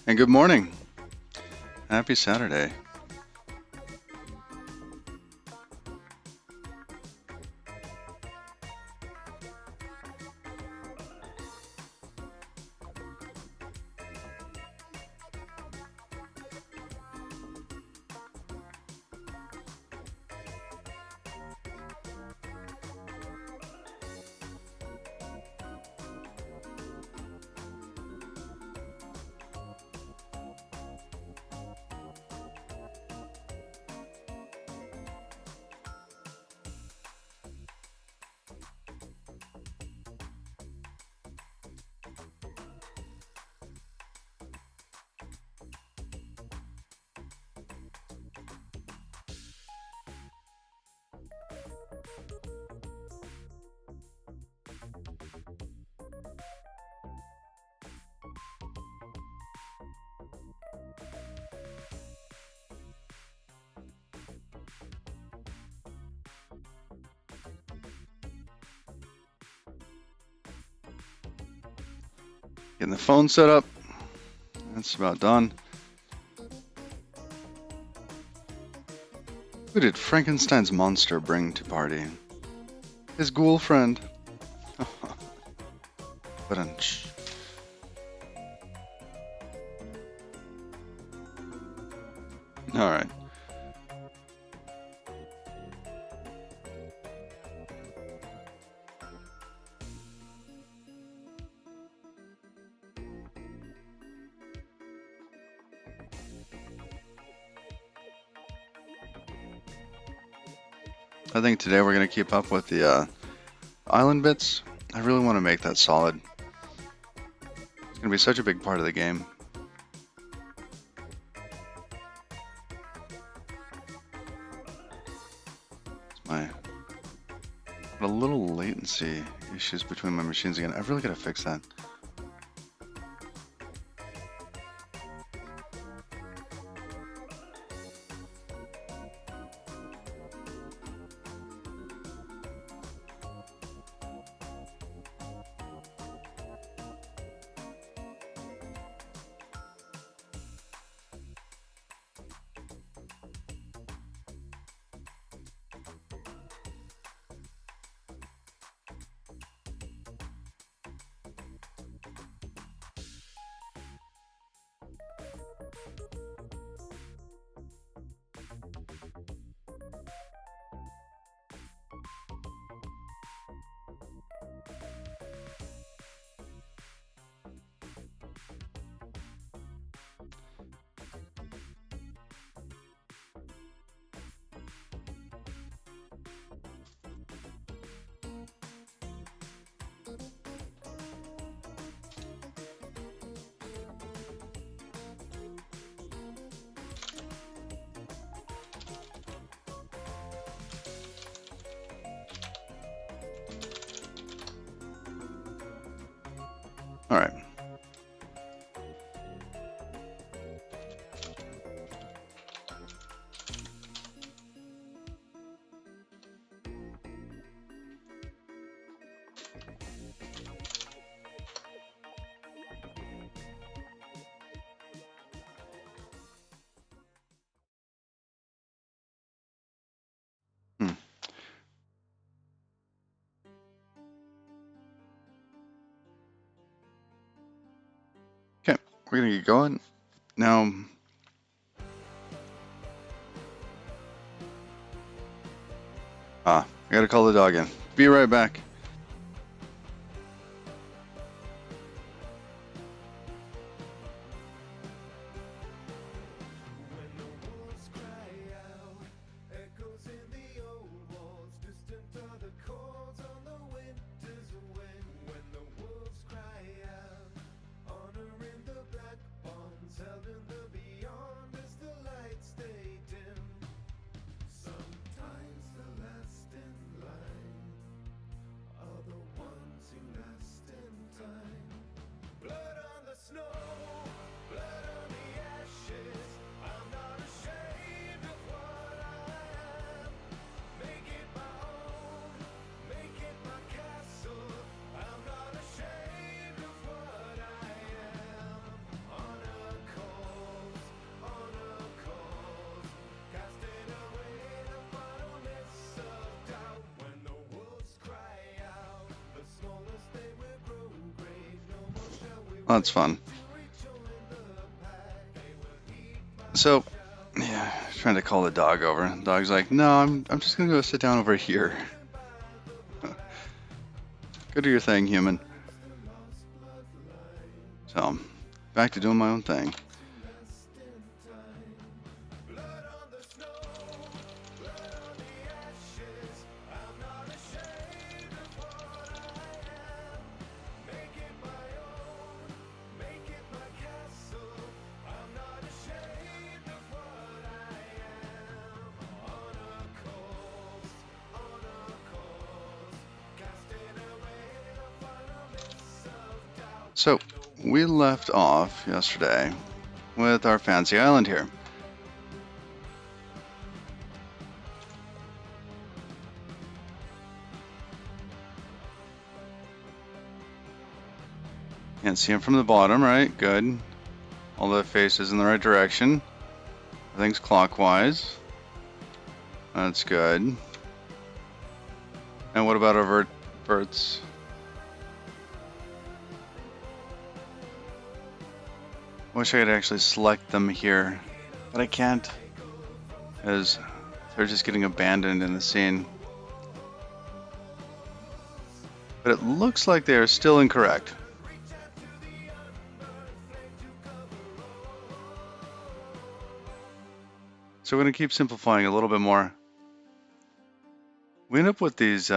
And good morning. Happy Saturday. Getting the phone set up. That's about done. Who did Frankenstein's monster bring to party? His ghoul friend. Ba-dunch. Alright. I think today we're going to keep up with the island bits. I really want to make that solid. It's going to be such a big part of the game. Got a little latency issues between my machines again. I've really got to fix that. All right. Okay, we're gonna get going now. I gotta call the dog in. Be right back. That's fun. So, yeah, trying to call the dog over. The dog's like, no, I'm just gonna go sit down over here. Go do your thing, human. So, back to doing my own thing. So, we left off yesterday with our fancy island here. Can't see him from the bottom, right? Good. All the faces in the right direction. Everything's clockwise. That's good. And what about our verts? Wish I could actually select them here, but I can't, because they're just getting abandoned in the scene. But it looks like they are still incorrect. So we're going to keep simplifying a little bit more. We end up with these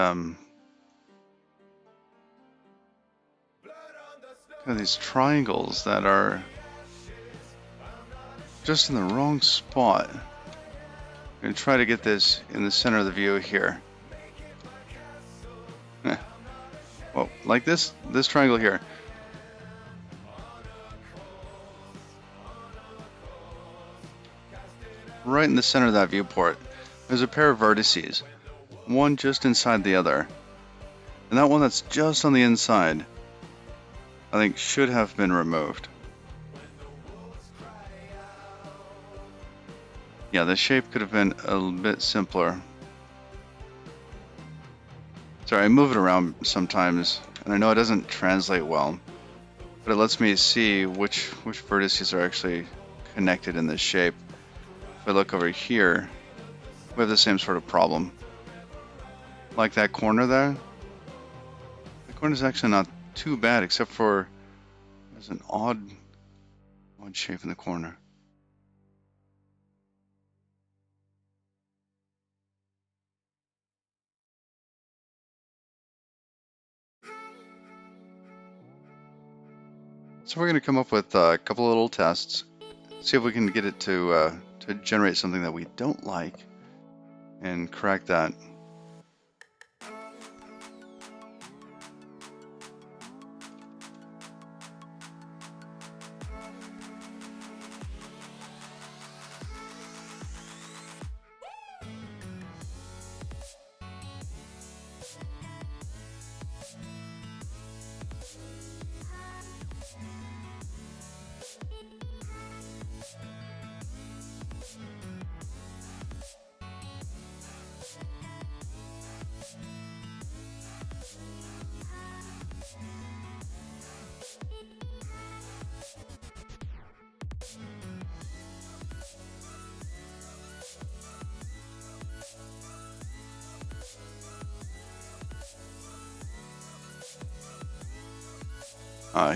these triangles that are just in the wrong spot. I'm going to try to get this in the center of the view here. Well, like this triangle here. Right in the center of that viewport, there's a pair of vertices, one just inside the other. And that one that's just on the inside, I think should have been removed. Yeah, the shape could have been a little bit simpler. Sorry, I move it around sometimes, and I know it doesn't translate well, but it lets me see which vertices are actually connected in this shape. If I look over here, we have the same sort of problem. Like that corner there. The corner is actually not too bad, except for there's an odd shape in the corner. So we're going to come up with a couple of little tests, see if we can get it to generate something that we don't like, and correct that.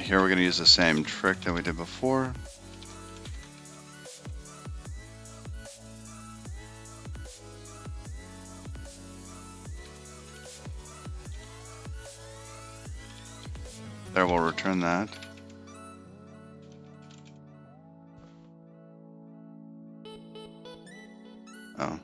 Here we're going to use the same trick that we did before. There, we'll return that. Oh.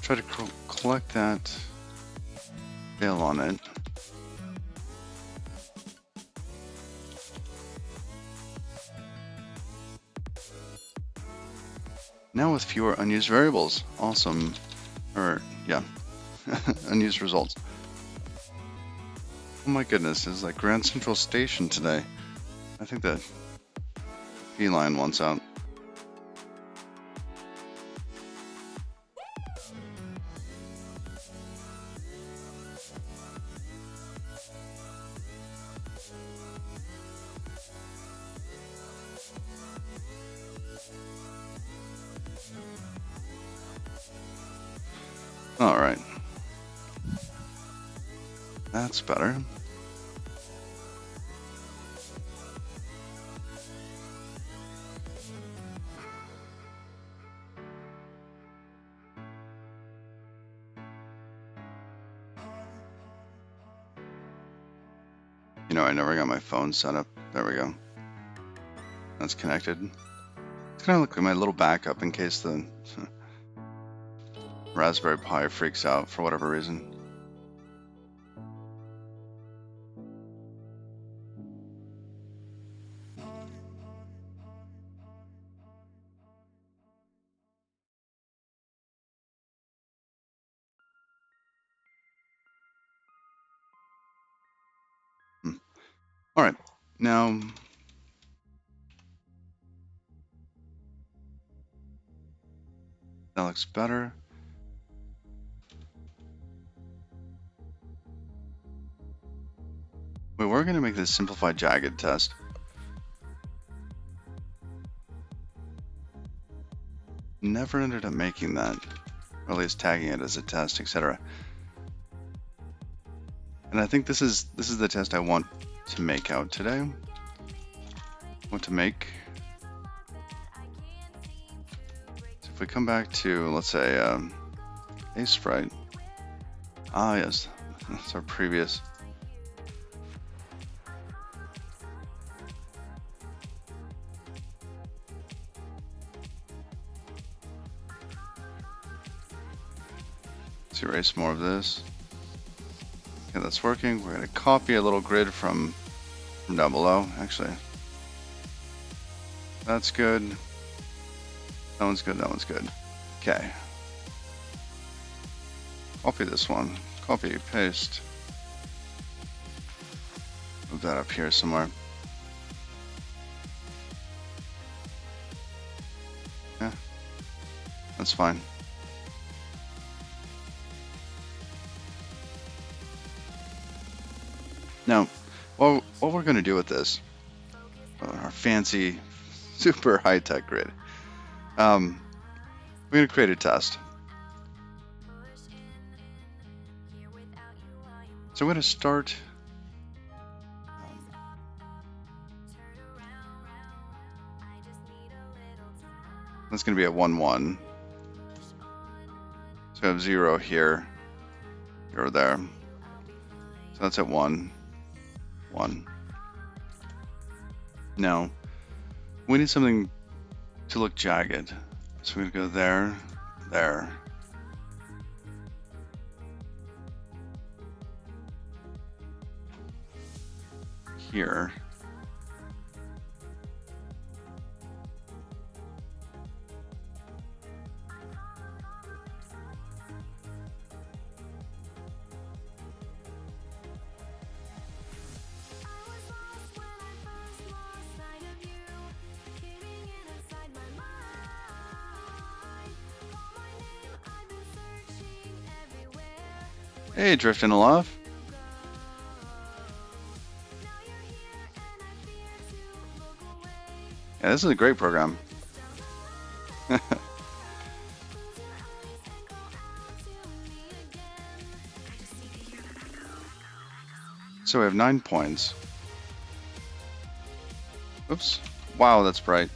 Try to collect that veil on it. Now with fewer unused variables. Awesome. Or, yeah, unused results. Oh my goodness, it's like Grand Central Station today. I think the feline wants out. All right. That's better. You know, I never got my phone set up. There we go. That's connected. It's gonna look like my little backup in case the Raspberry Pi freaks out for whatever reason. All right, now that looks better. We were going to make this simplified jagged test. Never ended up making that, or at least tagging it as a test, etc. And I think this is the test I want to make out today. I want to make. So if we come back to, let's say, a sprite. Ah, yes, that's our previous. Let's erase more of this. Okay, that's working. We're going to copy a little grid from down below. Actually, that's good. That one's good. That one's good. Okay. Copy this one. Copy, paste. Move that up here somewhere. Yeah, that's fine. Now, what we're going to do with this, our fancy, super high-tech grid, we're going to create a test. So I'm going to start. That's going to be at 1, 1. So I have 0 here, 0 there. So that's at 1, 1. Now, we need something to look jagged. So we're going to go there, there. Here. Hey, drifting aloft. Yeah, this is a great program. So we have 9 points. Oops. Wow, that's bright.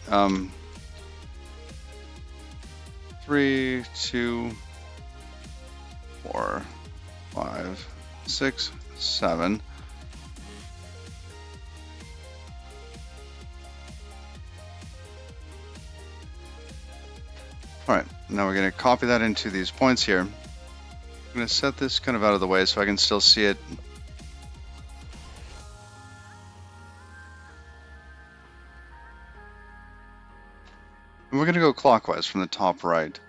3, 2, 4, 5, 6, 7. All right, now we're going to copy that into these points here. I'm going to set this kind of out of the way so I can still see it. And we're going to go clockwise from the top right.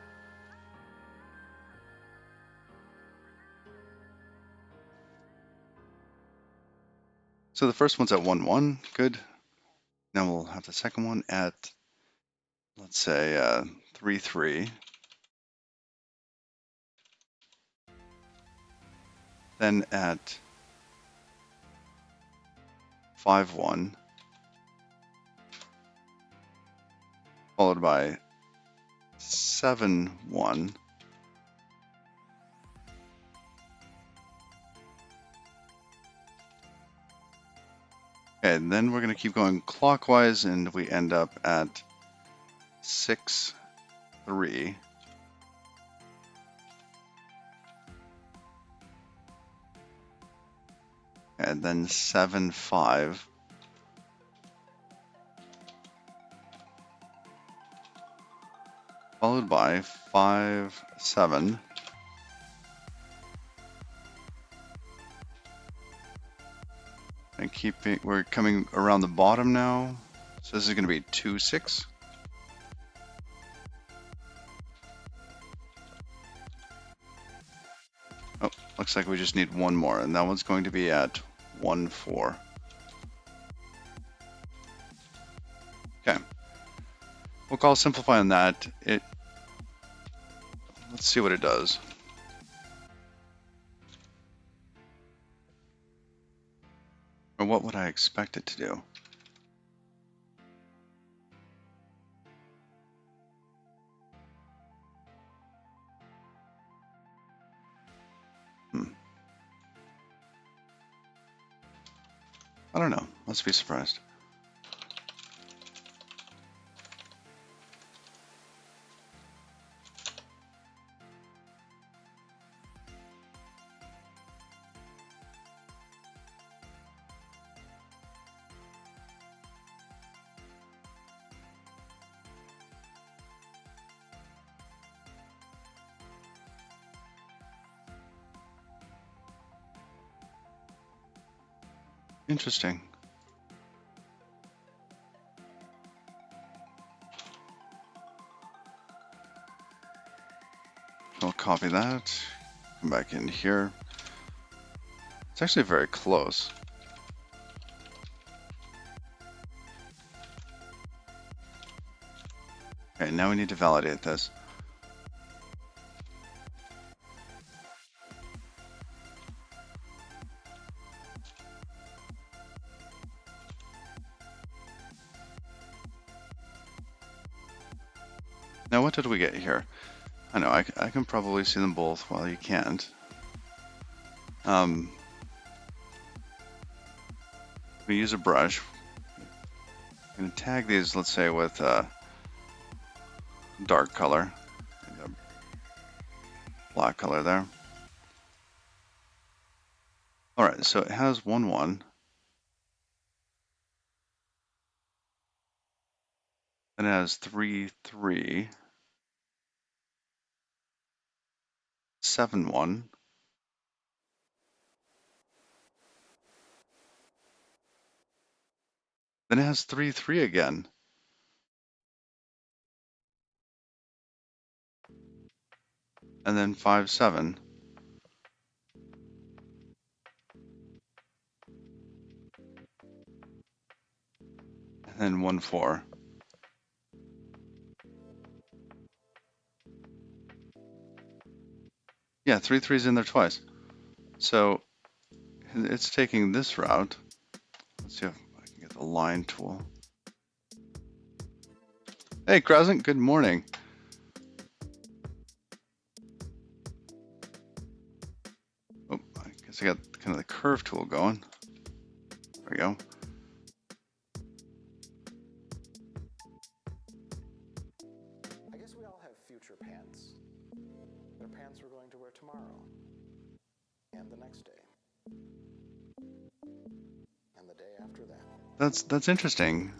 So the first one's at 1, 1, good. Now we'll have the second one at, let's say, 3, 3. Then at 5, 1. Followed by 7, 1. Okay, and then we're going to keep going clockwise, and we end up at 6, 3. And then 7, 5. Followed by 5, 7. And we're coming around the bottom now. So this is going to be 2, 6. Oh, looks like we just need one more, and that one's going to be at 1, 4. Okay. We'll call simplify on that. Let's see what it does. Or what would I expect it to do? I don't know. Let's be surprised. Interesting. I'll copy that. Come back in here. It's actually very close. Okay, now we need to validate this. Now what did we get here? I know, I can probably see them both while you can't. We use a brush. I'm going to tag these, let's say, with dark color. Black color there. Alright, so it has 1, 1. Then it has 3, 3. 7, 1. Then it has 3, 3 again. And then 5, 7. And then 1, 4. Yeah, 3, 3's in there twice. So it's taking this route. Let's see if I can get the line tool. Hey, Crescent, good morning. Oh, I guess I got kind of the curve tool going. There we go. I guess we all have future pants. They're pants we're going to wear tomorrow. And the next day. And the day after that. That's interesting.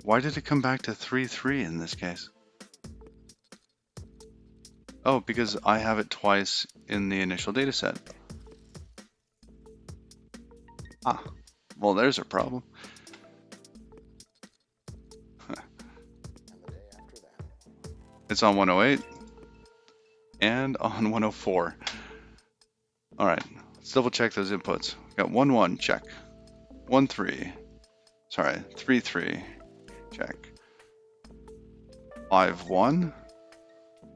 Why did it come back to 3, 3 in this case? Oh, because I have it twice in the initial data set. Ah, well, there's a problem. And the day after that. It's on 108 and on 104. All right, let's Let's double check those inputs. We got 1 1, check. 1 3. Sorry, 3 3, check. 5 1,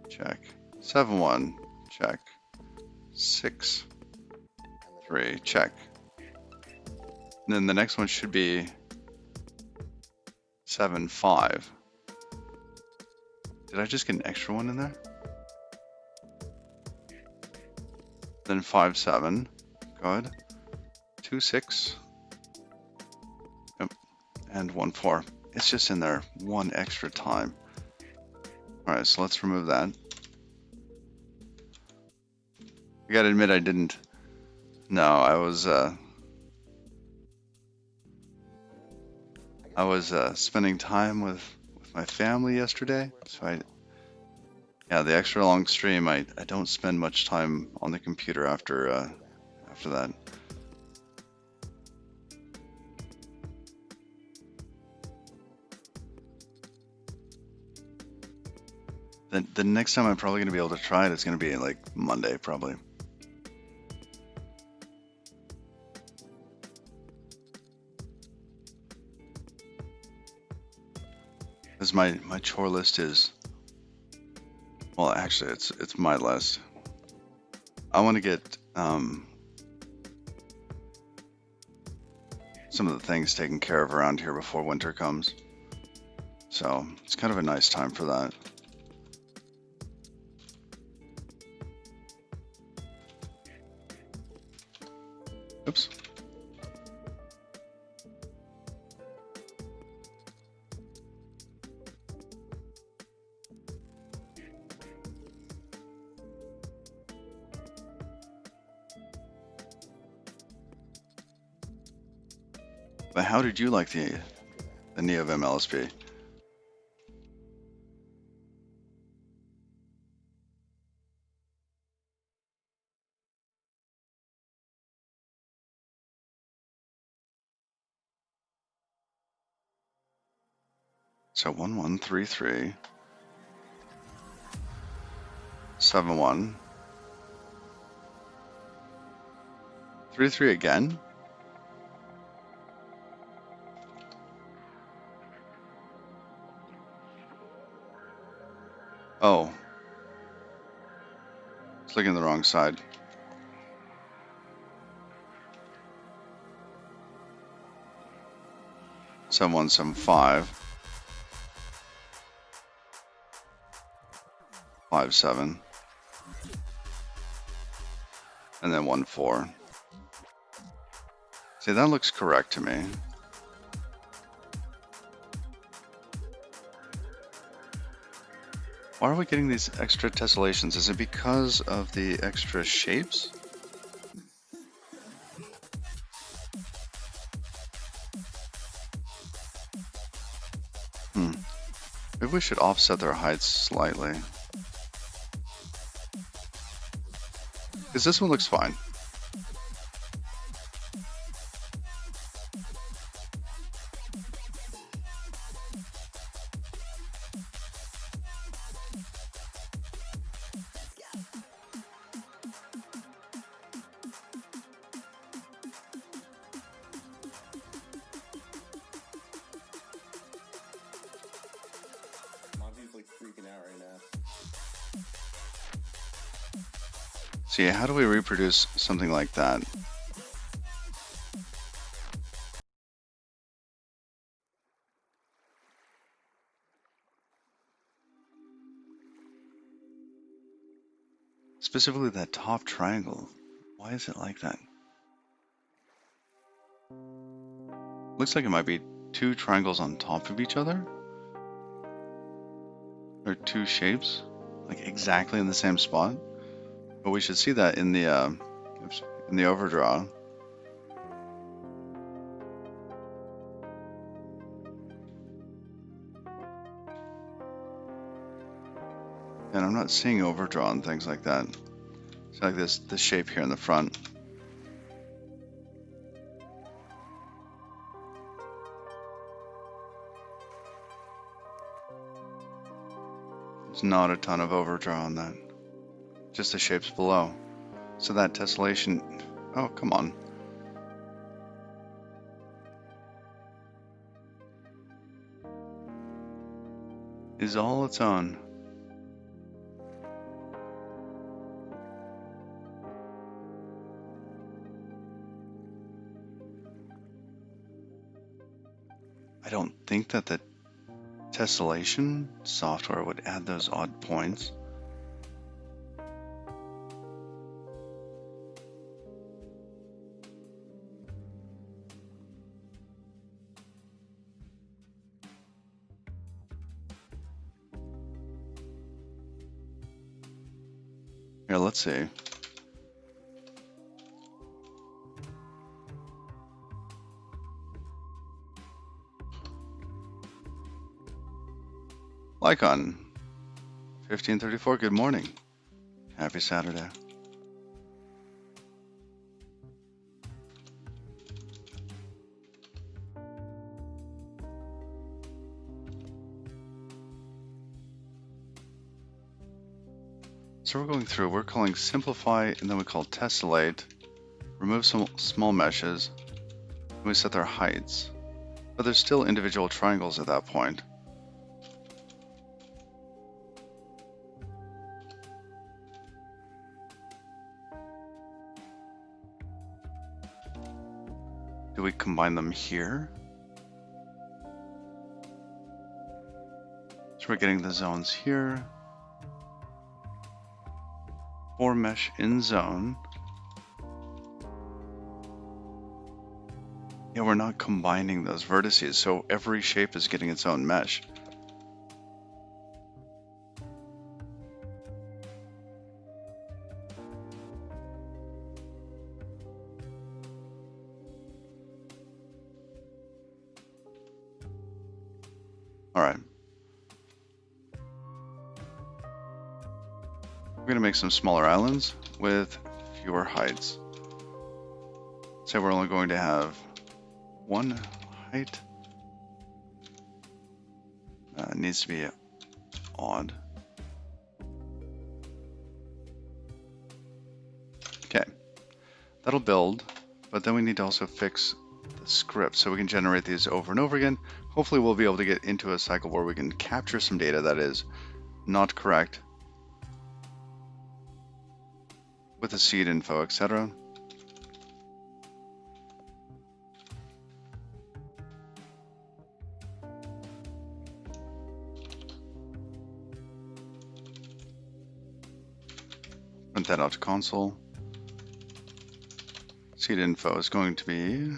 check. 7 1, check. 6 3, check. And then the next one should be 7 5. Did I just get an extra one in there? Then 5 7. Good. 2 6. Yep. And 1 4. It's just in there one extra time. Alright, so let's remove that. I gotta admit I didn't. No, I was spending time with my family yesterday, so yeah, the extra long stream, I don't spend much time on the computer after that. The next time I'm probably going to be able to try it, it's going to be like Monday, probably. Because my chore list is, well, actually, it's my list. I want to get some of the things taken care of around here before winter comes. So it's kind of a nice time for that. Oops. But how did you like the NeoVim LSP? So 1 1 3 3 7 1 3 3 again. Oh, it's looking the wrong side. Seven 1 7 5 5 7 and then 1 4. See, that looks correct to me. Why are we getting these extra tessellations? Is it because of the extra shapes? Maybe we should offset their heights slightly. Because this one looks fine. So yeah, how do we reproduce something like that? Specifically that top triangle. Why is it like that? Looks like it might be two triangles on top of each other. Or two shapes, like exactly in the same spot. But we should see that in the overdraw. And I'm not seeing overdraw and things like that. It's like this shape here in the front. There's not a ton of overdraw on that. Just the shapes below. So that tessellation, Oh, come on. Is all its own. I don't think that the tessellation software would add those odd points. Here, let's see. Lycon 1534, good morning. Happy Saturday. So we're going through, we're calling simplify, and then we call tessellate, remove some small meshes, and we set their heights. But there's still individual triangles at that point. Do we combine them here? So we're getting the zones here. 4 mesh in zone. Yeah, we're not combining those vertices, so every shape is getting its own mesh. All right. We're going to make some smaller islands with fewer heights. Say we're only going to have 1 height. It needs to be odd. Okay, that'll build, but then we need to also fix the script so we can generate these over and over again. Hopefully we'll be able to get into a cycle where we can capture some data that is not correct with the seed info, etc. Print that out to console. Seed info is going to be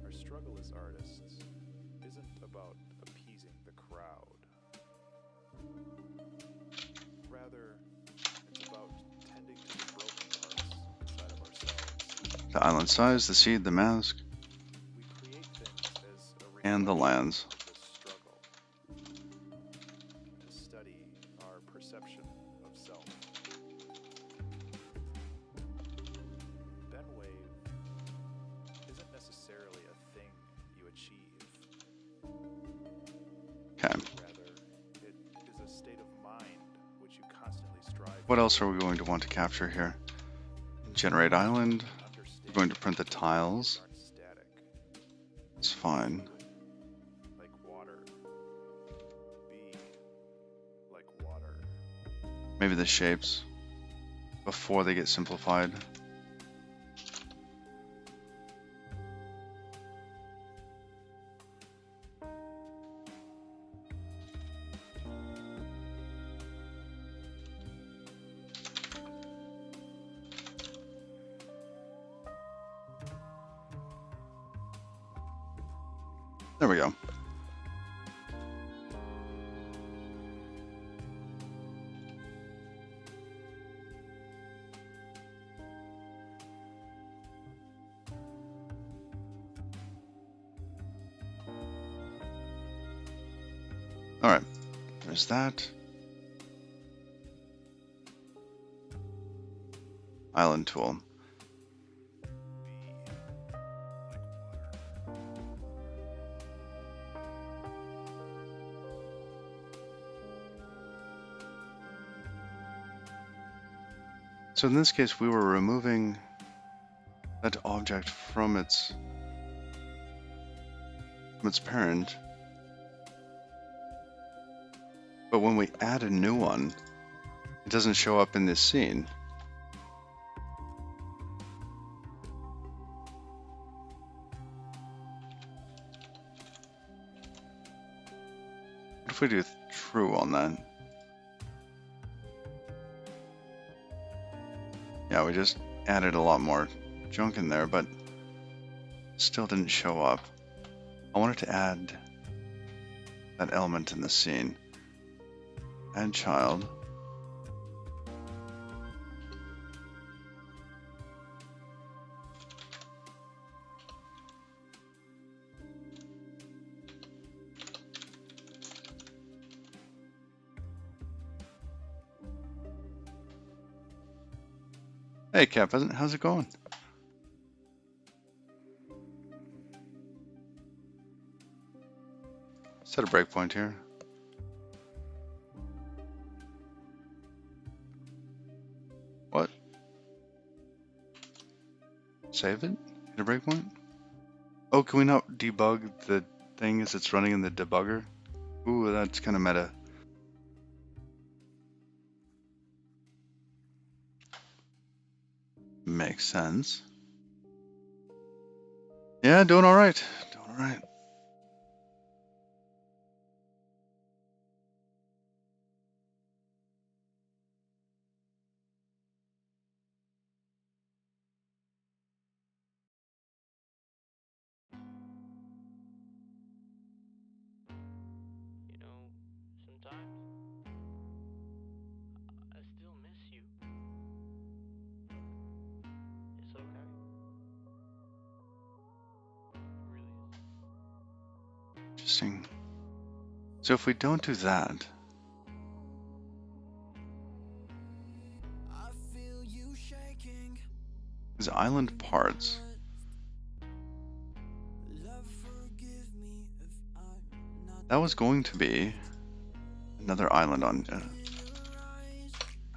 our struggle as artists isn't about appeasing the crowd. Rather, it's about tending to the broken parts inside of ourselves. the island size, the seed, the mask, We create things as a and the reflection lands. of this struggle. To study our perception of self. Ben wave isn't necessarily a thing you achieve. Okay. Rather, it is a state of mind which you constantly strive What else are we going to want to capture here? Generate island. We're going to print the tiles. aren't static, It's fine. like water. Be like water. Maybe the shapes before they get simplified. There we go. All right, there's that. Island tool. So in this case, we were removing that object from its parent. But when we add a new one, it doesn't show up in this scene. What if we do true on that? Yeah, we just added a lot more junk in there, but still didn't show up. I wanted to add that element in the scene. Add child. Hey, Cap, how's it going? Set a breakpoint here. What? Save it? Hit a breakpoint? Oh, can we not debug the thing as it's running in the debugger? Ooh, that's kind of meta. Makes sense. Yeah, doing all right. Doing all right. You know, sometimes I still miss you. It's okay. It really is. Interesting. So if we don't do that, these island parts, that was going to be another island on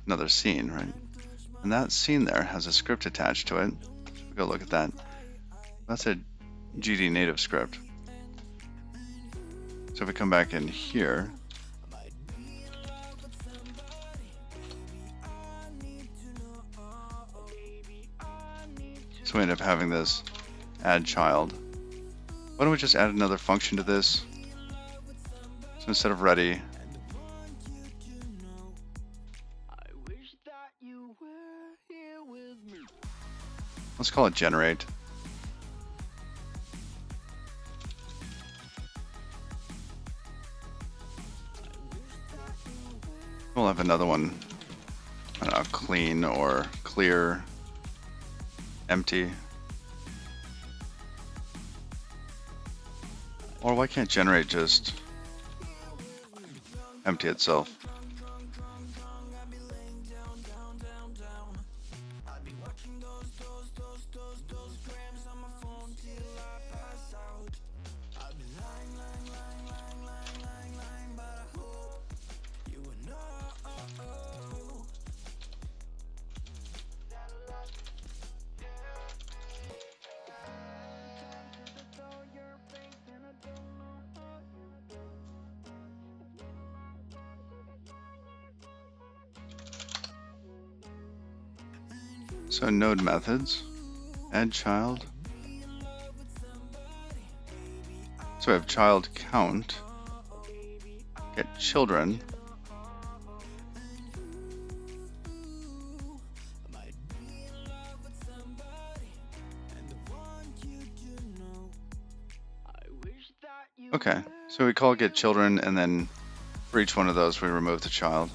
another scene, right? And that scene there has a script attached to it. So go look at that. That's a GD native script. So if we come back in here, so we end up having this add child. Why don't we just add another function to this? So instead of ready, let's call it generate. We'll have another one, I don't know, clean or clear, empty. Or why can't generate just empty itself? So node methods, add child. So we have child count, get children. Okay, so we call get children, and then for each one of those we remove the child.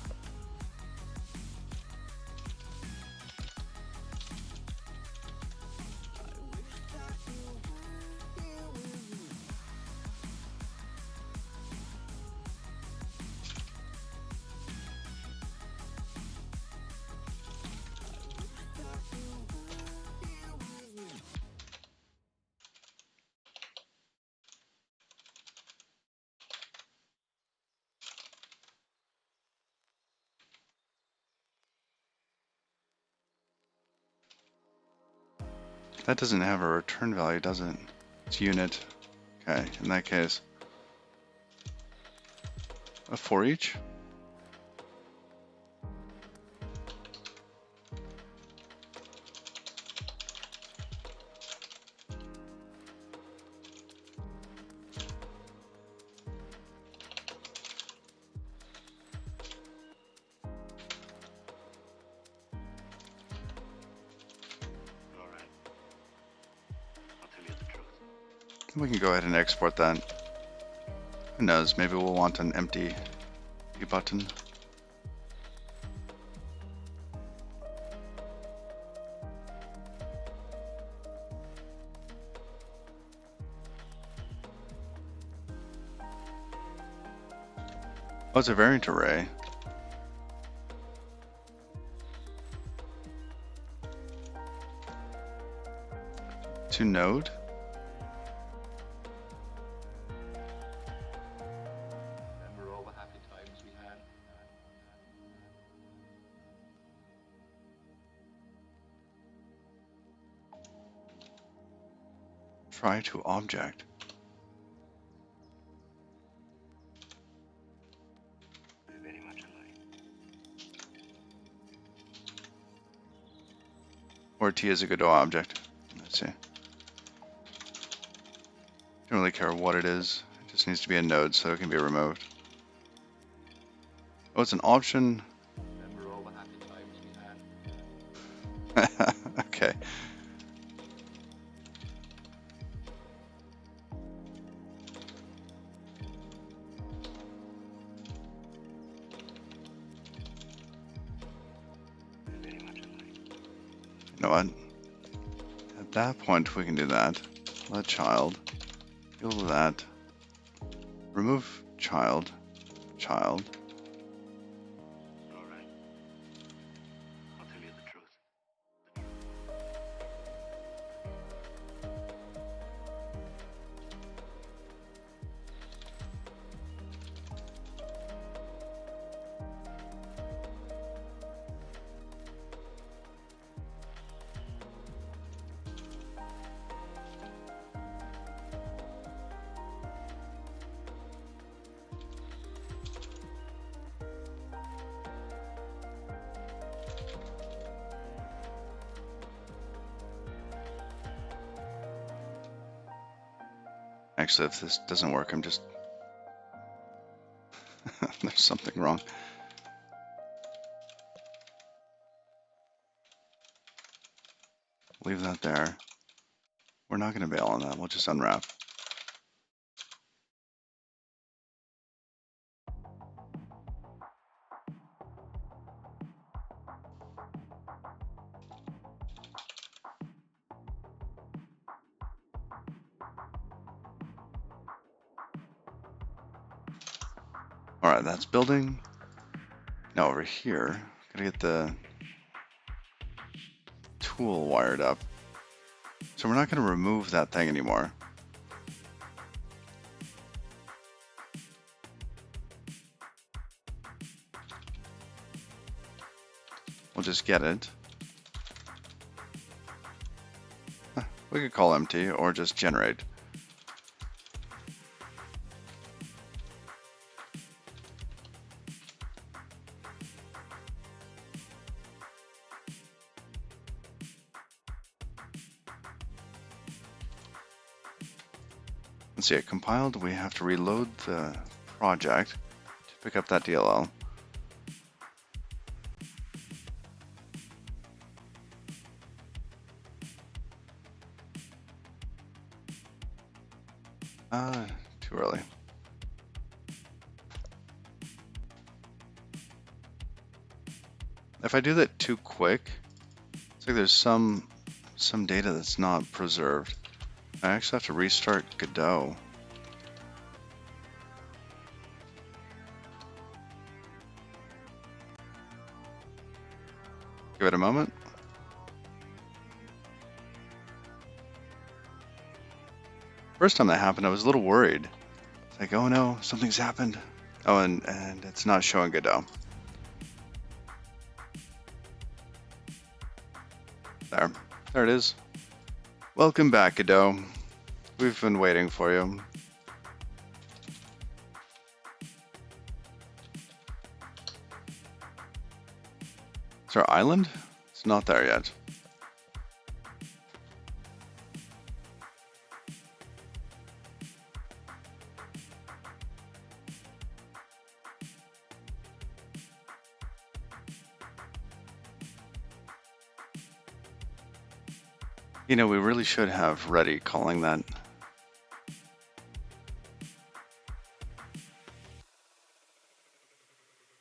That doesn't have a return value, does it? It's unit. Okay, in that case. A for each? Alright. I'll tell you the truth. We can go ahead and export that. Who knows, maybe we'll want an empty button. Oh, it's a variant array. To node? Remember all the happy times we had? Try to object. We're very much alike. Or T is a Godot object. Let's see. Don't really care what it is. It just needs to be a node so it can be removed. Oh, it's an option. Remember all the happy times we had? Okay. We're very much alike. You know what? At that point, we can do that. Let child. Deal with that. Remove child. Child. Alright. I'll tell you the truth. Actually, if this doesn't work, I'm just... There's something wrong. Leave that there. We're not going to bail on that. We'll just unwrap. Alright, that's building. Now over here, gotta get the tool wired up. So we're not gonna remove that thing anymore. We'll just get it. We could call empty or just generate. Let's see, it compiled. We have to reload the project to pick up that DLL. Too early. If I do that too quick, it's like there's some data that's not preserved. I actually have to restart Godot. Give it a moment. First time that happened, I was a little worried. It's like, oh no, something's happened. Oh, and it's not showing Godot. There it is. Welcome back, Godot. We've been waiting for you. Is our island? It's not there yet. You know, we really should have ready calling that.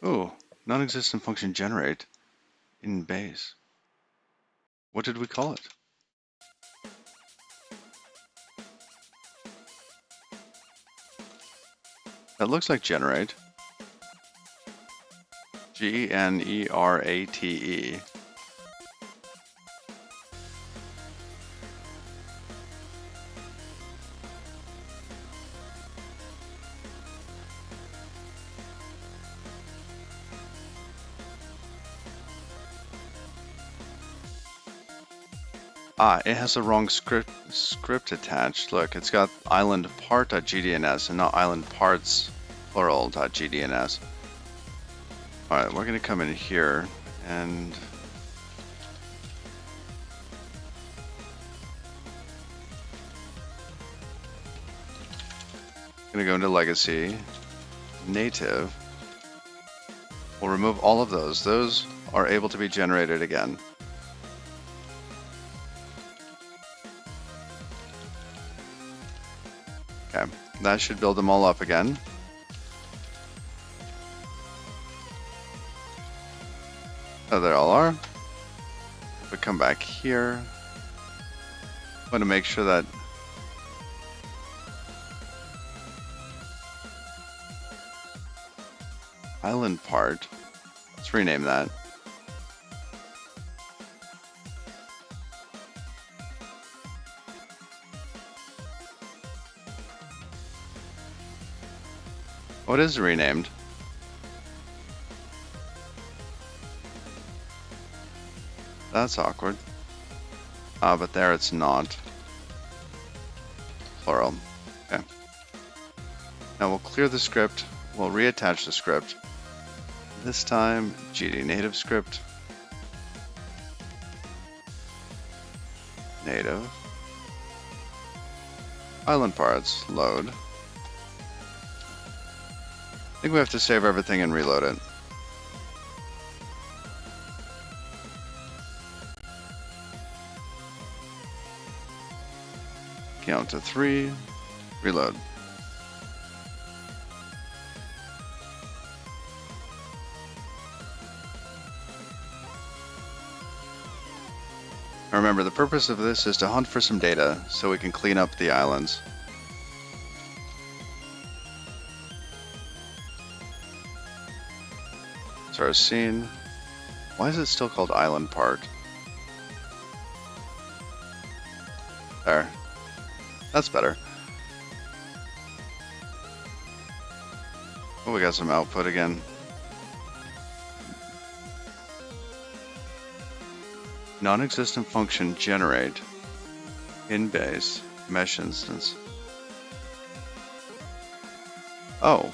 Oh, non-existent function generate in base. What did we call it? That looks like generate. Generate. Ah, it has the wrong script attached. Look, it's got island part.gdns and not island parts plural.gdns. Alright, we're gonna come in here and gonna go into legacy, native. We'll remove all of those. Those are able to be generated again. Okay, that should build them all up again. Oh, there all are. If we come back here, I want to make sure that island part, let's rename that. What is renamed? That's awkward. But there it's not. Plural. Okay. Now we'll clear the script. We'll reattach the script. This time, GD native script. Native. Island parts, load. I think we have to save everything and reload it. Count to 3, reload. Remember, the purpose of this is to hunt for some data so we can clean up the islands. So our scene. Why is it still called Island Part? There. That's better. Oh, we got some output again. Non-existent function generate in base mesh instance. Oh.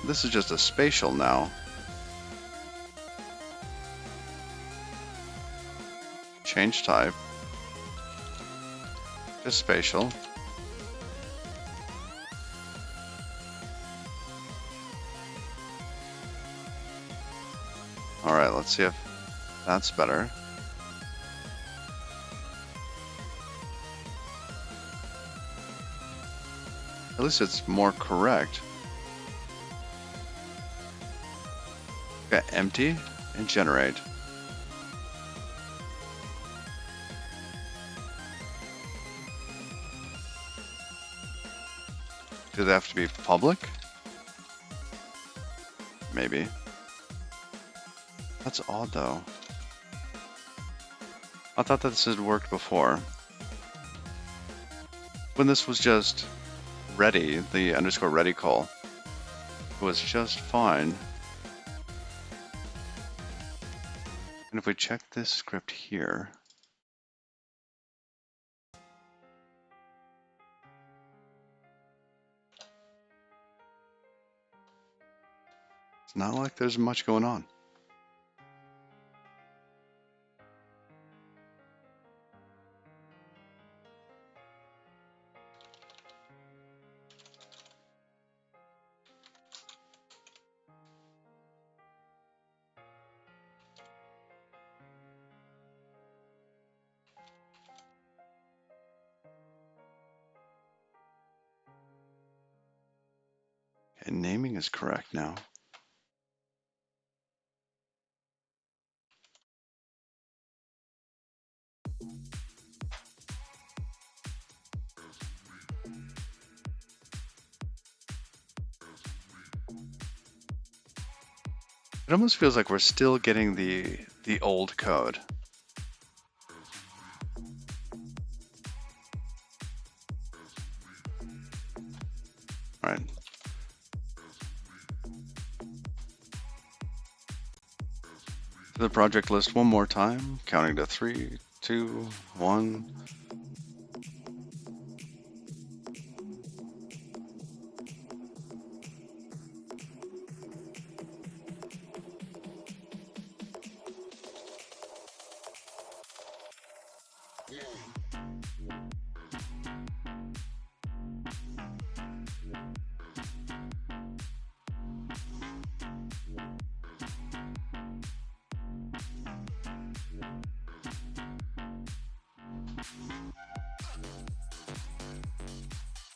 This is just a spatial now. Change type. Just spatial. Alright, let's see if that's better. At least it's more correct. Okay, empty and generate. Do they have to be public? Maybe. That's odd though. I thought that this had worked before. when this was just ready, the underscore ready call was just fine. And if we check this script here, it's not like there's much going on. And naming is correct now. It almost feels like we're still getting the old code. All right. To the project list one more time, counting to 3, 2, 1.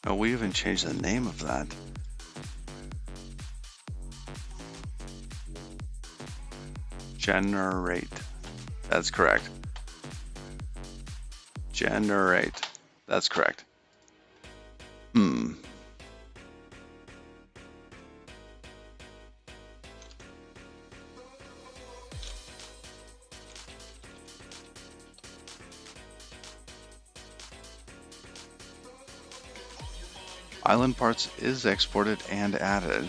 Oh, we even changed the name of that. Generate. That's correct. Generate. That's correct. Island parts is exported and added.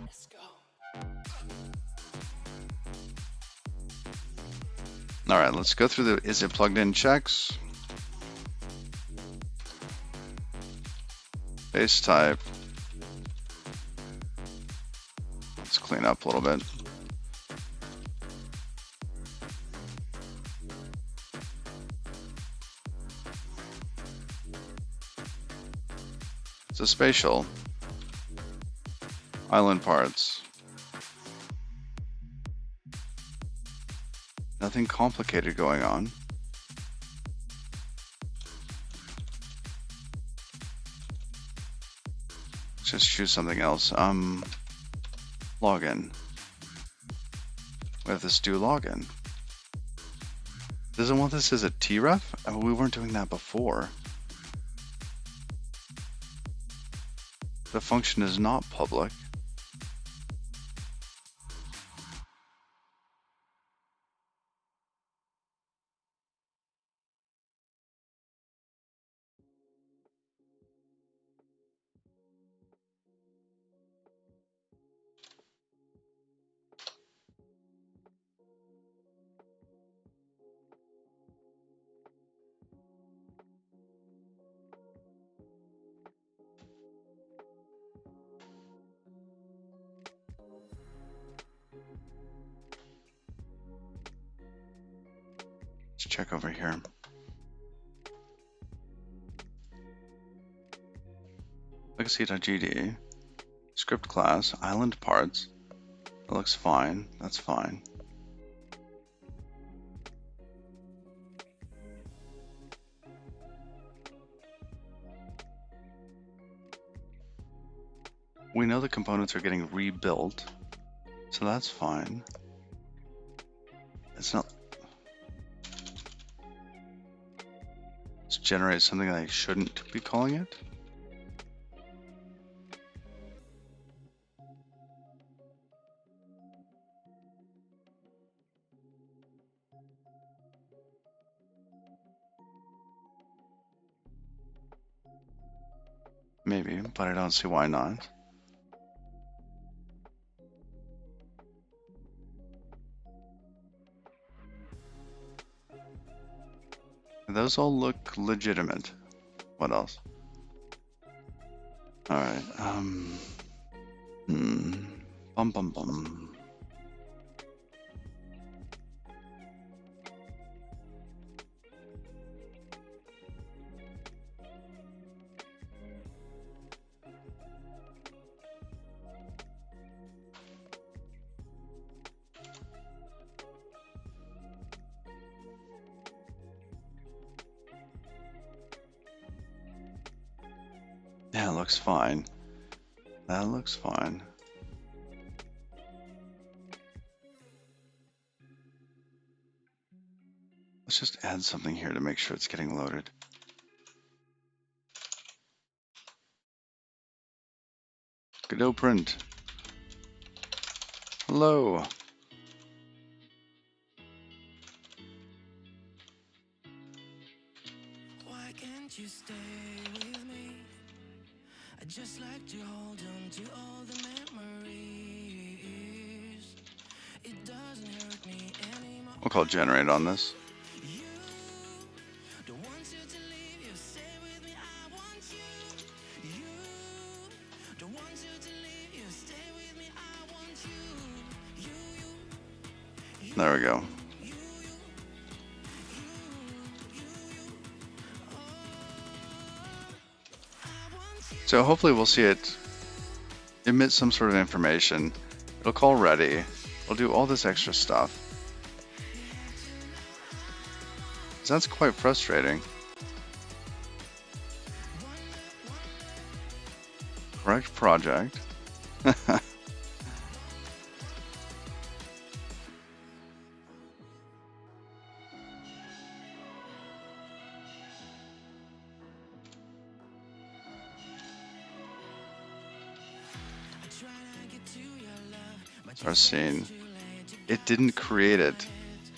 Let's go. All right, let's go through the is it plugged in checks. Base type. Let's clean up a little bit. It's a spatial. Island parts. Nothing complicated going on. Let's just choose something else. Login. We have this do login. Doesn't want this as a tref? Oh, we weren't doing that before. The function is not public. Let's check over here. Legacy.gd, script class, island parts. That looks fine. That's fine. We know the components are getting rebuilt, so that's fine. It's not. generate something I shouldn't be calling it? Maybe, but I don't see why not. Those all look legitimate. What else? Alright, bum bum bum. Yeah, it looks fine. That looks fine. Let's just add something here to make sure it's getting loaded. Godot print. Hello. Why can't you stay with me? I just like to hold on to all the memories. It doesn't hurt me anymore. We'll call generate on this. You don't want you to leave, you stay with me. I want you. You don't want you to leave, you stay with me. I want you. There we go. So hopefully we'll see it emit some sort of information. It'll call ready. It'll do all this extra stuff. So that's quite frustrating. Correct project. Our scene. It didn't create it.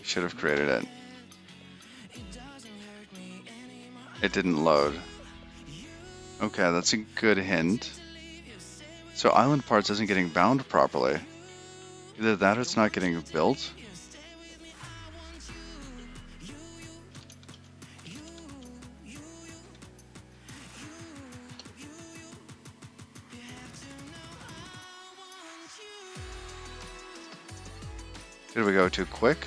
It should have created it. It didn't load. Okay, that's a good hint. So island parts isn't getting bound properly. Either that or it's not getting built. Did we go too quick?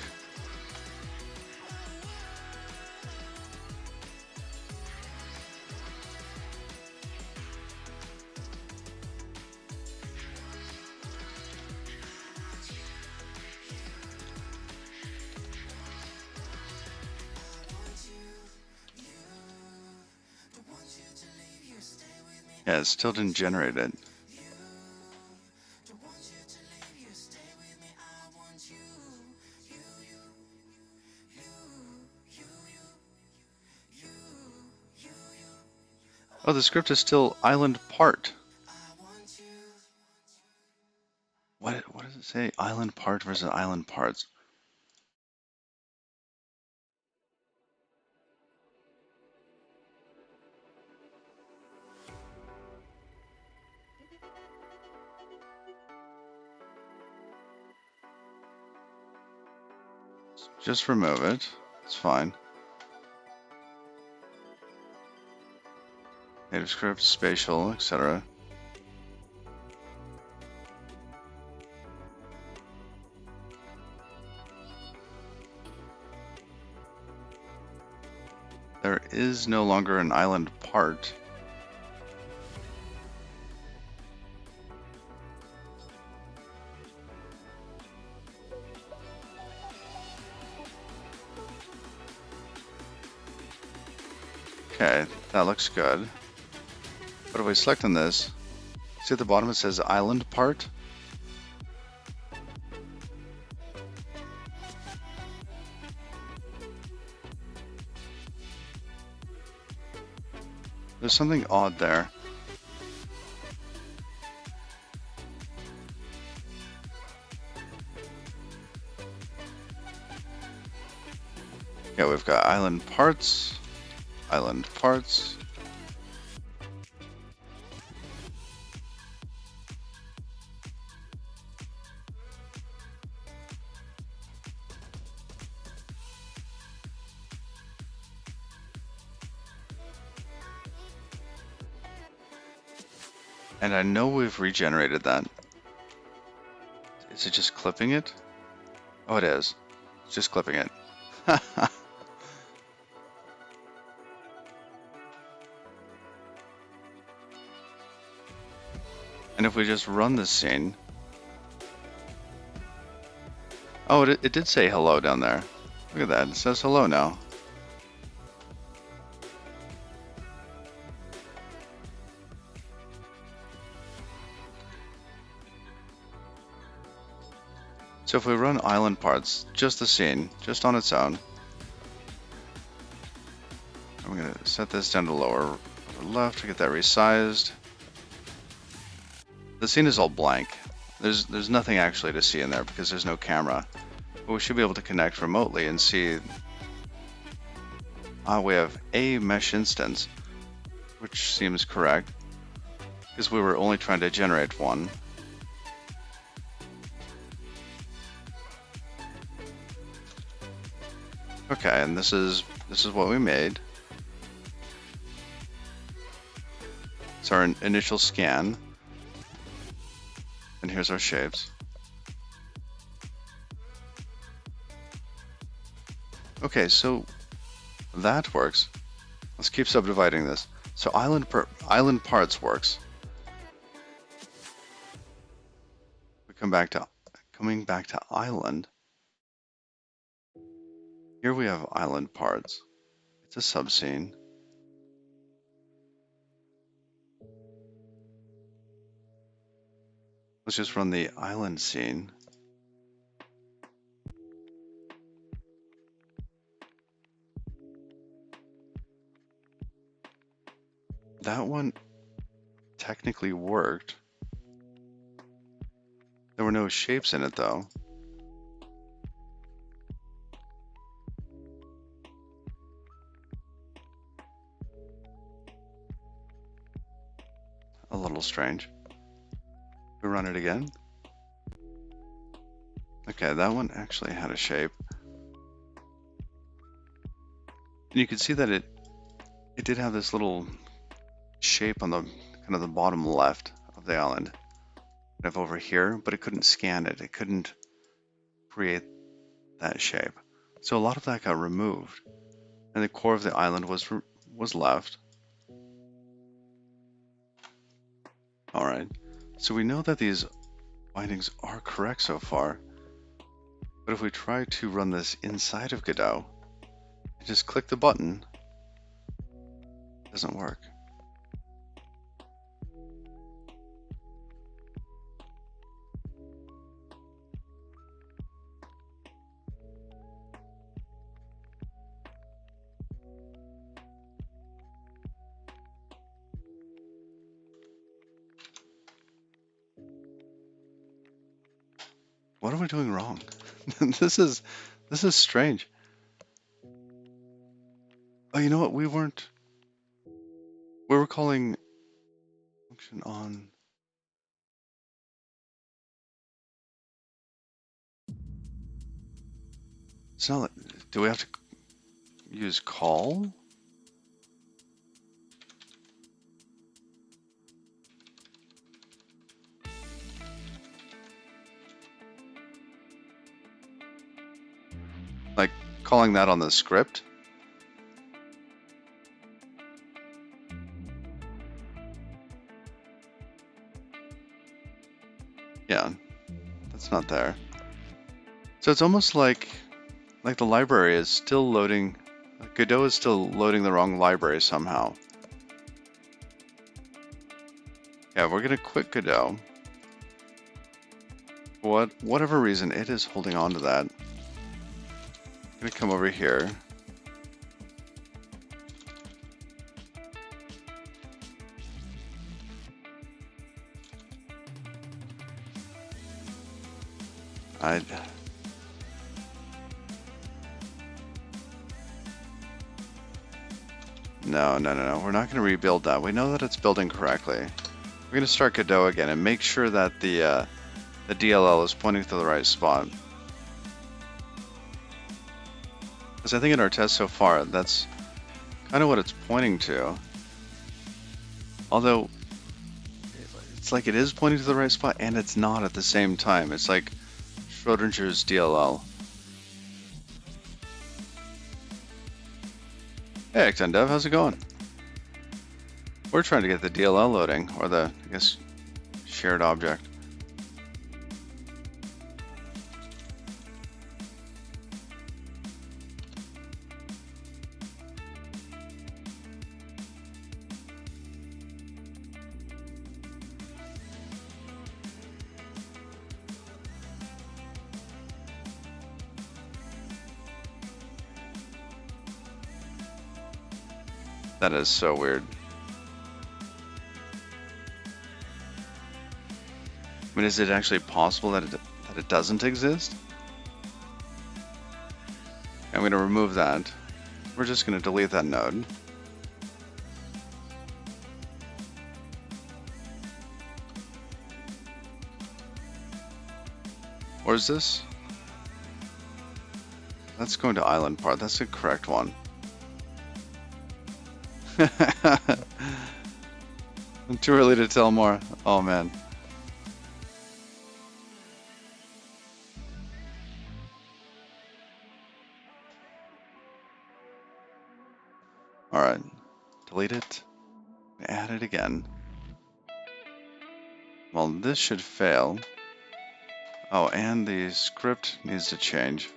Yeah, it still didn't generate it. Oh, the script is still island part. What does it say? Island part versus island parts. Just remove it. It's fine. Native script, spatial, etc. There is no longer an island part. Okay, that looks good. But if we select on this, see at the bottom it says island part? There's something odd there. Yeah, we've got island parts, island parts. And I know we've regenerated that. Is it just clipping it? Oh, it is. It's just clipping it. And if we just run this scene... Oh, it did say hello down there. Look at that, it says hello now. So if we run island parts, just the scene, just on its own. I'm gonna set this down to lower left to get that resized. The scene is all blank. There's nothing actually to see in there because there's no camera. But we should be able to connect remotely and see. We have a mesh instance, which seems correct because we were only trying to generate one. Okay, and this is what we made. It's our initial scan. And here's our shapes. Okay, so that works. Let's keep subdividing this. So island parts works. Coming back to island. Here we have island parts. It's a subscene. Let's just run the island scene. That one technically worked. There were no shapes in it though. A little strange. We run it again. Okay, that one actually had a shape. And you can see that it did have this little shape on the kind of the bottom left of the island. Kind of over here, but it couldn't scan it. It couldn't create that shape. So a lot of that got removed. And the core of the island was left. All right. So we know that these bindings are correct so far. But if we try to run this inside of Godot, and just click the button, it doesn't work. What are we doing wrong? This is strange. Oh, you know what? We were calling function on. It's not like, do we have to use call? Like calling that on the script? Yeah, that's not there. So it's almost like the library is still loading. Godot is still loading the wrong library somehow. Yeah, we're gonna quit Godot. For whatever reason, it is holding on to that. I'm gonna come over here. I. No. We're not going to rebuild that. We know that it's building correctly. We're going to start Godot again and make sure that the DLL is pointing to the right spot. Because I think in our test so far, that's kind of what it's pointing to. Although, it's like it is pointing to the right spot and it's not at the same time. It's like Schrodinger's DLL. Hey, XNDev, how's it going? We're trying to get the DLL loading, or the, I guess, shared object. That is so weird. I mean, is it actually possible that it doesn't exist? I'm going to remove that. We're just going to delete that node. Or is this? That's going to island part. That's the correct one. Too early to tell more. Oh man. Alright. Delete it. Add it again. Well, this should fail. Oh, and the script needs to change.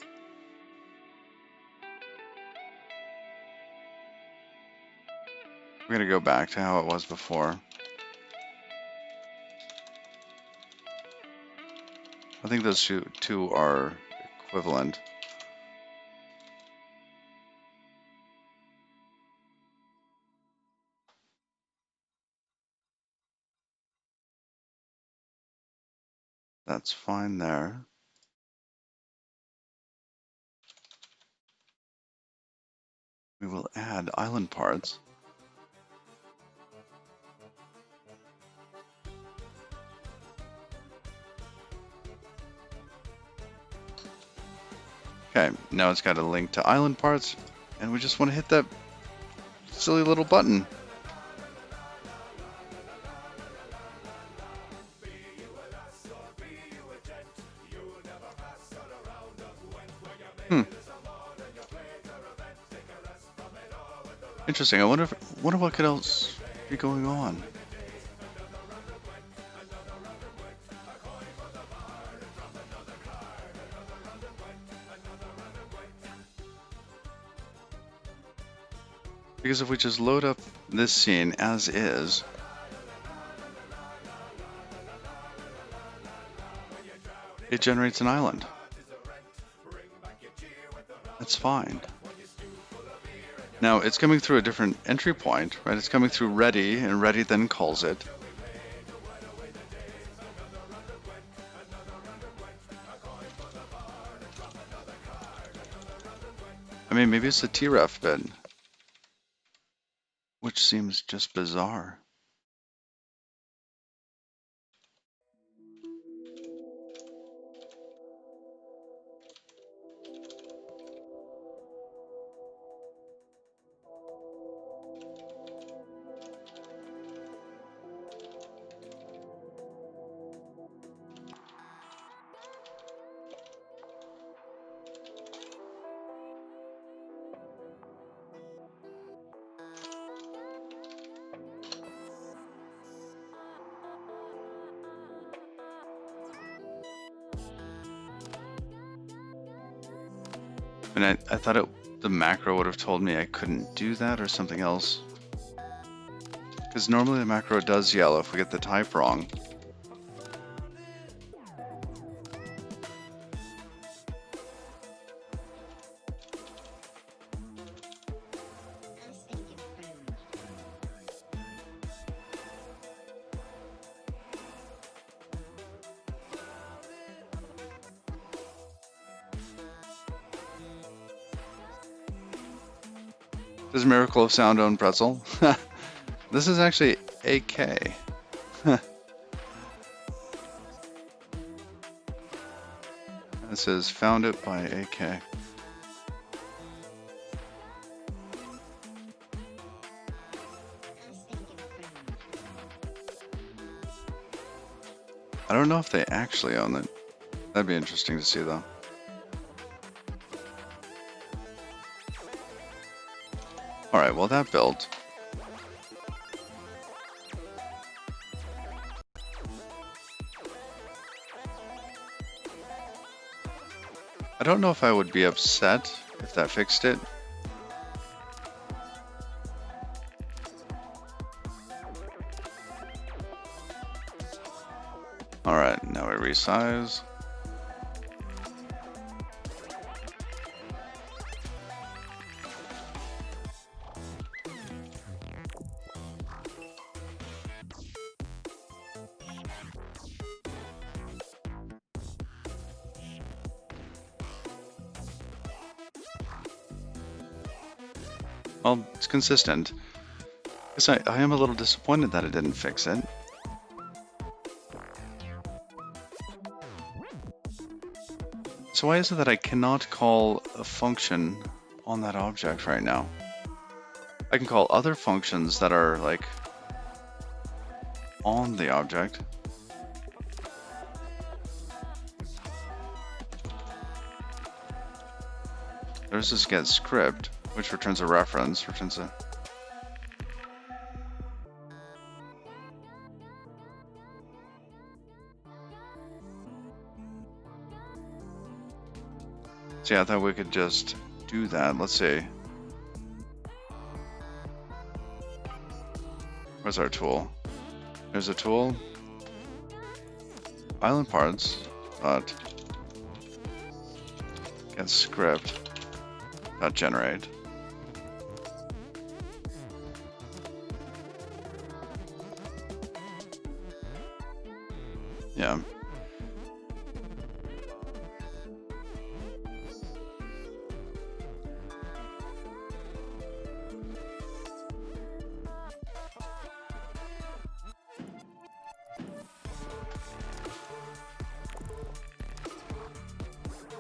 We're going to go back to how it was before. I think those two are equivalent. That's fine there. We will add island parts. Okay, now it's got a link to island parts, and we just want to hit that silly little button. Interesting. I wonder what could else be going on. Because if we just load up this scene as is, it generates an island. That's fine. Now, it's coming through a different entry point, right? It's coming through ready, and ready then calls it. I mean, maybe it's a tref bit, which seems just bizarre. And I thought the macro would have told me I couldn't do that or something else. Because normally the macro does yell if we get the type wrong. Does Miracle of Sound own Pretzel? This is actually AK. This is found it by AK. I don't know if they actually own it. That'd be interesting to see though. Alright, well that built. I don't know if I would be upset if that fixed it. Alright, now we resize. Well, it's consistent. Guess I am a little disappointed that it didn't fix it. So why is it that I cannot call a function on that object right now? I can call other functions that are like on the object. There's this get script, which returns a reference, returns a... So yeah, I thought we could just do that. Let's see. Where's our tool? There's a tool. Island parts, but get script, dot generate. Yeah.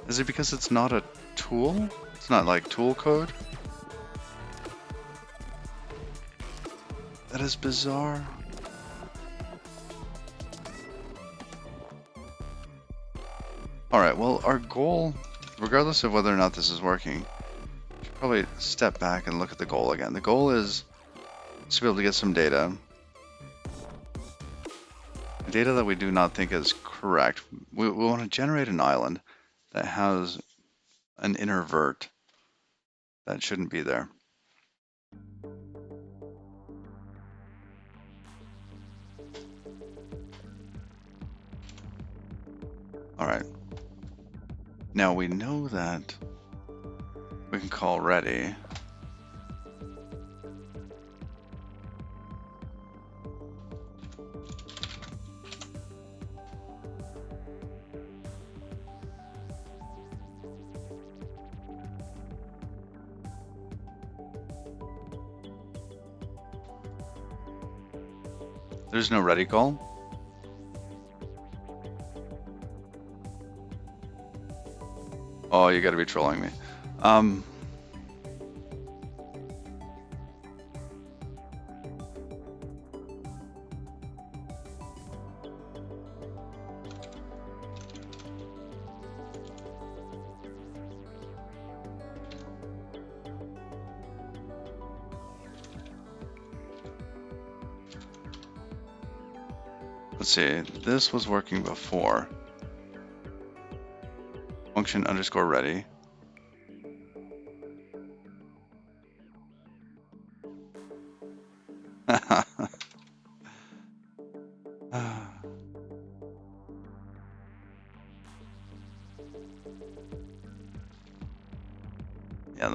Is it because it's not a tool? It's not like tool code? That is bizarre. Alright, well, our goal, regardless of whether or not this is working, we should probably step back and look at the goal again. The goal is to be able to get some data. Data that we do not think is correct. We want to generate an island that has an inner vert that shouldn't be there. All right. Now we know that we can call ready. There's no ready call. Oh, you gotta be trolling me. Let's see, this was working before. Function underscore ready. Yeah,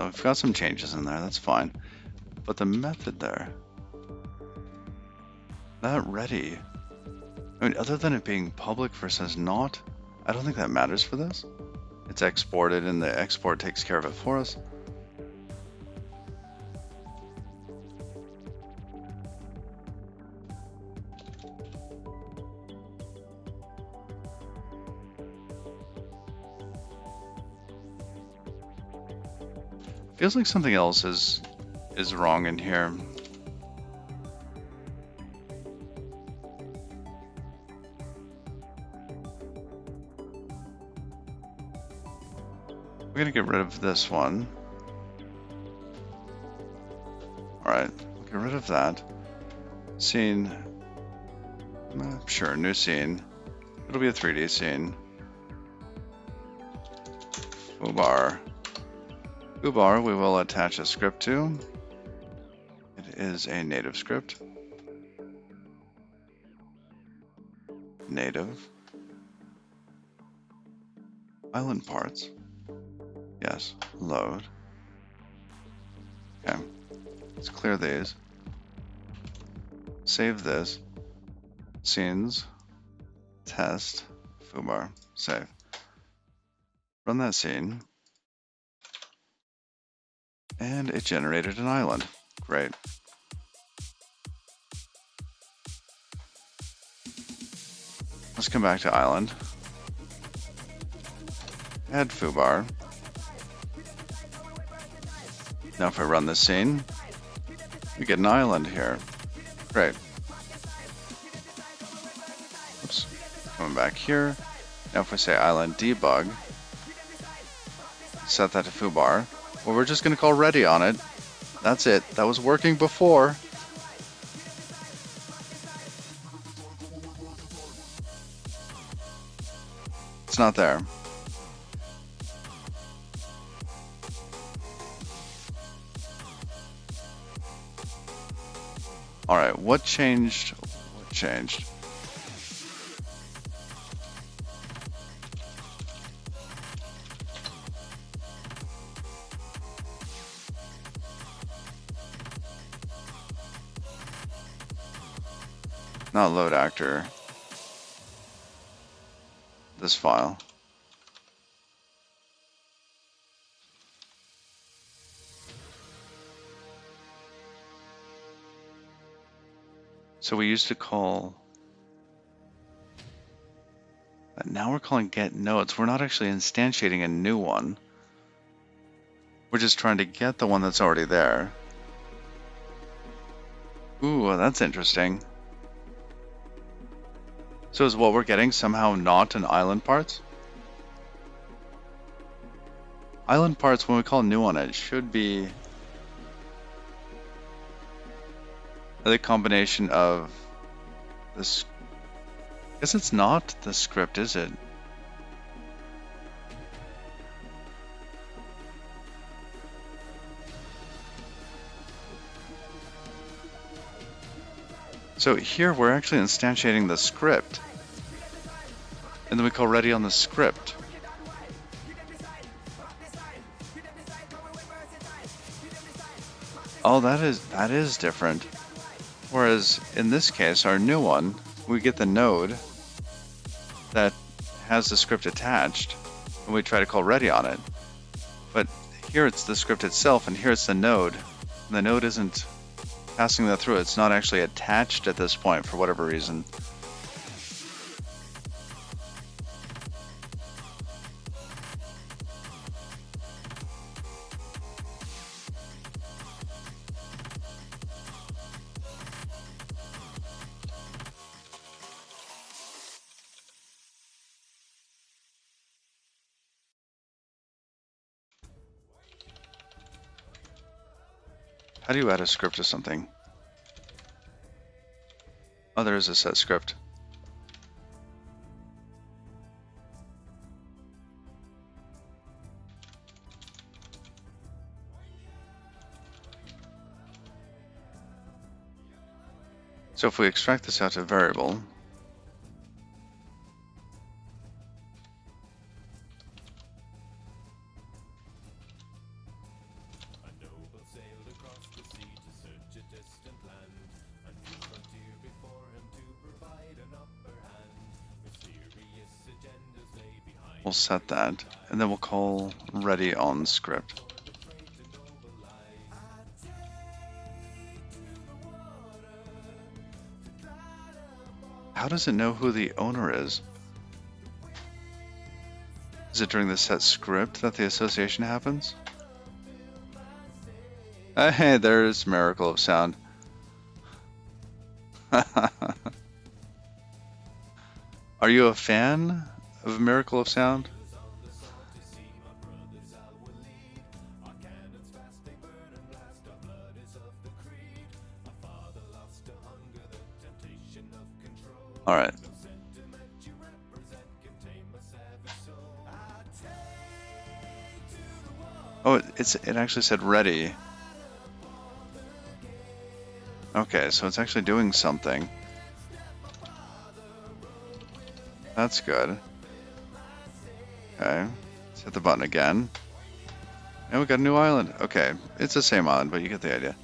we've got some changes in there, that's fine. But the method there, that ready, I mean, other than it being public versus not, I don't think that matters for this. It's exported and the export takes care of it for us. Feels like something else is wrong in here. We're gonna get rid of this one. Alright, we'll get rid of that. Scene. Sure, new scene. It'll be a 3D scene. Foobar. Foobar, we will attach a script to. It is a native script. Native. Island parts. Yes, load. Okay, let's clear these. Save this. Scenes. Test. Foobar. Save. Run that scene. And it generated an island. Great. Let's come back to island. Add foobar. Now if I run this scene, we get an island here. Great. Oops. Coming back here. Now if we say island debug, set that to foobar. Well, we're just going to call ready on it. That's it. That was working before. It's not there. Alright, what changed? What changed? Not load actor. This file. So we used to call, now we're calling get nodes. We're not actually instantiating a new one. We're just trying to get the one that's already there. Ooh, that's interesting. So is what we're getting somehow not an island parts? Island parts, when we call new on it, should be the combination of this. I guess it's not the script, is it? So here we're actually instantiating the script, and then we call ready on the script. Oh, that is different. Whereas in this case, our new one, we get the node that has the script attached, and we try to call ready on it. But here it's the script itself, and here it's the node. And the node isn't passing that through. It's not actually attached at this point for whatever reason. How do you add a script to something? Oh, there is a set script. So if we extract this out to variable, we'll set that, and then we'll call ready on script. How does it know who the owner is? Is it during the set script that the association happens? Hey, there's Miracle of Sound. Are you a fan of Miracle of Sound? All right. Oh, it actually said ready. Okay, so it's actually doing something. That's good. Okay, let's hit the button again. And we got a new island. Okay, it's the same island, but you get the idea.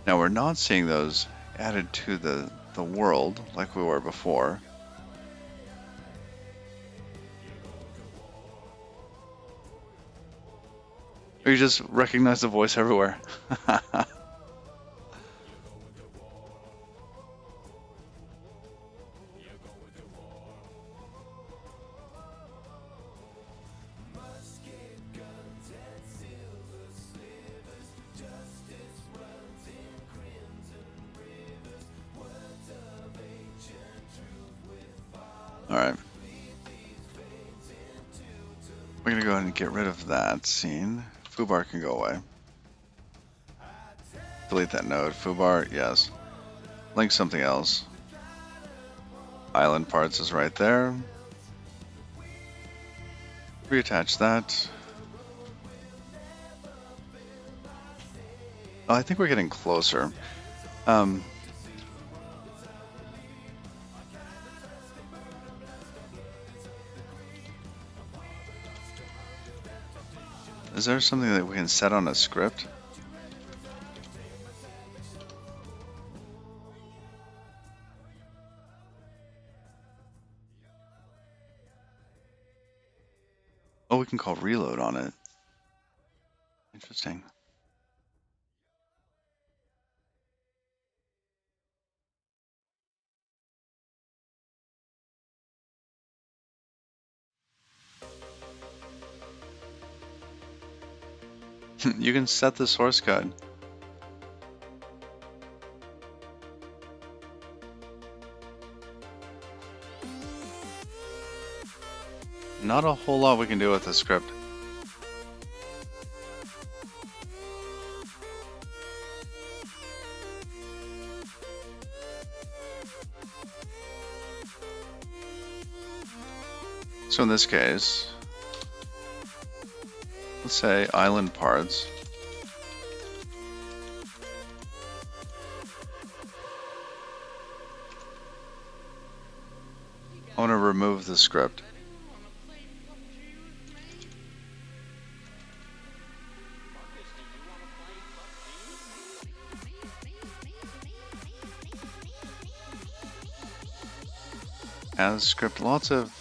Now we're not seeing those added to the world like we were before. Or you just recognize the voice everywhere. Alright. We're gonna go ahead and get rid of that scene. Foobar can go away. Delete that node. Foobar, yes. Link something else. Island parts is right there. Reattach that. Oh, I think we're getting closer. Is there something that we can set on a script? Oh, we can call reload on it. Interesting. You can set the source code. Not a whole lot we can do with the script. So in this case, let's say island parts. I want to remove the script. As script, lots of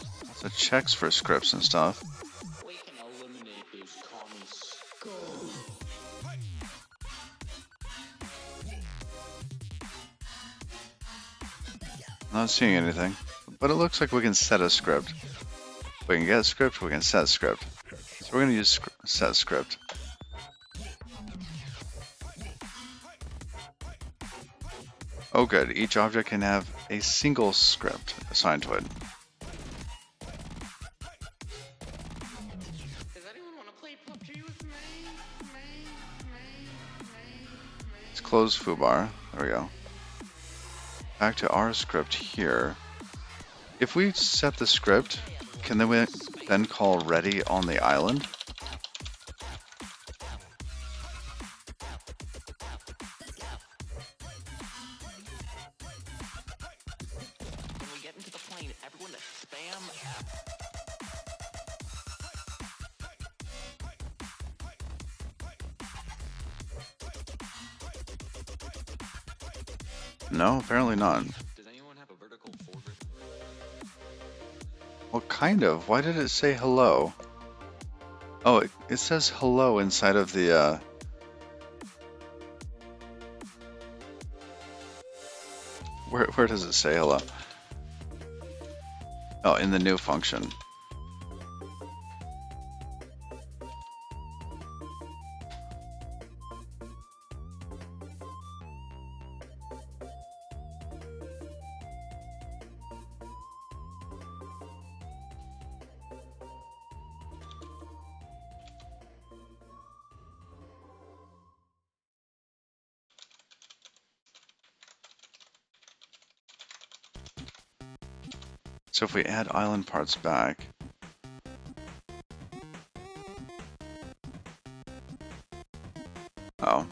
checks for scripts and stuff. We can eliminate these common Not seeing anything, but it looks like we can set a script. We can get a script, we can set a script. So we're going to use set script. Oh good, each object can have a single script assigned to it. Does anyone want to play PUBG with me? Let's close foobar. There we go. Back to our script here. If we set the script, can we then call ready on the island? When we get into the plane, everyone to spam F. No, apparently not. Does anyone have a vertical forward? Well, kind of. Why did it say hello? Oh, it says hello inside of the, Where does it say hello? Oh, in the new function. So if we add island parts back, oh,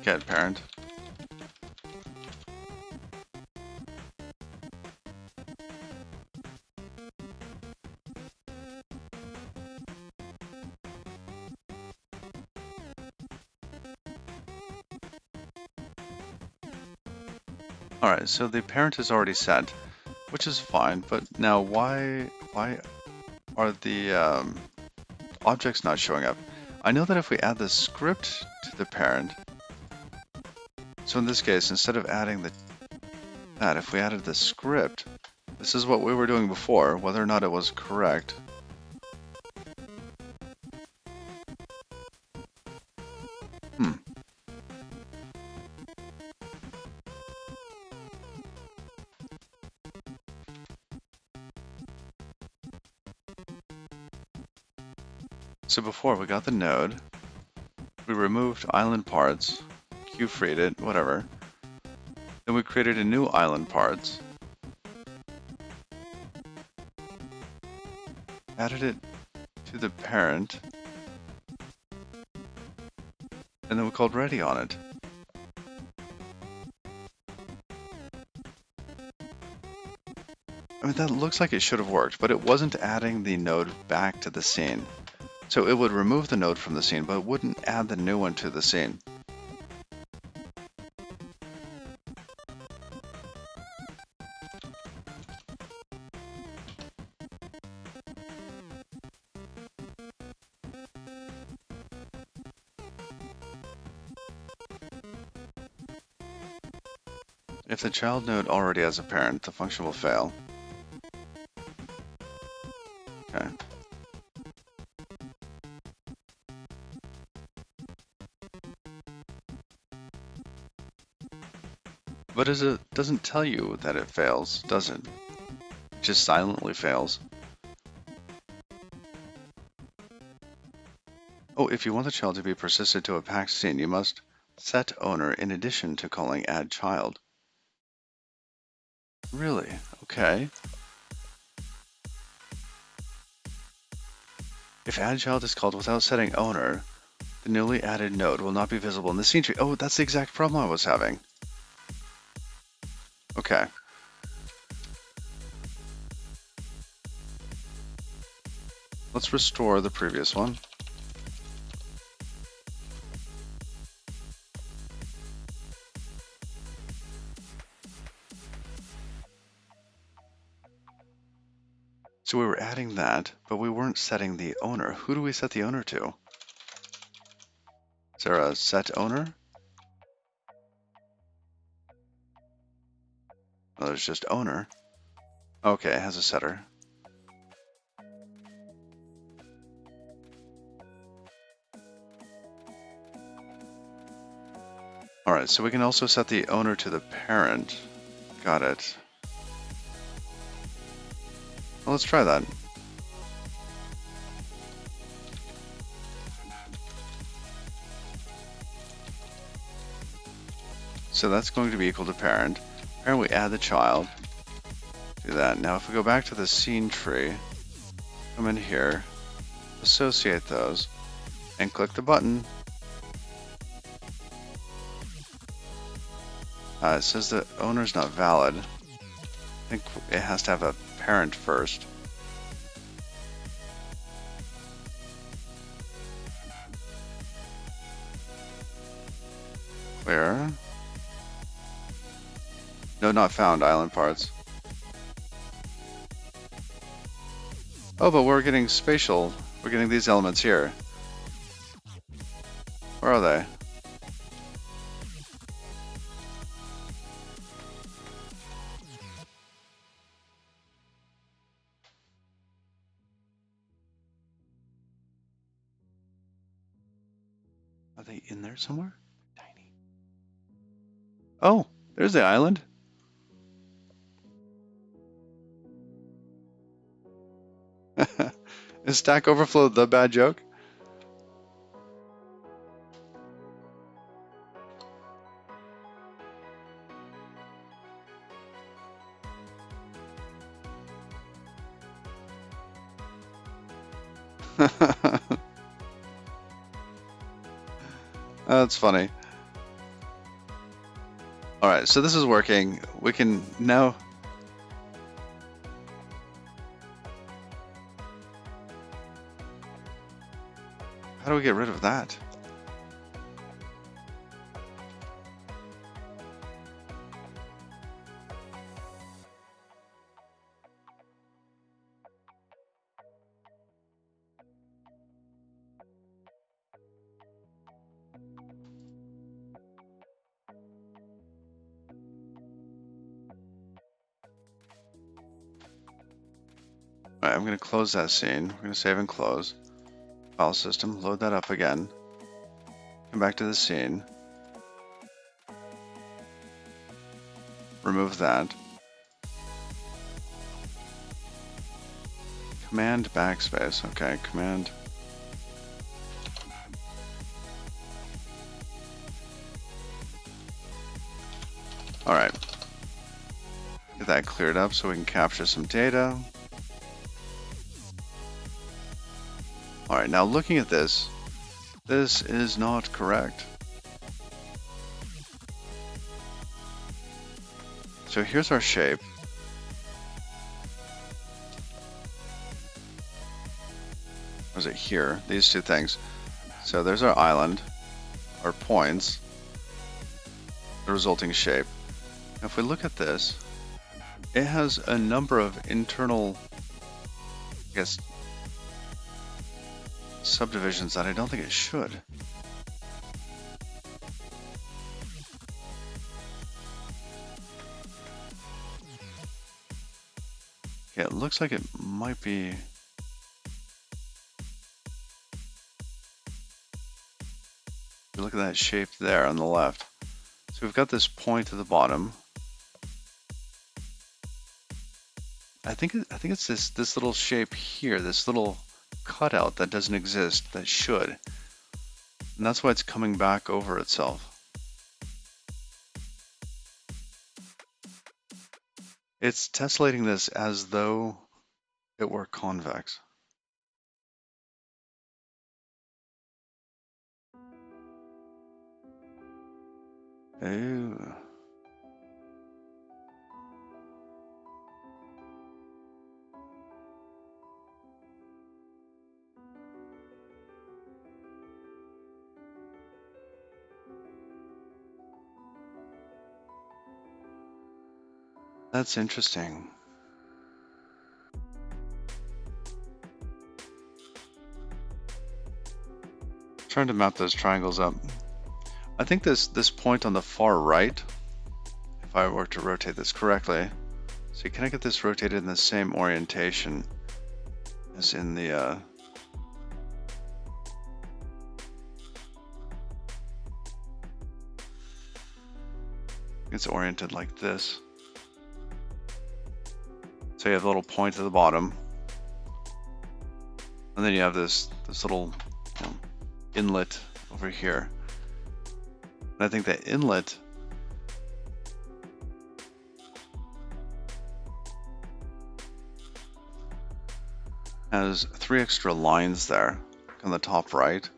get parent. Alright, so the parent is already set, which is fine, but now why are the objects not showing up? I know that if we add the script to the parent, so in this case, instead of adding that, if we added the script, this is what we were doing before, whether or not it was correct. So before we got the node, we removed island parts, Q-freed it, whatever. Then we created a new island parts, added it to the parent, and then we called ready on it. I mean, that looks like it should have worked, but it wasn't adding the node back to the scene. So it would remove the node from the scene, but it wouldn't add the new one to the scene. If the child node already has a parent, the function will fail. Okay. But it doesn't tell you that it fails, does it? It just silently fails. Oh, if you want the child to be persisted to a packed scene, you must set owner in addition to calling add child. Really? Okay. If add child is called without setting owner, the newly added node will not be visible in the scene tree. Oh, that's the exact problem I was having. Okay. Let's restore the previous one. So we were adding that, but we weren't setting the owner. Who do we set the owner to? Is there a set owner? Oh, there's just owner. Okay, it has a setter. Alright, so we can also set the owner to the parent. Got it. Well, let's try that. So that's going to be equal to parent. Parent, we add the child. Do that. Now if we go back to the scene tree, come in here, associate those, and click the button. It says the owner's not valid. I think it has to have a parent first. Where? No, not found, island parts. Oh, but we're getting spatial. We're getting these elements here. Where are they? Are they in there somewhere? Tiny. Oh, there's the island. Is Stack Overflow the bad joke? That's funny. Alright, so this is working. We can now... How do we get rid of that? Alright, I'm going to close that scene. We're going to save and close. File system, load that up again. Come back to the scene. Remove that. Command backspace. Okay, command. Alright. Get that cleared up so we can capture some data. Alright, now looking at this, this is not correct. So here's our shape. Or is it here? These two things. So there's our island, our points, the resulting shape. Now if we look at this, it has a number of internal, I guess, subdivisions that I don't think it should. Okay, it looks like it might be... Look at that shape there on the left. So we've got this point at the bottom. I think it's this little shape here, this little cutout that doesn't exist that should. And that's why it's coming back over itself. It's tessellating this as though it were convex. Ooh. That's interesting. Trying to map those triangles up. I think this point on the far right, if I were to rotate this correctly, see, can I get this rotated in the same orientation as in the it's oriented like this. So you have a little point at the bottom, and then you have this little inlet over here. And I think that inlet has 3 extra lines there on the top right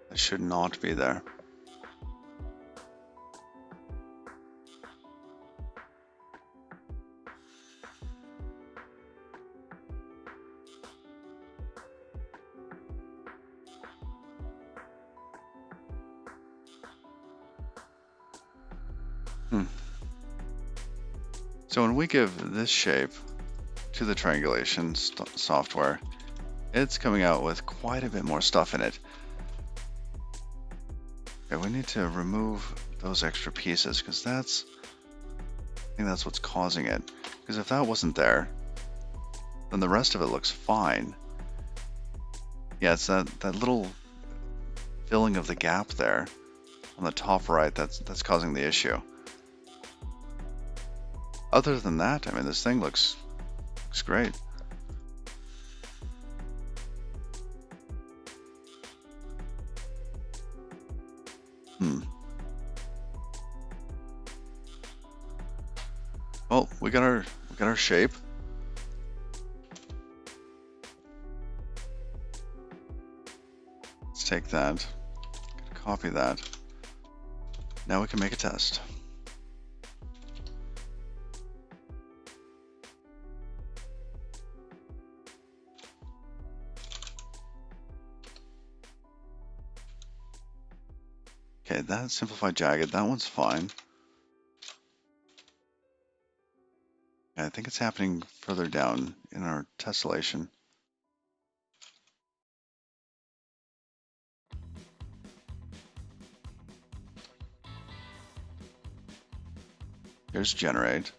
that should not be there. So when we give this shape to the triangulation software, it's coming out with quite a bit more stuff in it. Okay, we need to remove those extra pieces because I think that's what's causing it. Because if that wasn't there, then the rest of it looks fine. Yeah, it's that little filling of the gap there on the top right that's causing the issue. Other than that, I mean, this thing looks great. Well, we got our shape. take that, copy that. Now we can make a test. Okay, that's simplified jagged. That one's fine. I think it's happening further down in our tessellation. Here's generate.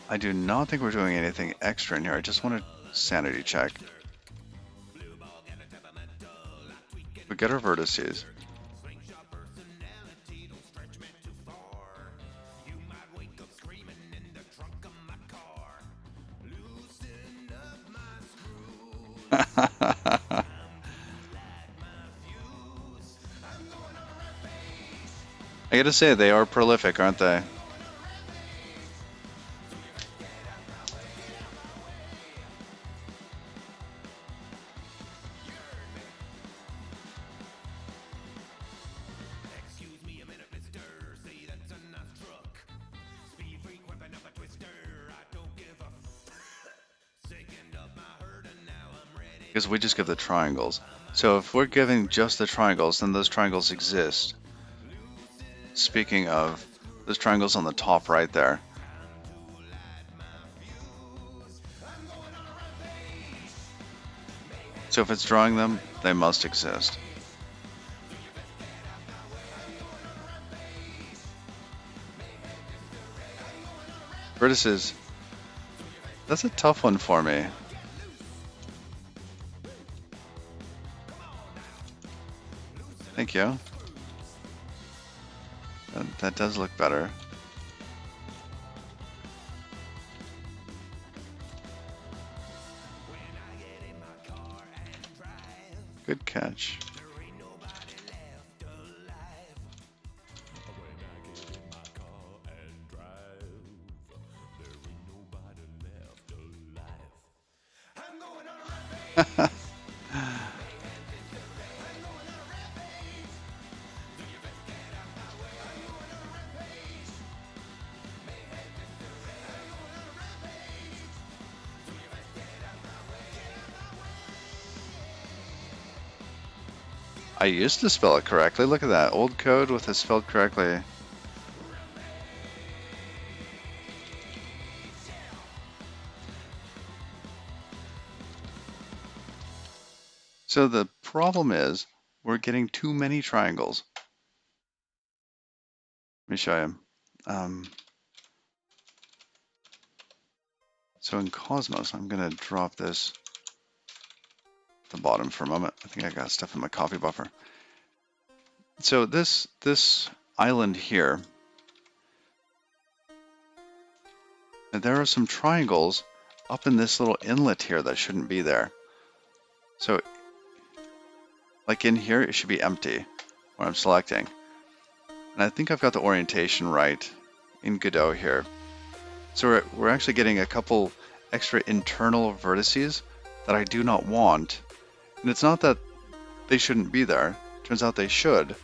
I do not think we're doing anything extra in here. I just want to sanity check. We get our vertices. I gotta say, they are prolific, aren't they? Because we just give the triangles. So if we're giving just the triangles, then those triangles exist. Speaking of, those triangles on the top right there. So if it's drawing them, they must exist. Vertices. That's a tough one for me. Thank you. That does look better. Good catch. I used to spell it correctly. Look at that. Old code with it spelled correctly. So the problem is we're getting too many triangles. Let me show you. So in Cosmos, I'm going to drop this at the bottom for a moment. I think I got stuff in my coffee buffer. So this island here, and there are some triangles up in this little inlet here that shouldn't be there. So like in here, it should be empty where I'm selecting. And I think I've got the orientation right in Godot here. So we're actually getting a couple extra internal vertices that I do not want. And it's not that they shouldn't be there. Turns out they should.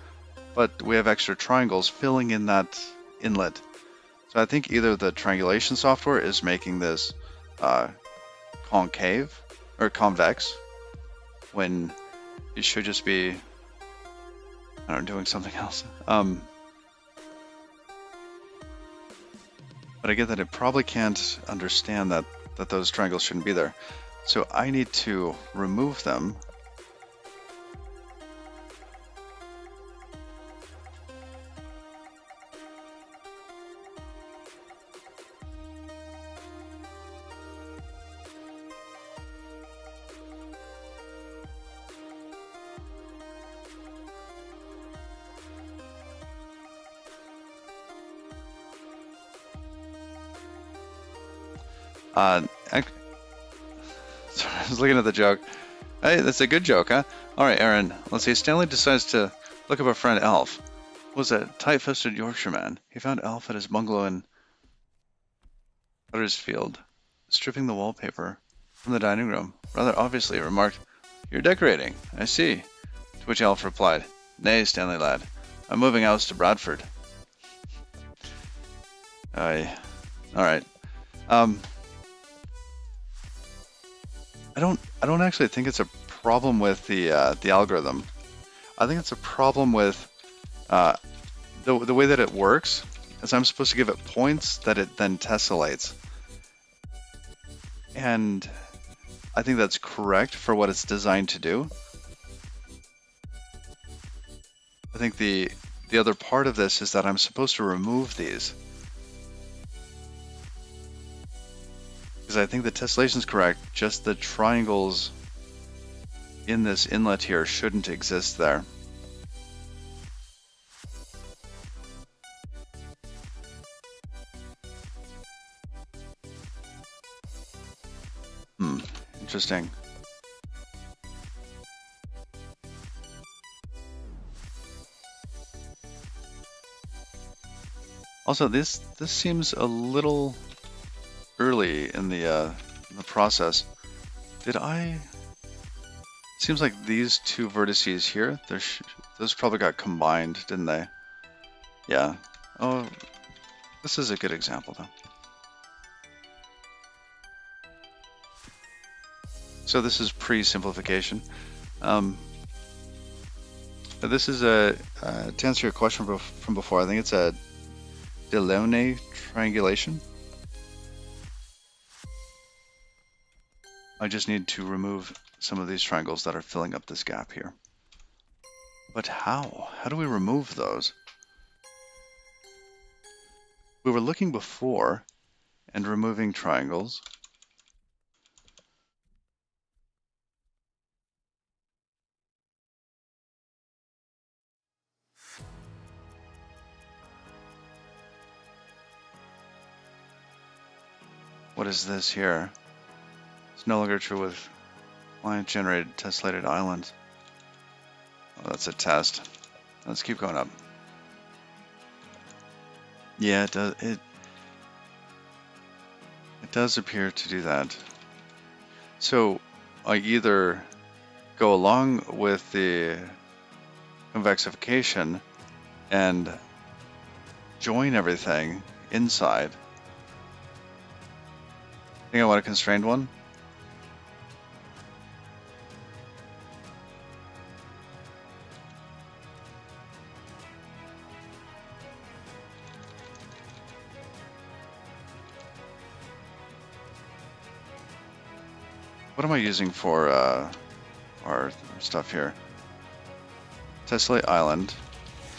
But we have extra triangles filling in that inlet. So I think either the triangulation software is making this concave or convex when it should just be, I don't know, doing something else. But I get that it probably can't understand that those triangles shouldn't be there. So I need to remove them. Sorry, I was looking at the joke. Hey, that's a good joke, huh? Alright, Aaron, let's see. Stanley decides to look up our friend Alf. Was a tight-fisted Yorkshireman. He found Alf at his bungalow in Huddersfield, stripping the wallpaper from the dining room. Rather obviously remarked, "You're decorating, I see." To which Alf replied, "Nay, Stanley lad, I'm moving house to Bradford." Aye. Alright. I don't actually think it's a problem with the algorithm. I think it's a problem with the way that it works. Is I'm supposed to give it points that it then tessellates, and I think that's correct for what it's designed to do. I think the other part of this is that I'm supposed to remove these. Because I think the tessellation is correct, just the triangles in this inlet here shouldn't exist there. Interesting. Also, this seems a little early in the process. Seems like these two vertices here, those probably got combined, didn't they? Yeah. Oh, this is a good example though. So this is pre-simplification. This is to answer your question from before. I think it's a Delaunay triangulation. I just need to remove some of these triangles that are filling up this gap here. But how? How do we remove those? We were looking before and removing triangles. What is this here? It's no longer true with client-generated tessellated islands. Oh, that's a test. Let's keep going up. Yeah, it does. It does appear to do that. So I either go along with the convexification and join everything inside. I think I want a constrained one. What am I using for our stuff here? Tessellate Island.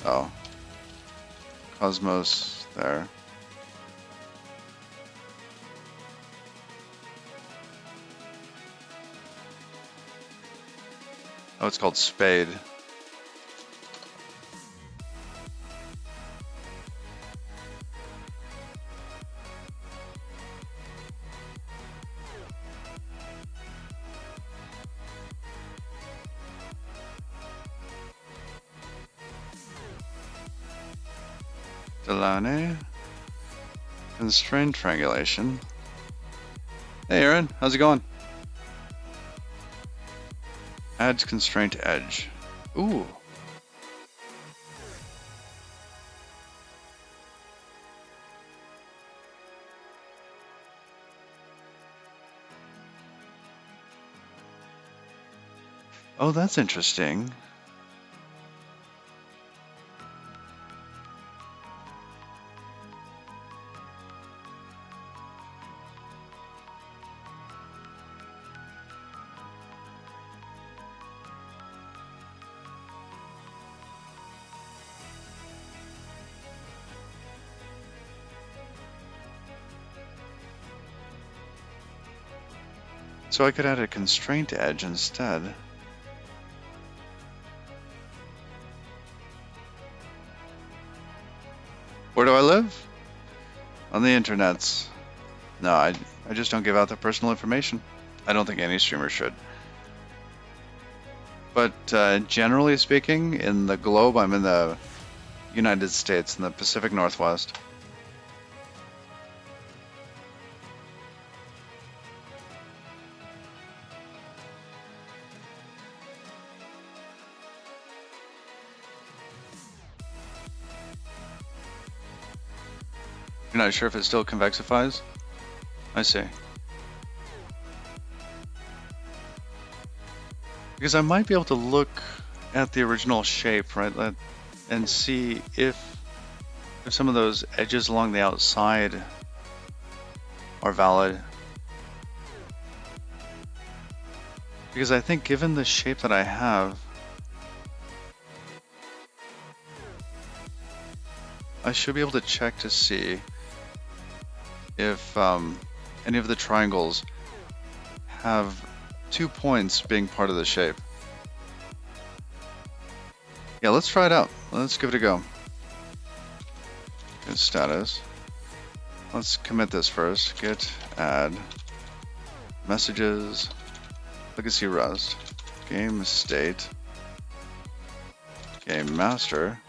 Oh. Cosmos there. Oh, it's called Spade. Delaunay. Constrained triangulation. Hey Aaron, how's it going? Adds constraint edge. Ooh. Oh, that's interesting. So I could add a constraint edge instead. Where do I live? On the internets. No, I just don't give out the personal information. I don't think any streamer should. But generally speaking, in the globe, I'm in the United States, in the Pacific Northwest. You're not sure if it still convexifies? I see. Because I might be able to look at the original shape, right, and see if some of those edges along the outside are valid. Because I think given the shape that I have, I should be able to check to see if any of the triangles have 2 points being part of the shape. Yeah, let's try it out. Let's give it a go. Good status. Let's commit this first. Git add messages, legacy rest, game state, game master.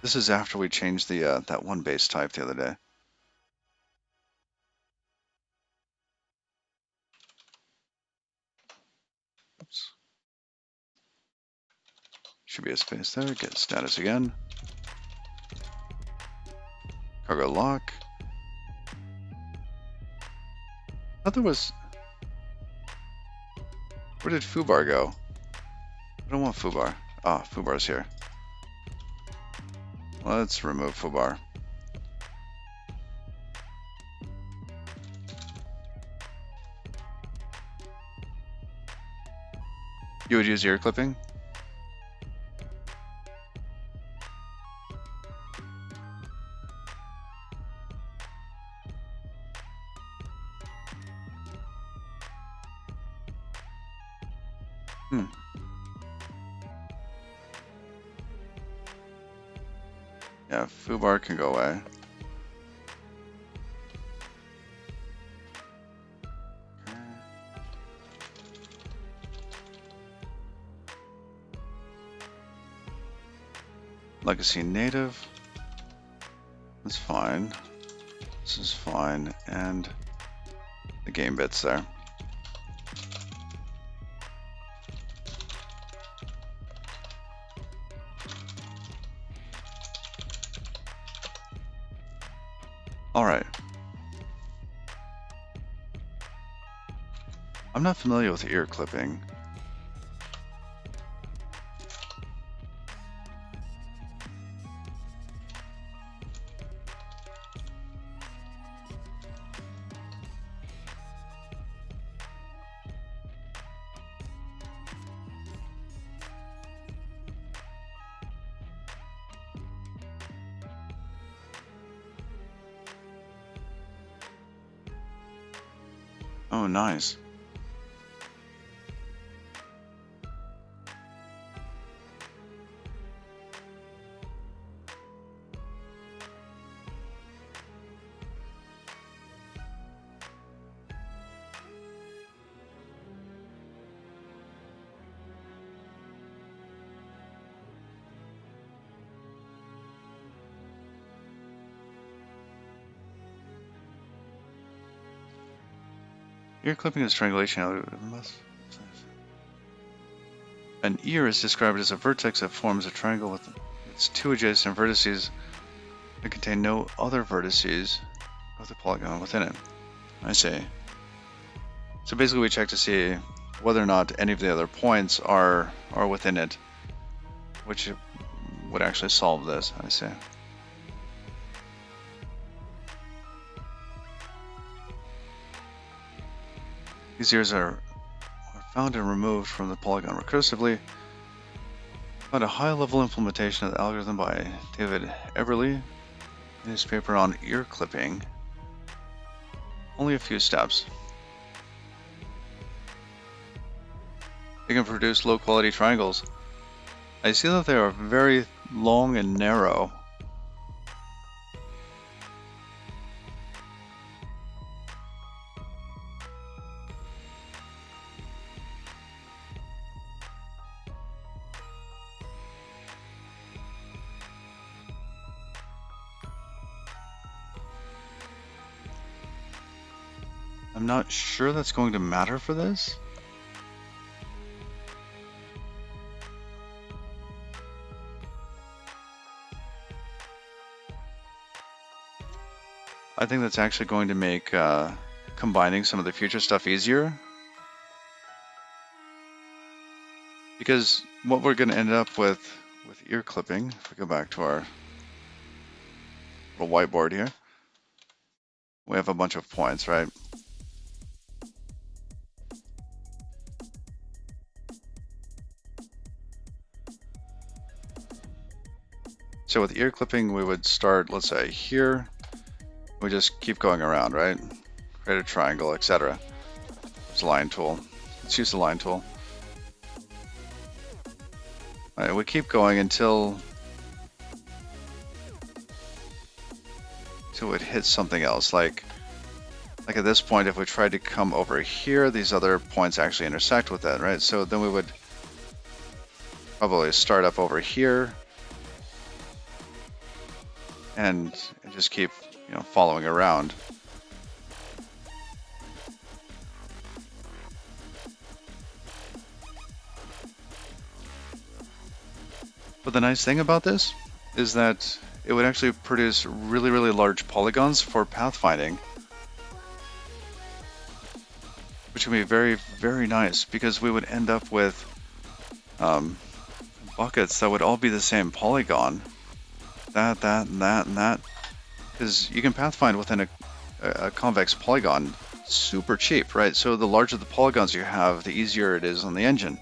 This is after we changed the that one base type the other day. Oops. Should be a space there. Get status again. Cargo lock. I thought there was. Where did foobar go? I don't want foobar. Ah, foobar's here. Let's remove foobar. You would use ear clipping? Yeah, foobar can go away. Legacy native. That's fine. This is fine. And the game bits there. All right. I'm not familiar with ear clipping. Oh, nice. Ear clipping is strangulation. An ear is described as a vertex that forms a triangle with its two adjacent vertices that contain no other vertices of the polygon within it. I see. So basically we check to see whether or not any of the other points are within it, which would actually solve this. I see. These ears are found and removed from the polygon recursively. Found a high-level implementation of the algorithm by David Eberly in his paper on ear clipping. Only a few steps. They can produce low-quality triangles. I see that they are very long and narrow. I'm not sure that's going to matter for this. I think that's actually going to make combining some of the future stuff easier. Because what we're going to end up with ear clipping, if we go back to our little whiteboard here, we have a bunch of points, right? So with ear clipping, we would start, let's say, here. We just keep going around, right? Create a triangle, etc. There's a line tool. Let's use the line tool. All right, we keep going until it hits something else. Like at this point, if we tried to come over here, these other points actually intersect with that, right? So then we would probably start up over here and just keep, following around. But the nice thing about this is that it would actually produce really, really large polygons for pathfinding, which can be very, very nice because we would end up with buckets that would all be the same polygon. That, and that, and that. Because you can pathfind within a convex polygon super cheap, right? So the larger the polygons you have, the easier it is on the engine.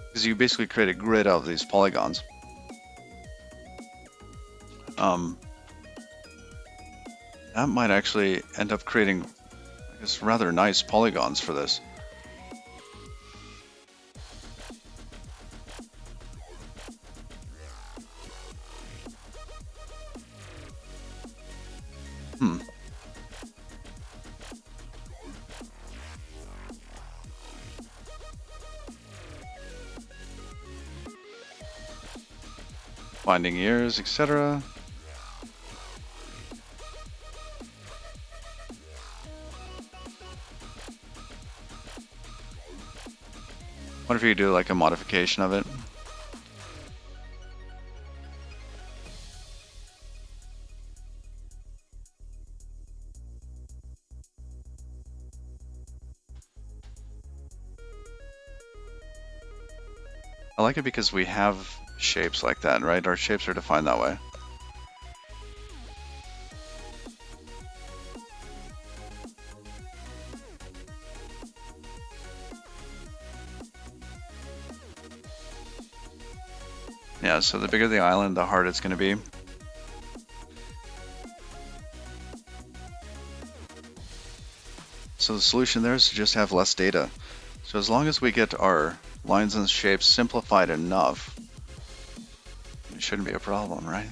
Because you basically create a grid out of these polygons. That might actually end up creating, I guess, rather nice polygons for this. Finding ears, etc. What if you do like a modification of it? I like it because we have shapes like that, right? Our shapes are defined that way. Yeah, so the bigger the island, the harder it's going to be. So the solution there is to just have less data. So as long as we get our lines and shapes simplified enough, it shouldn't be a problem, right?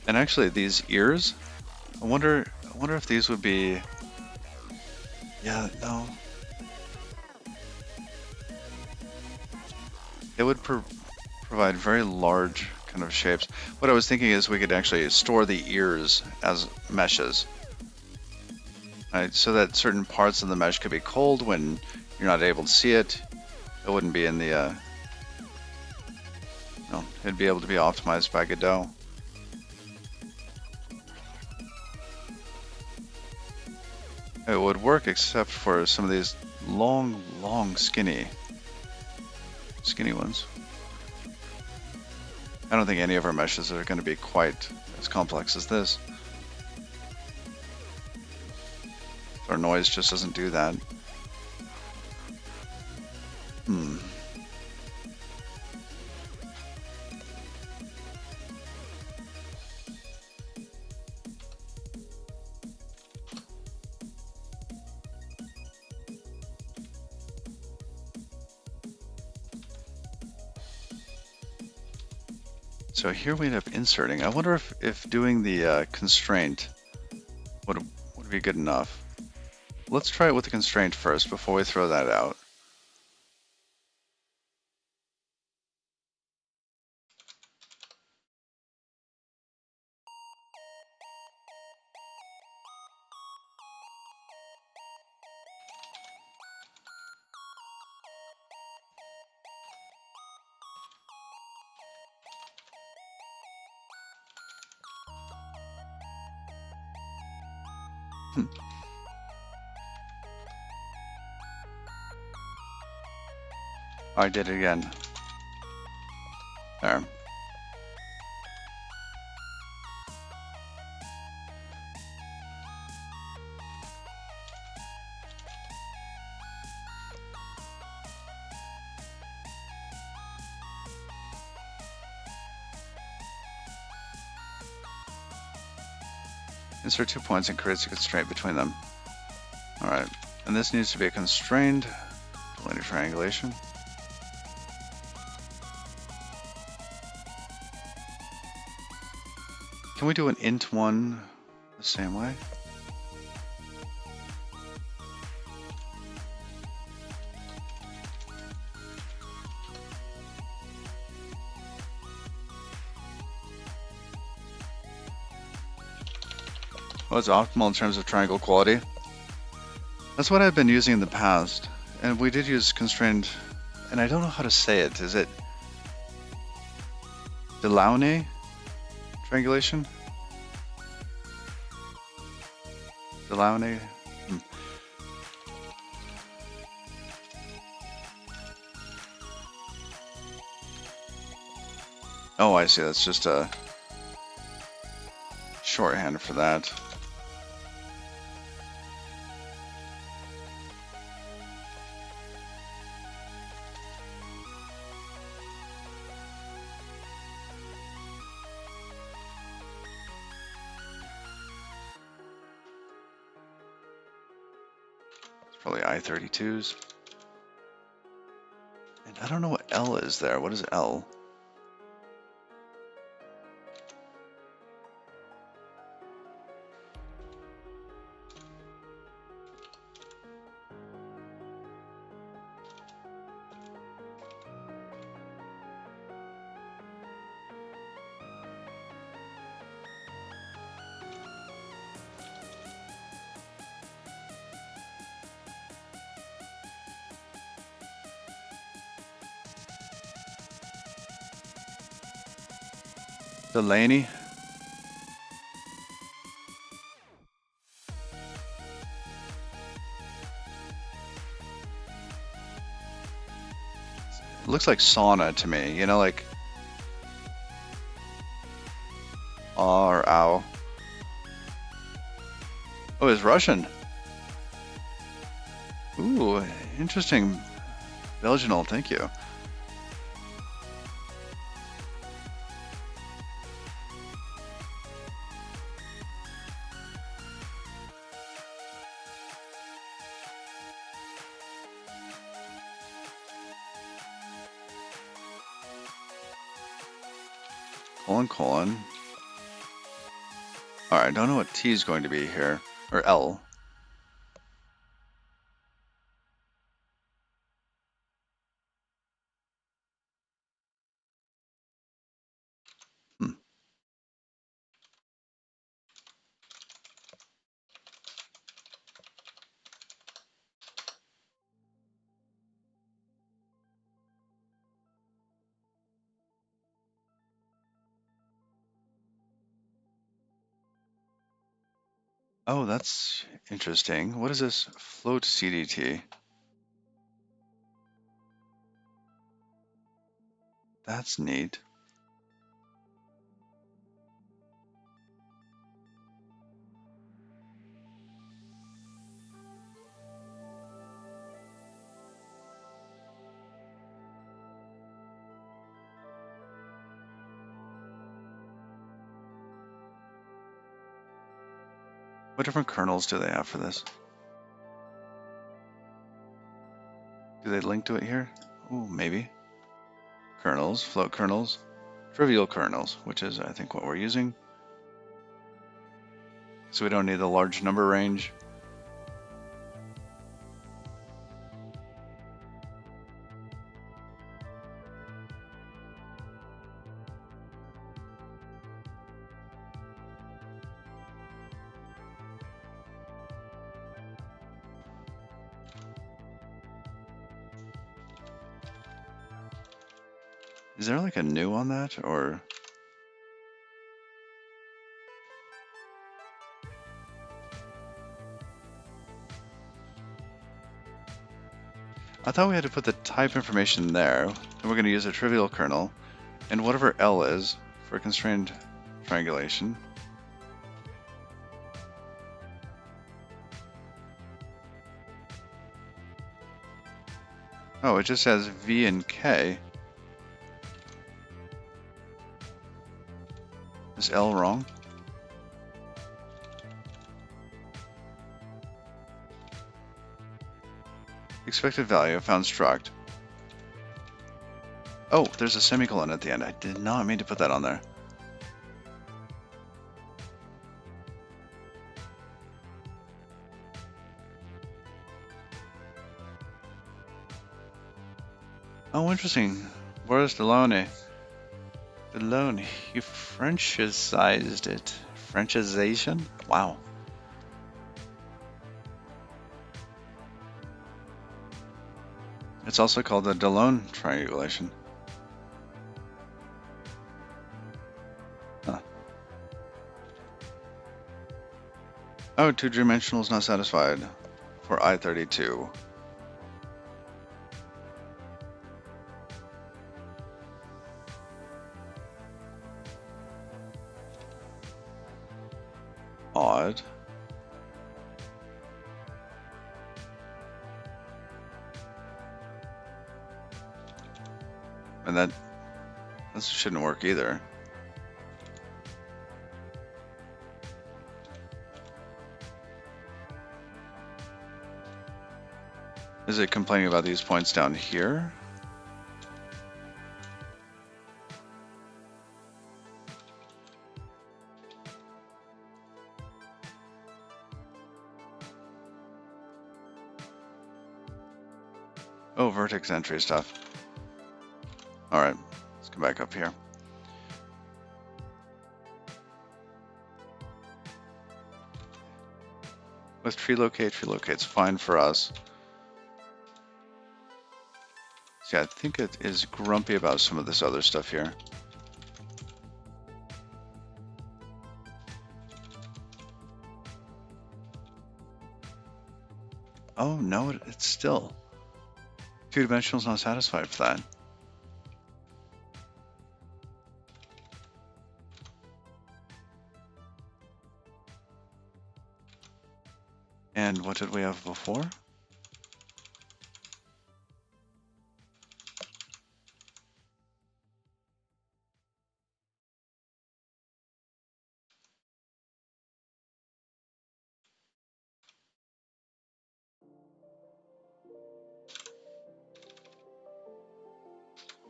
And actually, these ears, I wonder if these would be. Yeah, no. It would provide very large kind of shapes. What I was thinking is we could actually store the ears as meshes. Right, so that certain parts of the mesh could be cold when you're not able to see it. It wouldn't be in the. No, it'd be able to be optimized by Godot. It would work except for some of these long, skinny ones. I don't think any of our meshes are going to be quite as complex as this. Our noise just doesn't do that. So here we end up inserting. I wonder if doing the constraint would be good enough. Let's try it with the constraint first before we throw that out. Oh, I did it again. There. Insert 2 points and creates a constraint between them. Alright, and this needs to be a constrained linear triangulation. Can we do an int one the same way? Well, it's optimal in terms of triangle quality. That's what I've been using in the past. And we did use constrained, and I don't know how to say it. Is it Delaunay triangulation? Delaunay? Oh, I see. That's just a shorthand for that. Probably I-32s. And I don't know what L is there. What is L? Delaney? It looks like sauna to me, you know, like aw or ow. Oh, it's Russian. Ooh, interesting. Belgianal, thank you. Colon. Alright, I don't know what T is going to be here. Or L. Hmm. Oh, that's interesting. What is this? Float CDT. That's neat. What different kernels do they have for this? Do they link to it here? Oh, maybe. Kernels, float kernels, trivial kernels, which is, I think, what we're using. So we don't need the large number range. Is there like a new on that, or? I thought we had to put the type information there. And we're going to use a trivial kernel and whatever L is for constrained triangulation. Oh, it just has V and K. Is L wrong? Expected value found struct. Oh, there's a semicolon at the end. I did not mean to put that on there. Oh, interesting. Boris Delone. Delone, you Frenchized it. Frenchization? Wow. It's also called the Delone triangulation. Huh. Oh, two-dimensional is not satisfied for I-32. Odd. And that shouldn't work either. Is it complaining about these points down here? Oh, vertex entry stuff. All right, let's come back up here. With tree locate's fine for us. See, I think it is grumpy about some of this other stuff here. Oh no, it's still two-dimensional is not satisfied for that. And what did we have before?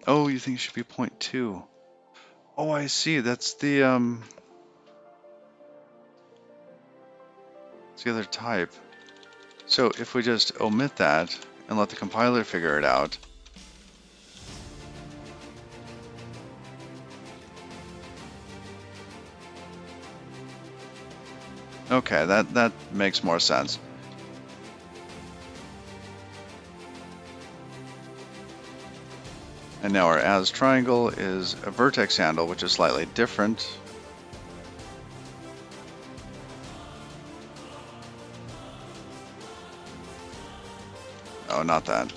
Oh, you think it should be 0.2. Oh, I see. That's the it's the other type. So if we just omit that and let the compiler figure it out. Okay, that makes more sense. And now our as triangle is a vertex handle, which is slightly different. Oh, not that.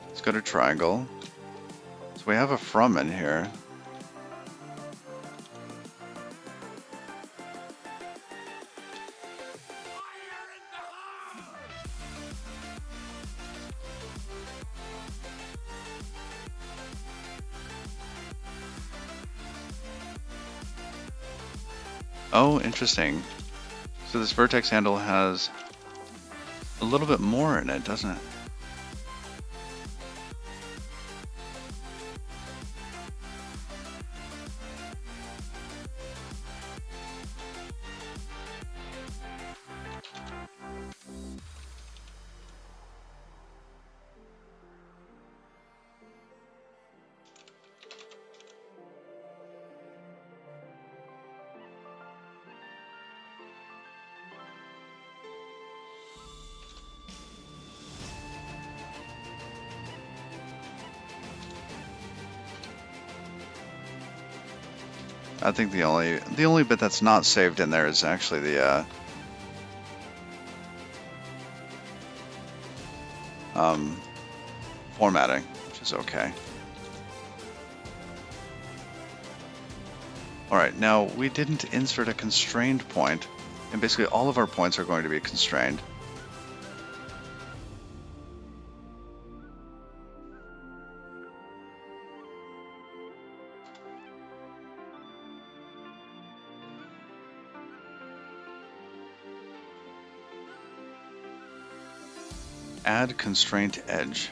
Let's go to triangle. So we have a from in here. Oh, interesting. So this vertex handle has a little bit more in it, doesn't it? I think the only bit that's not saved in there is actually the formatting, which is okay. All right, now we didn't insert a constrained point, and basically all of our points are going to be constrained. Add constraint edge.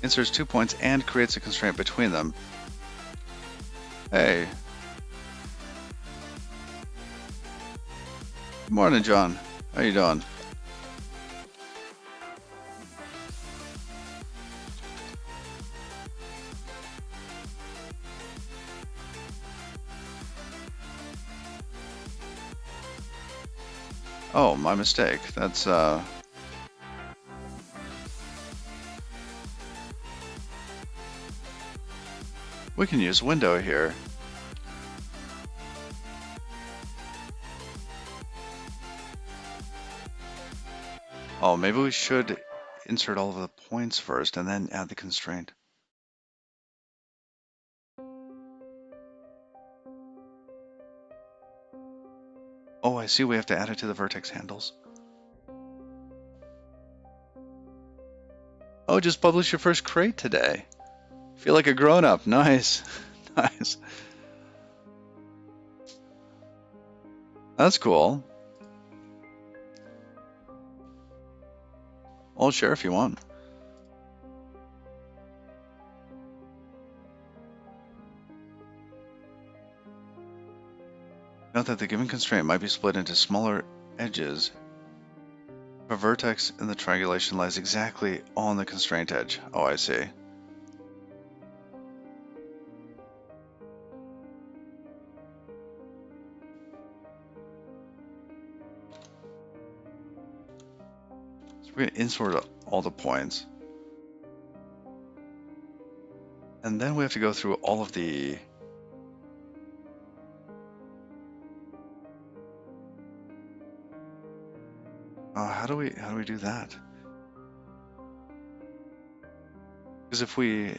Inserts 2 points and creates a constraint between them. Hey. Good morning, John. How you doing? Oh, my mistake. That's we can use window here. Oh, maybe we should insert all of the points first and then add the constraint. Oh, I see we have to add it to the vertex handles. Oh, just published your first crate today. Feel like a grown-up. Nice. Nice. That's cool. I'll share if you want. Note that the given constraint might be split into smaller edges. A vertex in the triangulation lies exactly on the constraint edge. Oh, I see. So we're going to insert all the points. And then we have to go through all of the how do we do that? Because if we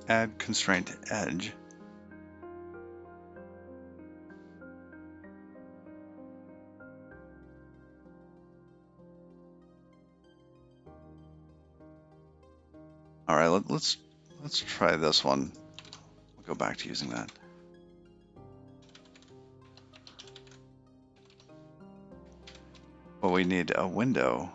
add constraint edge, all right, let's try this one. We'll go back to using that. But we need a window.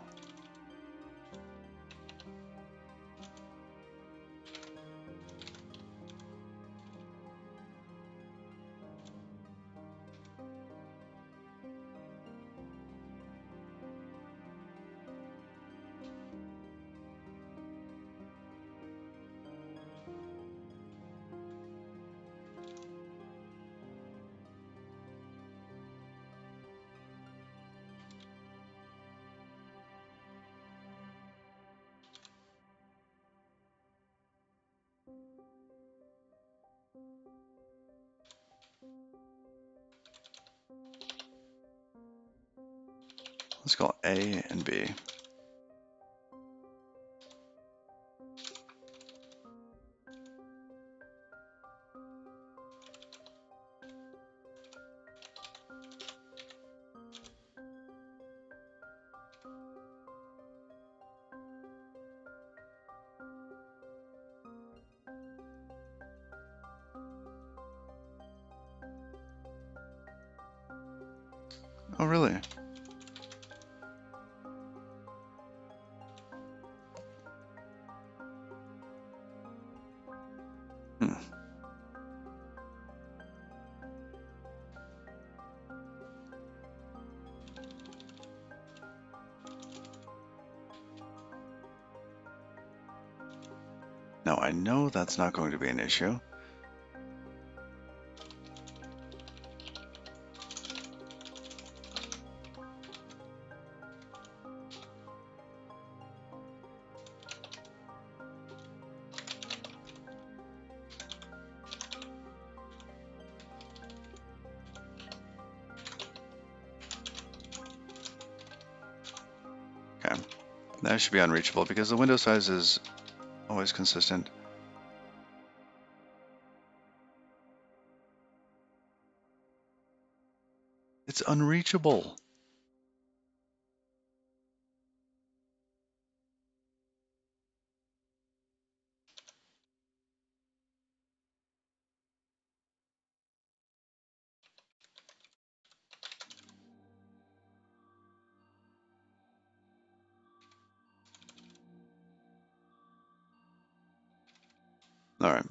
Let's call A and B. Oh, really? Hmm. Now I know that's not going to be an issue. That should be unreachable because the window size is always consistent. It's unreachable. All right.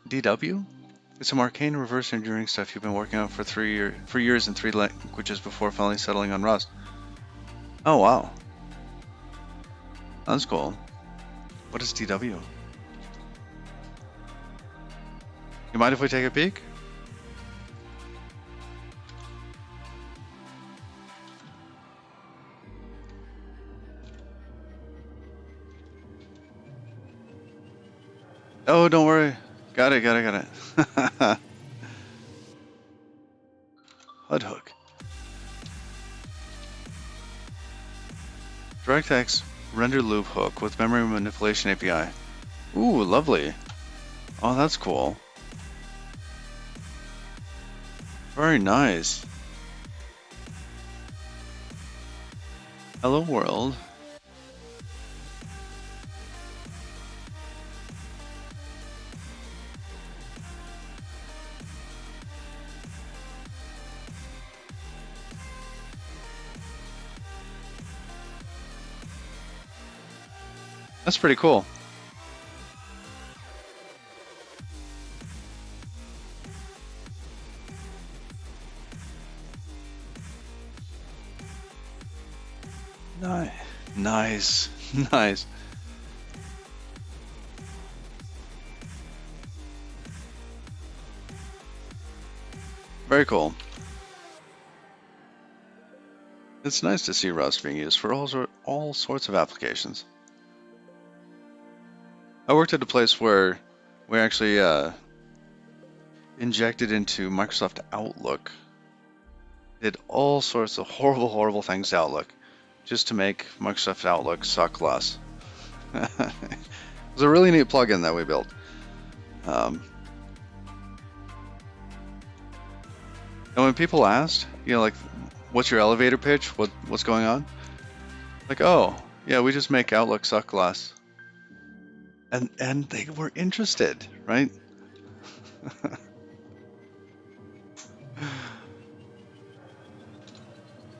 DW? It's some arcane reverse engineering stuff you've been working on for years in 3 languages before finally settling on Rust. Oh wow, that's cool. What is DW? You mind if we take a peek? Oh, don't worry. Got it. HUD hook. DirectX render loop hook with memory manipulation API. Ooh, lovely. Oh, that's cool. Very nice. Hello world. That's pretty cool. Nice. Nice. Very cool. It's nice to see Rust being used for all sorts of applications. I worked at a place where we actually injected into Microsoft Outlook. Did all sorts of horrible things to Outlook just to make Microsoft Outlook suck less. It was a really neat plugin that we built. And when people asked, like, what's your elevator pitch? What's going on? Like, oh, yeah, we just make Outlook suck less. And they were interested, right?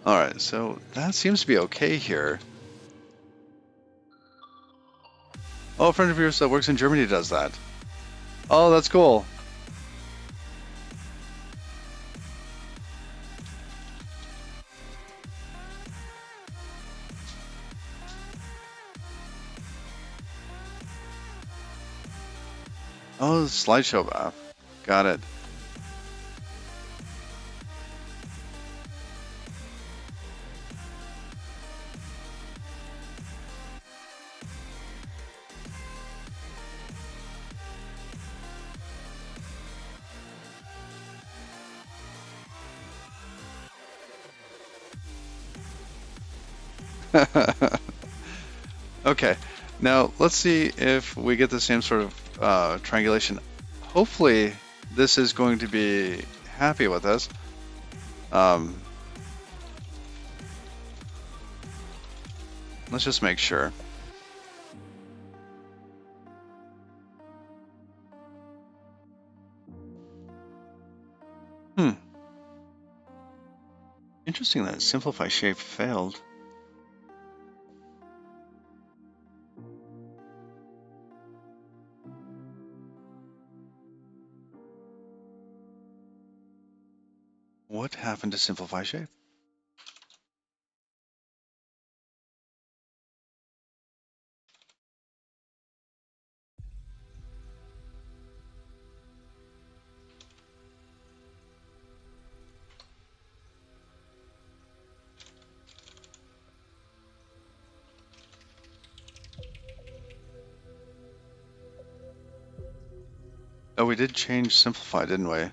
All right, so that seems to be okay here. Oh, a friend of yours that works in Germany does that. Oh, that's cool. Oh, slideshow app. Got it. Okay, now let's see if we get the same sort of triangulation. Hopefully, this is going to be happy with us. Let's just make sure. Interesting that simplify shape failed. What happened to simplify shape? Oh, we did change simplify, didn't we?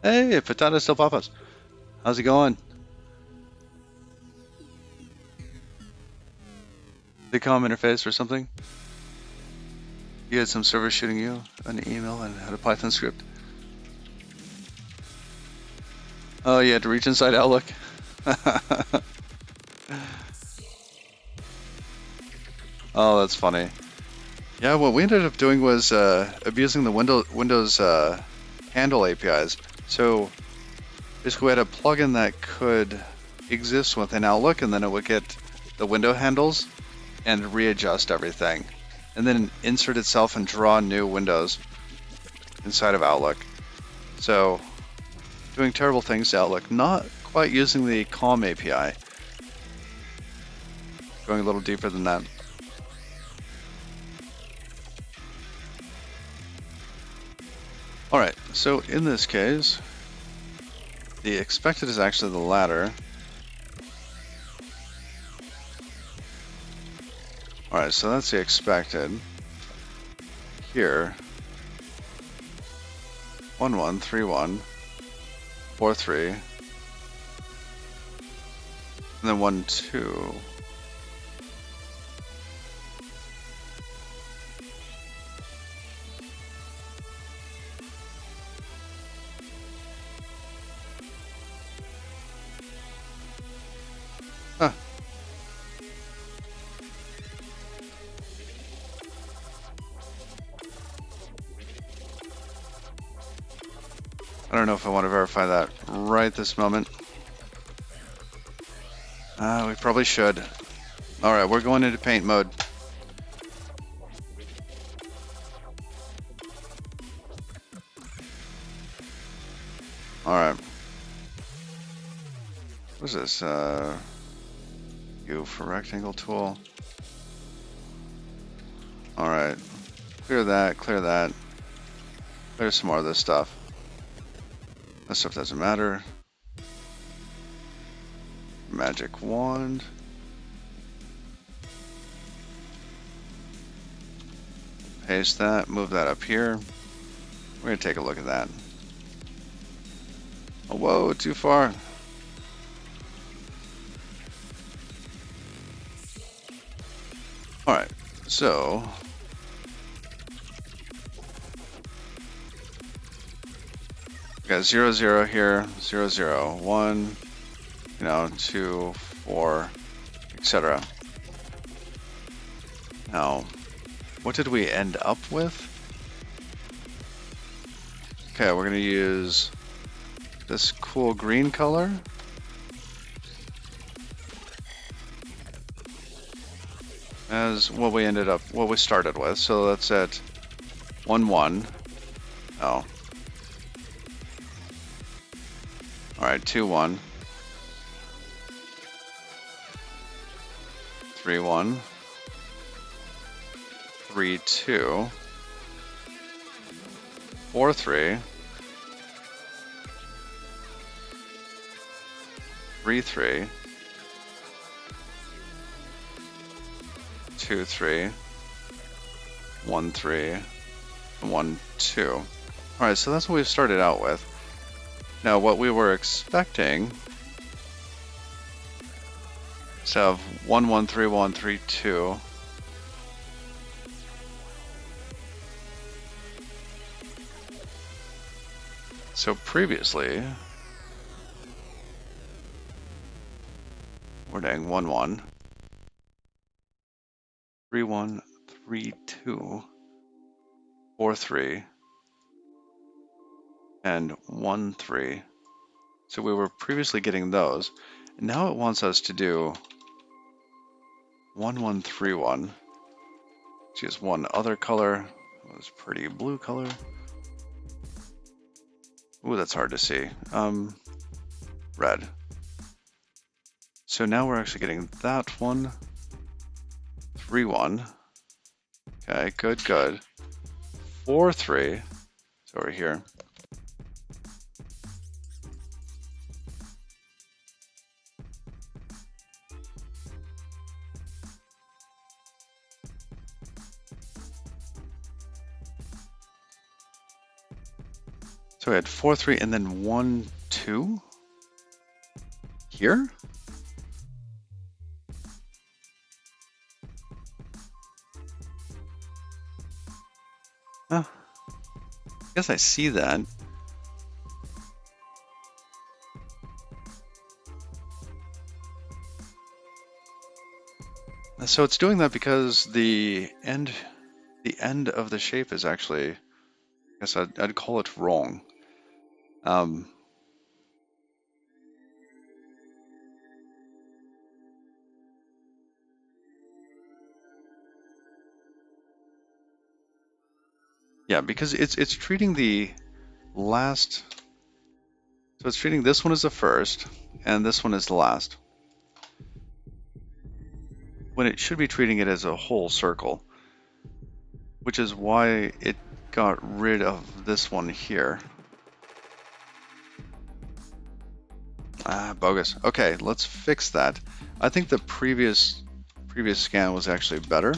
Hey, Patata still papas. How's it going? The comm interface or something? You had some server shooting you an email and had a Python script. Oh, you had to reach inside Outlook. Oh, that's funny. Yeah, what we ended up doing was abusing the Windows handle APIs. So basically, we had a plugin that could exist within Outlook, and then it would get the window handles and readjust everything, and then insert itself and draw new windows inside of Outlook. So doing terrible things to Outlook, not quite using the COM API. Going a little deeper than that. Alright, so in this case, the expected is actually the ladder. Alright, so that's the expected. Here, 1 1 3 1 4 3, and then 1 2. Huh. I don't know if I want to verify that right this moment. We probably should. Alright, we're going into paint mode. Alright. What is this? U for rectangle tool. Alright. Clear that, clear that. Clear some more of this stuff. That stuff doesn't matter. Magic wand. Paste that, move that up here. We're gonna take a look at that. Oh, whoa, too far. Alright, so we got 0 0 here, 0 0 1, 2 4, etc. Now, what did we end up with? Okay, we're gonna use this cool green color. As what we started with. So that's at 1 1. Oh. Alright, 2 1. 3 1. 3 2. 4 3. 3 3. 2 3. 1 3. And 1 2. Alright, so that's what we started out with. Now, what we were expecting is to have 1 1 3 1 3 2. So previously, we're doing 1 1 3 1 3 2 4 3 and 1 3. So we were previously getting those, and now it wants us to do 1 1 3 1. Choose one other color. This pretty blue color. Ooh, that's hard to see. Red. So now we're actually getting that one. 3 1. Okay, good, good. 4 3. It's over here. So we had 4, 3, and then 1, 2 here? Huh. I guess I see that. So it's doing that because the end of the shape is actually, I guess I'd call it wrong. Yeah, because it's treating the last, so it's treating this one as the first, and this one as the last, when it should be treating it as a whole circle, which is why it got rid of this one here. Ah, bogus. Okay, let's fix that. I think the previous scan was actually better.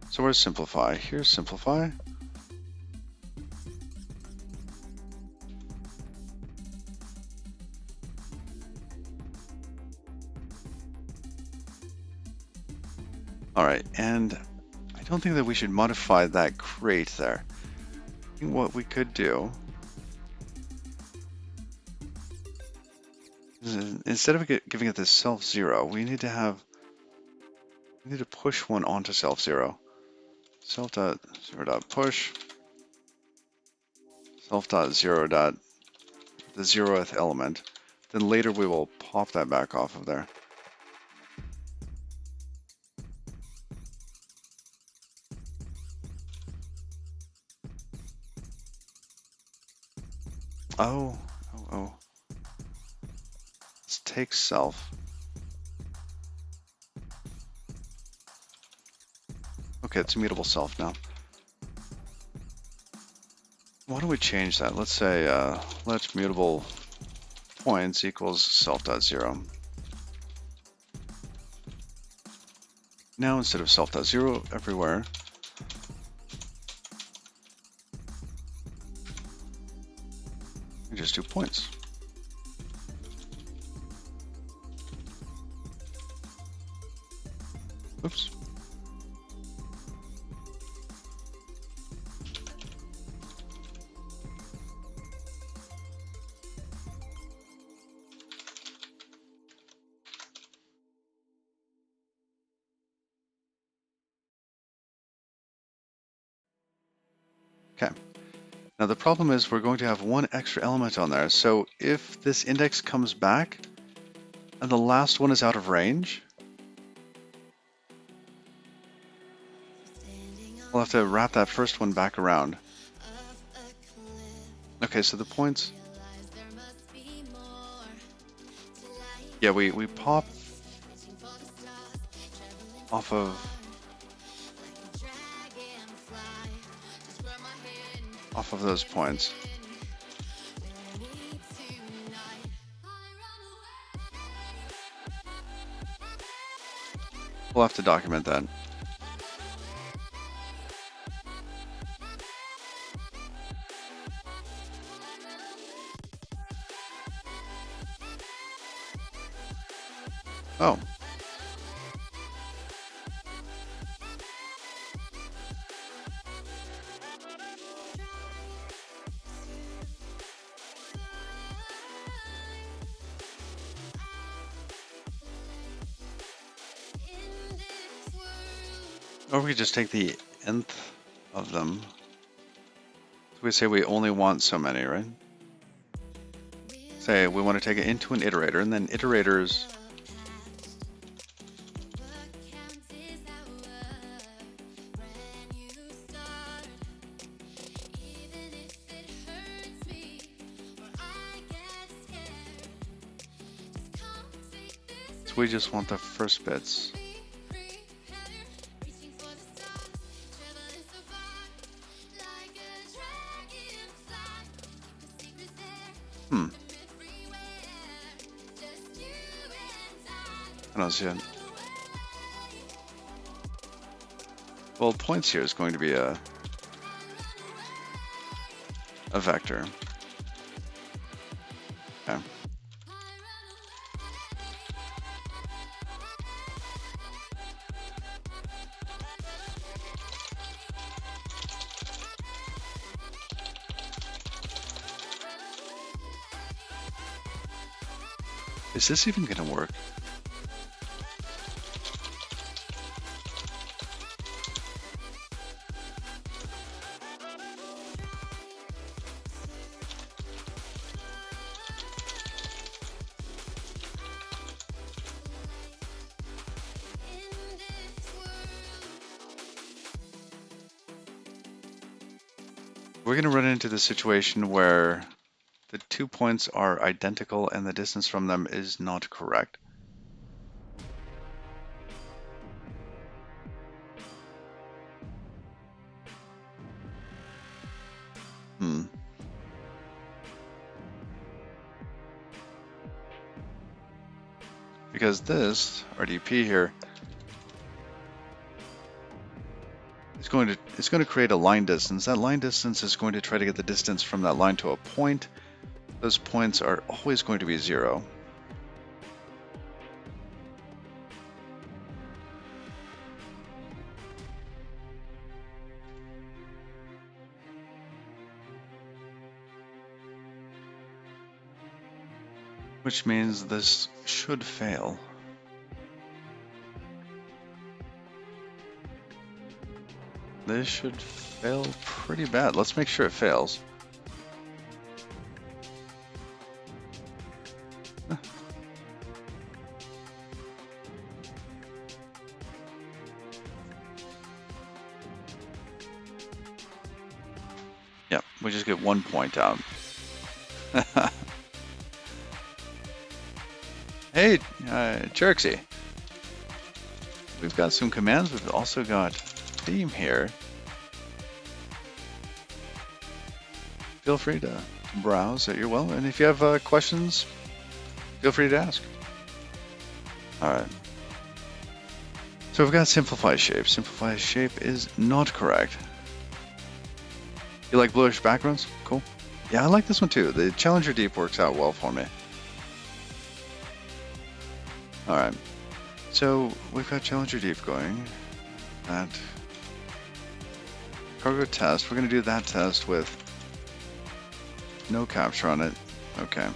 So where's simplify? Here's simplify. All right, and I don't think that we should modify that crate there. I think what we could do is instead of giving it this self-zero, we need to push one onto self-zero. Self.0.push, self.0. The 0th element. Then later we will pop that back off of there. Oh. Let's take self. Okay, it's immutable self now. Why don't we change that? Let's say let mutable points equals self.0. Now instead of self.0 everywhere, we just do points. Oops. Okay. Now the problem is we're going to have one extra element on there. So if this index comes back and the last one is out of range, we'll have to wrap that first one back around. Okay, so the points. Yeah, we pop off of those points. We'll have to document that. Oh. Or we could just take the nth of them. So we say we only want so many, right? Say we want to take it into an iterator, and then iterators. So we just want the first bits. I don't see it. Well, points here is going to be a vector. Okay. Is this even going to work? We're going to run into the situation where the 2 points are identical and the distance from them is not correct. Because this RDP here is going to create a line distance. That line distance is going to try to get the distance from that line to a point. Those points are always going to be 0. Which means this should fail. This should fail pretty bad. Let's make sure it fails. Yeah, we just get 1 point out. Hey, Cherxy. We've got some commands. We've also got theme here. Feel free to browse at your will, and if you have questions, feel free to ask. All right. So we've got simplify shape. Simplify shape is not correct. You like bluish backgrounds? Cool. Yeah, I like this one too. The Challenger Deep works out well for me. All right. So we've got Challenger Deep going. That cargo test. We're going to do that test with no capture on it. Okay.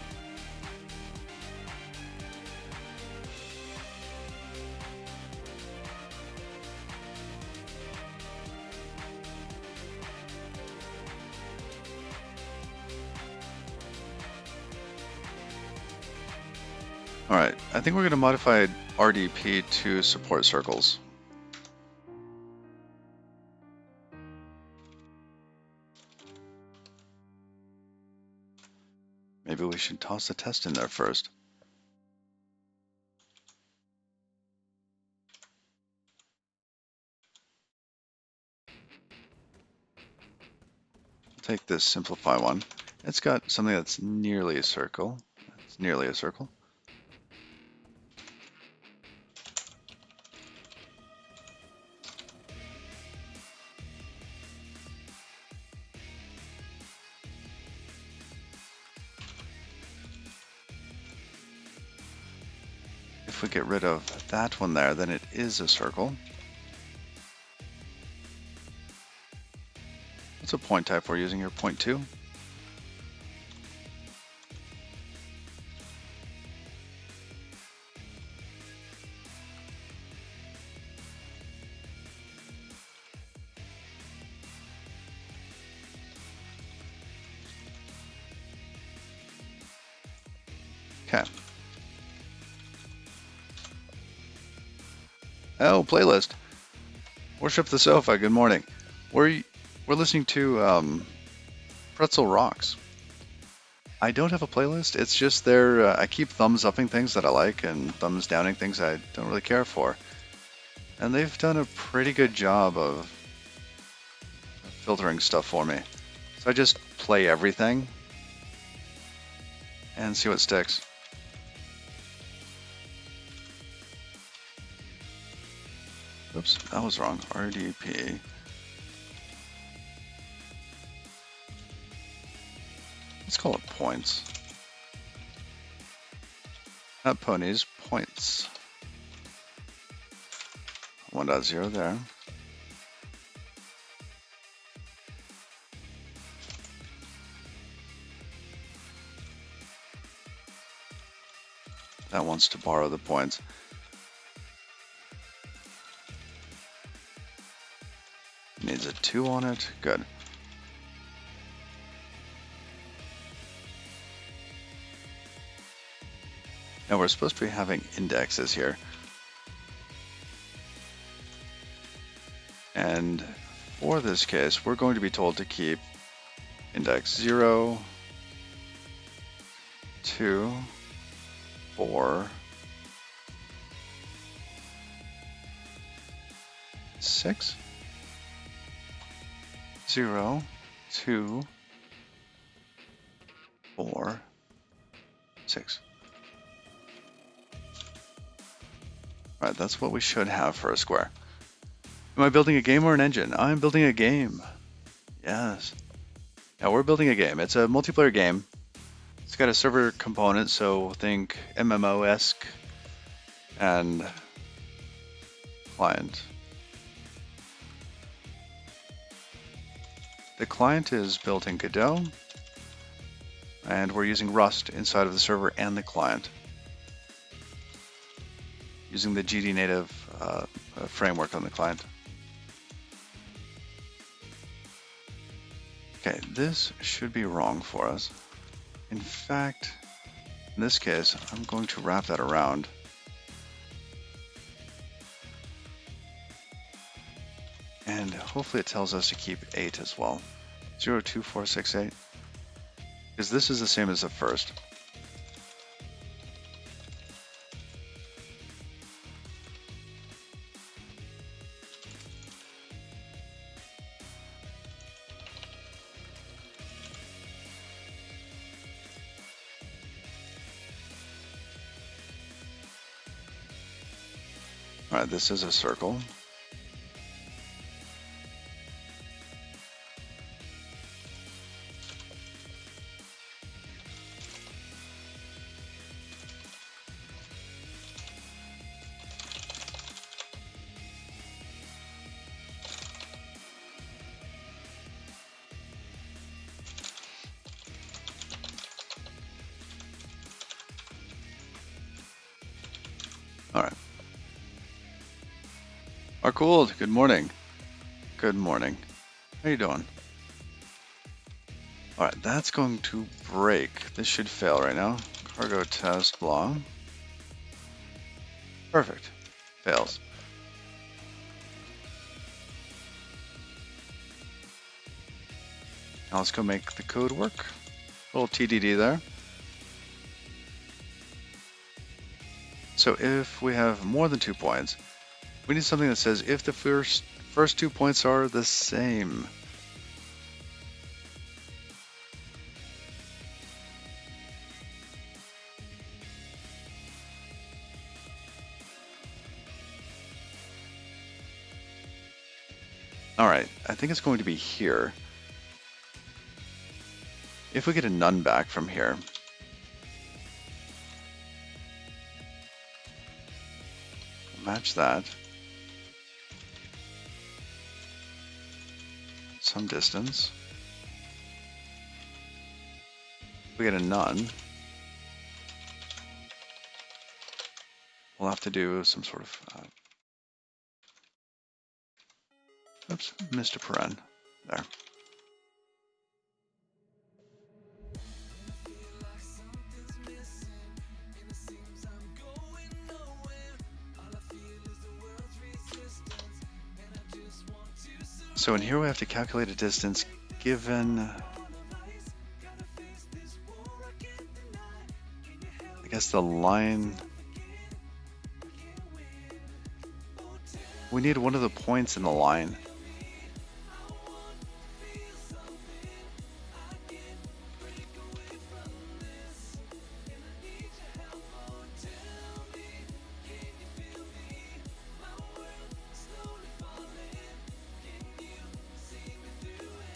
All right, I think we're going to modify RDP to support circles. Maybe we should toss the test in there first. I'll take this simplify one. It's got something that's nearly a circle. It's nearly a circle. If we get rid of that one there, then it is a circle. What's a point type we're using here? 0.2? Okay. Oh, playlist. Worship the Sofa, good morning. We're listening to Pretzel Rocks. I don't have a playlist, it's just there, I keep thumbs upping things that I like and thumbs downing things I don't really care for. And they've done a pretty good job of filtering stuff for me. So I just play everything and see what sticks. Oop. Oops, that was wrong. RDP. Let's call it points. Not ponies, points. 1.0 there. That wants to borrow the points. Needs a 2 on it. Good. Now we're supposed to be having indexes here. And for this case, we're going to be told to keep index 0, 2, 4, 6, 0, 2, 4, 6. All right, that's what we should have for a square. Am I building a game or an engine? I'm building a game. Yes. Now we're building a game. It's a multiplayer game. It's got a server component, so think MMO-esque and client. The client is built in Godot, and we're using Rust inside of the server and the client, using the GD native framework on the client. Okay, this should be wrong for us. In fact, in this case, I'm going to wrap that around. And hopefully it tells us to keep 8 as well. 0, 2, 4, 6, 8. Because this is the same as the first. Alright, this is a circle. Alright. Arcold, good morning. Good morning. How you doing? Alright, that's going to break. This should fail right now. Cargo test, blah. Perfect. Fails. Now let's go make the code work. A little TDD there. So if we have more than 2 points, we need something that says if the first 2 points are the same. All right, I think it's going to be here. If we get a none back from here, match that. Some distance. If we get a none, we'll have to do some sort of oops, missed a paren there. So in here we have to calculate a distance given, I guess the line. We need one of the points in the line.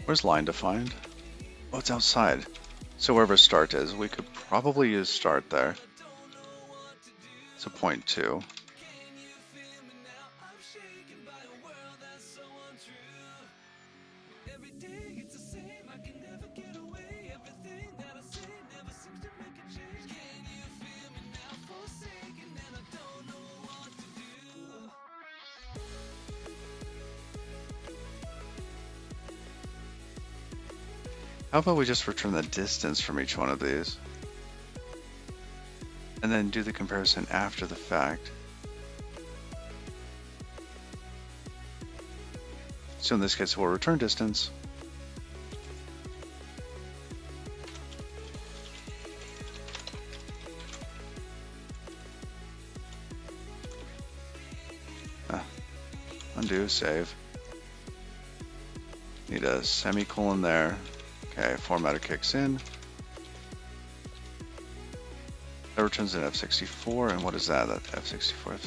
Where's line defined? Oh, it's outside. So wherever start is, we could probably use start there. It's a 0.2. How about we just return the distance from each one of these? And then do the comparison after the fact. So in this case, we'll return distance. Undo, save. Need a semicolon there. Okay, formatter kicks in. That returns an F64, and what is that? That F64.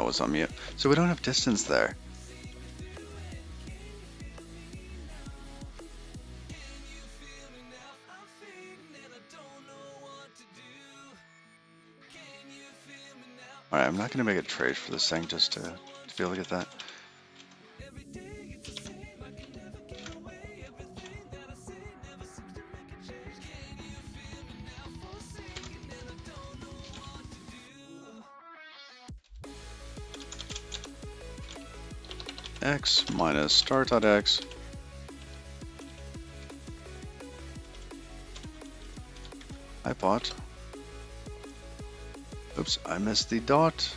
Was on mute. So we don't have distance there. Alright, I'm not going to make a trade for this thing just to be able to get that. X minus start.x. I bought. Oops, I missed the dot.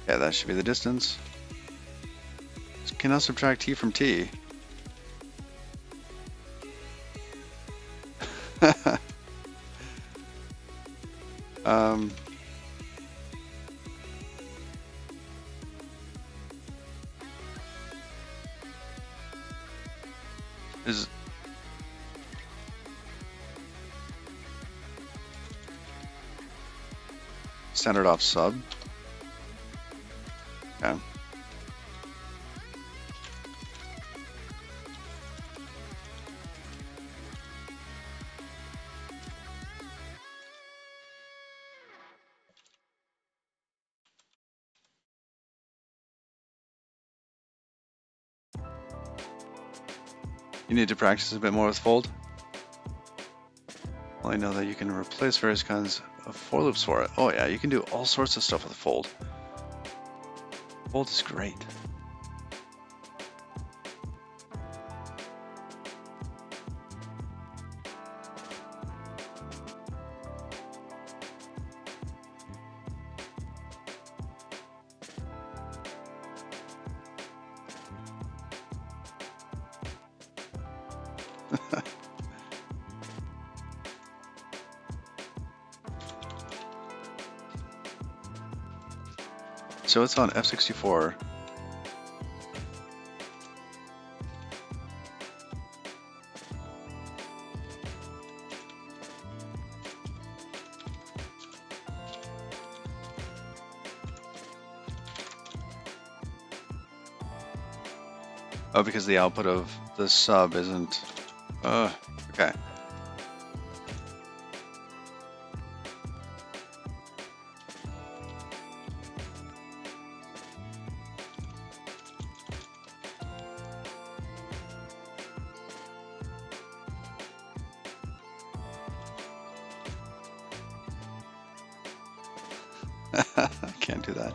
Yeah, that should be the distance. Can I subtract t from t? Is standard off sub? Okay. You need to practice a bit more with fold. Well, I know that you can replace various kinds of for loops for it. Oh yeah, you can do all sorts of stuff with fold. Fold is great. So it's on F64. Oh, because the output of the sub isn't... okay. can't do that.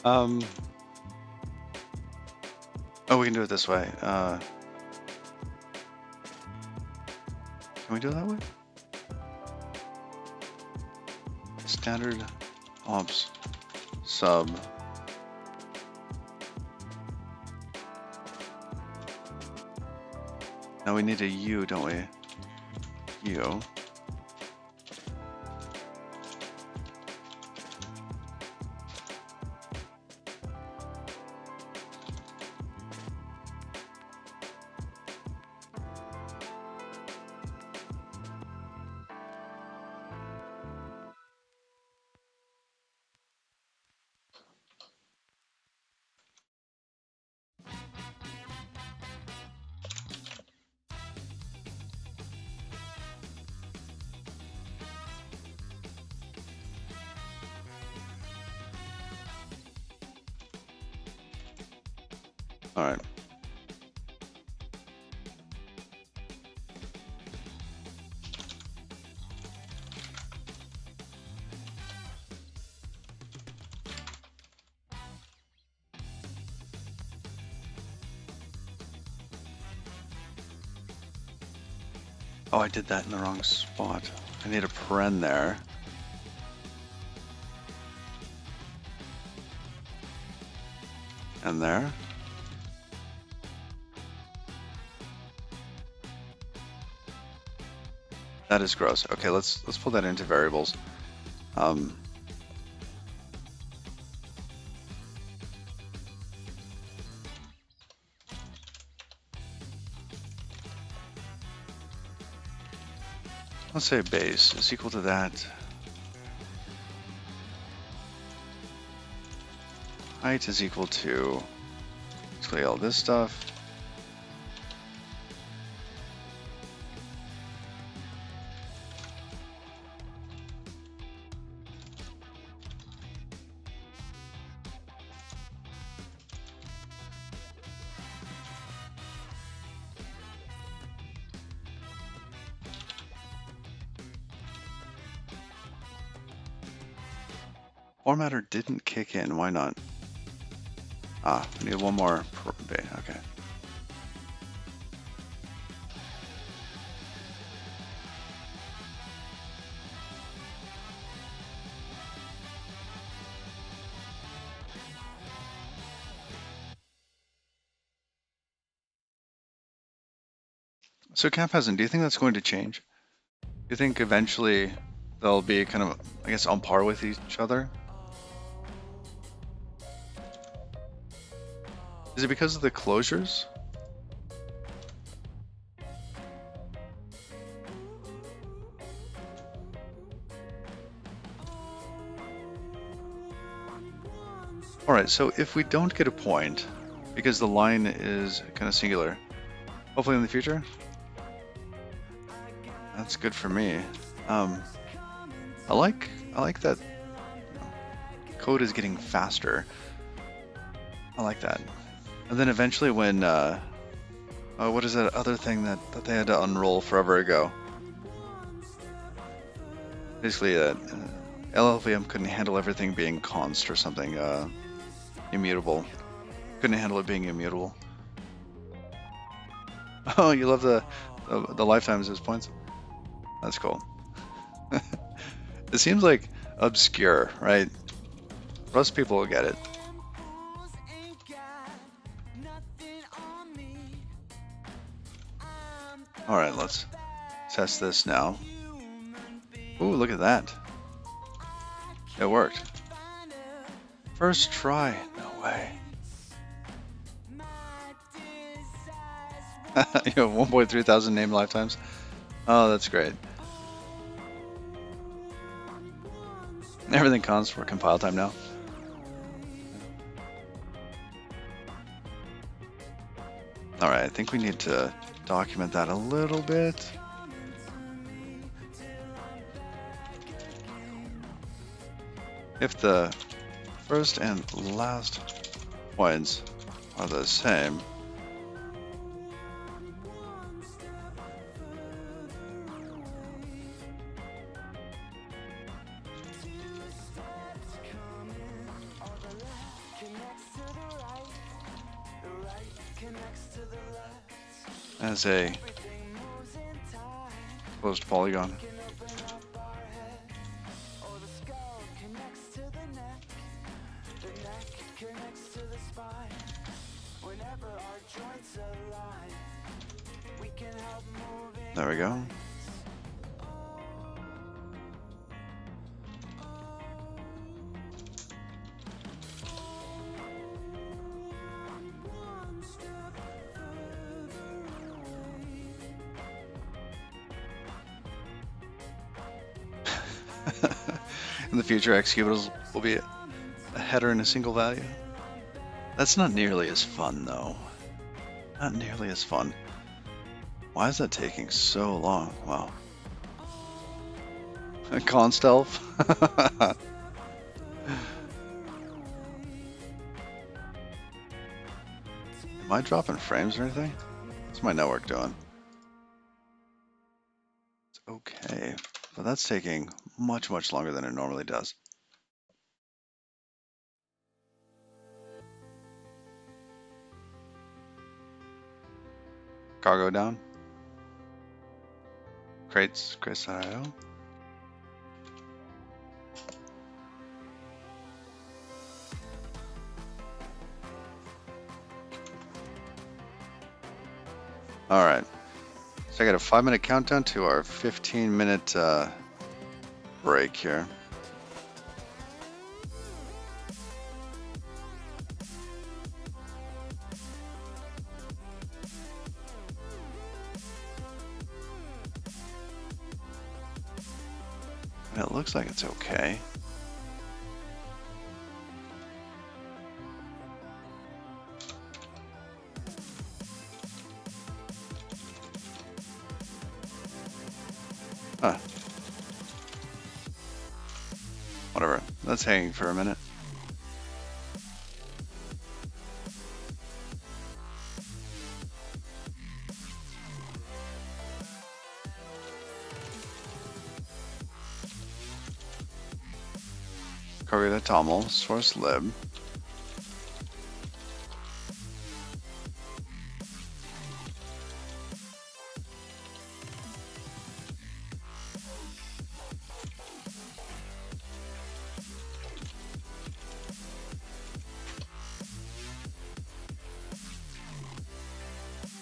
Oh, we can do it this way. Can we do it that way? Standard ops sub. Now we need a U, don't we? U. All right. Oh, I did that in the wrong spot. I need a paren there. And there. That is gross. Okay, let's pull that into variables. Let's say base is equal to that. Height is equal to basically all this stuff. Formatter didn't kick in. Why not? Ah, we need one more per bay. Okay. So camp hasn't. Do you think that's going to change? Do you think eventually they'll be kind of, I guess, on par with each other? Is it because of the closures? Alright, so if we don't get a point, because the line is kind of singular, hopefully in the future, that's good for me. I like that code is getting faster. I like that. And then eventually when, what is that other thing that they had to unroll forever ago? Basically, LLVM couldn't handle everything being const or something, immutable. Couldn't handle it being immutable. Oh, you love the lifetimes as points? That's cool. It seems like obscure, right? Most people will get it. All right, let's test this now. Ooh, look at that. It worked. First try. No way. You have 1.3 thousand named lifetimes. Oh, that's great. Everything counts for compile time now. All right, I think we need to document that a little bit. If the first and last points are the same, as a closed polygon. There we go. In the future, executables will be a header and a single value. That's not nearly as fun, though. Not nearly as fun. Why is that taking so long? Wow. Const elf? Am I dropping frames or anything? What's my network doing? It's okay. But that's taking much, much longer than it normally does. Cargo down. Crates.io. All right. So I got a 5-minute countdown to our 15-minute break here. And it looks like it's okay. Huh. Whatever. That's hanging for a minute. Cargo to toml, source lib.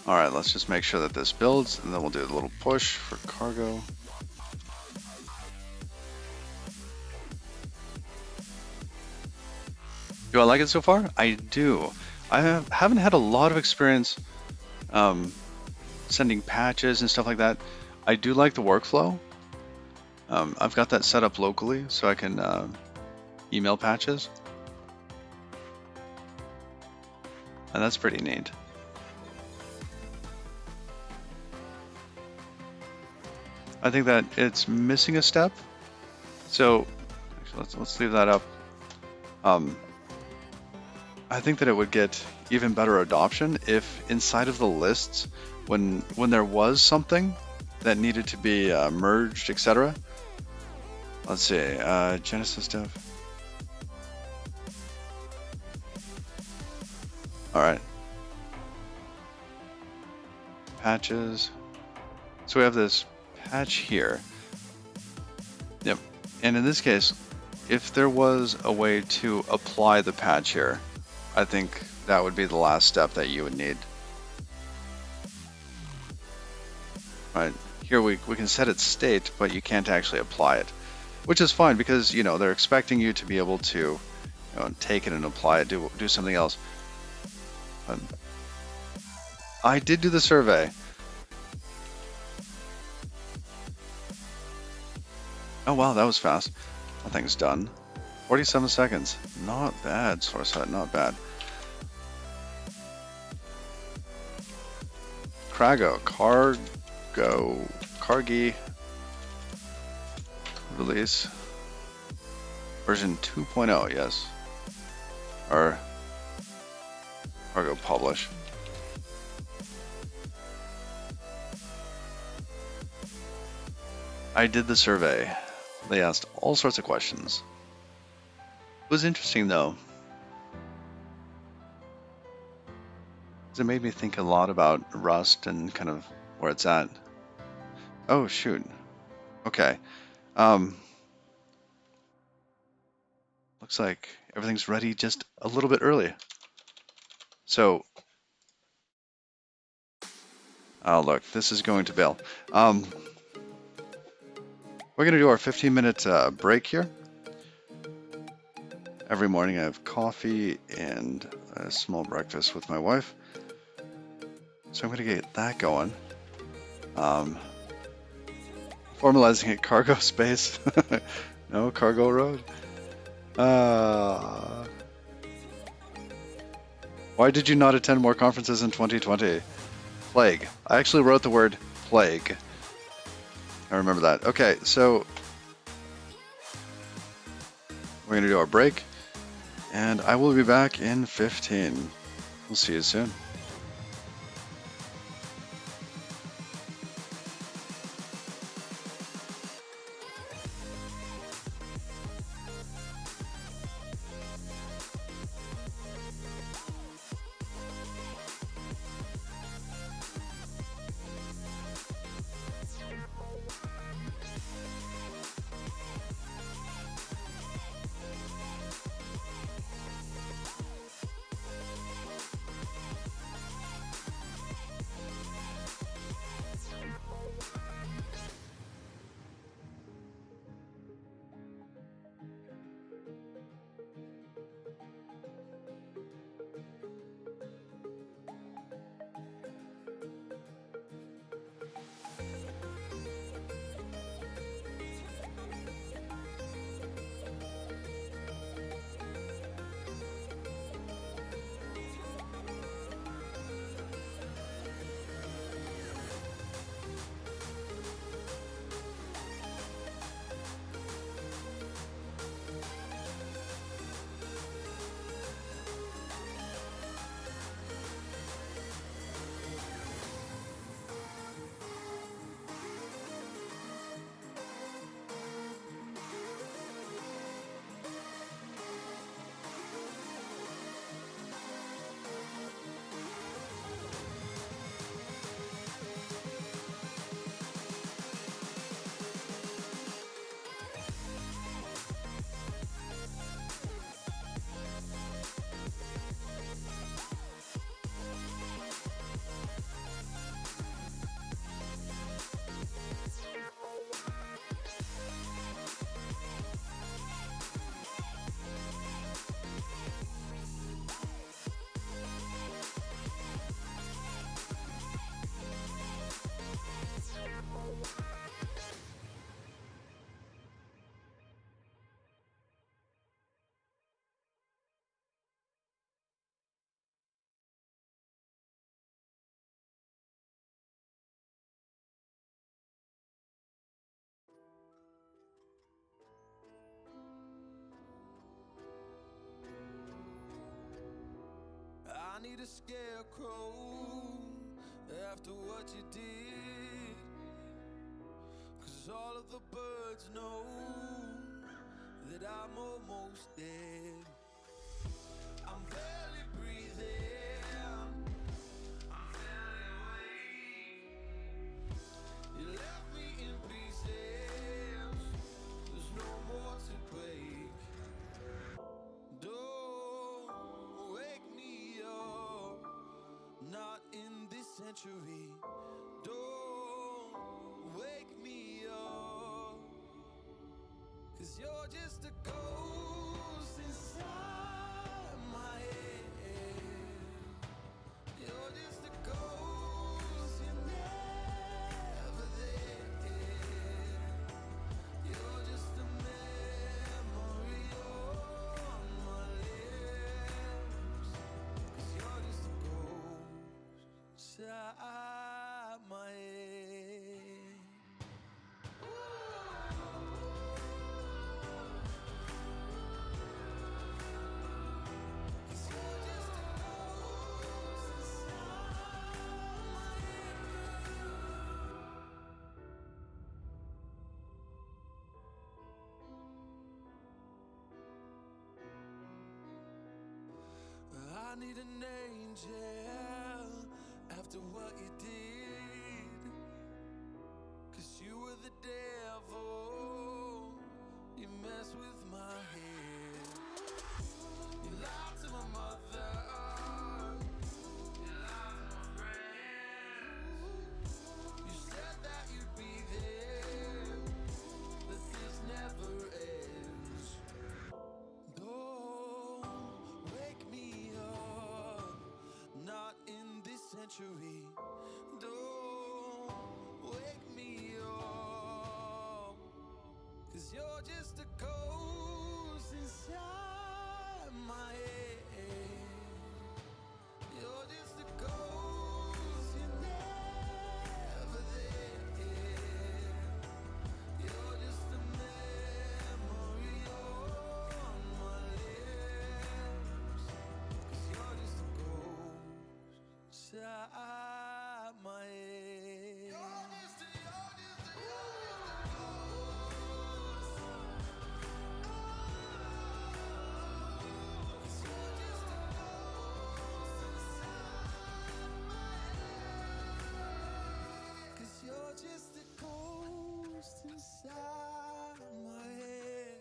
All right, let's just make sure that this builds, and then we'll do a little push for cargo. Do I like it so far? I do. I haven't had a lot of experience sending patches and stuff like that. I do like the workflow. I've got that set up locally so I can email patches. And that's pretty neat. I think that it's missing a step. So actually, let's leave that up. I think that it would get even better adoption if inside of the lists, when there was something that needed to be merged, etc. Let's see, Genesis dev. All right. Patches. So we have this patch here. Yep. And in this case, if there was a way to apply the patch here, I think that would be the last step that you would need. Right. Here we can set its state, but you can't actually apply it, which is fine because, you know, they're expecting you to be able to, you know, take it and apply it, do something else. But I did do the survey. Oh wow, that was fast. That thing's done. 47 seconds. Not bad, source hut, not bad. Cargi release version 2.0, yes. Or cargo publish. I did the survey. They asked all sorts of questions. It was interesting though. 'Cause it made me think a lot about Rust and kind of where it's at. Oh shoot. Okay. Um, looks like everything's ready just a little bit early. So, oh look, this is going to bail. We're gonna do our 15-minute break here. Every morning I have coffee and a small breakfast with my wife. So I'm gonna get that going. Formalizing it cargo space. No cargo road. Why did you not attend more conferences in 2020? Plague. I actually wrote the word plague. I remember that. Okay, so we're gonna do our break, and I will be back in 15. We'll see you soon. I need a scarecrow after what you did, 'cause all of the birds know that I'm almost dead. I'm barely breathing, I'm barely awake. You left me in pieces, there's no more to break. Don't wake me up, not in this century. Don't wake me up, 'cause you're just a ghost inside my head. You're just a ghost, you're never there. You're just a memory on my lips, 'cause you're just a ghost inside my head. I need an angel century. Don't wake me up, 'cause you're just a ghost inside my head. You're just a ghost, you're never there. You're just a memory on my lips, 'cause you're just a ghost inside my head. You're just a you're just a ghost inside my head.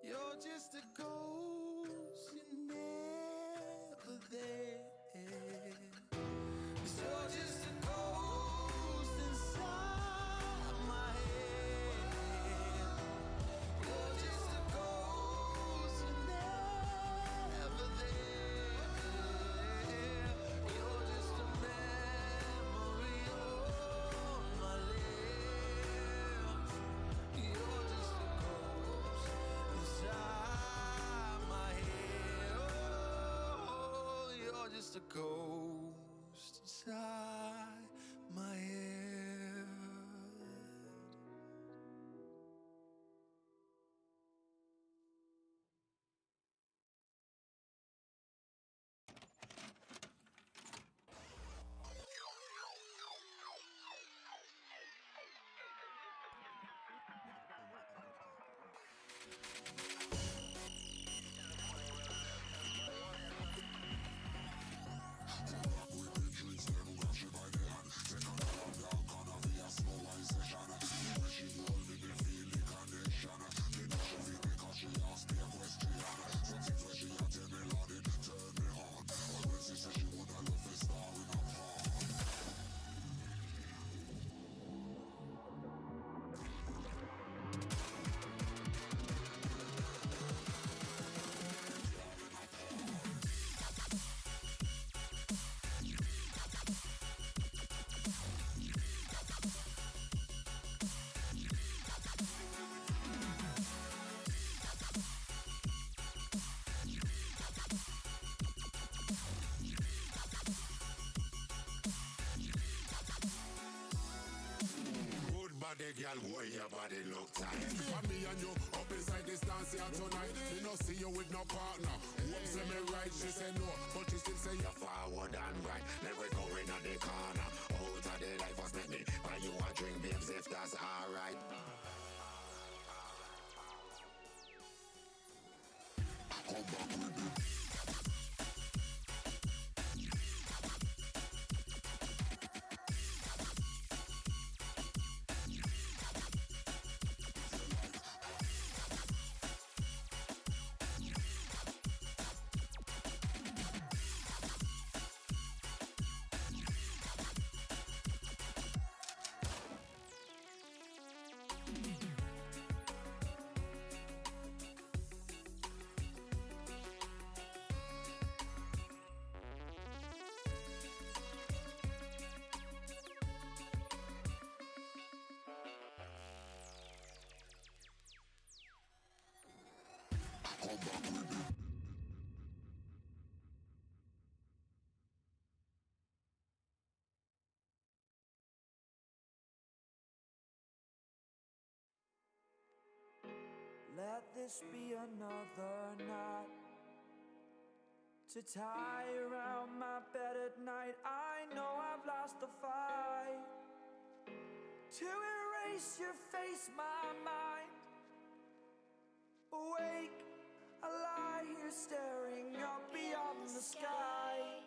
You're just a ghost, you're never there. 'Cause you're just a ghost inside my head. You're just a ghost, you're never there. You're just a memory on my lips. You're just a ghost inside my head. Oh, you're just a ghost inside my head. Good body, girl, boy, your body look tight. For me and you up inside this dance here tonight. Me no see you with no partner. Hope say me right, she say no, but she still say you forward and right. Then we go in the corner. Out of the life was make me buy you a drink, babes, if that's alright. Come back with me. Let this be another night to tie around my bed at night. I know I've lost the fight. To erase your face, my mind. Awake, I lie here staring up beyond the sky.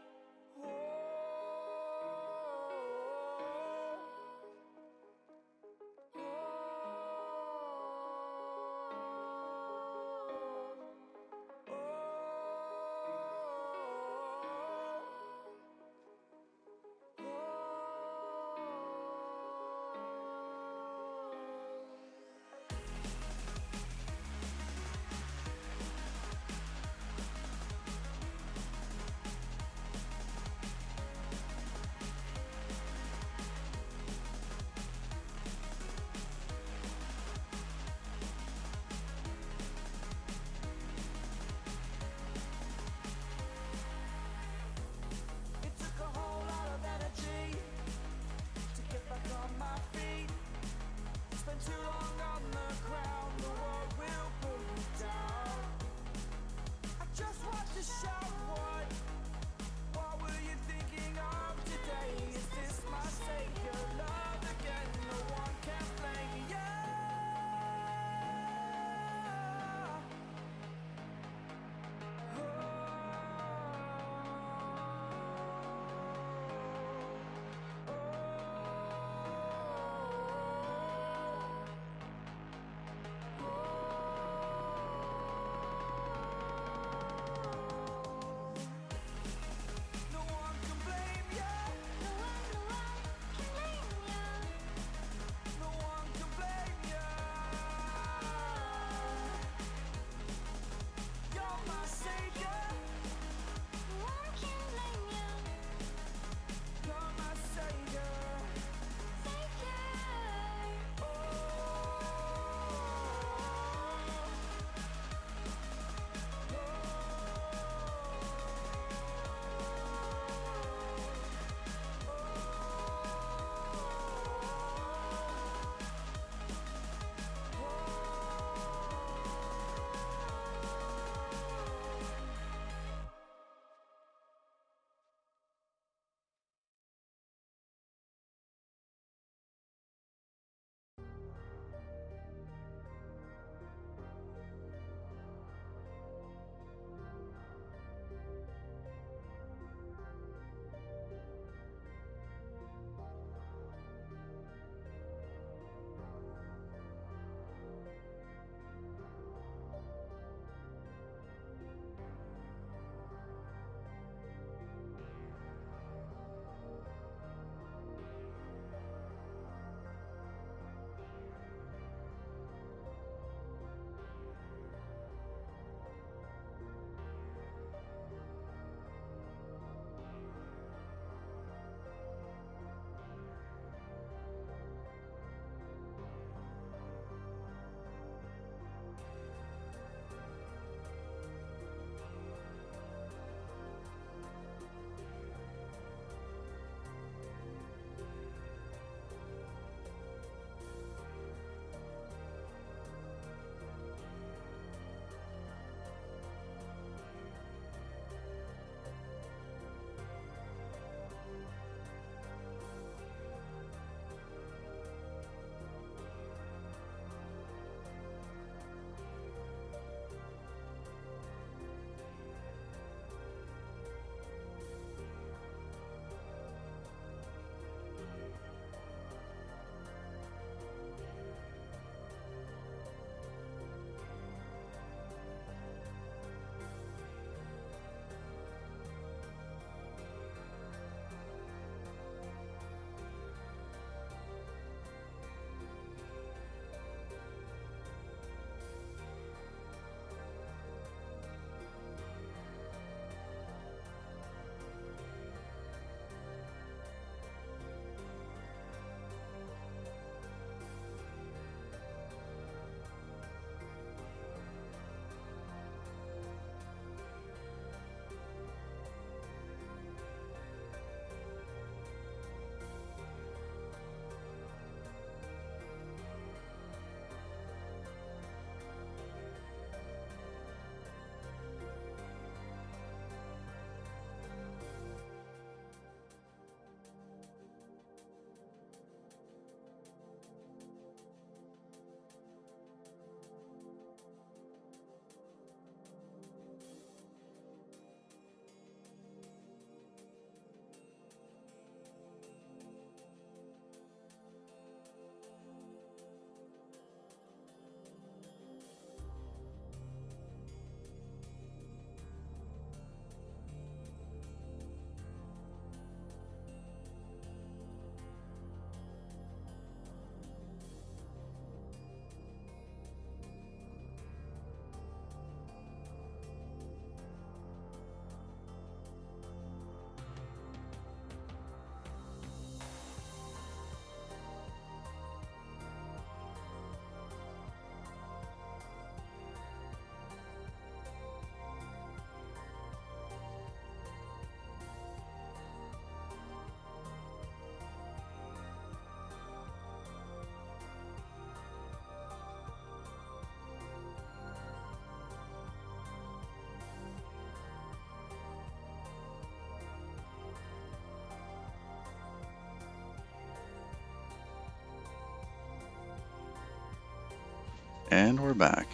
And we're back.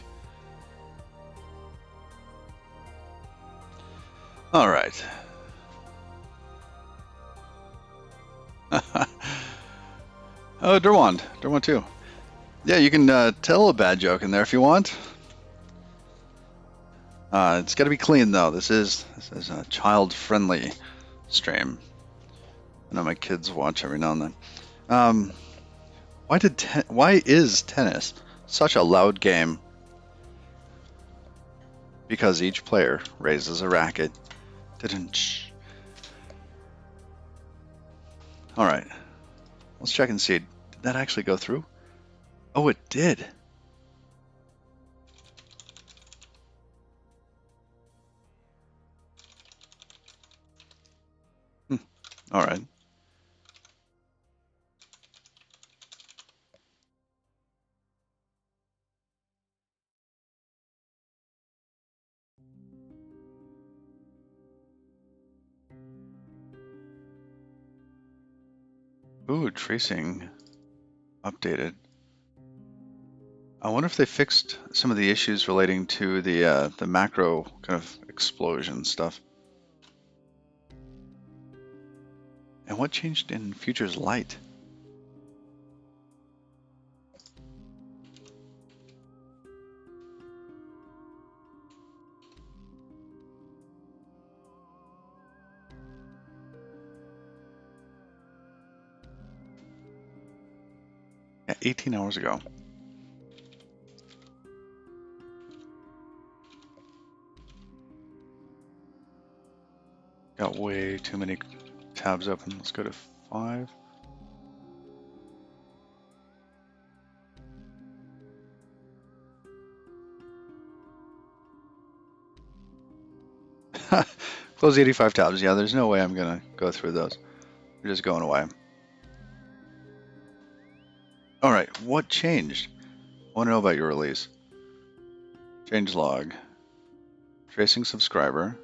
All right. Oh, Derwand 2. Yeah, you can tell a bad joke in there if you want. It's got to be clean though. This is a child-friendly stream. I know my kids watch every now and then. Why is tennis such a loud game? Because each player raises a racket. All right, let's check and see. Did that actually go through? Oh, it did. All right. Ooh, tracing updated. I wonder if they fixed some of the issues relating to the macro kind of explosion stuff. And what changed in Future's light? Yeah, 18 hours ago. Got way too many tabs open. Let's go to 5. Close 85 tabs. Yeah, there's no way I'm gonna go through those. They're just going away. All right, what changed? I want to know about your release. Change log. Tracing subscriber.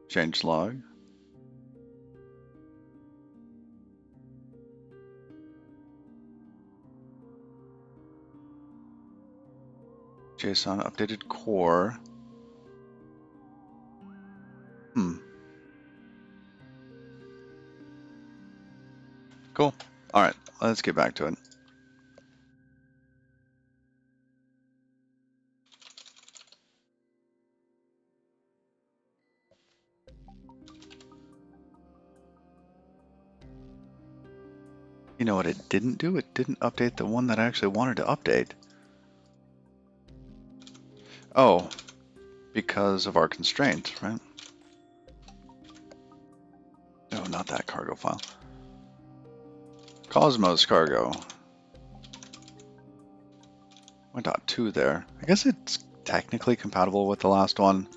Change log. JSON updated core. Cool. All right, let's get back to it. You know what it didn't do? It didn't update the one that I actually wanted to update. Oh, because of our constraint, right? No, not that cargo file. Cosmos cargo. 1.2 there. I guess it's technically compatible with the last one.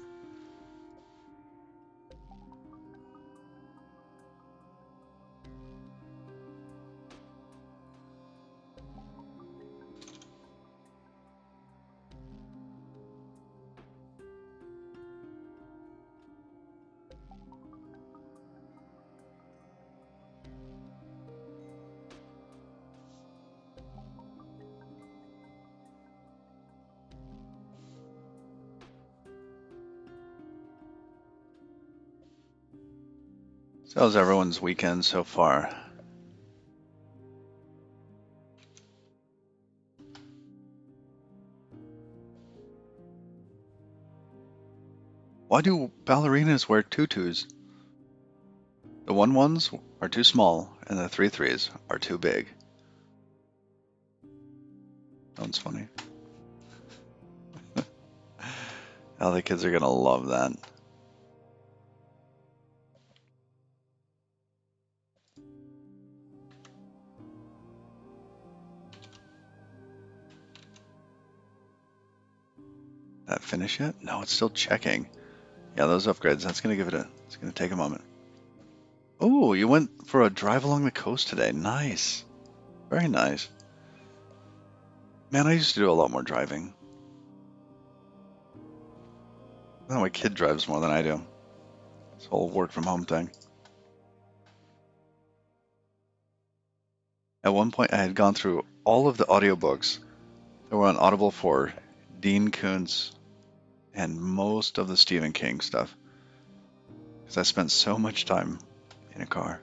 So how's everyone's weekend so far? Why do ballerinas wear tutus? The 1-1s are too small, and the 3-3s are too big. Sounds funny. Oh, the kids are gonna love that. That finish yet? No, it's still checking. Yeah, those upgrades, it's gonna take a moment. Oh, you went for a drive along the coast today. Nice. Very nice. Man, I used to do a lot more driving. My kid drives more than I do. This whole work from home thing. At one point, I had gone through all of the audiobooks So we're on Audible for Dean Koontz and most of the Stephen King stuff. Because I spent so much time in a car.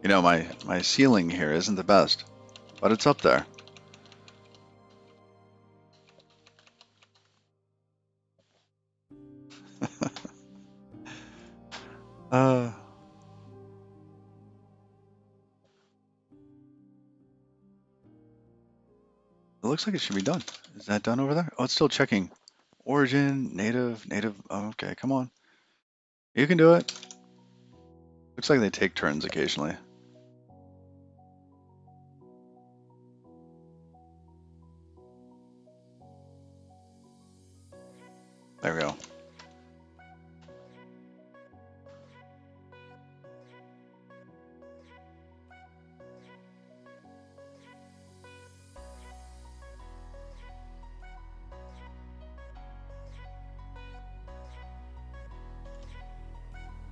You know, my ceiling here isn't the best, but it's up there. uh, it looks like it should be done. Is that done over there? Oh, it's still checking. Origin, native. Oh, okay, come on. You can do it. Looks like they take turns occasionally. There we go.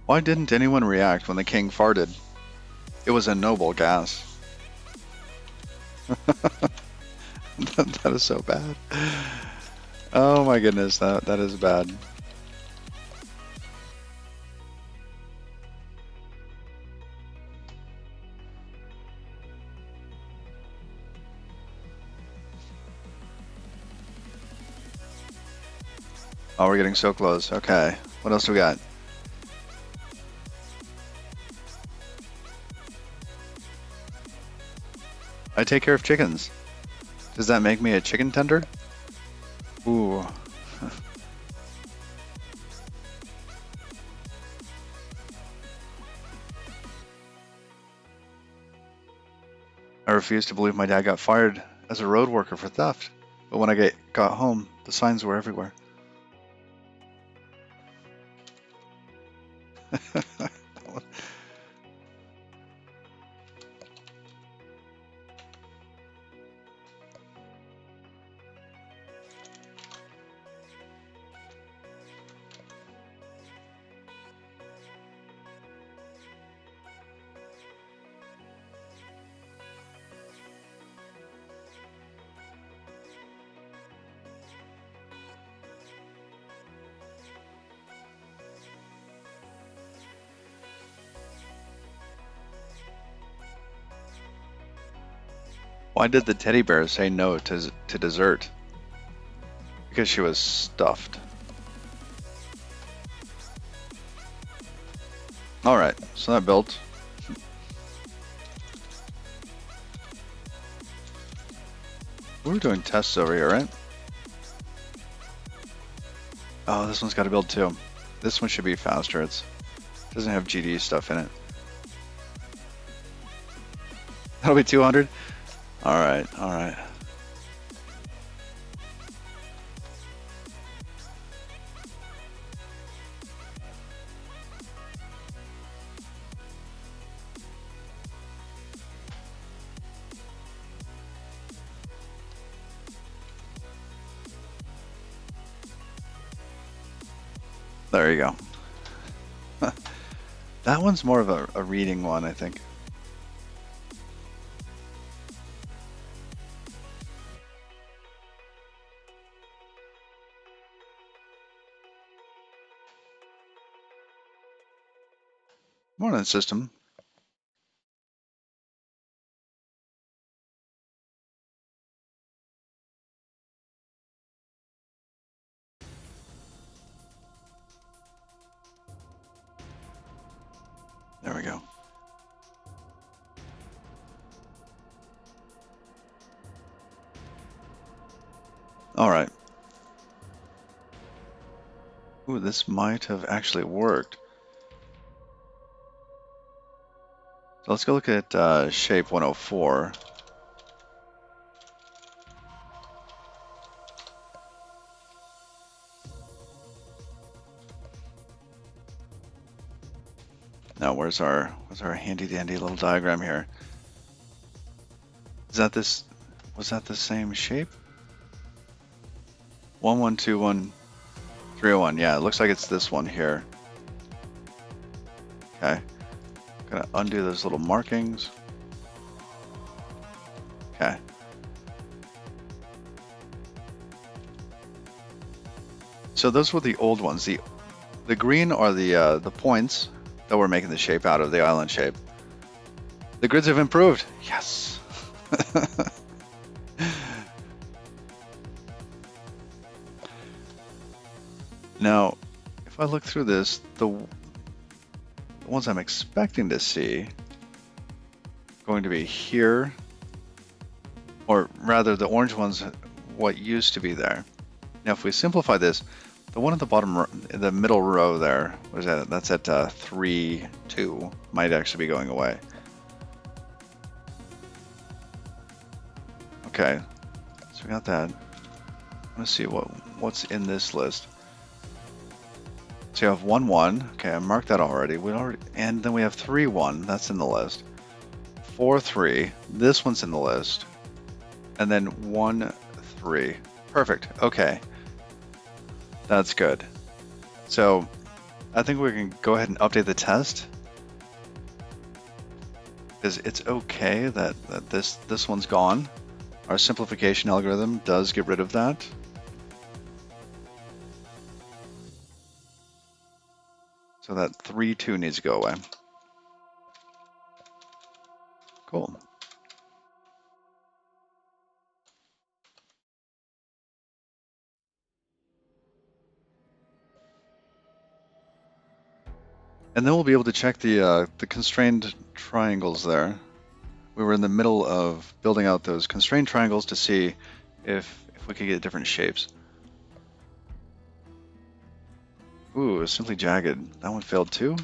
Why didn't anyone react when the king farted? It was a noble gas. That is so bad. Oh my goodness, that is bad. Oh, we're getting so close. Okay, what else do we got? I take care of chickens. Does that make me a chicken tender? Ooh. I refuse to believe my dad got fired as a road worker for theft. But when I got home, the signs were everywhere. Why did the teddy bear say no to dessert? Because she was stuffed. Alright, so that built. We're doing tests over here, right? Oh, this one's got to build too. This one should be faster. It doesn't have GD stuff in it. That'll be 200? Alright, alright. There you go. That one's more of a reading one, I think. Morning, system. There we go. All right. Ooh, this might have actually worked. So let's go look at shape 104. Now, where's our handy dandy little diagram here? Is that this? Was that the same shape? 1121. 301, yeah, it looks like it's this one here. Okay. Gonna undo those little markings. Okay. So those were the old ones. The green are the points that we're making the shape out of, the island shape. The grids have improved. Yes. Now, if I look through this, the ones I'm expecting to see going to be here, or rather the orange ones, what used to be there. Now, if we simplify this, the one at the bottom, the middle row there, what is that? That's at 3, 2, might actually be going away. Okay, so we got that. Let's see what's in this list. So you have 1, 1. Okay, I marked that already. And then we have 3, 1. That's in the list. 4, 3. This one's in the list. And then 1, 3. Perfect. Okay. That's good. So I think we can go ahead and update the test. Because it's okay that this one's gone. Our simplification algorithm does get rid of that. So that 3, 2 needs to go away. Cool. And then we'll be able to check the constrained triangles there. We were in the middle of building out those constrained triangles to see if we could get different shapes. Ooh, simply jagged. That one failed too.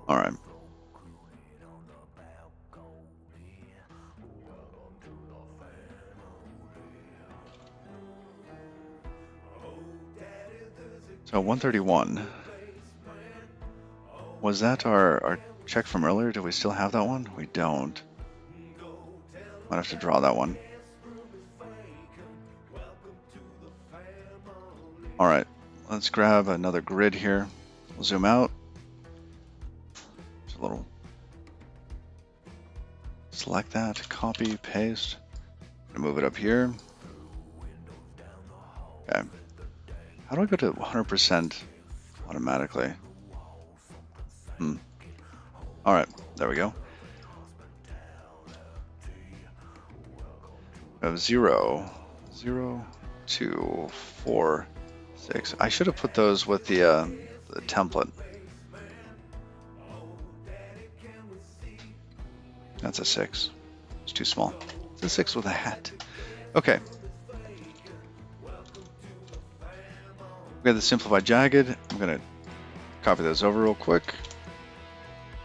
All right. So 131. Was that our check from earlier? Do we still have that one? We don't. Might have to draw that one. All right, let's grab another grid here. We'll zoom out. Just a little. Select that, copy, paste. Move it up here. Okay. How do I go to 100% automatically? All right, there we go. We have 0, 0, 2, 4, 6. I should have put those with the template. That's a 6. It's too small. It's a 6 with a hat. Okay. We got the simplified jagged. I'm gonna copy those over real quick.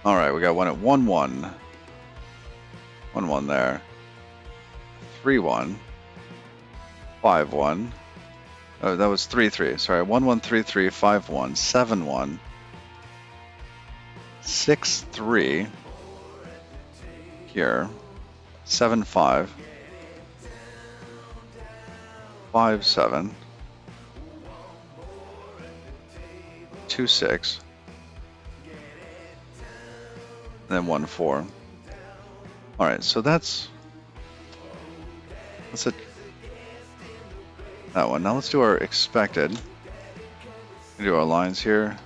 All right, we got one at 1, 1. 1, 1 there. 3, 1. 5, 1. Oh, that was 3, 3. Sorry, 1, 1, 3, 3, 5, 1, 7, 1. 6, 3. Here. 7, 5. 5, 7. 2, 6. And then 1, 4. All right, so that's it. That one. Now let's do our expected. We do our lines here.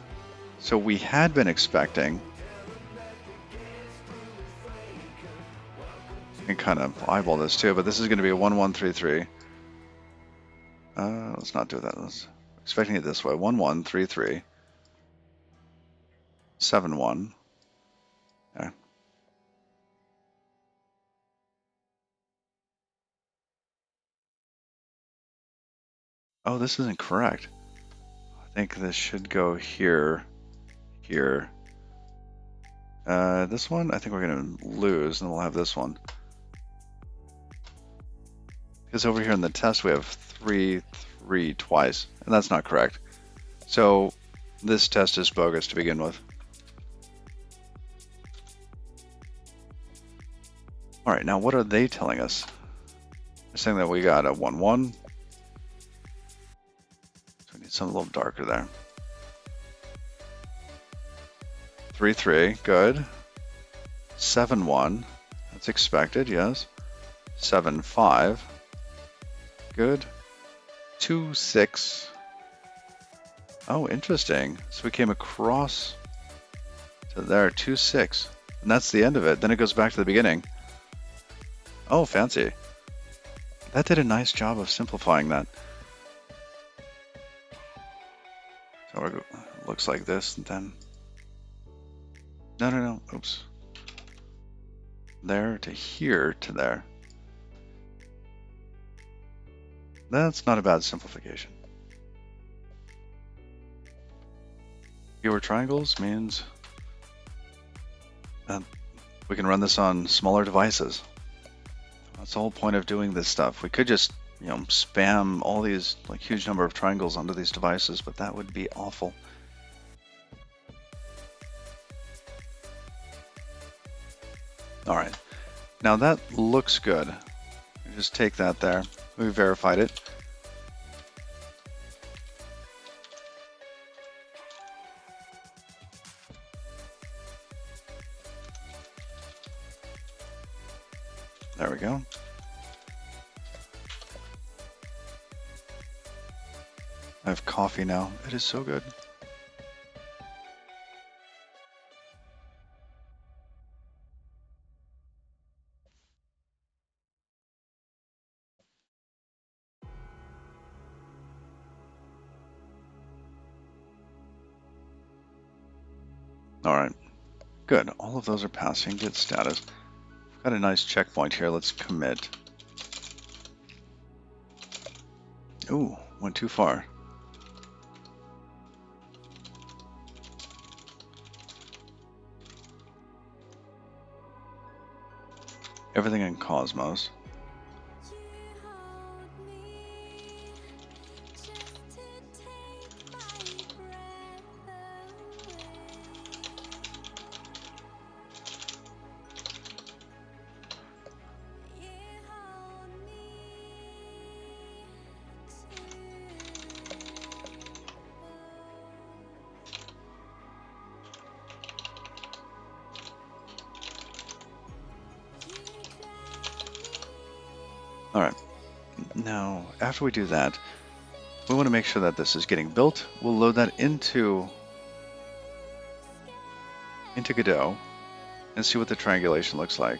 So we had been expecting. You can kind of eyeball this too, but this is going to be a 1, 1, 3, 3. Let's not do that. Let's expecting it this way. 1, 1, 3, 3. 7, 1. Okay. Oh, this isn't correct. I think this should go here, here. This one, I think we're going to lose, and we'll have this one. Because over here in the test, we have 3, 3 twice, and that's not correct. So this test is bogus to begin with. All right, now what are they telling us? They're saying that we got a 1-1. So we need something a little darker there. 3-3, good. 7-1, that's expected, yes. 7-5, good. 2-6. Oh, interesting. So we came across to there, 2-6. And that's the end of it. Then it goes back to the beginning. Oh, fancy. That did a nice job of simplifying that. So it looks like this, and then... No. Oops. There to here to there. That's not a bad simplification. Fewer triangles means that we can run this on smaller devices. That's the whole point of doing this stuff. We could just, spam all these like huge number of triangles onto these devices, but that would be awful. All right, now that looks good. Just take that there. We verified it. There we go. I have coffee now. It is so good. All right, good. All of those are passing. Good status. Got a nice checkpoint here. Let's commit. Ooh, went too far. Everything in Cosmos. All right, now after we do that, we want to make sure that this is getting built. We'll load that into Godot and see what the triangulation looks like.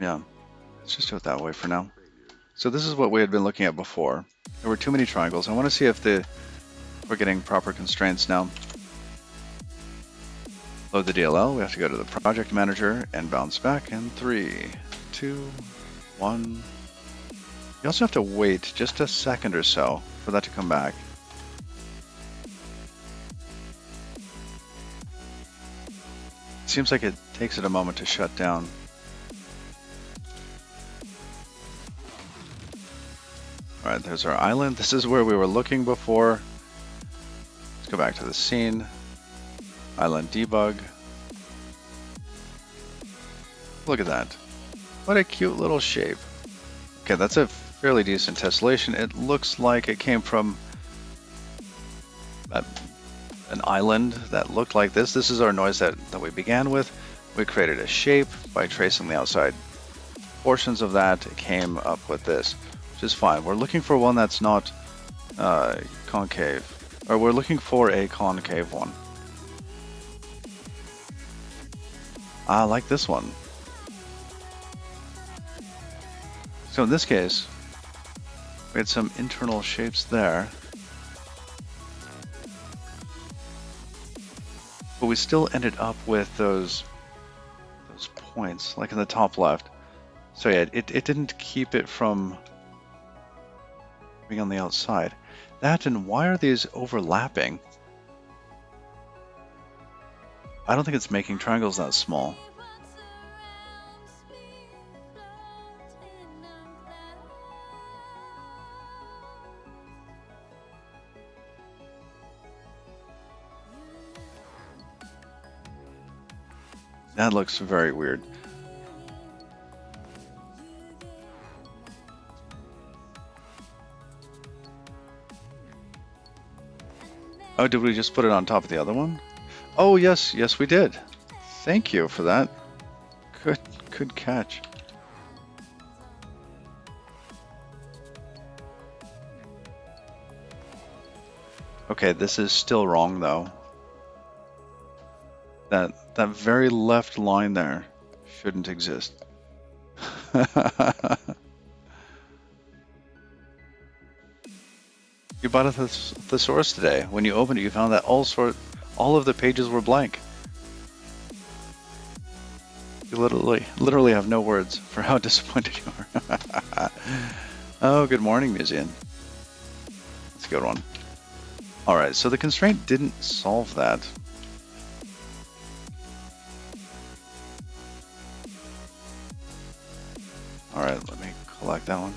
Yeah, let's just do it that way for now. So this is what we had been looking at before. There were too many triangles. I want to see if we're getting proper constraints now. Load the DLL. We have to go to the project manager and bounce back in 3, 2, 1. You also have to wait just a second or so for that to come back. It seems like it takes it a moment to shut down. All right, there's our island. This is where we were looking before. Let's go back to the scene. Island debug. Look at that. What a cute little shape. Okay, that's a fairly decent tessellation. It looks like it came from an island that looked like this. This is our noise that we began with. We created a shape by tracing the outside portions of that. It came up with this, which is fine. We're looking for one that's not concave, or we're looking for a concave one. I like this one. So in this case, we had some internal shapes there, but we still ended up with those points, like in the top left. So yeah, it didn't keep it from being on the outside. That, and why are these overlapping? I don't think it's making triangles that small. That looks very weird. Oh, did we just put it on top of the other one? Oh, yes, yes, we did. Thank you for that. Good catch. Okay, this is still wrong though. That very left line there shouldn't exist. You bought a thesaurus today. When you opened it, you found that all of the pages were blank. You literally have no words for how disappointed you are. Oh, good morning, Museum. That's a good one. All right, so the constraint didn't solve that. All right, let me collect that one.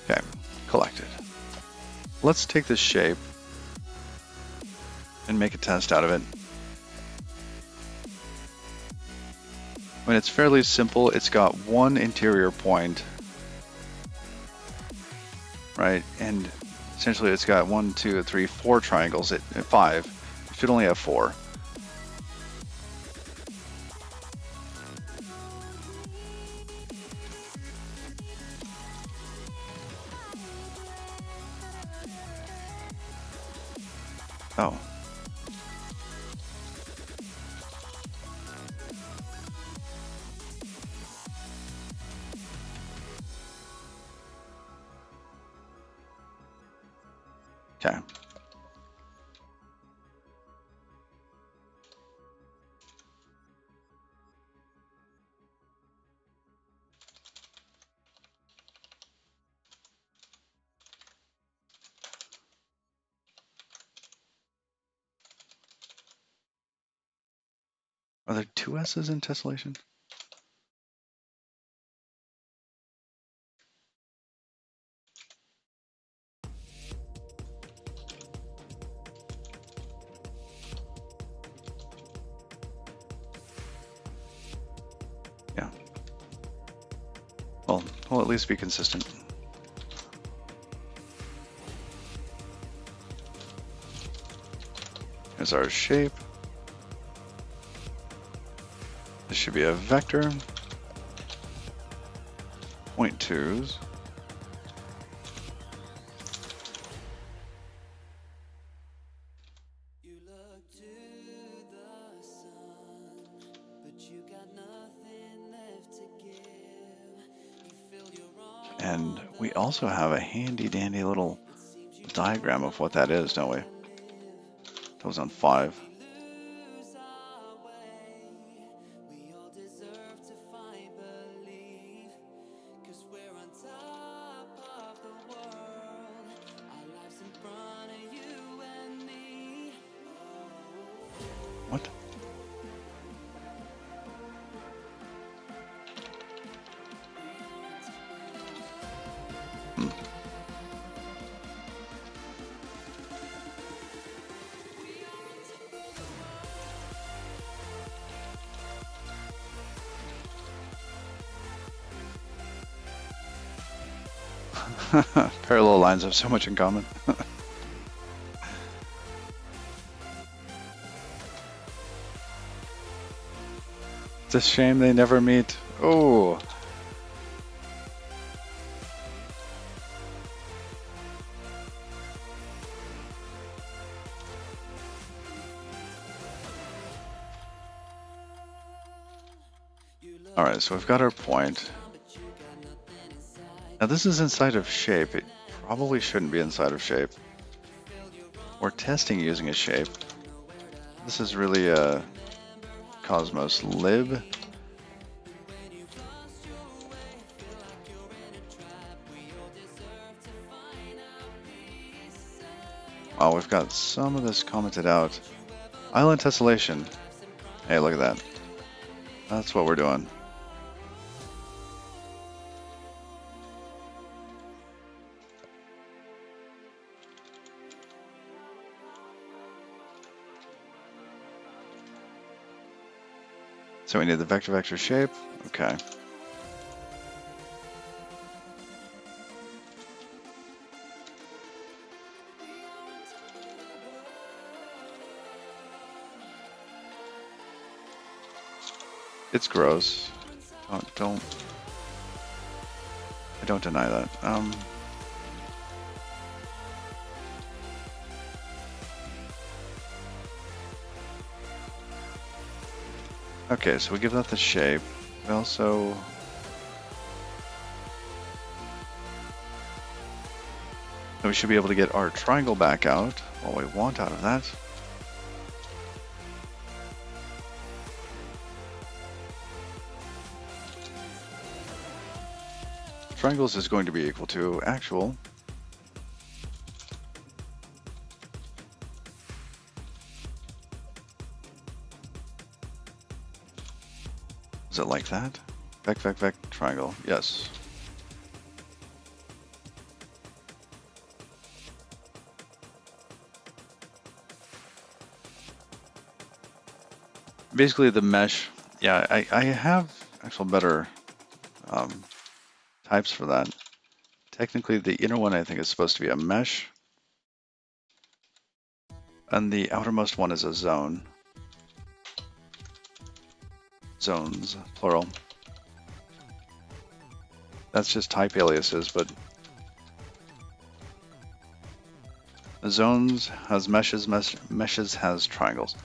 Okay, collected. Let's take this shape and make a test out of it. When it's fairly simple, it's got one interior point, right? And essentially it's got 1, 2, 3, 4 triangles at 5. It should only have 4. Oh. Okay. Are there 2 S's in tessellation? Yeah. Well, we'll at least be consistent. Here's our shape. This should be a vector. Point 2s. You look to the sun, but you got nothing left to give. You fill your arms. And we also have a handy dandy little diagram of what that is, don't we? That was on 5. Lose our way. We all deserve to find belief, 'cause we're on top of the world. Our lives in front of you and me. What? Parallel lines have so much in common. It's a shame they never meet. Oh. All right, so we've got our point. Now this is inside of shape. It probably shouldn't be inside of shape. We're testing using a shape. This is really a Cosmos lib. Wow, we've got some of this commented out. Island tessellation. Hey, look at that. That's what we're doing. So we need the vector shape. Okay. It's gross. Don't. I don't deny that. Okay, so we give that the shape. We also. We should be able to get our triangle back out, what we want out of that. Triangles is going to be equal to actual. Is it like that? Vec, triangle, yes. Basically the mesh, yeah, I have actual better types for that. Technically the inner one I think is supposed to be a mesh. And the outermost one is a zone. Zones, plural. That's just type aliases, but the zones has meshes, meshes has triangles.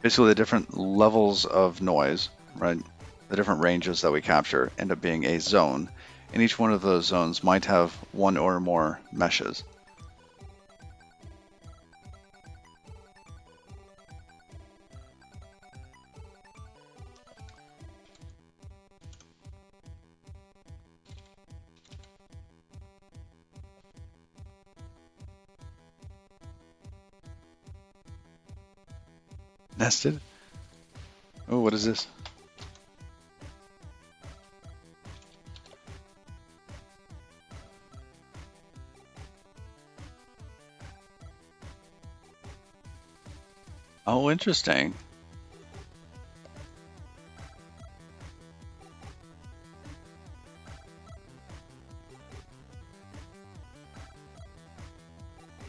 Basically the different levels of noise, right? The different ranges that we capture end up being a zone, and each one of those zones might have one or more meshes. Nested? Oh, what is this? Oh, interesting.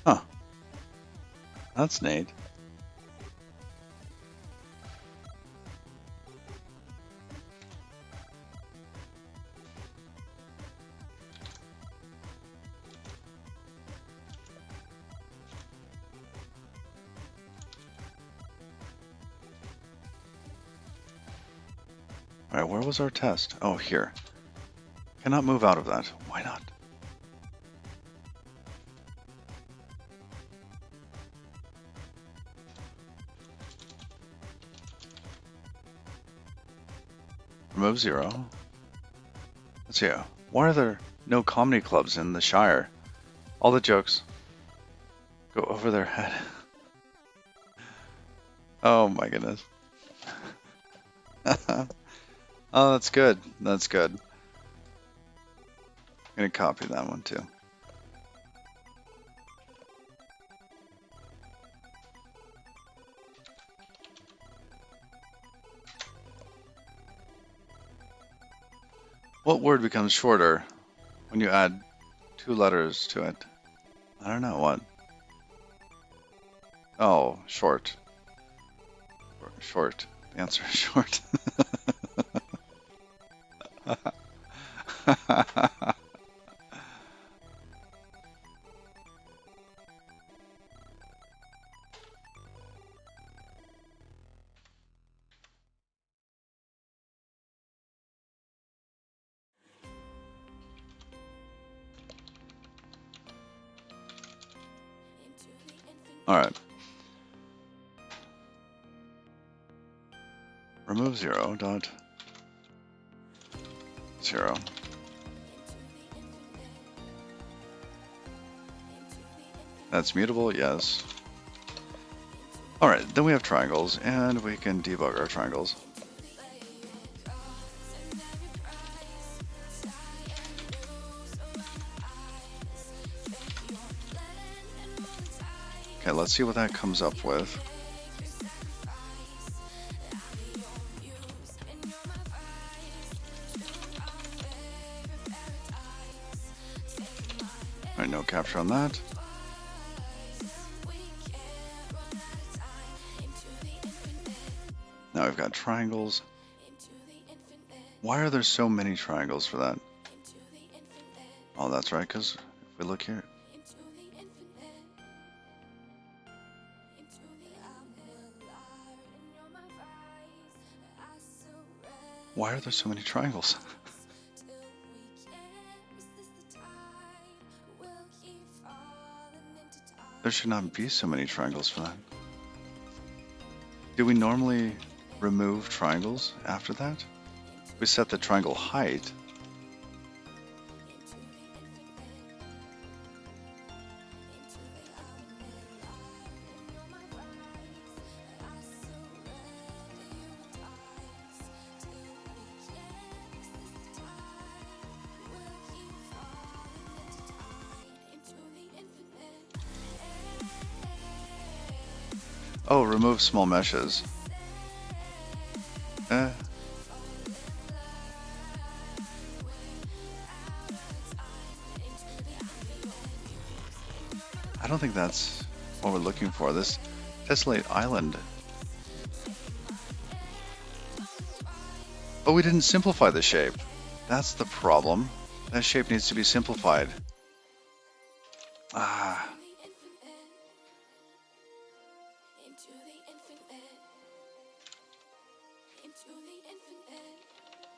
Huh. That's neat. All right, where was our test? Oh, here. Cannot move out of that. Why not? Remove 0. Let's see. Why are there no comedy clubs in the Shire? All the jokes go over their head. Oh my goodness. Oh, that's good. That's good. I'm gonna copy that one too. What word becomes shorter when you add 2 letters to it? I don't know what. Oh, short. Short. The answer is short. All right. Remove 0 dot 0. That's mutable, yes. All right, then we have triangles, and we can debug our triangles. Okay, let's see what that comes up with. Alright, no capture on that. Now we've got triangles. Why are there so many triangles for that? Oh, that's right, because if we look here. Why are there so many triangles? There should not be so many triangles for that. Do we normally remove triangles after that? We set the triangle height. Oh, remove small meshes. I don't think that's what we're looking for. This tessellate island. Oh, we didn't simplify the shape. That's the problem. That shape needs to be simplified. Ah.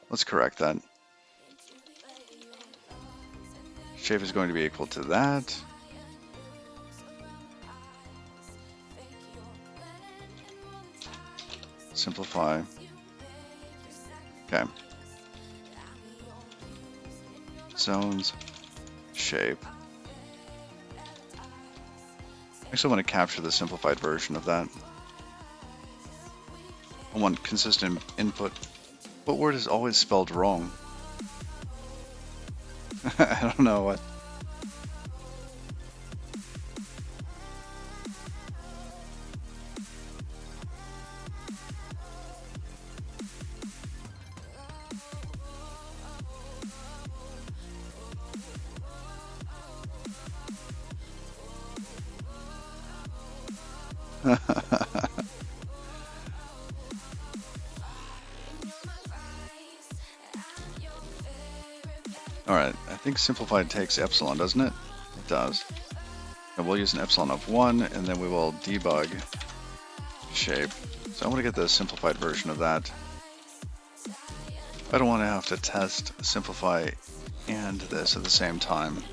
Let's correct that. Shape is going to be equal to that. Simplify. Okay. Zones. Shape. Actually, I want to capture the simplified version of that. I want consistent input. What word is always spelled wrong? I don't know what. Alright, I think simplified takes epsilon, doesn't it? It does. And we'll use an epsilon of 1, and then we will debug shape. So I want to get the simplified version of that. I don't want to have to test, simplify, and this at the same time.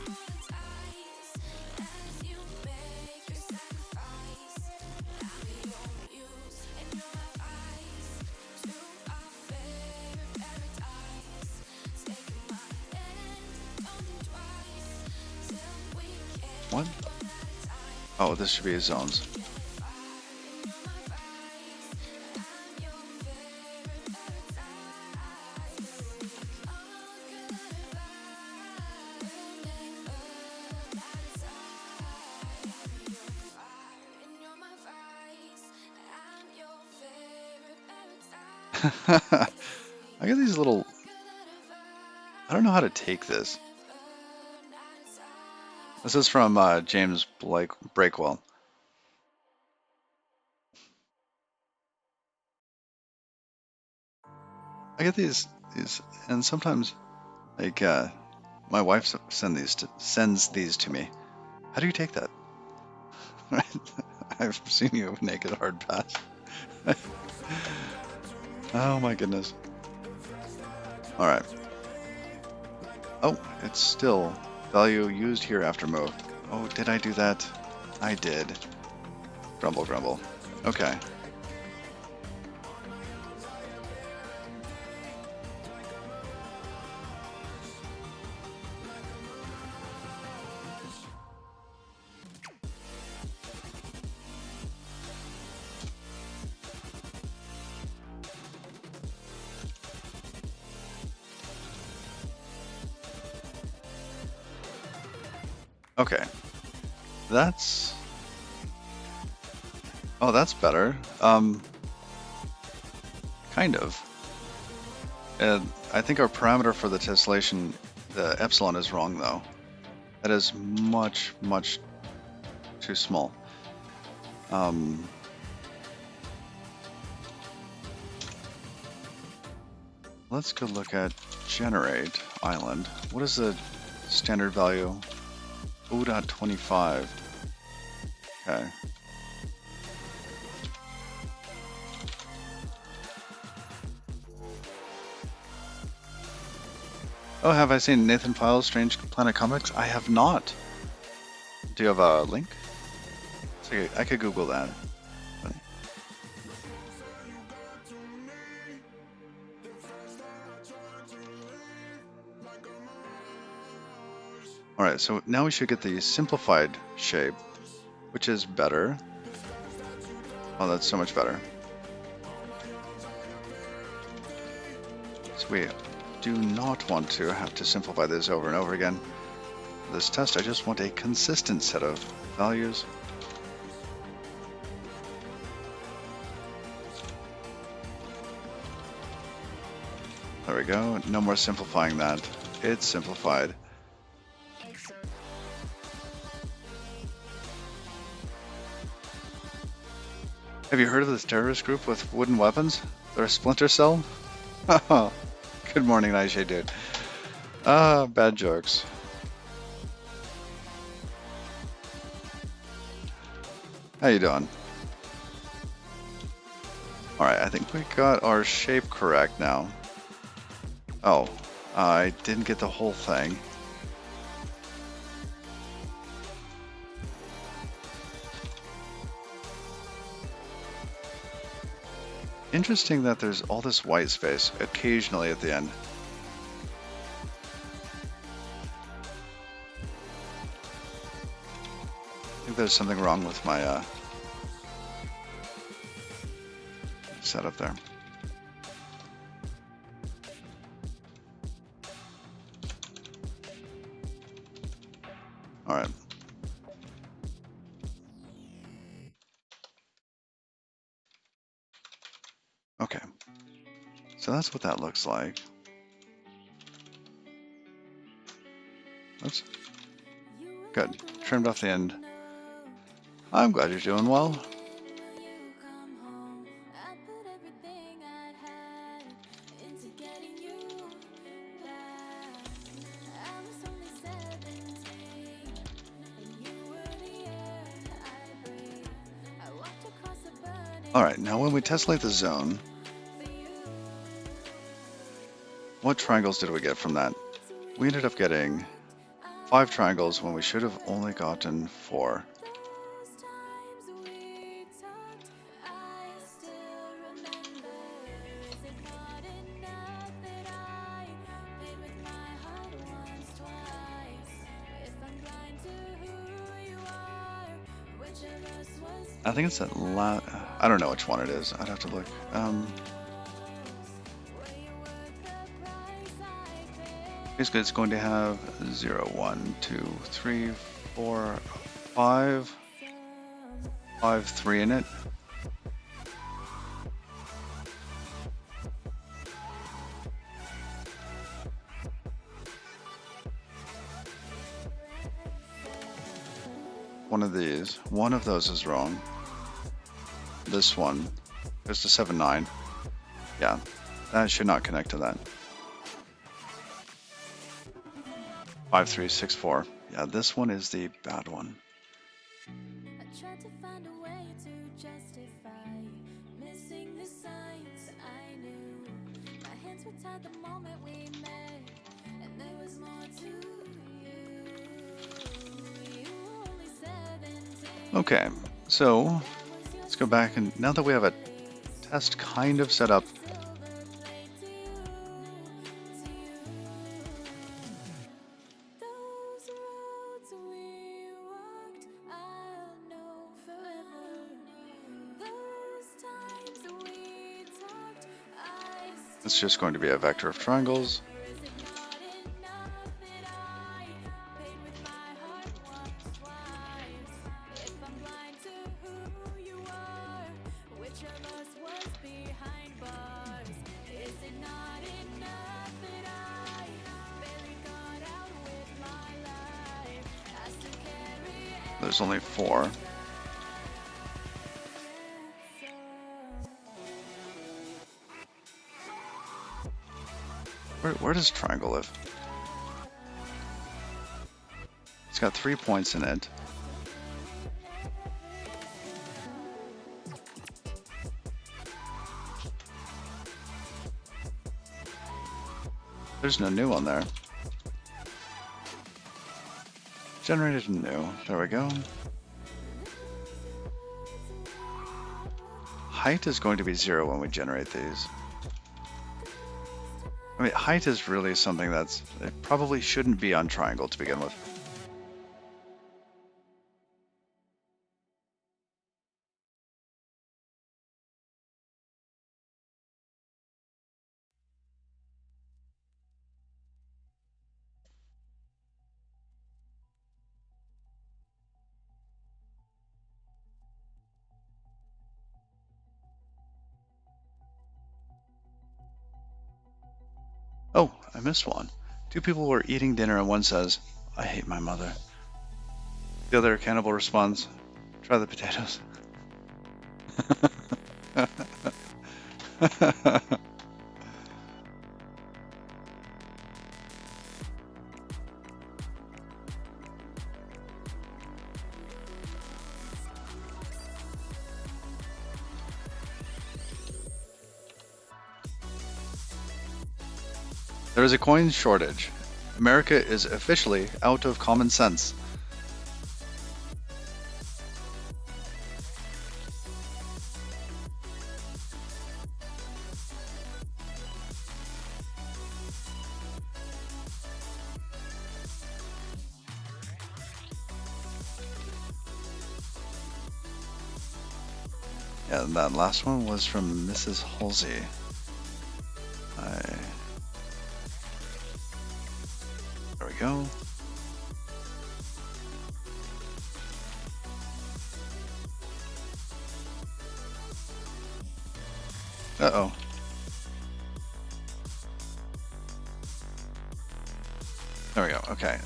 What? Oh, this should be zones. I get these little... I don't know how to take this. This is from James Breakwell. I get these, and sometimes, like, my wife sends these to me. How do you take that? I've seen you naked hard pass. Oh my goodness. All right. Oh, it's still value used here after move. Oh, did I do that? I did. Grumble, grumble. Okay. Okay, that's... Oh, that's better. Kind of. I think our parameter for the tessellation, the epsilon, is wrong though. That is much, much too small. Let's go look at generate island. What is the standard value? 0.25. Okay. Oh, have I seen Nathan Pyle's Strange Planet Comics? I have not. Do you have a link? So I could Google that. Alright, so now we should get the simplified shape, which is better. Oh, that's so much better. So we do not want to have to simplify this over and over again. For this test, I just want a consistent set of values. There we go. No more simplifying that. It's simplified. Have you heard of this terrorist group with wooden weapons? They're a splinter cell? Good morning, Nightshade dude. Bad jokes. How you doing? Alright, I think we got our shape correct now. Oh, I didn't get the whole thing. Interesting that there's all this white space occasionally at the end. I think there's something wrong with my setup there. All right. Okay. So that's what that looks like. Oops. Good. Trimmed off the end. I'm glad you're doing well. Alright, now when we tessellate the zone, what triangles did we get from that? We ended up getting 5 triangles when we should have only gotten 4. I think it's that I don't know which one it is. I'd have to look. Basically, it's going to have 0, 1, 2, 3, 4, 5, 5, 3 in it. One of these. One of those is wrong. This one. There's the 7, 9. Yeah, that should not connect to that. 5, 3, 6, 4. Yeah, this one is the bad one. I tried to find a way to justify missing the signs I knew. My hands were tied the moment we met, and there was more to you. You were only 17. Okay, so let's go back, and now that we have a test kind of set up, it's just going to be a vector of triangles. There's only 4. Where does triangle live? It's got 3 points in it. There's no new one there. Generated new. There we go. Height is going to be 0 when we generate these. I mean, height is really something it probably shouldn't be on triangle to begin with. Oh, I missed one. 2 people were eating dinner and one says, "I hate my mother." The other cannibal responds, "Try the potatoes." There is a coin shortage. America is officially out of common sense. Yeah, and that last one was from Mrs. Halsey. There we go. Uh-oh. There we go. Okay.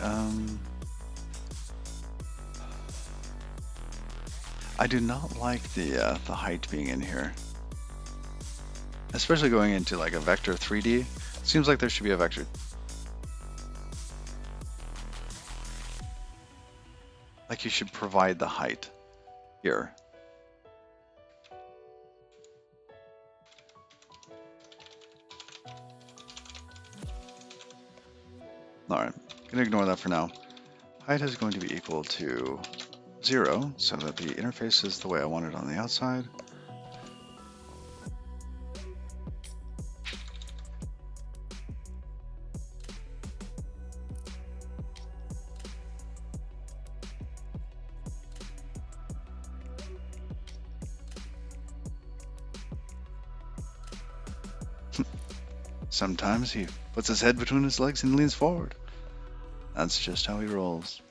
I do not like the height being in here, especially going into like a vector 3D. Seems like there should be a vector. Like you should provide the height here. Alright, gonna ignore that for now. Height is going to be equal to 0, so that the interface is the way I want it on the outside. Sometimes he puts his head between his legs and leans forward. That's just how he rolls.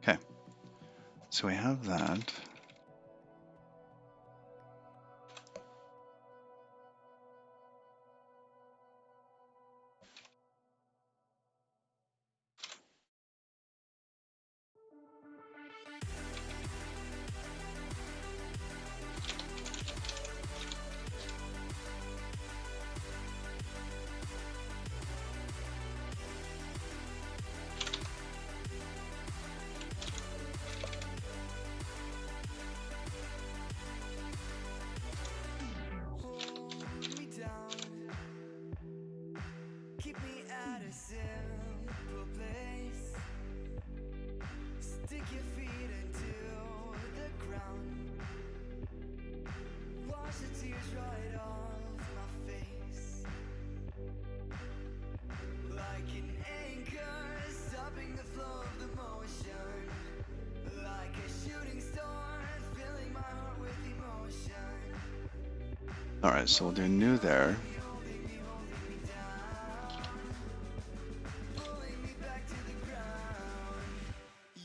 Okay, so we have that. Alright, so we'll do new there.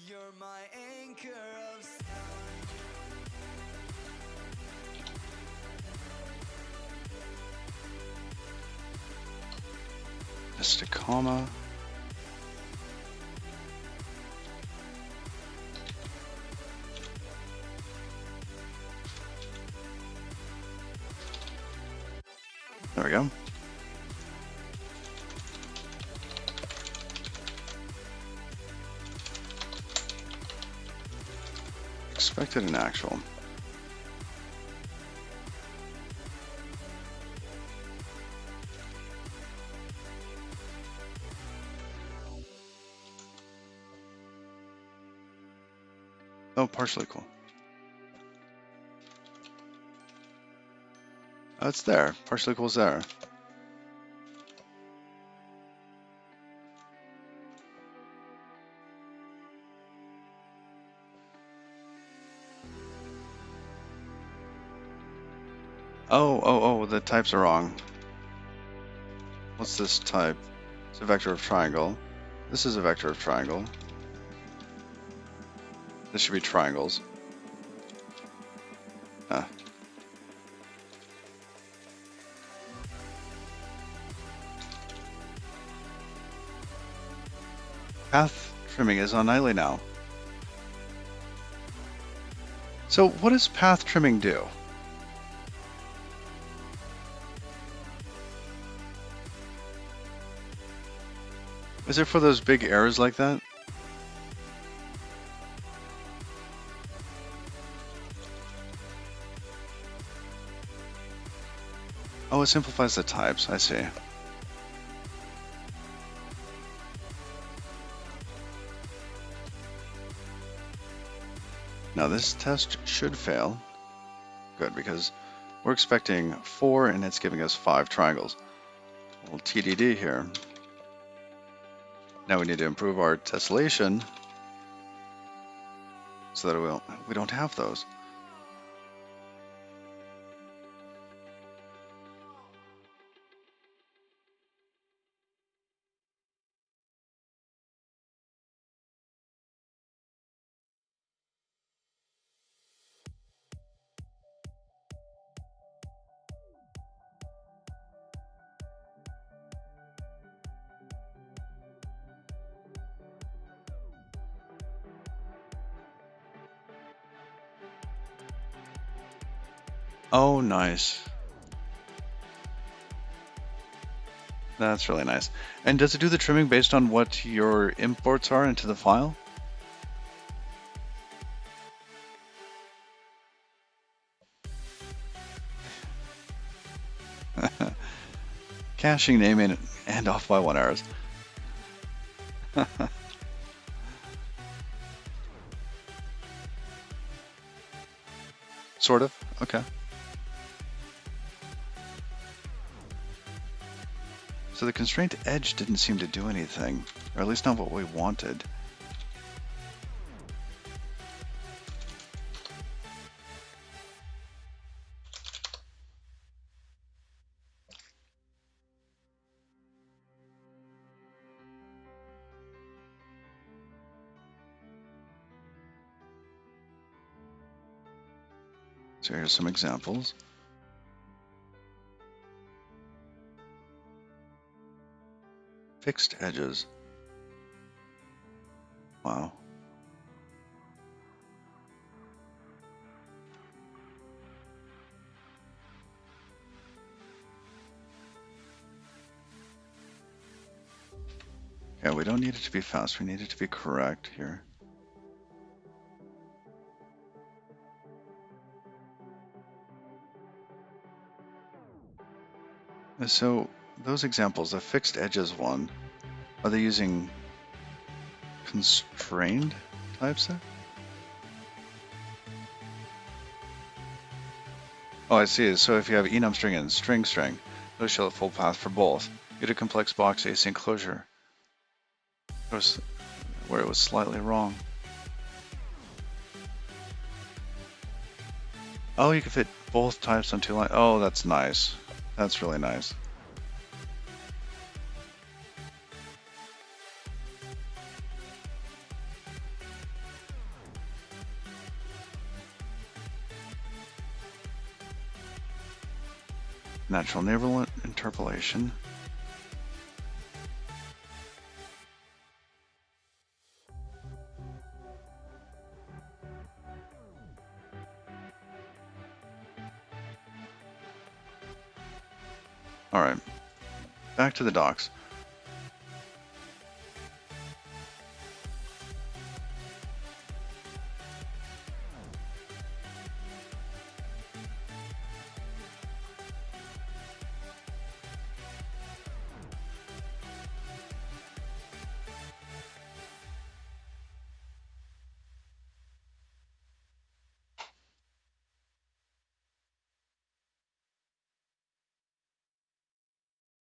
You're my anchor of Just a comma. There we go. Expected and actual. Oh, partially cool. Oh, it's there. Partially cool's there. Oh, the types are wrong. What's this type? It's a vector of triangle. This is a vector of triangle. This should be triangles. Ah. Path trimming is on nightly now. So what does path trimming do? Is it for those big errors like that? Oh, it simplifies the types, I see. Now this test should fail. Good, because we're expecting 4 and it's giving us 5 triangles. A little TDD here. Now we need to improve our tessellation so that we don't have those. Oh, nice. That's really nice. And does it do the trimming based on what your imports are into the file? Caching, naming, and off by 1 errors. Sort of, okay. So the constraint edge didn't seem to do anything, or at least not what we wanted. So here's some examples. Fixed edges. Wow. Yeah, we don't need it to be fast, we need it to be correct here. So those examples, the fixed edges one, are they using constrained types there? Oh, I see. So if you have enum string and string, those show the full path for both. You get a complex box async closure. Where it was slightly wrong. Oh, you can fit both types on 2 lines. Oh, that's nice. That's really nice. Natural naval interpolation. All right, back to the docks.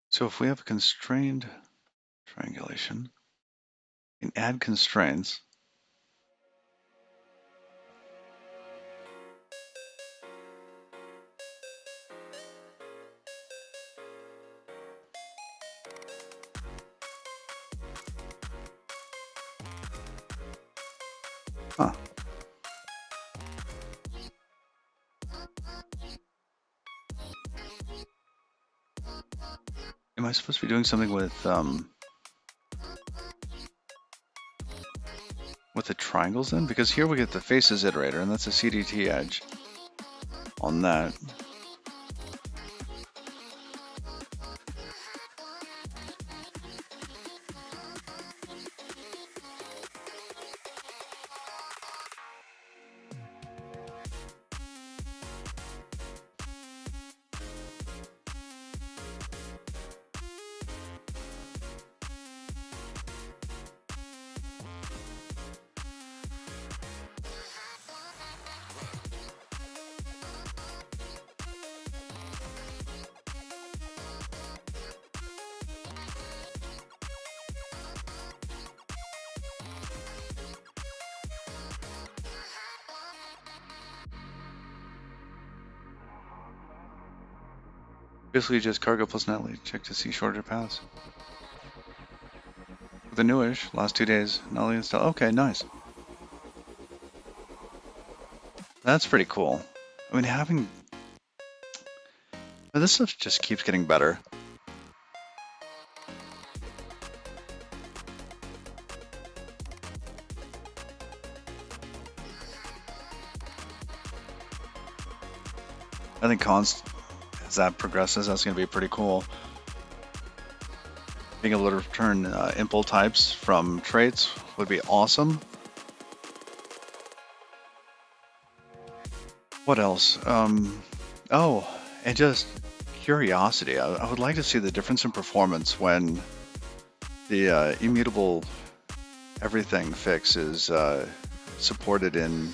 So if we have a constrained triangulation, we can add constraints. Huh. Am I supposed to be doing something with the triangles then? Because here we get the faces iterator, and that's a CDT edge on that. Basically just cargo plus Natalie. Check to see shorter paths. The newish, last 2 days, Natalie install. Okay, nice. That's pretty cool. I mean, having this stuff just keeps getting better. I think as that progresses, that's going to be pretty cool. Being able to return impl types from traits would be awesome. What else? Oh, and just curiosity. I would like to see the difference in performance when the immutable everything fix is supported in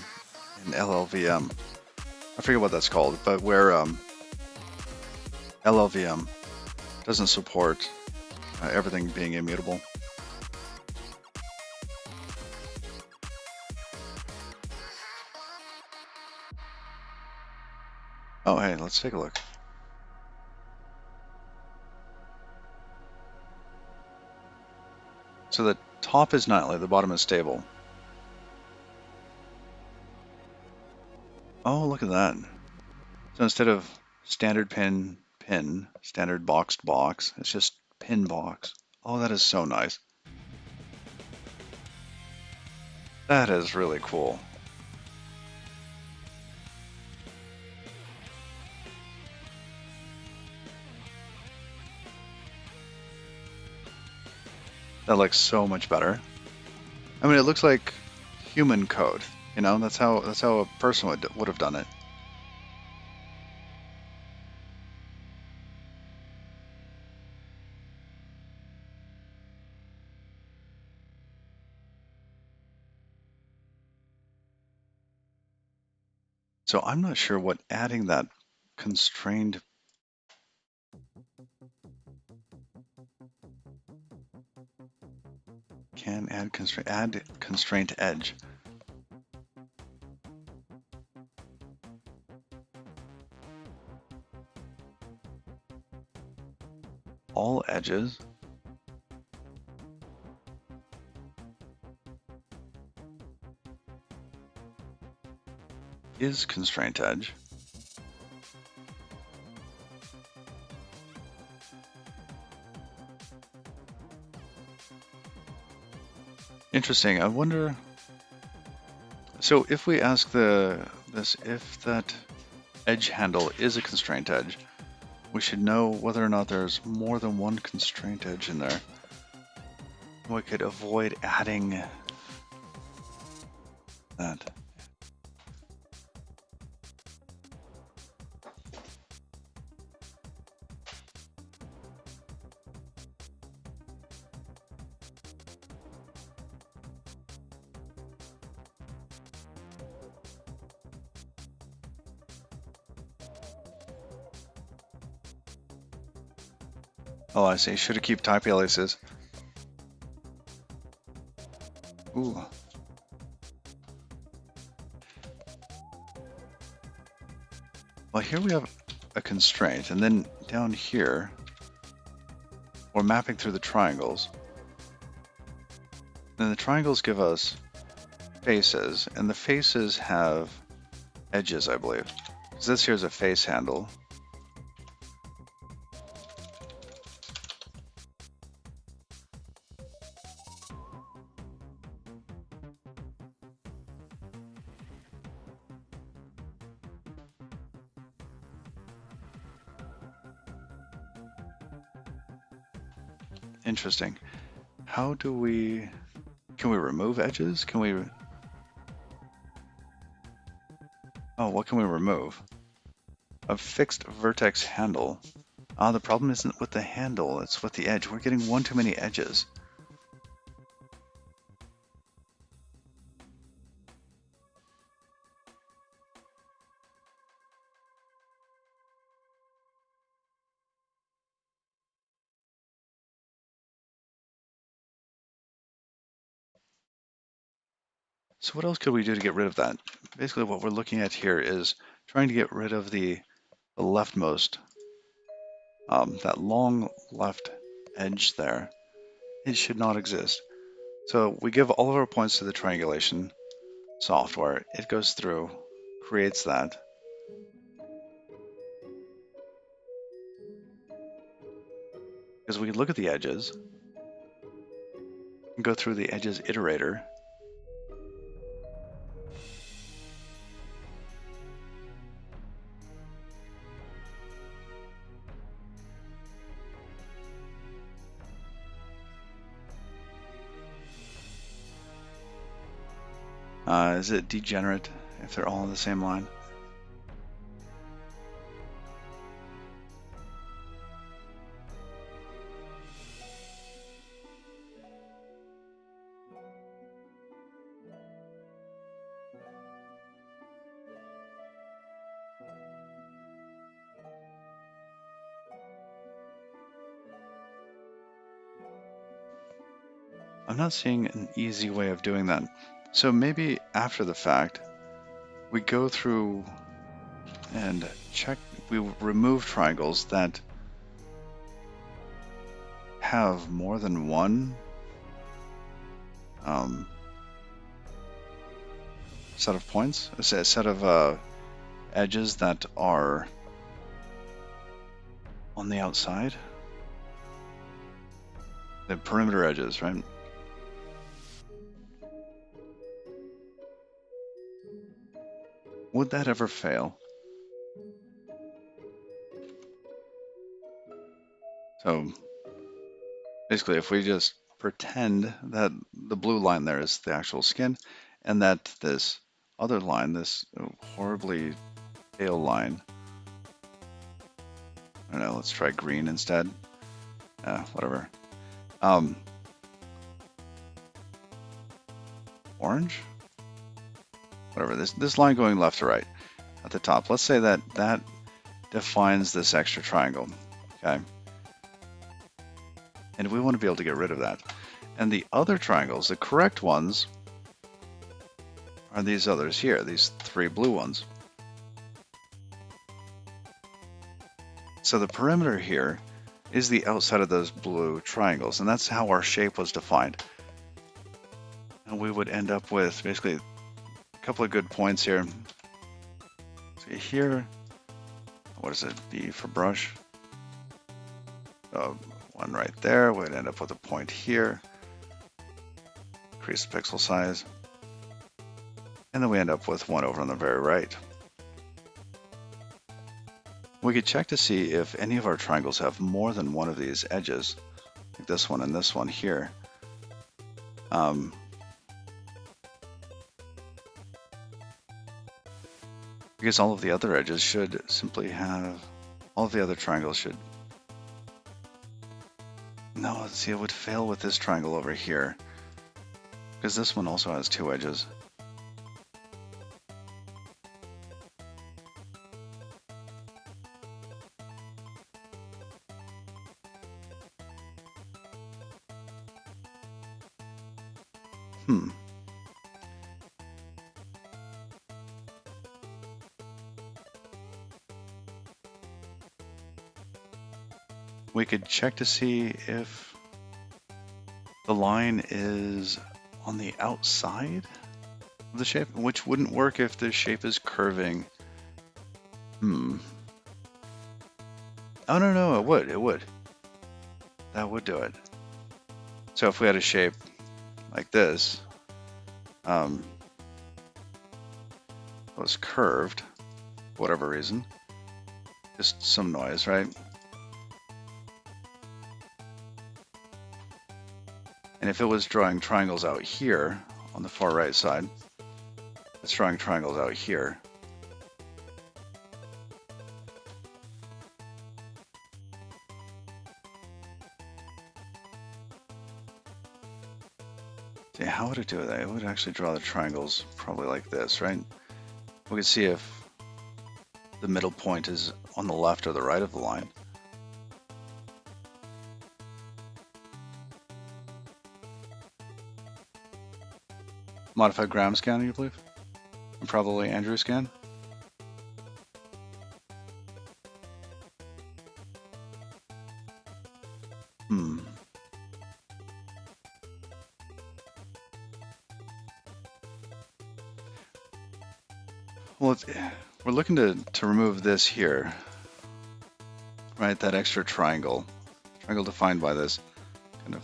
LLVM. I forget what that's called, but where LLVM doesn't support everything being immutable. Oh, hey, let's take a look. So the top is nightly, the bottom is stable. Oh, look at that. So instead of standard pin, standard boxed box, it's just pin box. Oh, that is so nice. That is really cool. That looks so much better. I mean, it looks like human code. You know, that's how a person would have done it. So I'm not sure what adding that constrained can add constraint edge. all edges. Is constraint edge. Interesting. I wonder. So if we ask this, if that edge handle is a constraint edge, we should know whether or not there's more than one constraint edge in there. We could avoid adding that. Oh, I see. Should have keep type aliases. Ooh. Well, here we have a constraint, and then down here, we're mapping through the triangles. And the triangles give us faces, and the faces have edges, I believe. So this here is a face handle. Interesting. How do we... Can we remove edges? Can we... Oh, what can we remove? A fixed vertex handle. Ah, the problem isn't with the handle, it's with the edge. We're getting one too many edges. So what else could we do to get rid of that? Basically what we're looking at here is trying to get rid of the leftmost, that long left edge there. It should not exist. So we give all of our points to the triangulation software. It goes through, creates that. Because we can look at the edges, and go through the edges iterator. Is it degenerate if they're all on the same line? I'm not seeing an easy way of doing that. So maybe after the fact, we go through and check, we remove triangles that have more than one set of points, a set of edges that are on the outside. The perimeter edges, right? Would that ever fail? So basically, if we just pretend that the blue line there is the actual skin, and that this other line, this horribly pale line, I don't know, let's try green instead. Whatever. Orange? Whatever, this line going left to right at the top. Let's say that that defines this extra triangle, okay? And we want to be able to get rid of that. And the other triangles, the correct ones, are these others here, these three blue ones. So the perimeter here is the outside of those blue triangles, and that's how our shape was defined. And we would end up with basically a couple of good points here. See here, what is it, B for brush? One right there, we'd end up with a point here. Increase the pixel size. And then we end up with one over on the very right. We could check to see if any of our triangles have more than one of these edges, like this one and this one here. Because all of the other edges should simply have, all of the other triangles should, no, let's see, it would fail with this triangle over here, because this one also has two edges. We could check to see if the line is on the outside of the shape, which wouldn't work if the shape is curving. Oh, no, it would. That would do it. So if we had a shape like this, was curved, for whatever reason, just some noise, right? And if it was drawing triangles out here on the far right side, it's drawing triangles out here. See, how would it do that? It would actually draw the triangles probably like this, right? We could see if the middle point is on the left or the right of the line. Modified gram scan, you believe? And probably Andrew scan? Well, we're looking to remove this here, right? That extra triangle defined by this kind of,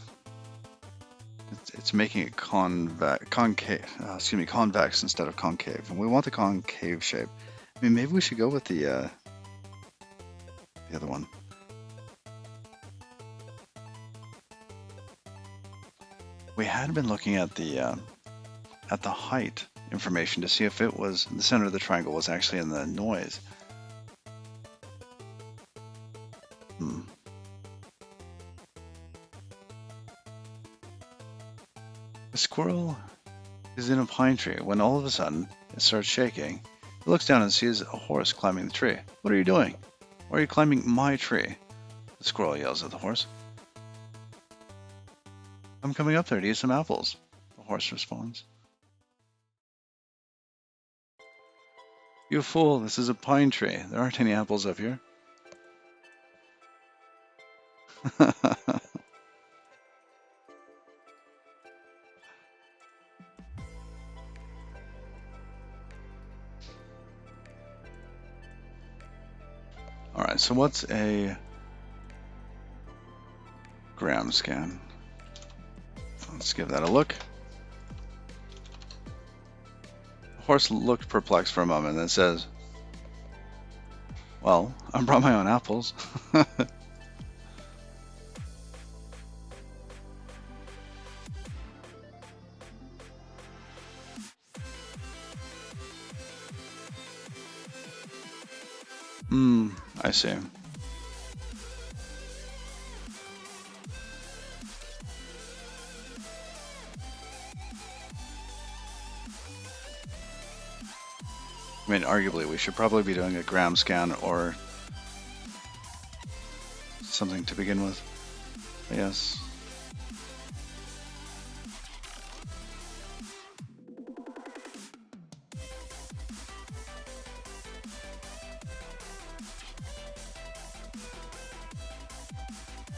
it's making it convex instead of concave, and we want the concave shape. I mean, maybe we should go with the other one. We had been looking at the height information to see if it was the center of the triangle was actually in the noise. The squirrel is in a pine tree when all of a sudden it starts shaking. It looks down and sees a horse climbing the tree. "What are you doing? Why are you climbing my tree?" The squirrel yells at the horse. "I'm coming up there to eat some apples," the horse responds. "You fool, this is a pine tree. There aren't any apples up here." All right, so what's a gram scan? Let's give that a look. The horse looked perplexed for a moment and then says, "Well, I brought my own apples." I see. I mean, arguably, we should probably be doing a gram scan or something to begin with. Yes.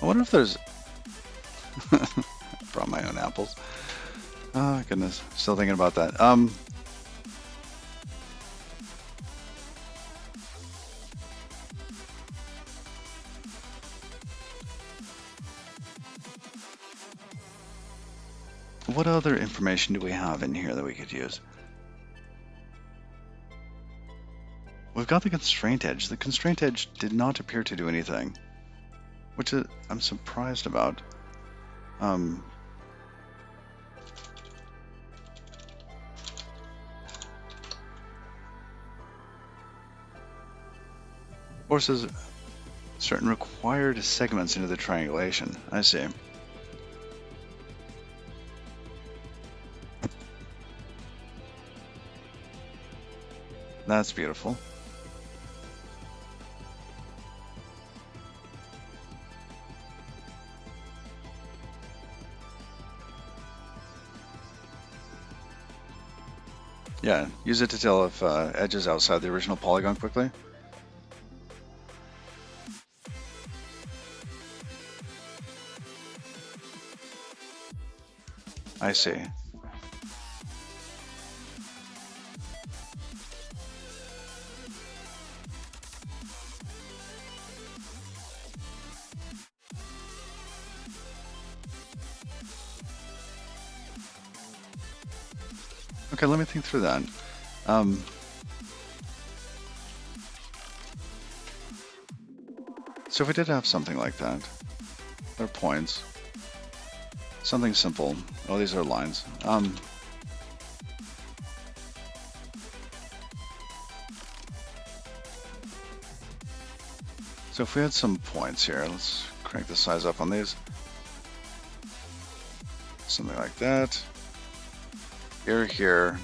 I wonder if there's... Brought my own apples. Oh, goodness. Still thinking about that. What other information do we have in here that we could use? We've got the constraint edge. The constraint edge did not appear to do anything, which I'm surprised about. Forces certain required segments into the triangulation. I see. That's beautiful. Yeah, use it to tell if edges outside the original polygon quickly. I see. Okay, let me think through that. So if we did have something like that, they're points. Something simple. Oh, these are lines. So if we had some points here, let's crank the size up on these. Something like that. Here.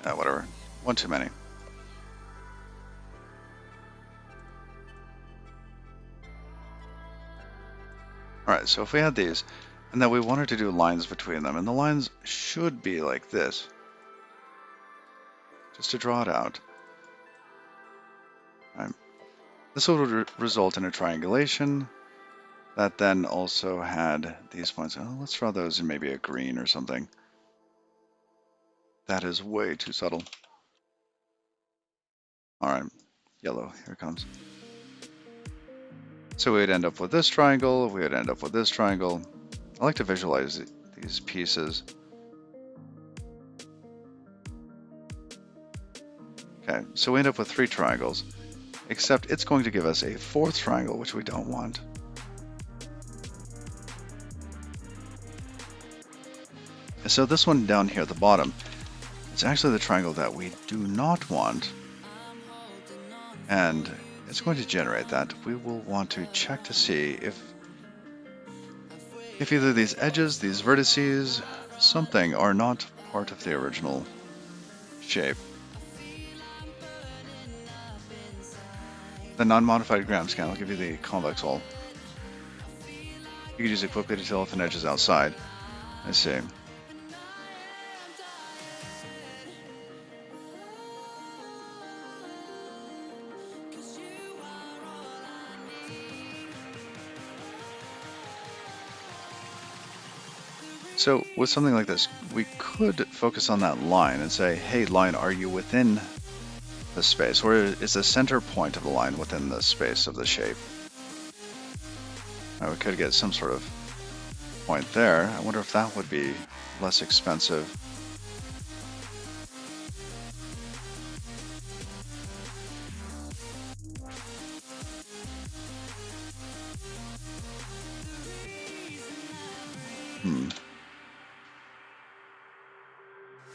Whatever. One too many. Alright, so if we had these, and then we wanted to do lines between them, and the lines should be like this. Just to draw it out. Right. This would result in a triangulation that then also had these points. Oh, let's draw those in maybe a green or something. That is way too subtle. Alright, yellow, here it comes. So we'd end up with this triangle, we would end up with this triangle. I like to visualize these pieces. Okay, so we end up with 3 triangles, except it's going to give us a 4th triangle, which we don't want. So this one down here at the bottom, it's actually the triangle that we do not want. And it's going to generate that. We will want to check to see if either these edges, these vertices, something are not part of the original shape. The non-modified gram scan will give you the convex hull. You can use it quickly to tell if an edge is outside. I see. So with something like this, we could focus on that line and say, hey line, are you within the space? Or is the center point of the line within the space of the shape? Now we could get some sort of point there. I wonder if that would be less expensive.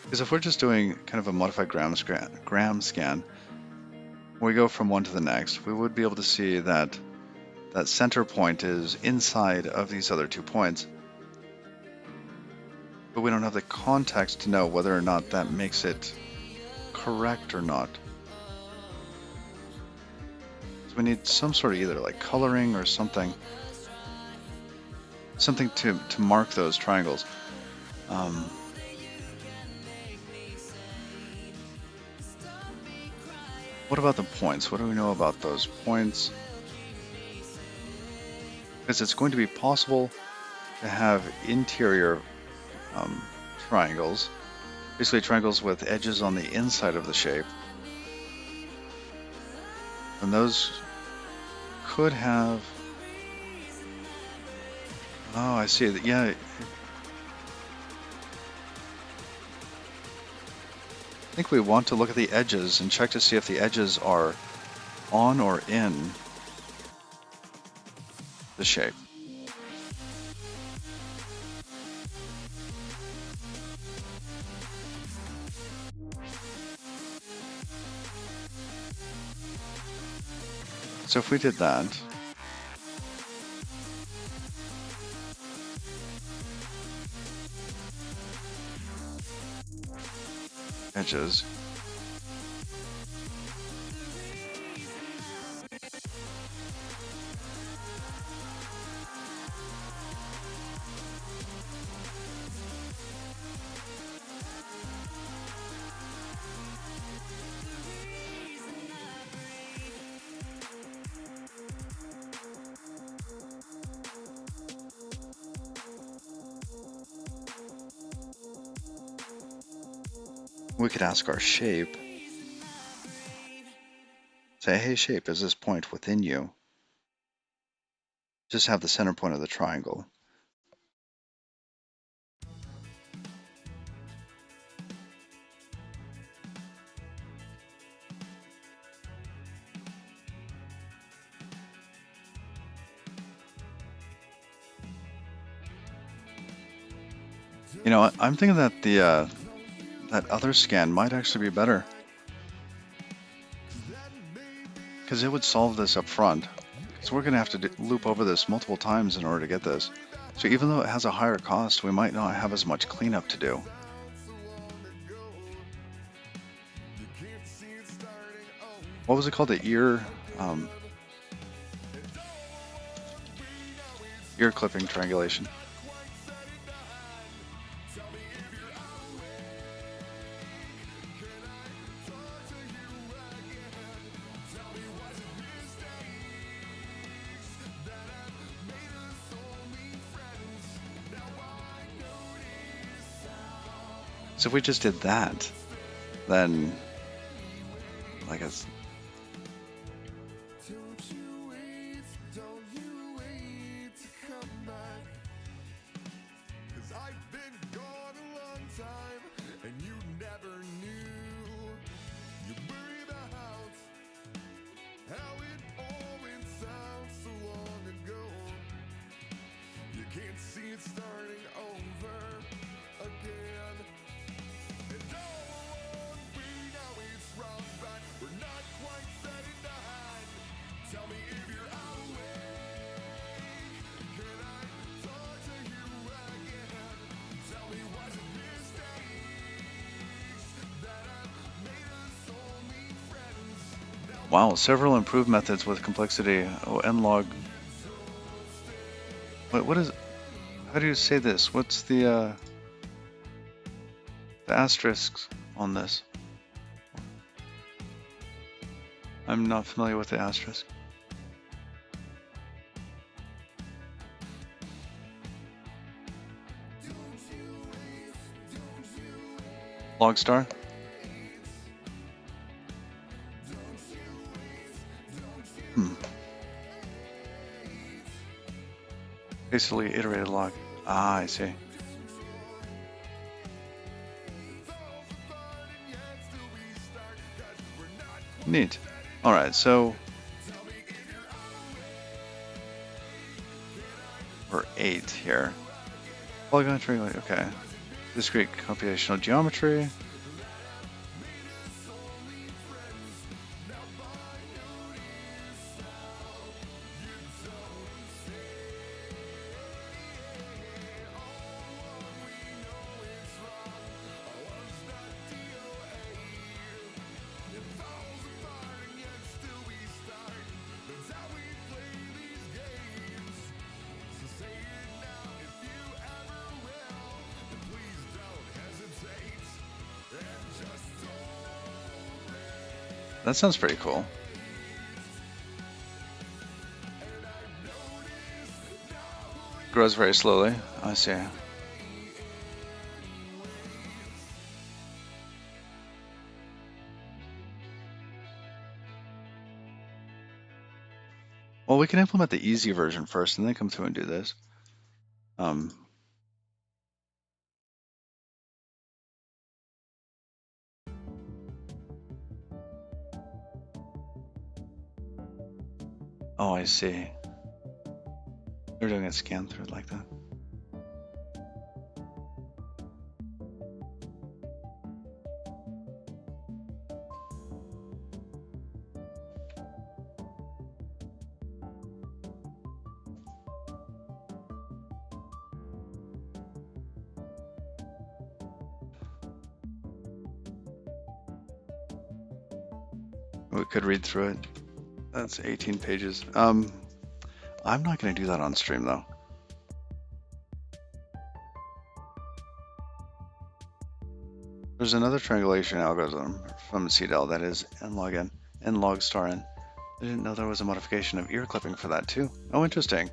Because if we're just doing kind of a modified gram scan, we go from one to the next, we would be able to see that that center point is inside of these other 2 points. But we don't have the context to know whether or not that makes it correct or not. So we need some sort of either like coloring or something to mark those triangles. What about the points? What do we know about those points? because it's going to be possible to have interior triangles, basically triangles with edges on the inside of the shape, and those could have. Oh, I see. Yeah. I think we want to look at the edges and check to see if the edges are on or in the shape. So if we did that, edges, we could ask our shape, say, hey shape, is this point within you? Just have the center point of the triangle. You know, I'm thinking that the that other scan might actually be better, because it would solve this up front. So we're going to have to loop over this multiple times in order to get this. So even though it has a higher cost, we might not have as much cleanup to do. What was it called? The ear clipping triangulation. So if we just did that, then like it's wow, several improved methods with complexity. Oh, nlog. What is? How do you say this? What's the asterisks on this? I'm not familiar with the asterisk. Log star. Basically iterated log. Ah, I see. Neat. All right, so we're 8 here. Polygon triangle. Okay. Discrete computational geometry. That sounds pretty cool. Grows very slowly. I see. Well, we can implement the easy version first and then come through and do this. Oh, I see. They're doing a scan through it like that. We could read through it. That's 18 pages. I'm not going to do that on stream though. There's another triangulation algorithm from CDEL that is nlogn, nlog star n. I didn't know there was a modification of ear clipping for that too. Oh, interesting.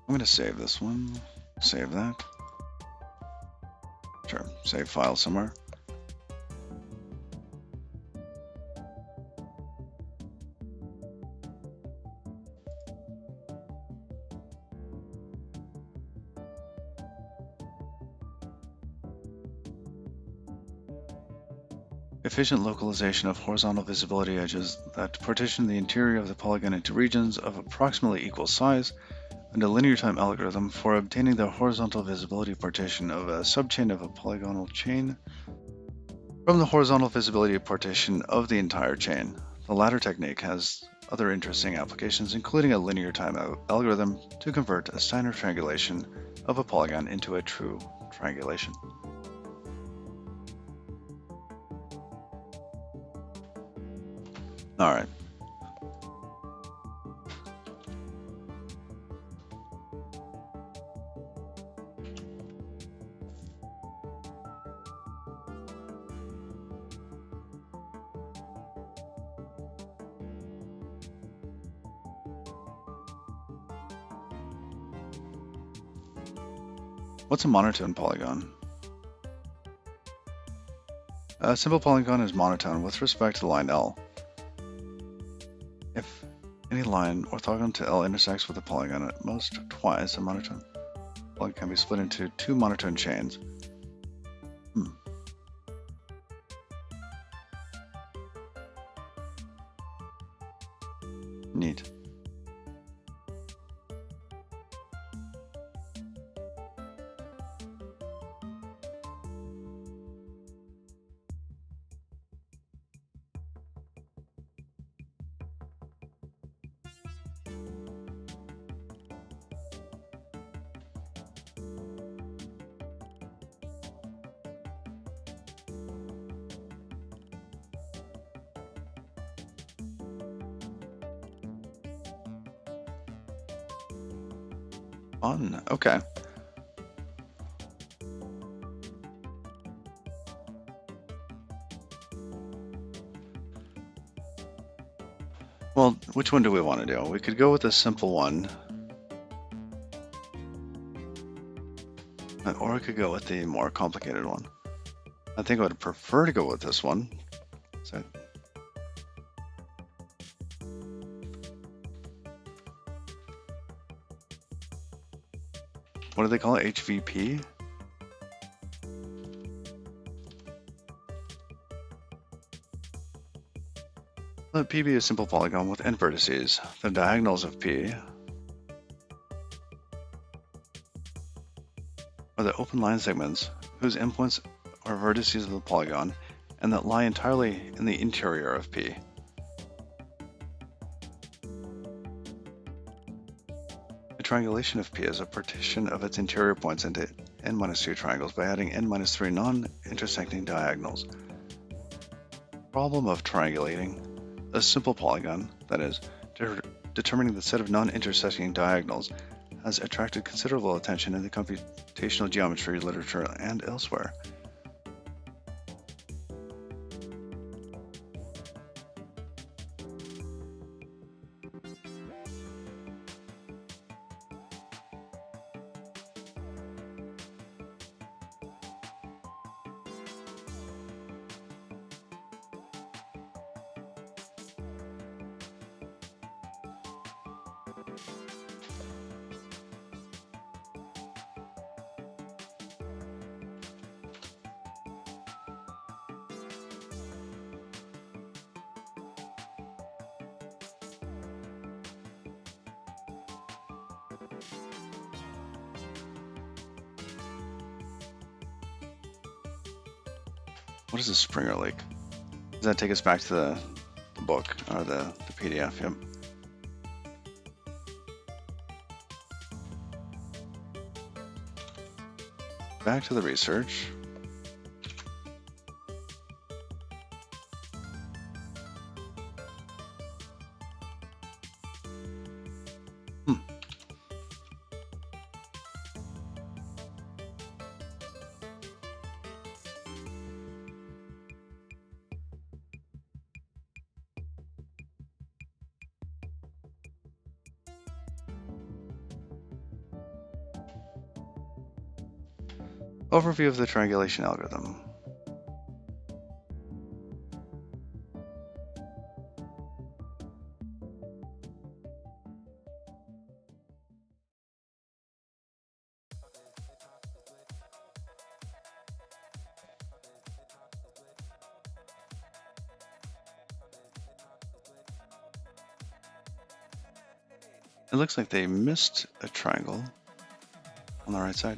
I'm going to save this one, save that. Sure, save file somewhere. Efficient localization of horizontal visibility edges that partition the interior of the polygon into regions of approximately equal size, and a linear time algorithm for obtaining the horizontal visibility partition of a subchain of a polygonal chain from the horizontal visibility partition of the entire chain. The latter technique has other interesting applications, including a linear time algorithm to convert a Steiner triangulation of a polygon into a true triangulation. All right. What's a monotone polygon? A simple polygon is monotone with respect to line L. If any line orthogonal to L intersects with a polygon at most twice, a monotone polygon can be split into two monotone chains. Neat. Fun. Okay. Well, which one do we want to do? We could go with the simple one. Or I could go with the more complicated one. I think I would prefer to go with this one. So what do they call it? HVP? Let P be a simple polygon with n vertices. The diagonals of P are the open line segments whose endpoints are vertices of the polygon and that lie entirely in the interior of P. A triangulation of P is a partition of its interior points into n-2 triangles by adding n-3 non-intersecting diagonals. Problem of triangulating a simple polygon, that is, determining the set of non-intersecting diagonals, has attracted considerable attention in the computational geometry literature and elsewhere. What is a Springer Lake? Does that take us back to the book or the PDF? Yep. Back to the research. Overview of the triangulation algorithm. It looks like they missed a triangle on the right side.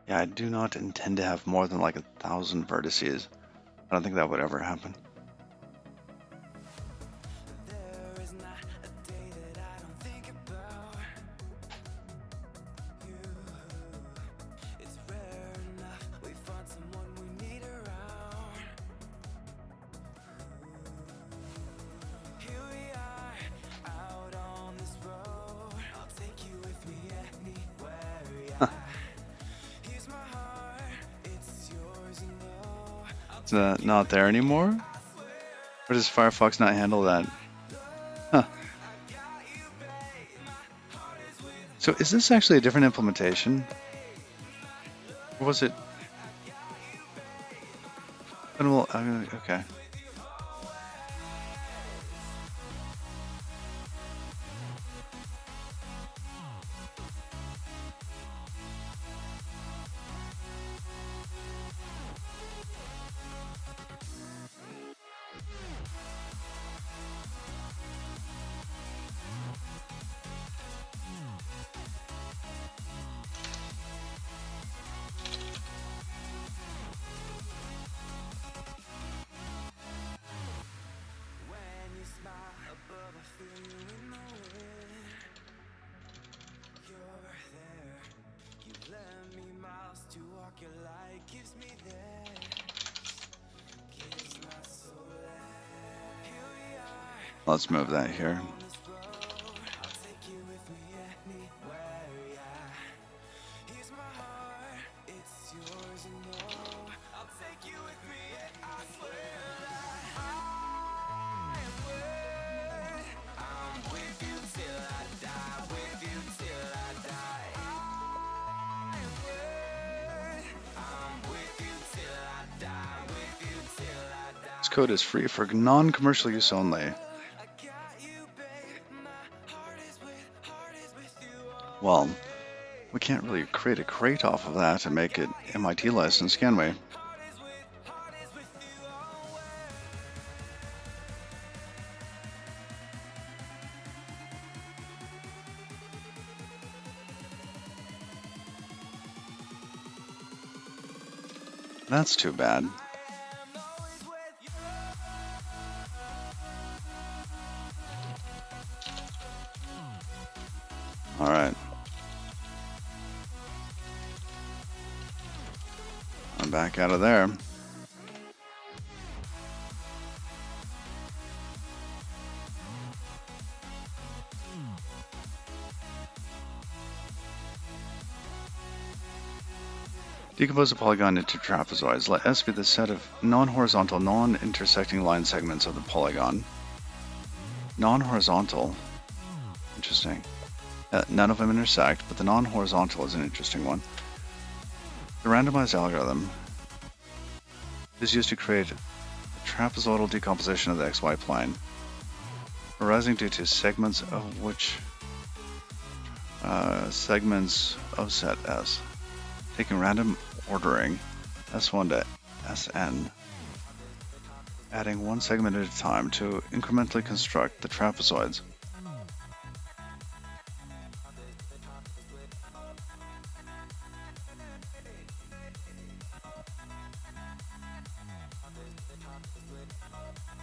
Yeah, I do not intend to have more than like 1,000 vertices. I don't think that would ever happen. There is not a day that I don't think about you. It's rare enough we find someone we need around. Here we are, out on this road. I'll take you with me anywhere, yeah. Here's my heart, it's yours, you know. Is that not there anymore? Or does Firefox not handle that? Huh. So is this actually a different implementation? Or was it? Well, okay. When you smile above, I feel you in the wind. You're there. You lend me miles to walk your light. Gives me this. Gives my soul life. Here we are. Let's move that here. On this road, I'll take you with me anywhere, yeah. Here's my heart, it's yours, you know. I'll take you with me, and I swear I'm with you till I die, with you till I die. I'm with you till I die, with you till I die. This code is free for non-commercial use only. Well, we can't really create a crate off of that and make it MIT license, can we? That's too bad. All right. I'm back out of there. Decompose a polygon into trapezoids. Let S be the set of non-horizontal, non-intersecting line segments of the polygon. Non-horizontal. Interesting. None of them intersect, but the non-horizontal is an interesting one. The randomized algorithm is used to create a trapezoidal decomposition of the XY plane, arising due to segments of set S, taking random ordering S1 to Sn, adding one segment at a time to incrementally construct the trapezoids.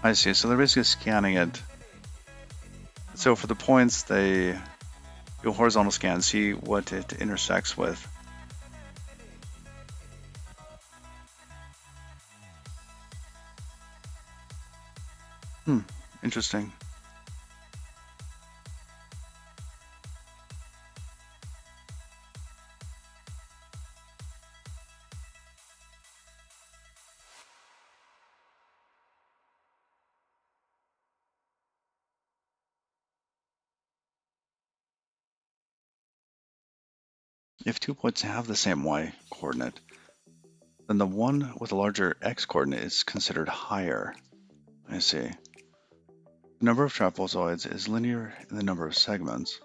I see, so they're basically scanning it. So for the points, they do a horizontal scan, see what it intersects with. Interesting. If 2 points have the same y coordinate, then the one with a larger x coordinate is considered higher. I see. The number of trapezoids is linear in the number of segments.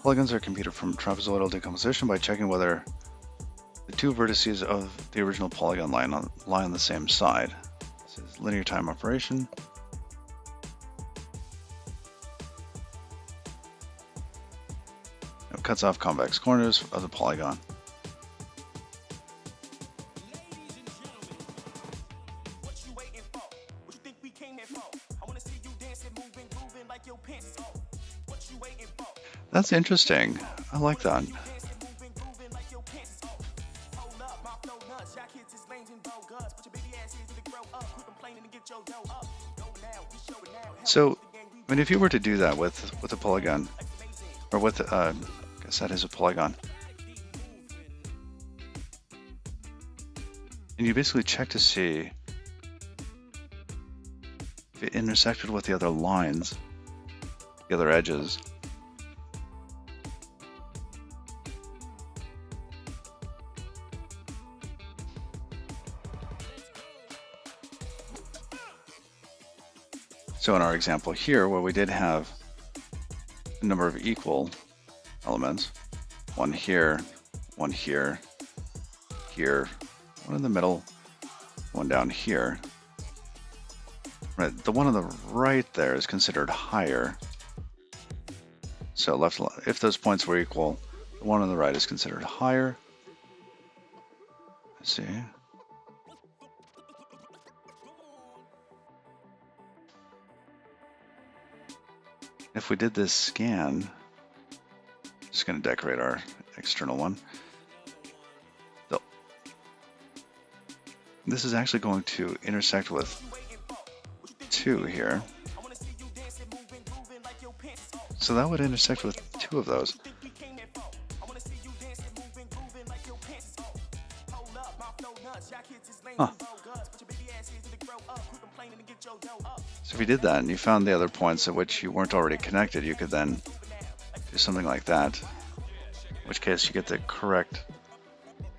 Polygons are computed from trapezoidal decomposition by checking whether the two vertices of the original polygon lie on the same side. This is linear time operation. It cuts off convex corners of the polygon. That's interesting. I like that. So, I mean, if you were to do that with a polygon, or with, I guess that is a polygon, and you basically check to see if it intersected with the other lines, the other edges. So in our example here, where we did have a number of equal elements, one here, one here, here, one in the middle, one down here. Right, the one on the right there is considered higher. So if those points were equal, the one on the right is considered higher. Let's see. If we did this scan, just going to decorate our external one. This is actually going to intersect with 2 here. So that would intersect with 2 of those. Huh. So if you did that and you found the other points at which you weren't already connected, you could then do something like that. In which case you get the correct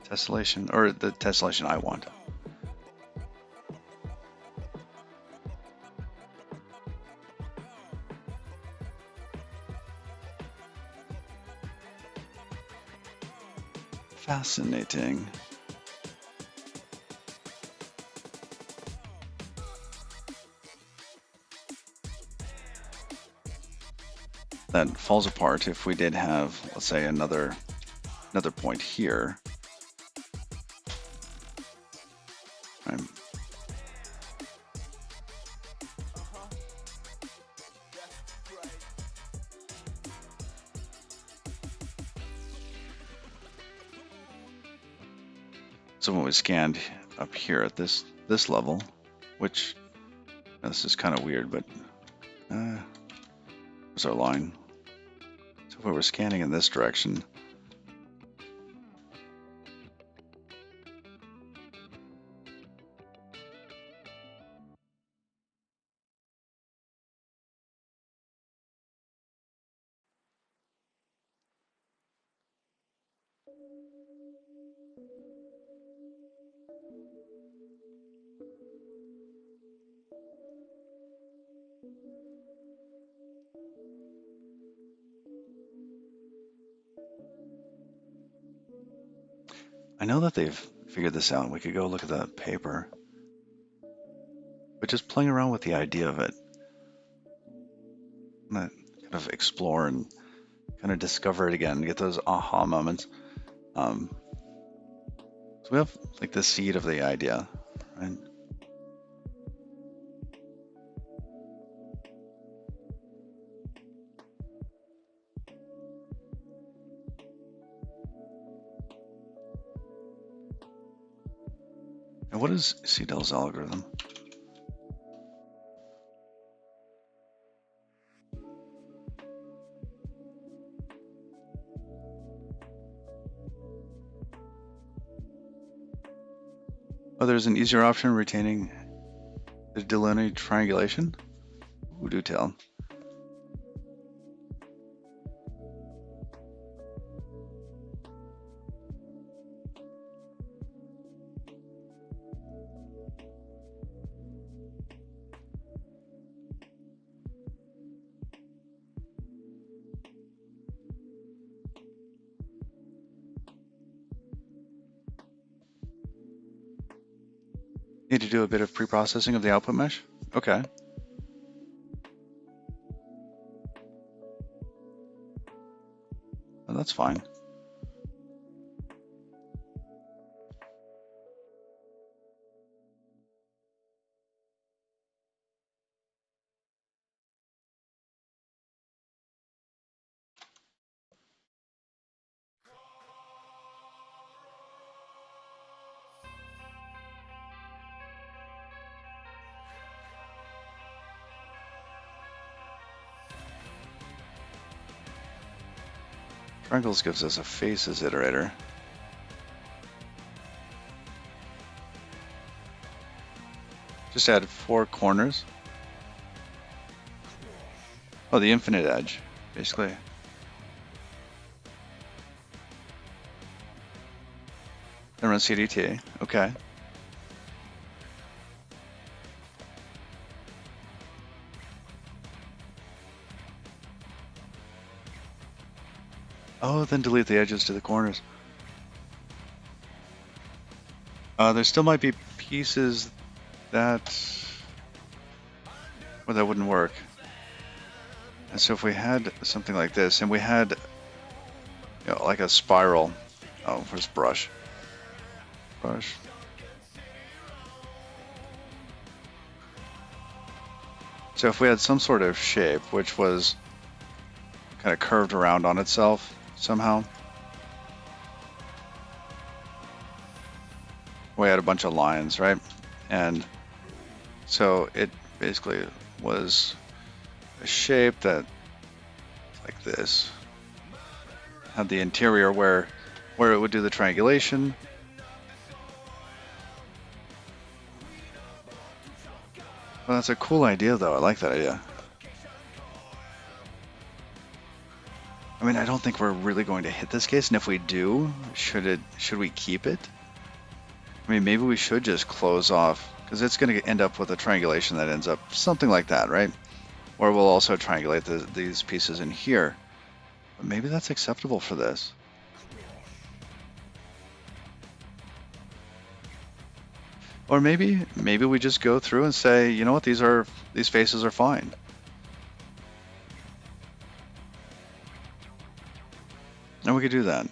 tessellation, or the tessellation I want. Fascinating. That falls apart if we did have, let's say, another point here. Right. So when we scanned up here at this level, which this is kind of weird, but there's our line. So if we were scanning in this direction, I know that they've figured this out. We could go look at the paper. But just playing around with the idea of it, I'm gonna kind of explore and kind of discover it again, get those aha moments. So we have like the seed of the idea, right? And what is Siedel's algorithm? Oh, there's an easier option retaining the delineated triangulation? Ooh, do tell. Need to do a bit of pre-processing of the output mesh? Okay. Well, that's fine. Triangles gives us a faces iterator. Just add 4 corners. Oh, the infinite edge, basically. Then run CDT. Okay. Oh, then delete the edges to the corners. There still might be pieces that wouldn't work. And so if we had something like this, and we had like a spiral. Oh, where's brush? Brush. So if we had some sort of shape which was kind of curved around on itself somehow, we had a bunch of lines, right? And so it basically was a shape that, like this, had the interior where it would do the triangulation. Well, that's a cool idea, though. I like that idea. I mean, I don't think we're really going to hit this case, and if we do, should we keep it? I mean, maybe we should just close off, because it's going to end up with a triangulation that ends up something like that, right? Or we'll also triangulate these pieces in here. But maybe that's acceptable for this. Or maybe we just go through and say, you know what, these faces are fine. And we could do that.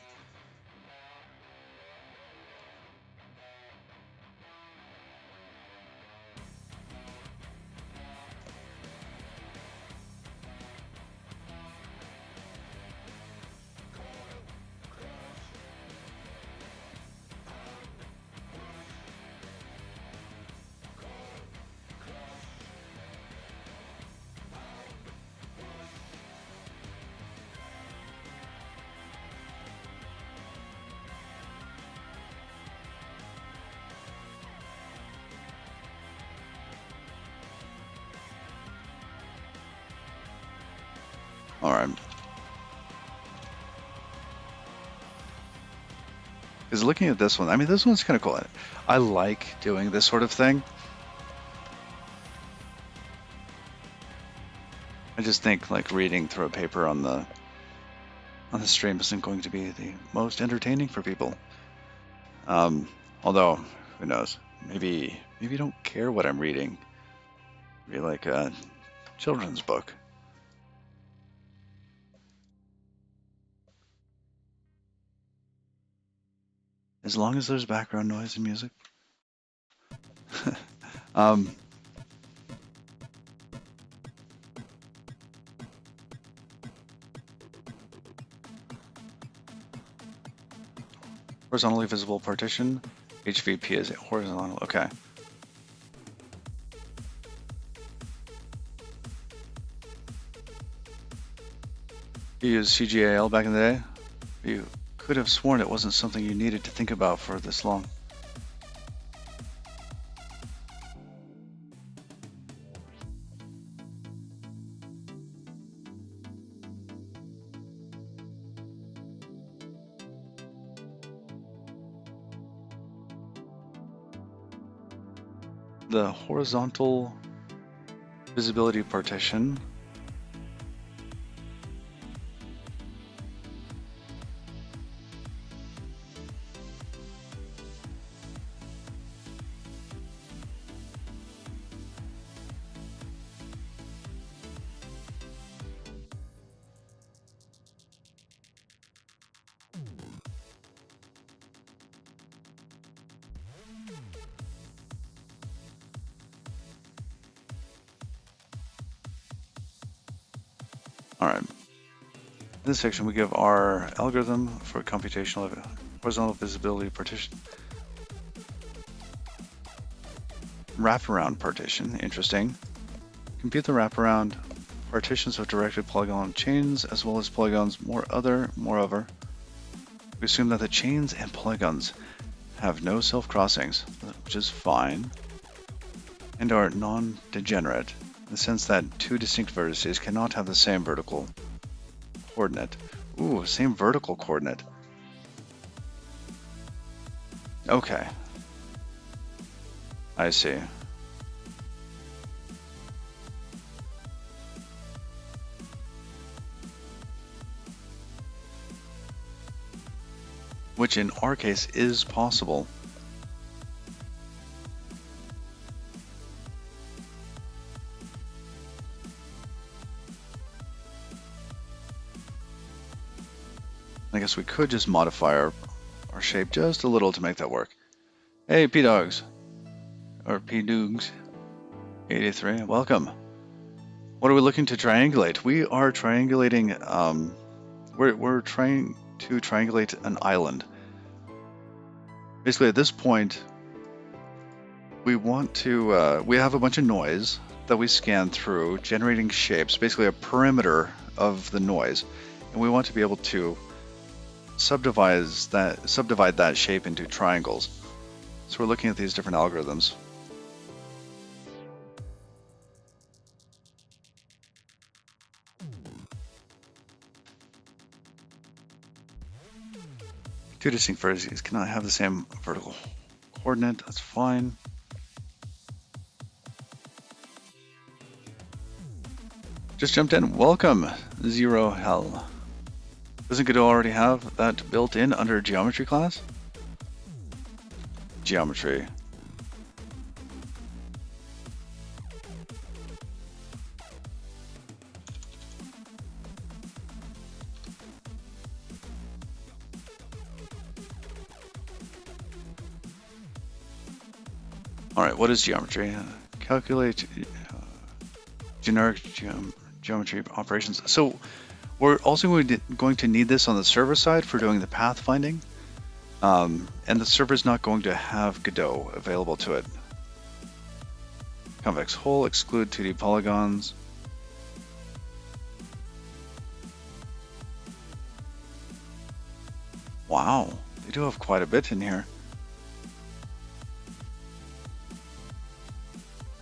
All right. Because looking at this one, I mean, this one's kind of cool. I like doing this sort of thing. I just think like reading through a paper on the stream isn't going to be the most entertaining for people. Although, who knows? Maybe you don't care what I'm reading. Maybe like a children's book. As long as there's background noise and music. Horizontally visible partition. HVP is horizontal. Okay. You used CGAL back in the day? You could have sworn it wasn't something you needed to think about for this long. The horizontal visibility partition. All right. In this section, we give our algorithm for computational horizontal visibility partition. Wraparound partition, interesting. Compute the wraparound partitions of directed polygon chains as well as polygons. Moreover, we assume that the chains and polygons have no self-crossings, which is fine, and are non-degenerate in the sense that two distinct vertices cannot have the same vertical coordinate. Ooh, same vertical coordinate. Okay. I see. Which in our case is possible. I guess we could just modify our shape just a little to make that work. Hey, P-Dogs. Or P-Doogs. 83, welcome. What are we looking to triangulate? We are triangulating, we're trying to triangulate an island. Basically, at this point, we want to, we have a bunch of noise that we scan through, generating shapes, basically a perimeter of the noise. And we want to be able to subdivide that shape into triangles. So we're looking at these different algorithms. Two distinct vertices cannot have the same vertical coordinate. That's fine. Just jumped in. Welcome, Zero Hell. Doesn't Godot already have that built in under geometry class? Geometry. All right, what is geometry? Calculate generic geometry operations. So we're also going to need this on the server side for doing the path finding. And the server's not going to have Godot available to it. Convex hole, exclude 2D polygons. Wow, they do have quite a bit in here.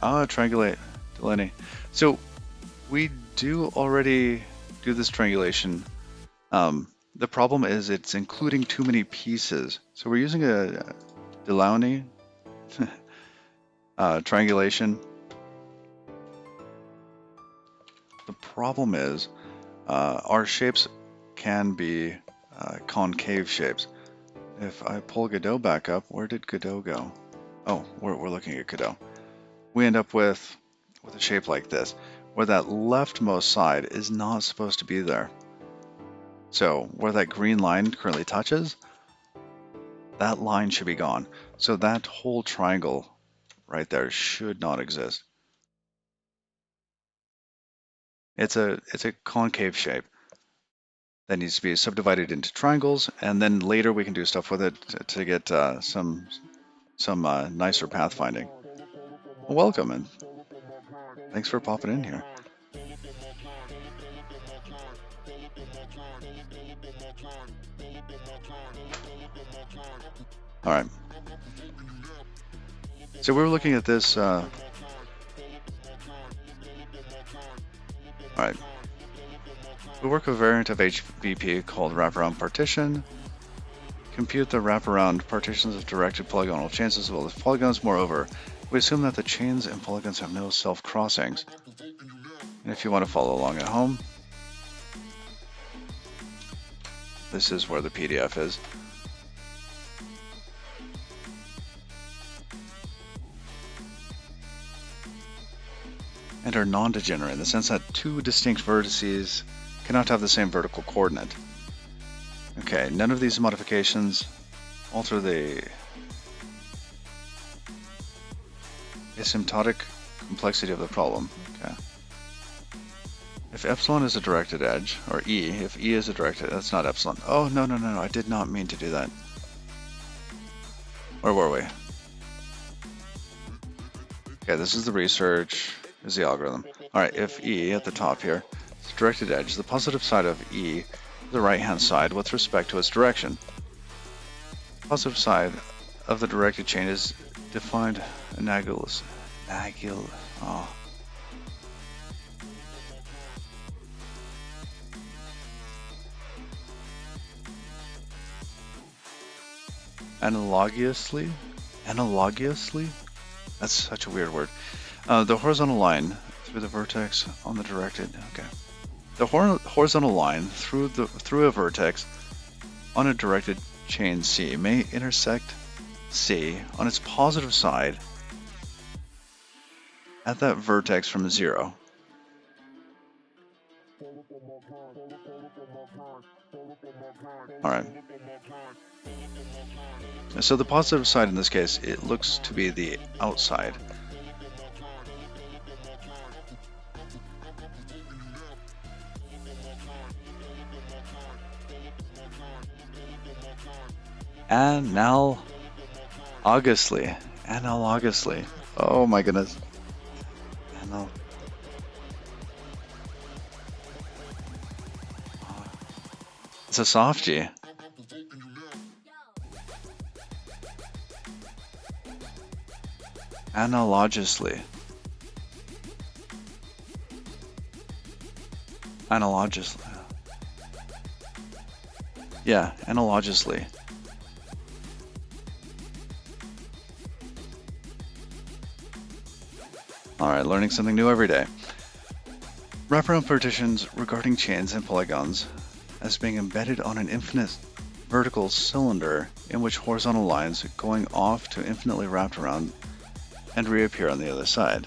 Triangulate, Delaney. So we do already do this triangulation The problem is it's including too many pieces. So we're using a Delaunay triangulation. The problem is our shapes can be concave shapes. If I pull Godot back up, where did Godot go? Oh, we're looking at Godot. We end up with a shape like this, where that leftmost side is not supposed to be there. So where that green line currently touches, that line should be gone. So that whole triangle right there should not exist. It's a concave shape that needs to be subdivided into triangles, and then later we can do stuff with it to get some nicer pathfinding. Well, welcome, and thanks for popping in here. All right. So we were looking at this. All right. We work with a variant of HVP called wraparound partition. Compute the wraparound partitions of directed polygonal chains as well as polygons. Moreover, we assume that the chains and polygons have no self-crossings. And if you want to follow along at home, this is where the PDF is. And are non-degenerate in the sense that two distinct vertices cannot have the same vertical coordinate. Okay, none of these modifications alter the asymptotic complexity of the problem. Okay. If epsilon is a directed edge, or E, if E is a directed, that's not epsilon. Oh, no, I did not mean to do that. Where were we? Okay, this is the research, is the algorithm. Alright, if E at the top here is a directed edge, the positive side of E is the right-hand side with respect to its direction. The positive side of the directed chain is defined analogously? That's such a weird word. The horizontal line through the vertex on the directed, okay. The horizontal line through a vertex on a directed chain C may intersect C on its positive side at that vertex from 0. Alright. So the positive side in this case, it looks to be the outside. Analogously. Oh my goodness. It's a soft G. Analogously. Yeah, analogously. Alright, learning something new every day. Wraparound partitions regarding chains and polygons as being embedded on an infinite vertical cylinder in which horizontal lines going off to infinitely wrapped around and reappear on the other side.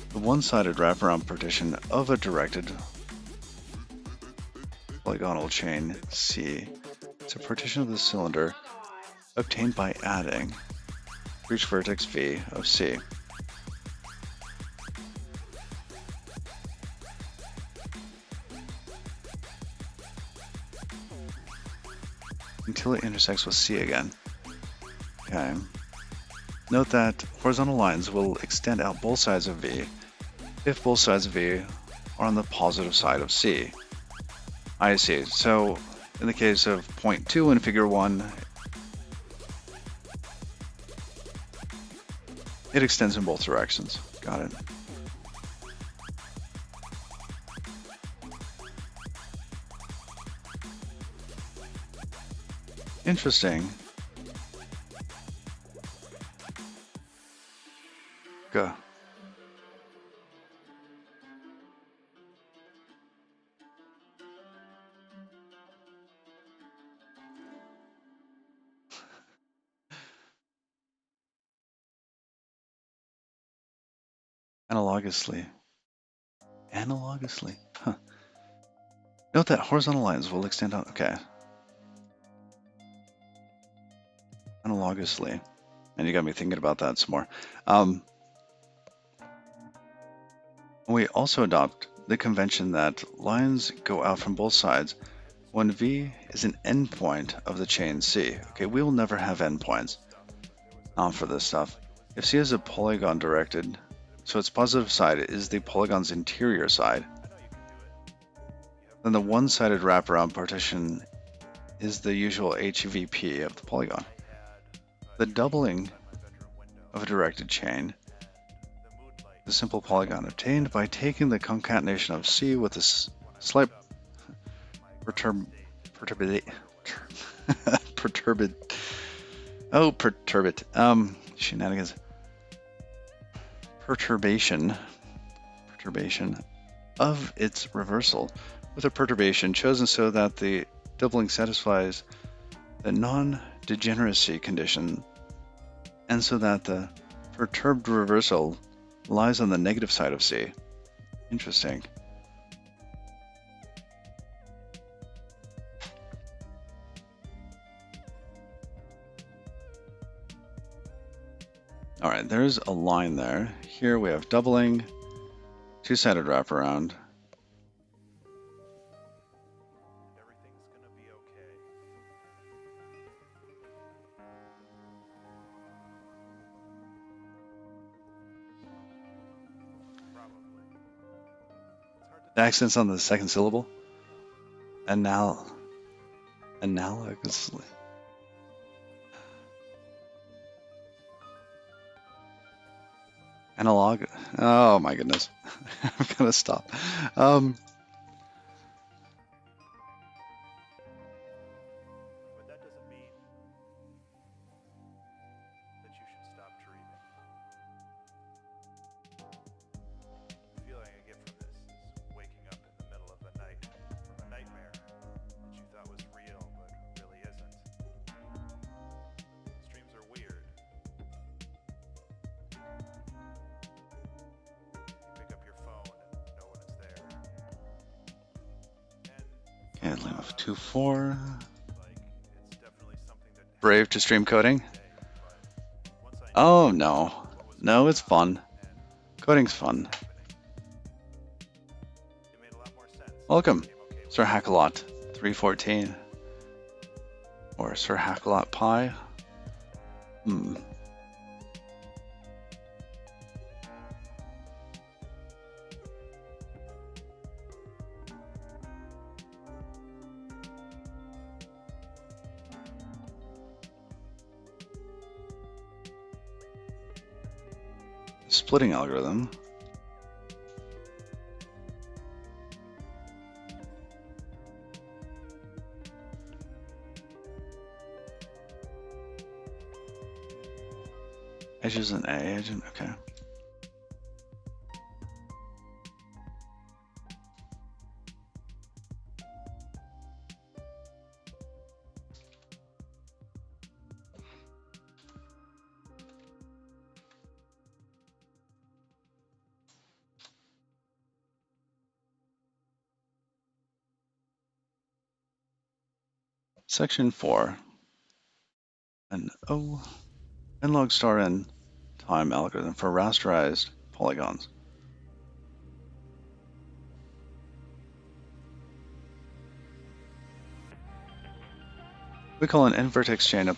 The one-sided wraparound partition of a directed polygonal chain C is a partition of the cylinder obtained by adding for each vertex V of C. Until it intersects with C again. Okay. Note that horizontal lines will extend out both sides of V if both sides of V are on the positive side of C. I see. So in the case of point 2 in figure 1, it extends in both directions. Got it. Interesting. Go. Analogously. Analogously. Huh. Note that horizontal lines will extend out. Okay. Analogously. And you got me thinking about that some more. We also adopt the convention that lines go out from both sides when V is an endpoint of the chain C. Okay, we will never have endpoints for this stuff. If C is a polygon directed, so its positive side is the polygon's interior side, then the one-sided wraparound partition is the usual HVP of the polygon. The doubling of a directed chain, the simple polygon obtained by taking the concatenation of C with a slight shenanigans. Perturbation of its reversal, with a perturbation chosen so that the doubling satisfies the non-degeneracy condition, and so that the perturbed reversal lies on the negative side of C. Interesting. All right, there's a line there. Here we have doubling, two-sided wraparound. Everything's gonna be okay. Probably. It's hard to The accent's on the second syllable. Analogously. Analog. Oh my goodness. I'm gonna stop. But that doesn't mean that you should stop dreaming. The feeling I get from this is waking up in the middle of the night from a nightmare that you thought was real but really isn't. These dreams are weird. You pick up your phone and no one is there. And Okay, line of 2-4. like it's definitely something that Brave to stream coding. but once I Oh no. No, it's fun. Coding's fun. it made a lot more sense. Welcome, Became okay with Sir Hackalot 314. Or Sir Hackalot Pi. Splitting algorithm. Edge is an A agent, okay. Section 4. An O n log star n time algorithm for rasterized polygons. We call an n-vertex chain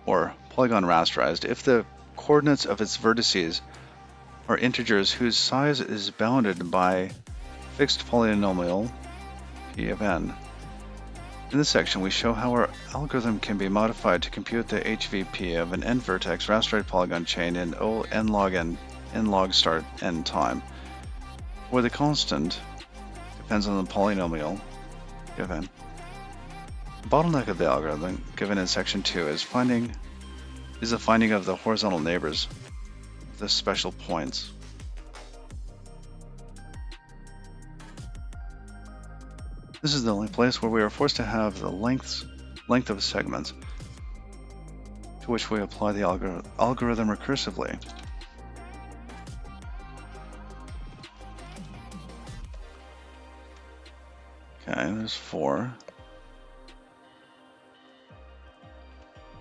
or polygon rasterized if the coordinates of its vertices are integers whose size is bounded by fixed polynomial p of n. In this section, we show how our algorithm can be modified to compute the HVP of an n-vertex rasterized polygon chain in O n log star n time, where the constant depends on the polynomial p of n. The bottleneck of the algorithm, given in section 2, is the finding of the horizontal neighbors, the special points. This is the only place where we are forced to have the length of segments to which we apply the algorithm recursively. Okay, there's 4.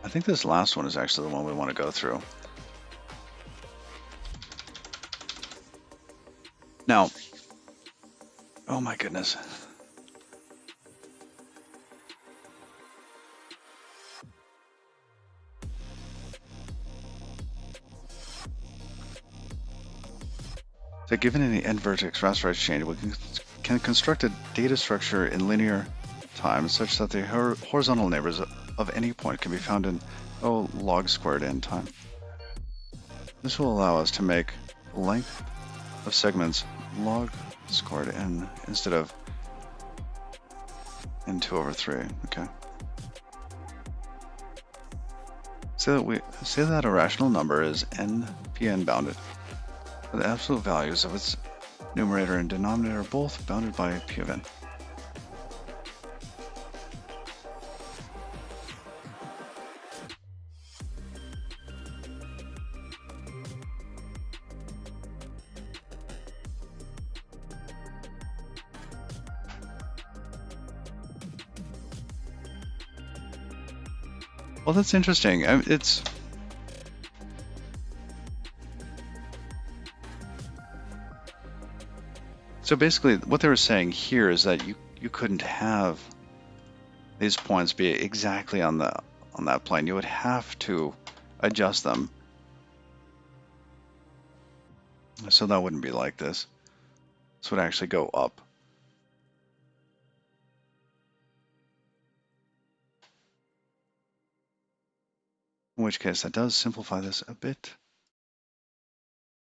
I think this last one is actually the one we want to go through. Now, oh my goodness. So given any end vertex rasterized chain, we can construct a data structure in linear time such that the horizontal neighbors of any point can be found in log squared n time. This will allow us to make the length of segments log squared n instead of n2/3. Okay. So that a rational number is nPn bounded. The absolute values of its numerator and denominator are both bounded by p of n. Well, that's interesting. It's so basically what they were saying here is that you couldn't have these points be exactly on that plane. You would have to adjust them. So that wouldn't be like this. This would actually go up. In which case that does simplify this a bit.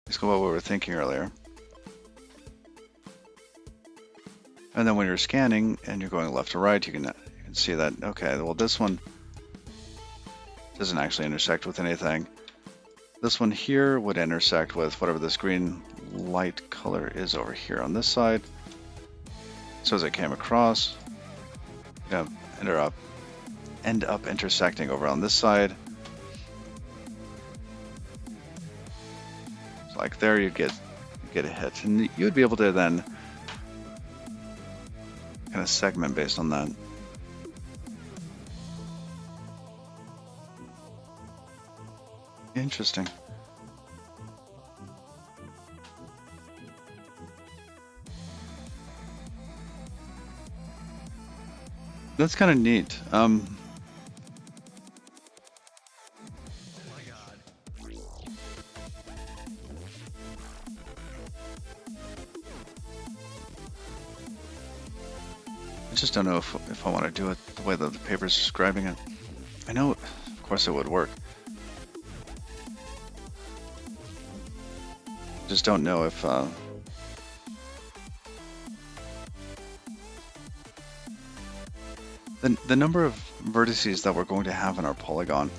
Let's go what we were thinking earlier. And then when you're scanning and you're going left to right, you can see that, okay, well this one doesn't actually intersect with anything. This one here would intersect with whatever this green light color is over here on this side. So as it came across, you know, end up intersecting over on this side. So like there you get a hit, and you would be able to then kind of segment based on that. Interesting. That's kind of neat. I just don't know if I want to do it the way that the paper's describing it. I know, of course, it would work. Just don't know if the number of vertices that we're going to have in our polygon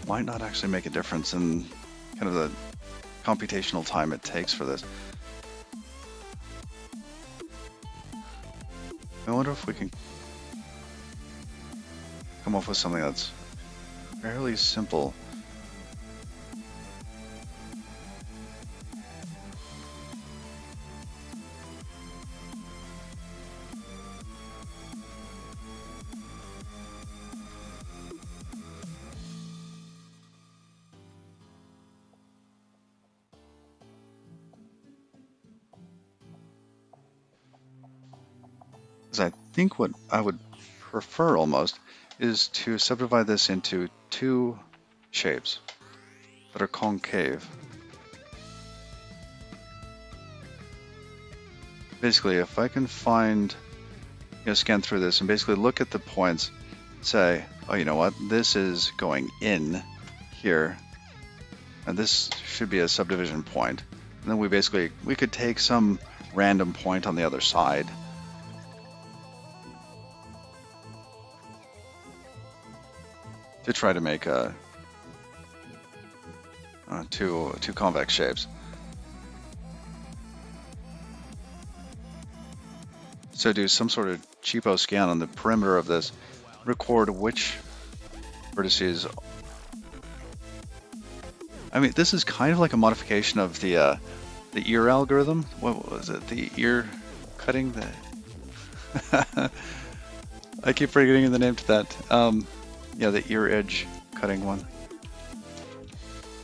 might not actually make a difference in kind of the computational time it takes for this. I wonder if we can come up with something that's fairly simple. I think what I would prefer almost is to subdivide this into two shapes that are concave. Basically, if I can find, scan through this and basically look at the points, say, oh, you know what, this is going in here, and this should be a subdivision point. And then we could take some random point on the other side. to try to make two convex shapes. So do some sort of cheapo scan on the perimeter of this, record which vertices. I mean, this is kind of like a modification of the ear algorithm. What was it? The ear cutting? I keep forgetting the name to that. Yeah, the ear edge cutting one.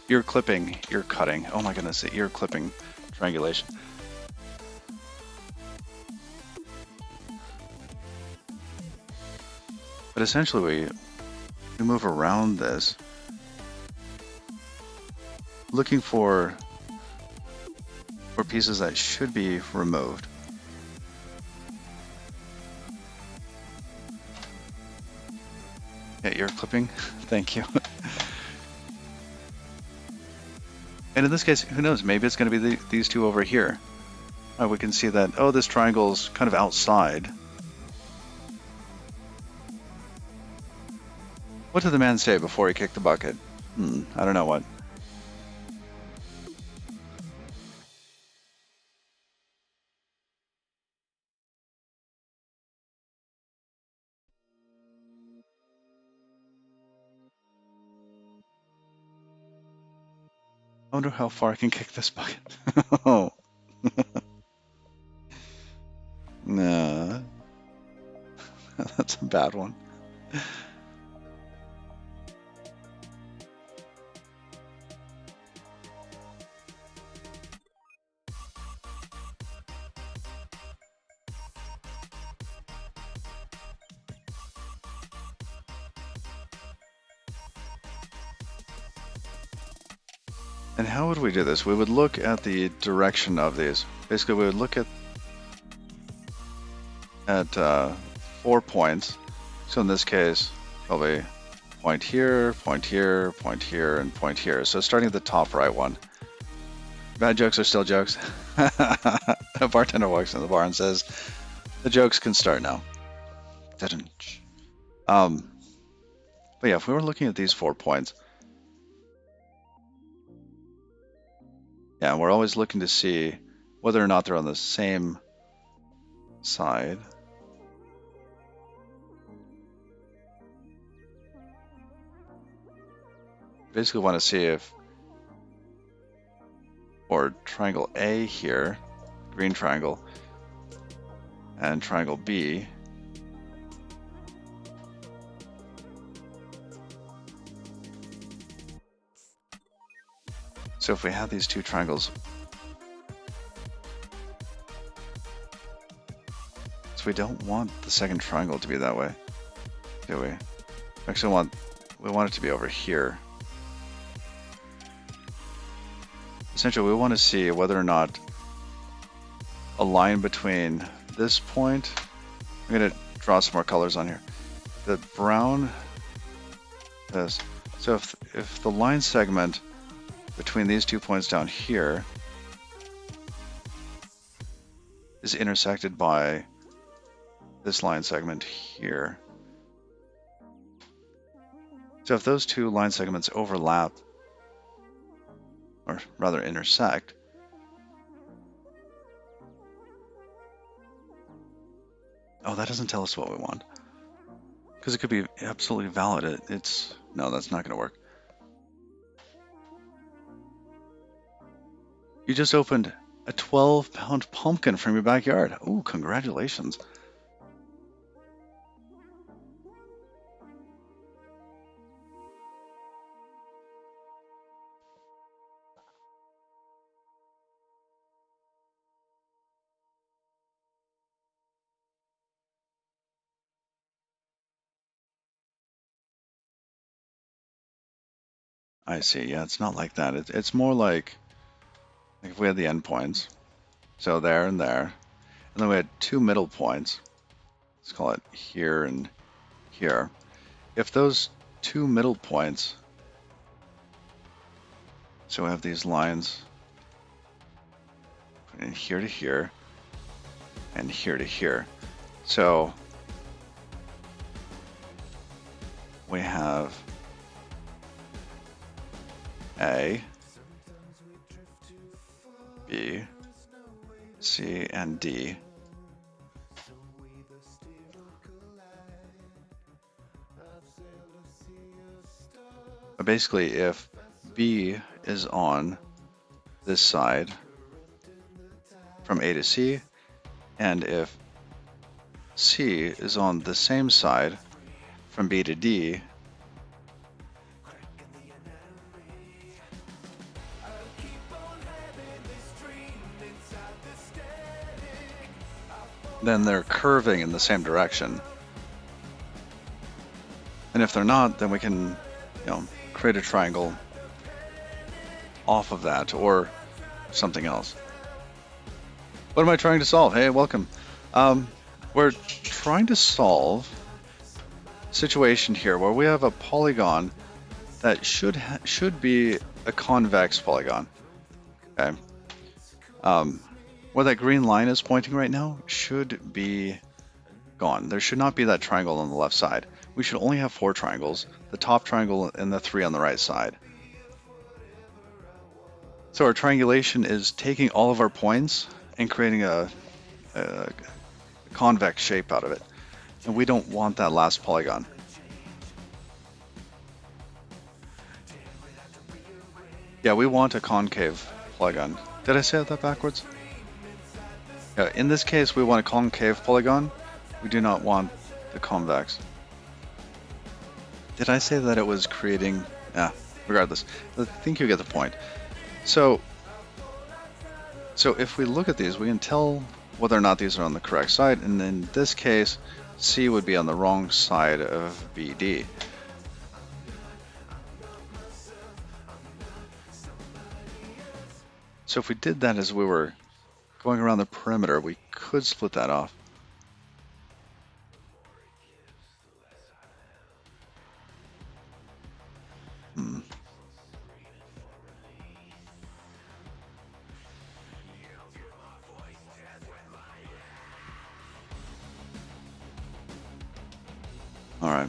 Ear clipping, ear cutting. Oh my goodness, the ear clipping triangulation. But essentially, we move around this, looking for pieces that should be removed. Yeah, ear clipping. Thank you. And in this case, who knows? Maybe it's going to be these two over here. We can see that, oh, this triangle's kind of outside. What did the man say before he kicked the bucket? I don't know what. I wonder how far I can kick this bucket. Oh. Nah. That's a bad one. And how would we do this? We would look at the direction of these. Basically, we would look at 4 points. So in this case, probably point here, point here, point here, and point here. So starting at the top right one. Bad jokes are still jokes. A bartender walks in the bar and says, "The jokes can start now." But yeah, if we were looking at these 4 points, yeah, we're always looking to see whether or not they're on the same side. Basically want to see if, or triangle A here, green triangle, and triangle B. So if we have these two triangles, so we don't want the second triangle to be that way, do we? Actually we want it to be over here. Essentially, we want to see whether or not a line between this point, I'm going to draw some more colors on here, the brown, this. So if the line segment between these 2 points down here is intersected by this line segment here. So if those two line segments overlap, or rather intersect, oh, that doesn't tell us what we want. Because it could be absolutely valid. No, that's not going to work. You just opened a 12-pound pumpkin from your backyard. Ooh, congratulations. I see. Yeah, it's not like that. It's more like if we had the endpoints, so there and there, and then we had 2 middle points. Let's call it here and here. If those 2 middle points, so we have these lines from here to here and here to here. So we have A, B, C, and D. But basically, if B is on this side from A to C, and if C is on the same side from B to D, then they're curving in the same direction. And if they're not, then we can, create a triangle off of that or something else. What am I trying to solve? Hey, welcome. We're trying to solve a situation here where we have a polygon that should be a convex polygon. Okay. Where that green line is pointing right now should be gone. There should not be that triangle on the left side. We should only have 4 triangles, the top triangle and the 3 on the right side. So our triangulation is taking all of our points and creating a convex shape out of it. And we don't want that last polygon. Yeah, we want a concave polygon. Did I say that backwards? Yeah, in this case, we want a concave polygon. We do not want the convex. Did I say that it was creating... regardless. I think you get the point. So if we look at these, we can tell whether or not these are on the correct side. And in this case, C would be on the wrong side of BD. So if we did that as we were going around the perimeter, we could split that off. All right.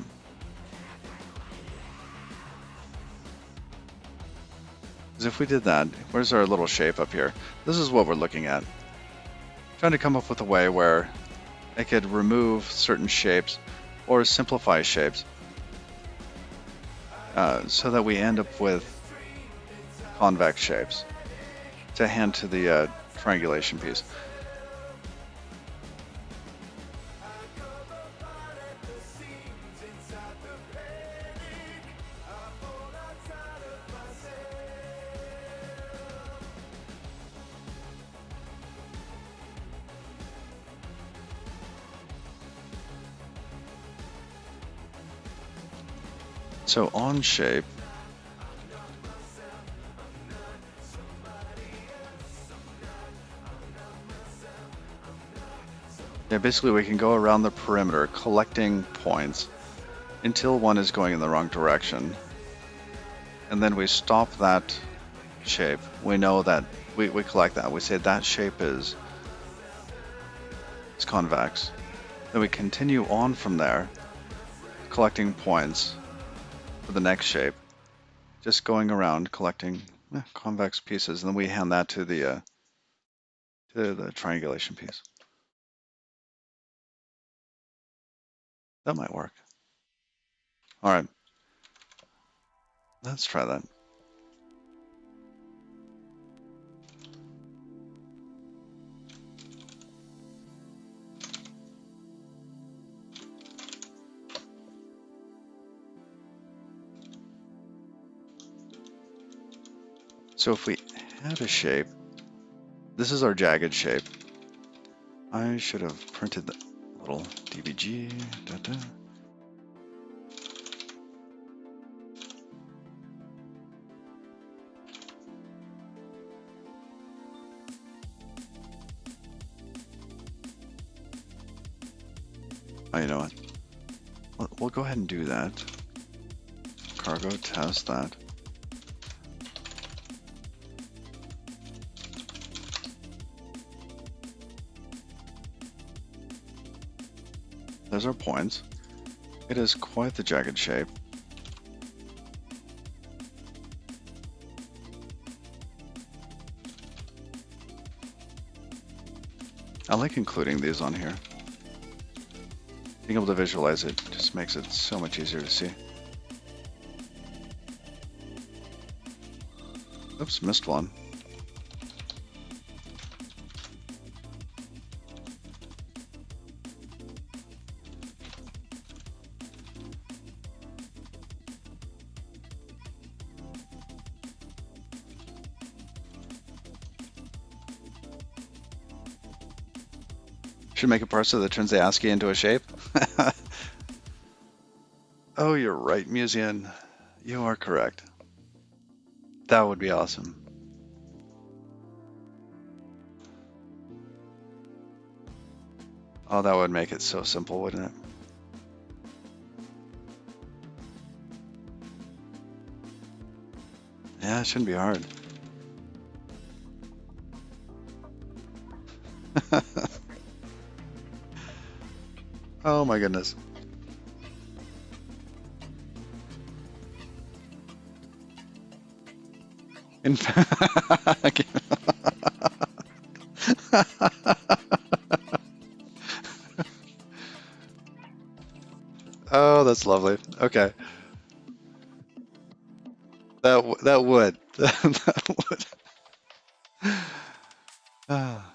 Because if we did that, where's our little shape up here? This is what we're looking at. Trying to come up with a way where I could remove certain shapes or simplify shapes so that we end up with convex shapes to hand to the triangulation piece. So on shape, basically we can go around the perimeter collecting points until one is going in the wrong direction. And then we stop that shape. We know that we collect that. We say that shape is convex. Then we continue on from there, collecting points for the next shape, just going around collecting convex pieces, and then we hand that to the triangulation piece. That might work. All right, let's try that. So if we had a shape, this is our jagged shape. I should have printed the little DBG. Oh, you know what? We'll go ahead and do that. Cargo test that. There's our points. It is quite the jagged shape. I like including these on here. Being able to visualize it just makes it so much easier to see. Oops, missed one. Should make a parser that turns the ASCII into a shape. Oh, you're right, Musean. You are correct. That would be awesome. Oh, that would make it so simple, wouldn't it? Yeah, it shouldn't be hard. Oh my goodness. In fact, oh, that's lovely. Okay, that would that would. Ah.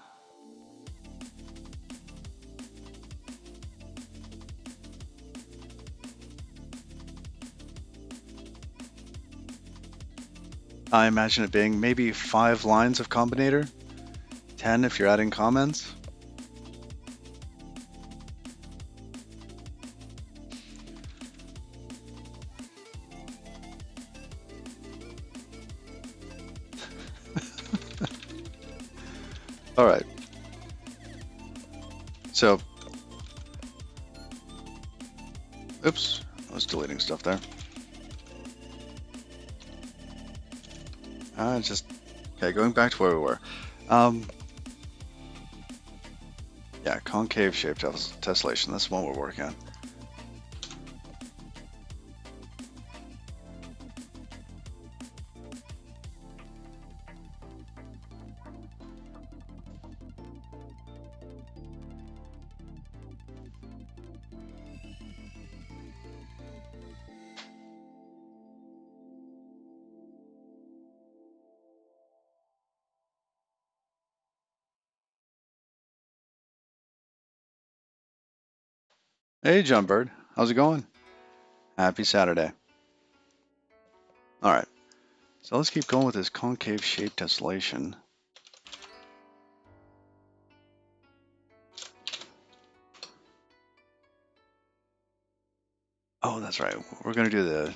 I imagine it being maybe 5 lines of Combinator, 10 if you're adding comments. All right. So, oops, I was deleting stuff there. Just, okay, going back to where we were. Yeah, concave shape tessellation, that's the one we're working on. Hey, John Bird, how's it going? Happy Saturday. All right, so let's keep going with this concave shape tessellation. Oh, that's right. We're going to do the...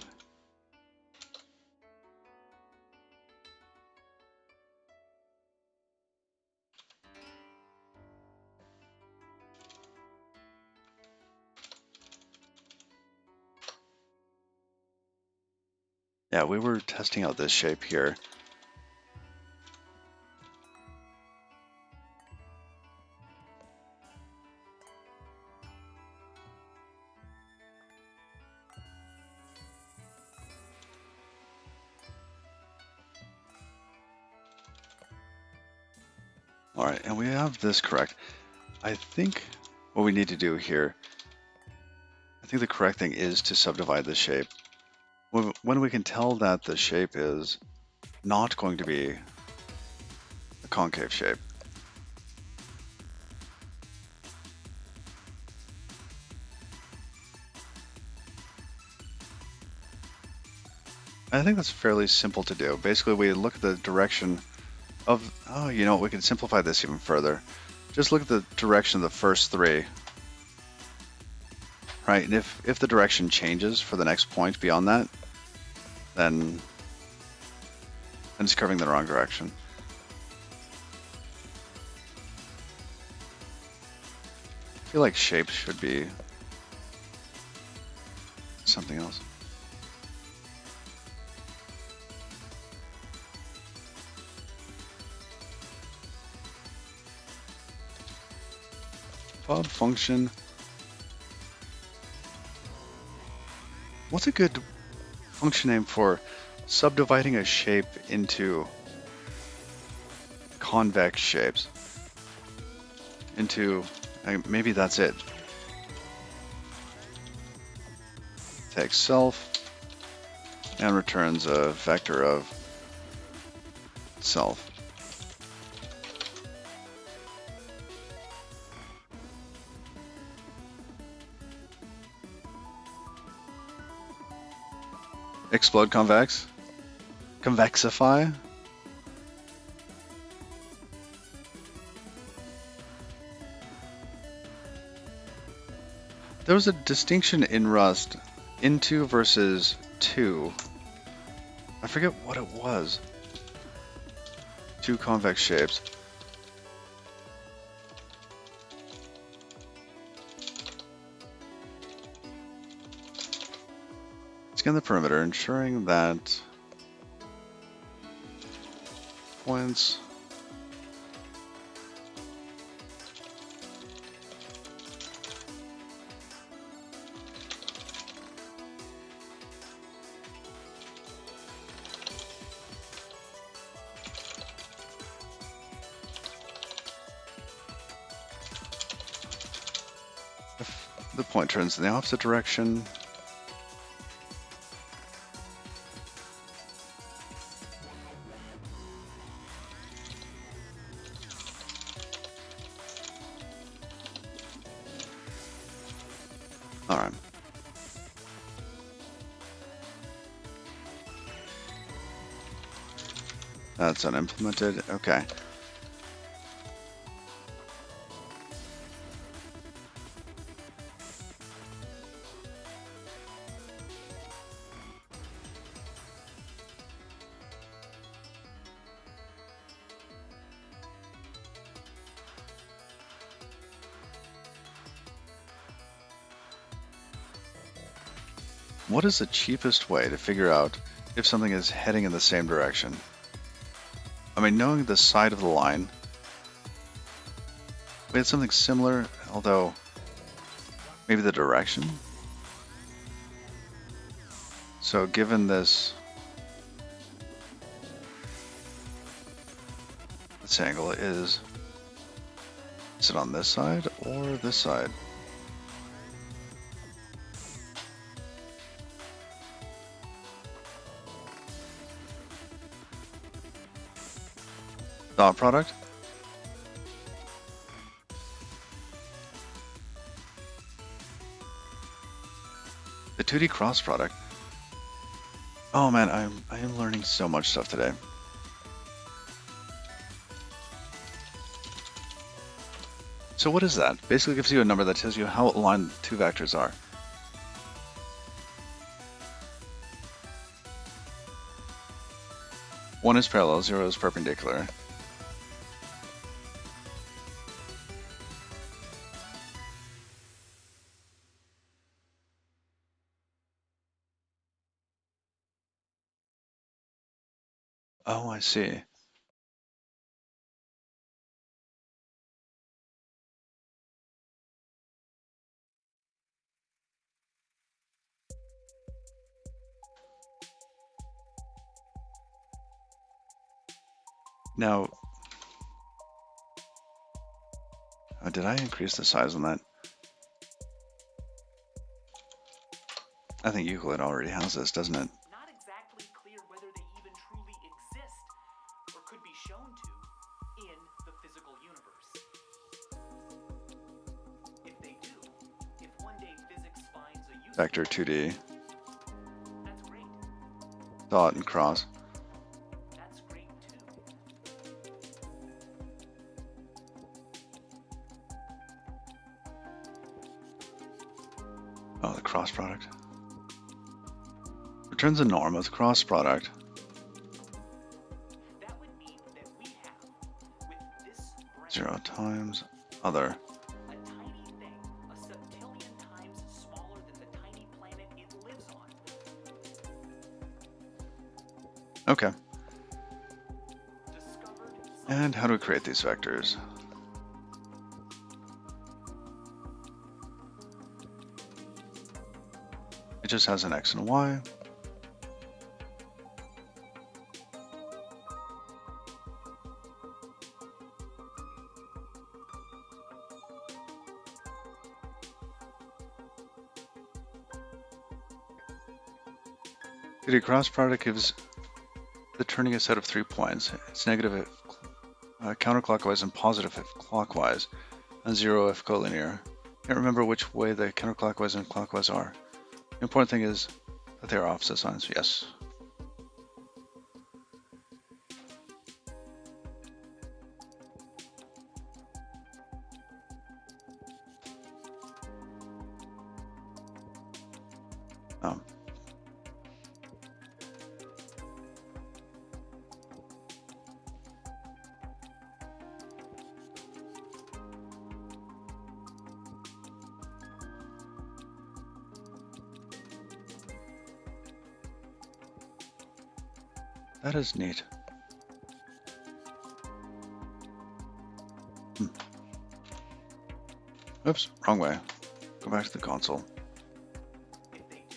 Yeah, we were testing out this shape here. All right, and we have this correct. I think what we need to do here, I think the correct thing is to subdivide the shape. When we can tell that the shape is not going to be a concave shape. I think that's fairly simple to do. Basically, we look at the direction of, oh, you know what, we can simplify this even further. Just look at the direction of the first 3. Right, and if the direction changes for the next point beyond that, then it's curving the wrong direction. I feel like shapes should be something else. Pod function. What's a good function name for subdividing a shape into convex shapes? into, maybe that's it. Takes self and returns a vector of self. Explode convex? Convexify? There was a distinction in Rust, into versus to. I forget what it was. Two convex shapes. Scan the perimeter, ensuring that points if the point turns in the opposite direction. Alright. That's unimplemented. Okay. What is the cheapest way to figure out if something is heading in the same direction? I mean, knowing the side of the line, we had something similar, although maybe the direction. So given this angle is it on this side or this side? Dot product? The 2D cross product. Oh man, I am learning so much stuff today. So what is that? Basically gives you a number that tells you how aligned two vectors are. One is parallel, 0 is perpendicular. Oh, I see. Now, did I increase the size on that? I think Euclid already has this, doesn't it? Not exactly clear whether they even truly exist or could be shown to in the physical universe. If they do, if one day physics finds a use Vector 2D. that's great. Dot and cross. That's great too. Oh, the cross product. Returns a norm with cross product. That would mean that we have, with this brain, 0 times other. a tiny thing, a septillion times smaller than the tiny planet it lives on. Okay. Discovered And how do we create these vectors? It just has an X and a Y. The cross product gives the turning a set of 3 points. It's negative if counterclockwise and positive if clockwise, and 0 if collinear. Can't remember which way the counterclockwise and clockwise are. The important thing is that they are opposite signs. Yes. Oh. That is neat. Oops, wrong way. Go back to the console. If they do,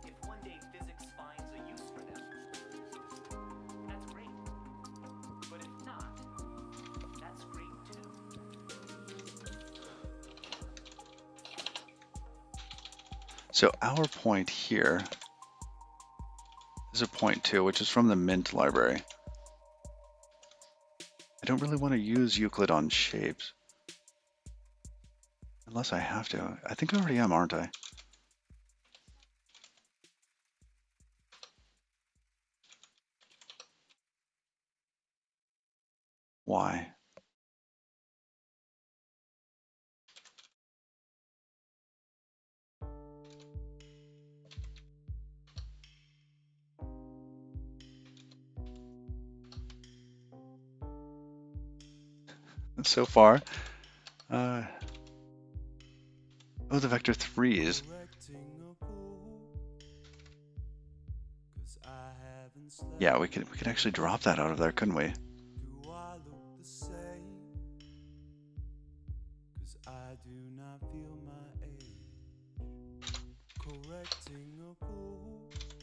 if one day physics finds a use for them, that's great. But if not, that's great too. So our point here is a point 2, which is from the Mint library. I don't really want to use Euclid on shapes. Unless I have to. I think I already am, aren't I? Why? So far. Oh, the vector 3s. Yeah, we could actually drop that out of there, couldn't we?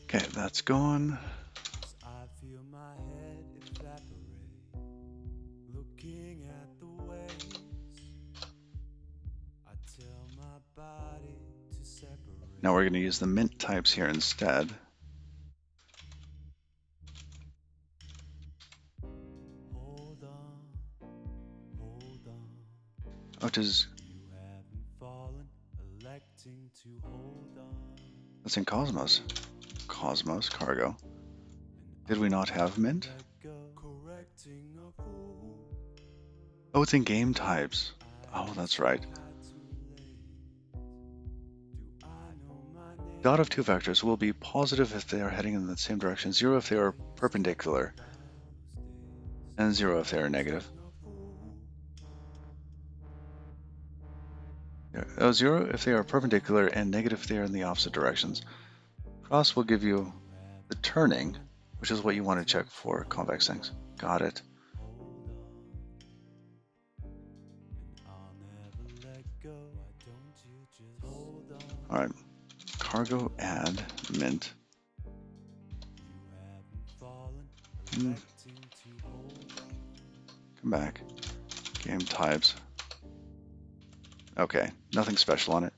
Okay, that's gone. Now we're going to use the Mint types here instead. Which is... That's in Cosmos. Cosmos, cargo. Did we not have Mint? Oh, it's in game types. Oh, that's right. Dot of 2 vectors will be positive if they are heading in the same direction, 0 if they are perpendicular, and 0 if they are negative. Oh, 0 if they are perpendicular and negative if they are in the opposite directions. Cross will give you the turning, which is what you want to check for convex things. Got it. All right. Cargo add Mint. Come back. Game types. Okay, nothing special on it.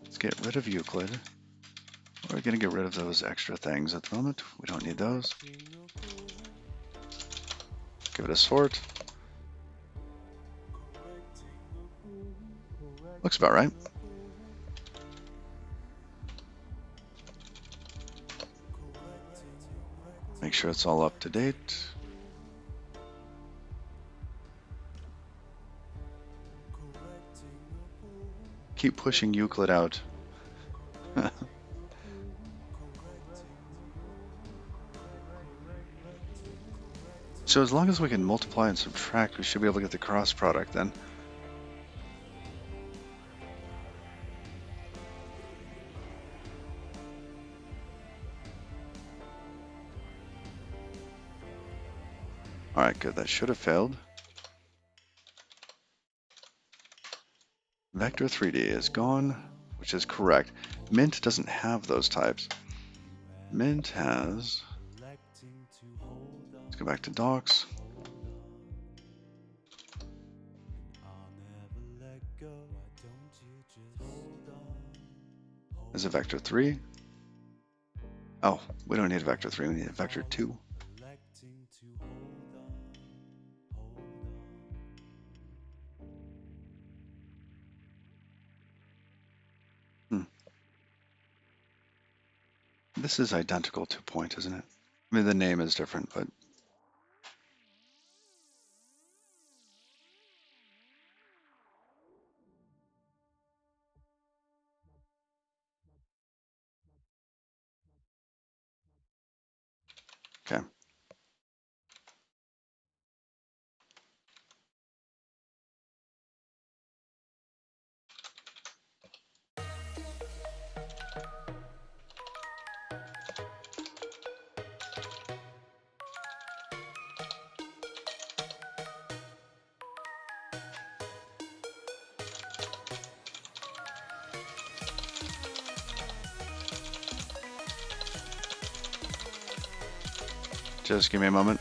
Let's get rid of Euclid. We're going to get rid of those extra things at the moment. We don't need those. Give it a sort. Looks about right. Make sure it's all up to date. Keep pushing Euclid out. So as long as we can multiply and subtract, we should be able to get the cross product then. Alright, good. That should have failed. Vector 3D is gone, which is correct. Mint doesn't have those types. Mint has... Let's go back to docs. is a vector 3. Oh, we don't need a vector 3, we need a vector 2. This is identical to point, isn't it? I mean, the name is different, but okay. Just give me a moment.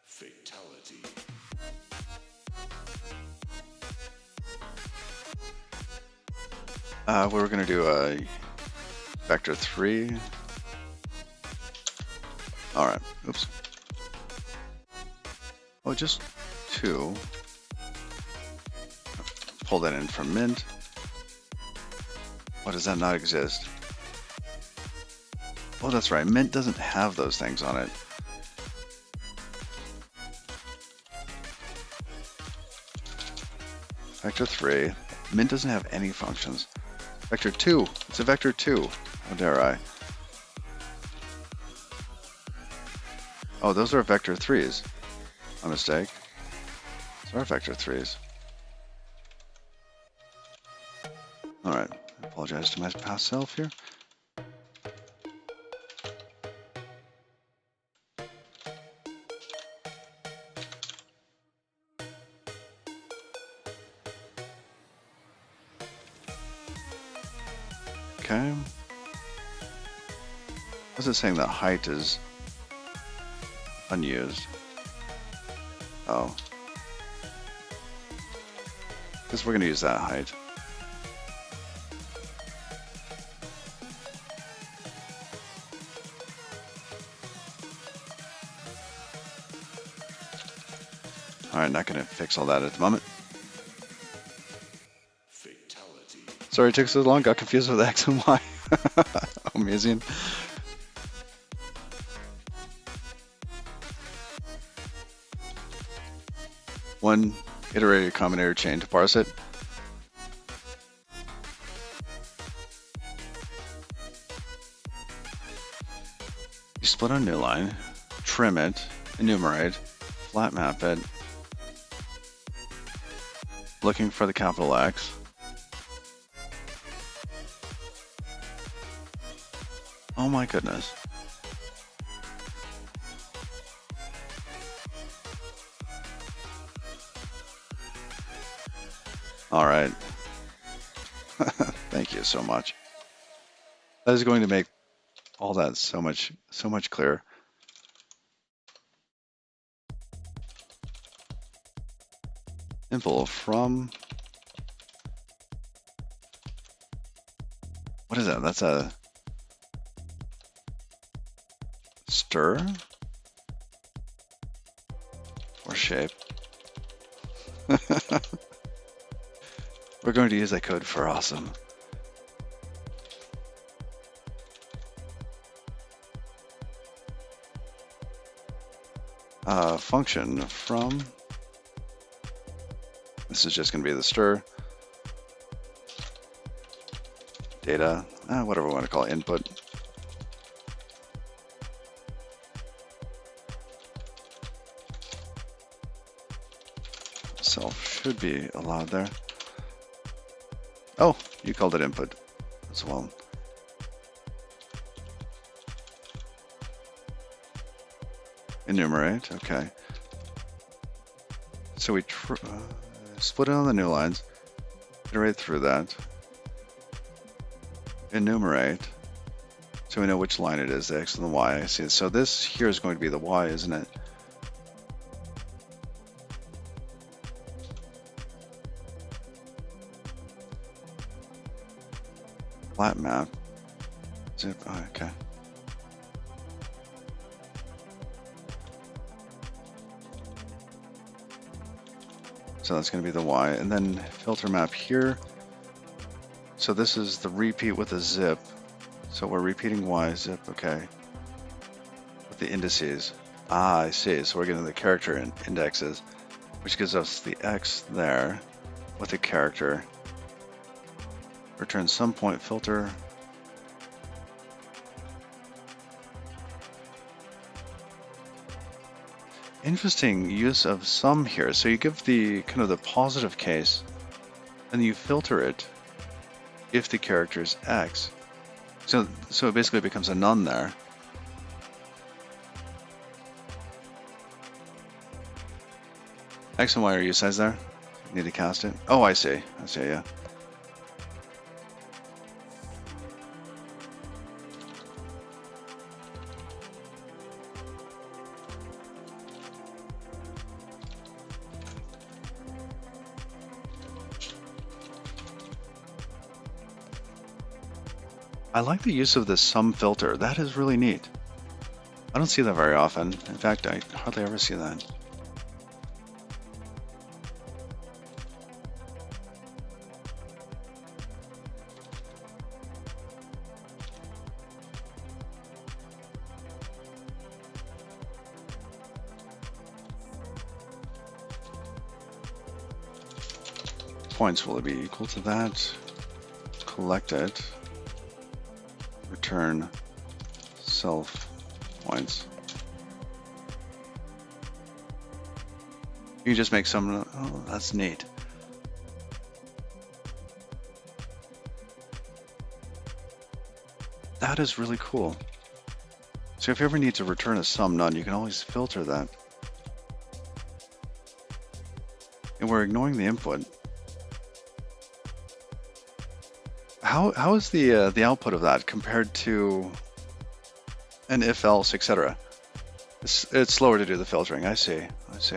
Fatality. We were going to do a vector 3. All right. Oops. Oh, just 2. Pull that in from mint. Why does that not exist? Oh, that's right. Mint doesn't have those things on it. Vector 3. Mint doesn't have any functions. Vector 2. It's a vector 2. How dare I? Oh, those are vector 3s. My mistake. Those are vector 3s. Alright. I apologize to my past self here. Okay. What's it saying that height is unused? Oh. Because we're going to use that height. Alright, not going to fix all that at the moment. Fatality. Sorry it took so long, got confused with X and Y. Amazing. One iterated combinator chain to parse it. You split on new line, trim it, enumerate, flat map it, looking for the capital X. Oh my goodness. All right. Thank you so much. That is going to make all that so much clearer. Simple from. What is that? That's a stir or shape. We're going to use that code for awesome. Function from. This is just going to be the stir. Data, whatever we want to call it, input. Self should be allowed there. Oh, you called it input as well. Enumerate, okay. So we split it on the new lines, iterate through that, enumerate, so we know which line it is, the X and the Y. I see. So this here is going to be the Y, isn't it? Flat map. Zip. Oh, okay. So that's going to be the Y, and then filter map here. So this is the repeat with a zip. So we're repeating Y, zip, okay. With the indices. Ah, I see. So we're getting the character indexes, which gives us the X there with the character. Return some point filter. Interesting use of some here. So you give the kind of the positive case, and you filter it if the character is X. So it basically becomes a none there. X and Y are you size there? Need to cast it? Oh, I see. I see, yeah. I like the use of the sum filter. That is really neat. I don't see that very often. In fact, I hardly ever see that. Points, will it be equal to that? Collect it. Return self points. You can just make some. Oh, that's neat. That is really cool. So if you ever need to return a sum none, you can always filter that. And we're ignoring the input. How is the output of that compared to an if else, etc.? It's slower to do the filtering. I see. I see.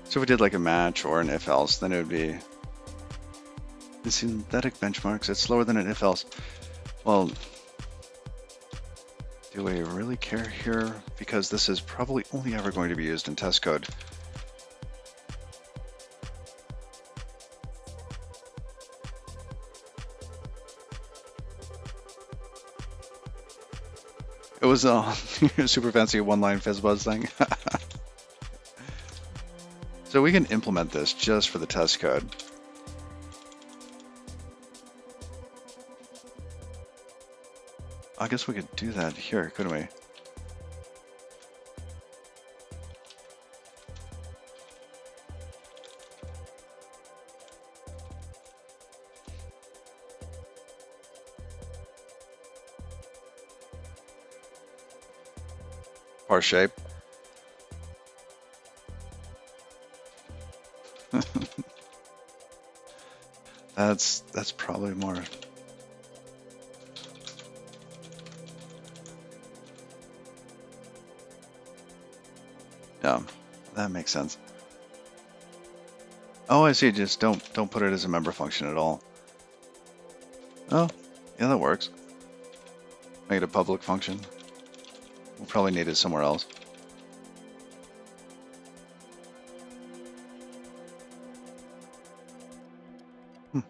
So if we did like a match or an if else, then it would be the synthetic benchmarks. It's slower than an if else. Well, do we really care here? Because this is probably only ever going to be used in test code. It was a super fancy one-line fizzbuzz thing. So we can implement this just for the test code. I guess we could do that here, couldn't we? Par shape. That's probably more. Yeah, that makes sense. Oh, I see. Just don't put it as a member function at all. Oh, yeah, that works. Make it a public function. We'll probably need it somewhere else. An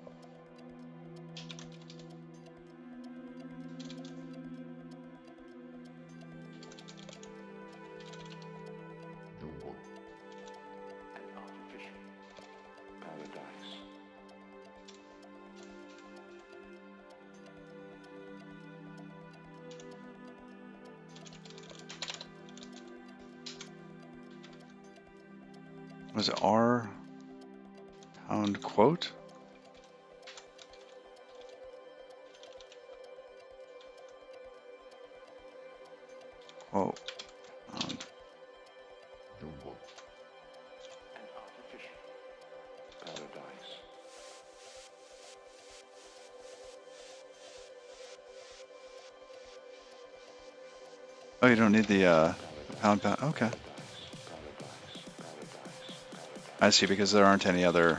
artificial paradise. Was it R pound quote? Oh, An artificial paradise. oh, you don't need the pound. Okay, I see, because there aren't any other.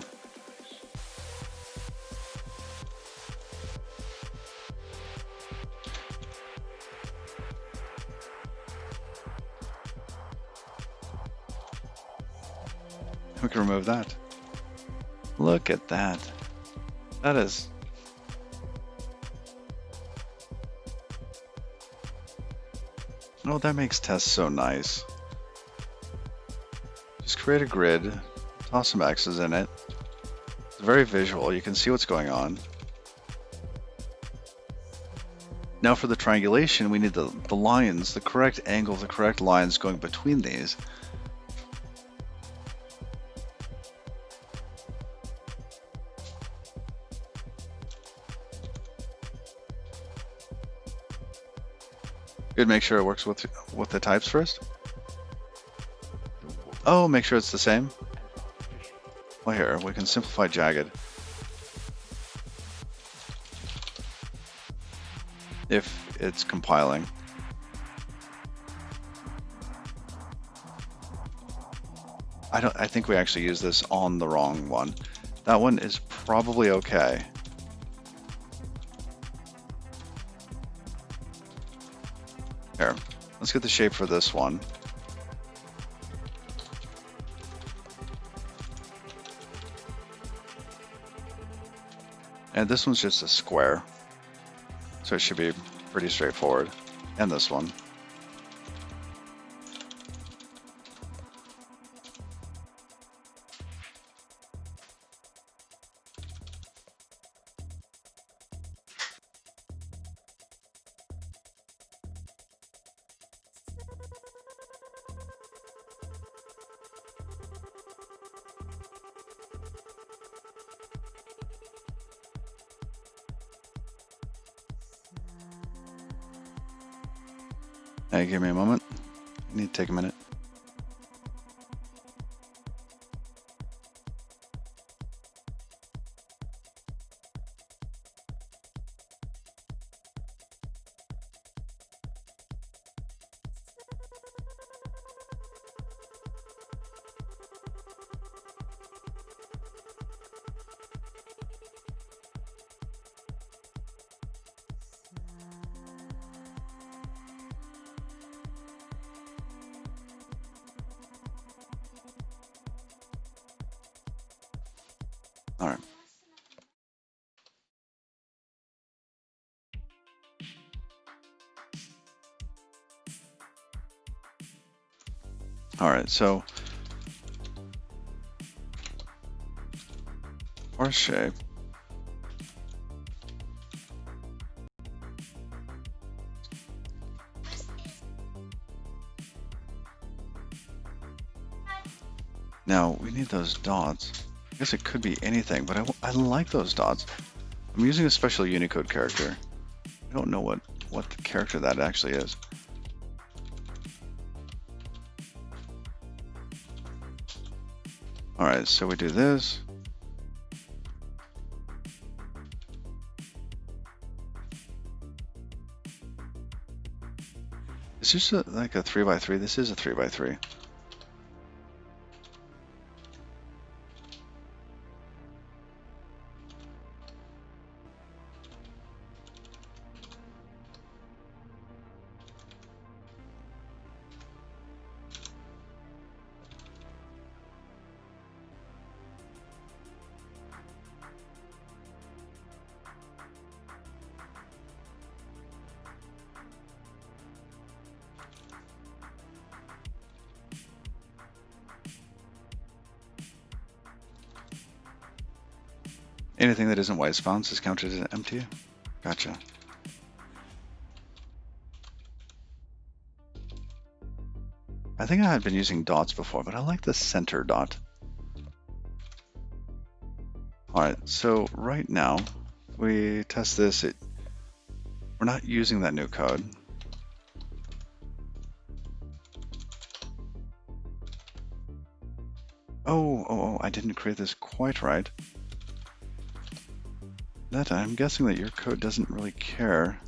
We can remove that. Look at that. That is. Oh, that makes tests so nice. Just create a grid, toss some X's in it. It's very visual. You can see what's going on. Now for the triangulation, we need the lines, the correct angle, the correct lines going between these. Good, make sure it works with the types first. Oh, make sure it's the same. Well, here, we can simplify jagged. If it's compiling. I think we actually use this on the wrong one. That one is probably okay. Here, let's get the shape for this one. And this one's just a square, so it should be pretty straightforward. And this one. Hey, give me a moment. I need to take a minute. All right. All right, so our shape. Now we need those dots. I guess it could be anything, but I like those dots. I'm using a special Unicode character. I don't know what the character that actually is. All right, so we do this. Is this like a 3x3? This is a 3x3. Anything that isn't white spawned is counted as empty. Gotcha. I think I had been using dots before, but I like the center dot. All right, so right now we test this. We're not using that new code. Oh, I didn't create this quite right. That I'm guessing that your code doesn't really care.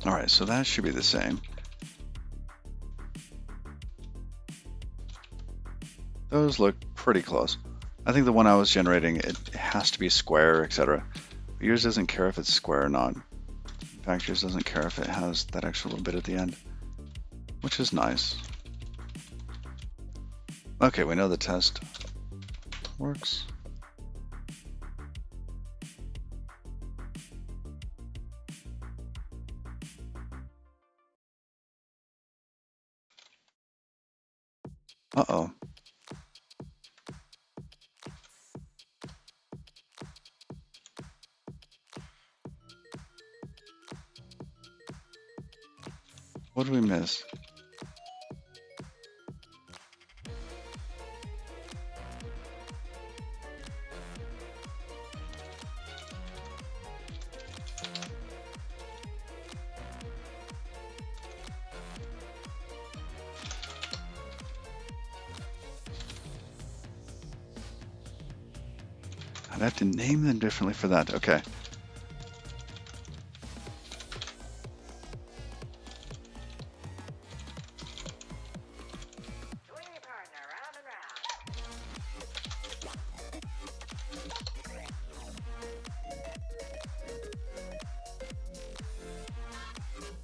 Alright, so that should be the same. Those look pretty close. I think the one I was generating, it has to be square, etc. Yours doesn't care if it's square or not. In fact, yours doesn't care if it has that extra little bit at the end, which is nice. Okay, we know the test works. Uh-oh. What did we miss? I'd have to name them differently for that. Okay.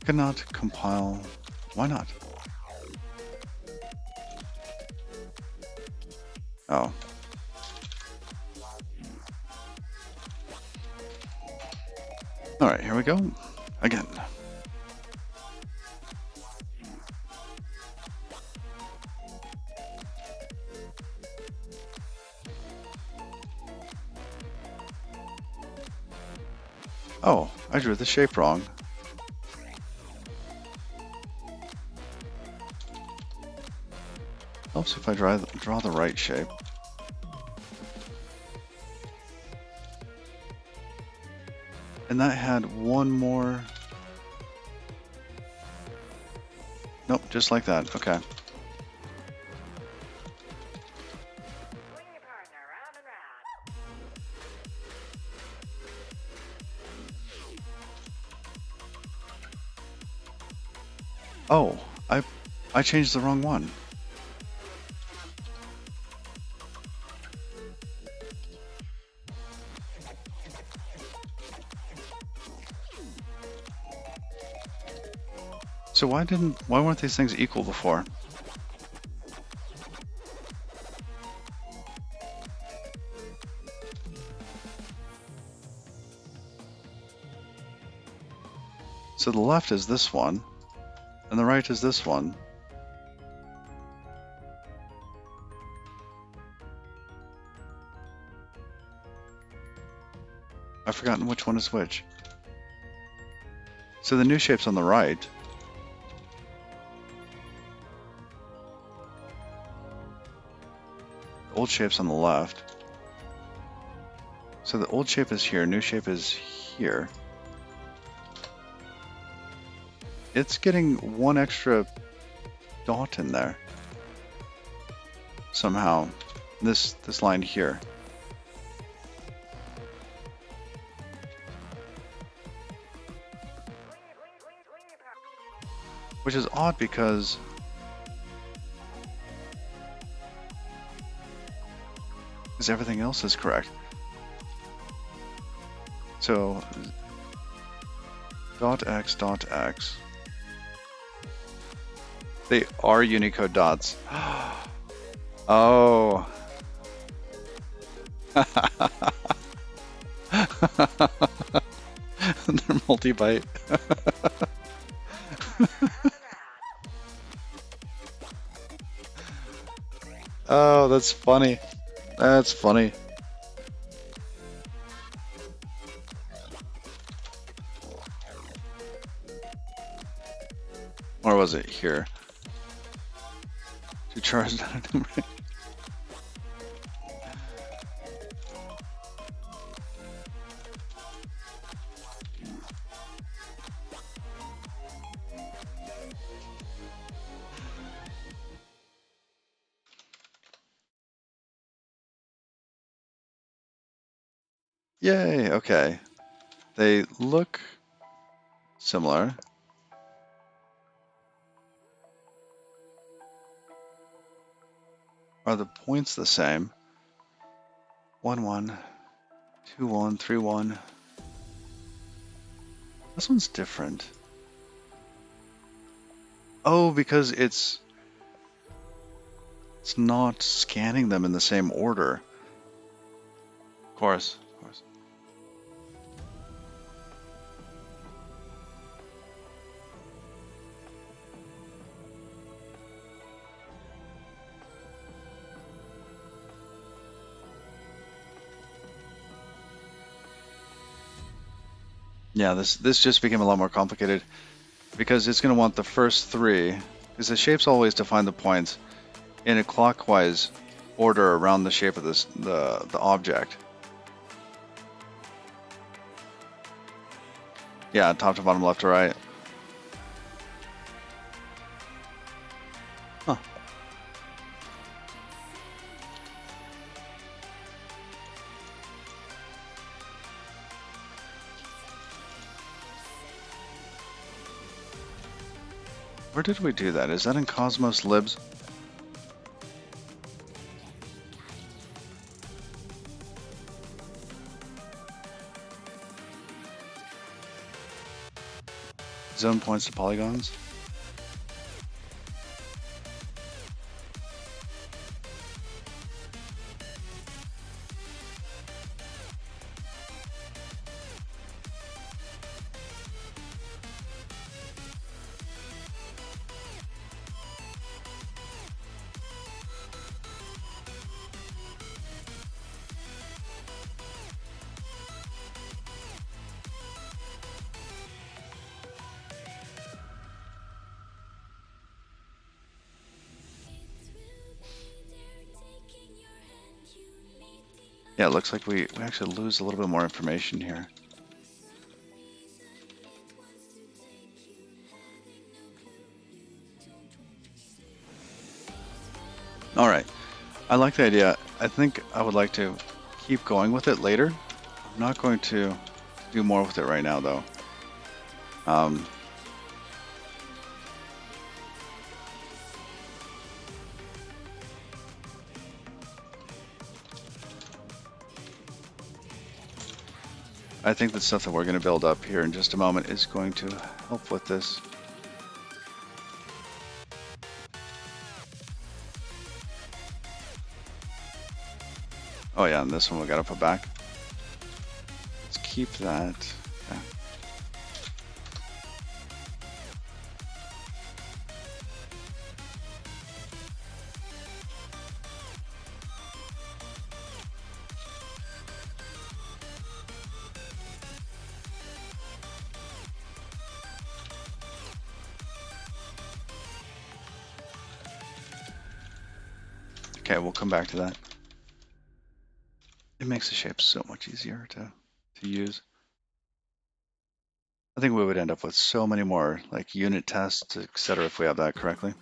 Cannot compile. Why not? Oh. Alright, here we go. Again. Oh, I drew the shape wrong. Helps if I draw the right shape. And that had one more. Nope, just like that. Okay. Oh, I changed the wrong one. So why weren't these things equal before? So the left is this one, and the right is this one. I've forgotten which one is which. So the new shape's on the right. The old shape's on the left. So the old shape is here, new shape is here. It's getting one extra dot in there. Somehow. This line here. Which is odd because everything else is correct. So .x. They are Unicode dots. Oh. They're multi-byte. Oh, that's funny. That's funny. Or was it here? To charge not enumerate. Yay, okay. They look similar. Are the points the same? 1, 1, 2, 1, 3, 1. This one's different. Oh, because it's not scanning them in the same order. Of course, of course. Yeah, this just became a lot more complicated because it's going to want the first 3, because the shapes always define the points in a clockwise order around the shape of the object. Yeah, top to bottom, left to right. Huh. Where did we do that? Is that in Cosmos Libs? Zone points to polygons? Yeah, it looks like we actually lose a little bit more information here. All right, I like the idea. I think I would like to keep going with it later. I'm not going to do more with it right now, though. I think the stuff that we're going to build up here in just a moment is going to help with this. Oh yeah, and this one we got to put back. Let's keep that. Okay. Okay, we'll come back to that. It makes the shape so much easier to use. I think we would end up with so many more like unit tests, etc. if we have that correctly.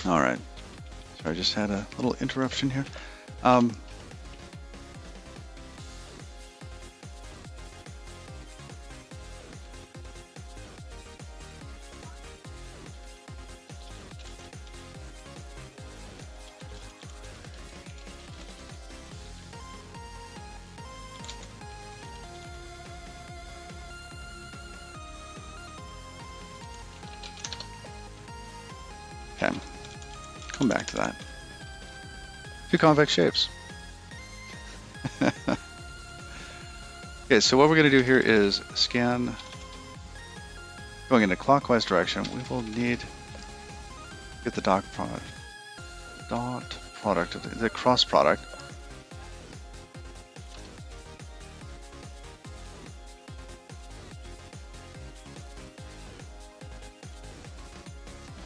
All right. So I just had a little interruption here. Okay. Come back to that. Two convex shapes. Okay, so what we're going to do here is scan going in a clockwise direction. We will need to get the dot product of the cross product.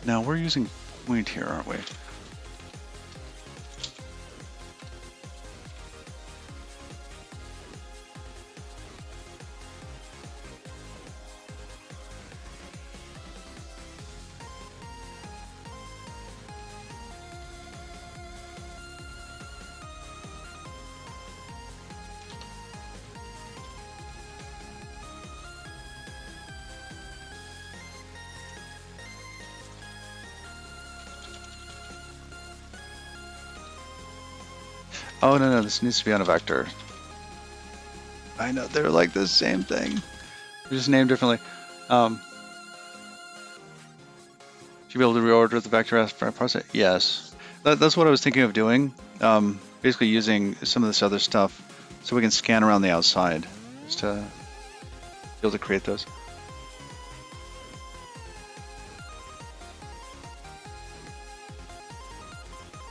Now we're using point here, aren't we? Oh, no, this needs to be on a vector. I know, they're like the same thing. They're just named differently. Should be able to reorder the vector after I parse it? Yes. That's what I was thinking of doing. Basically using some of this other stuff so we can scan around the outside. Just to be able to create those.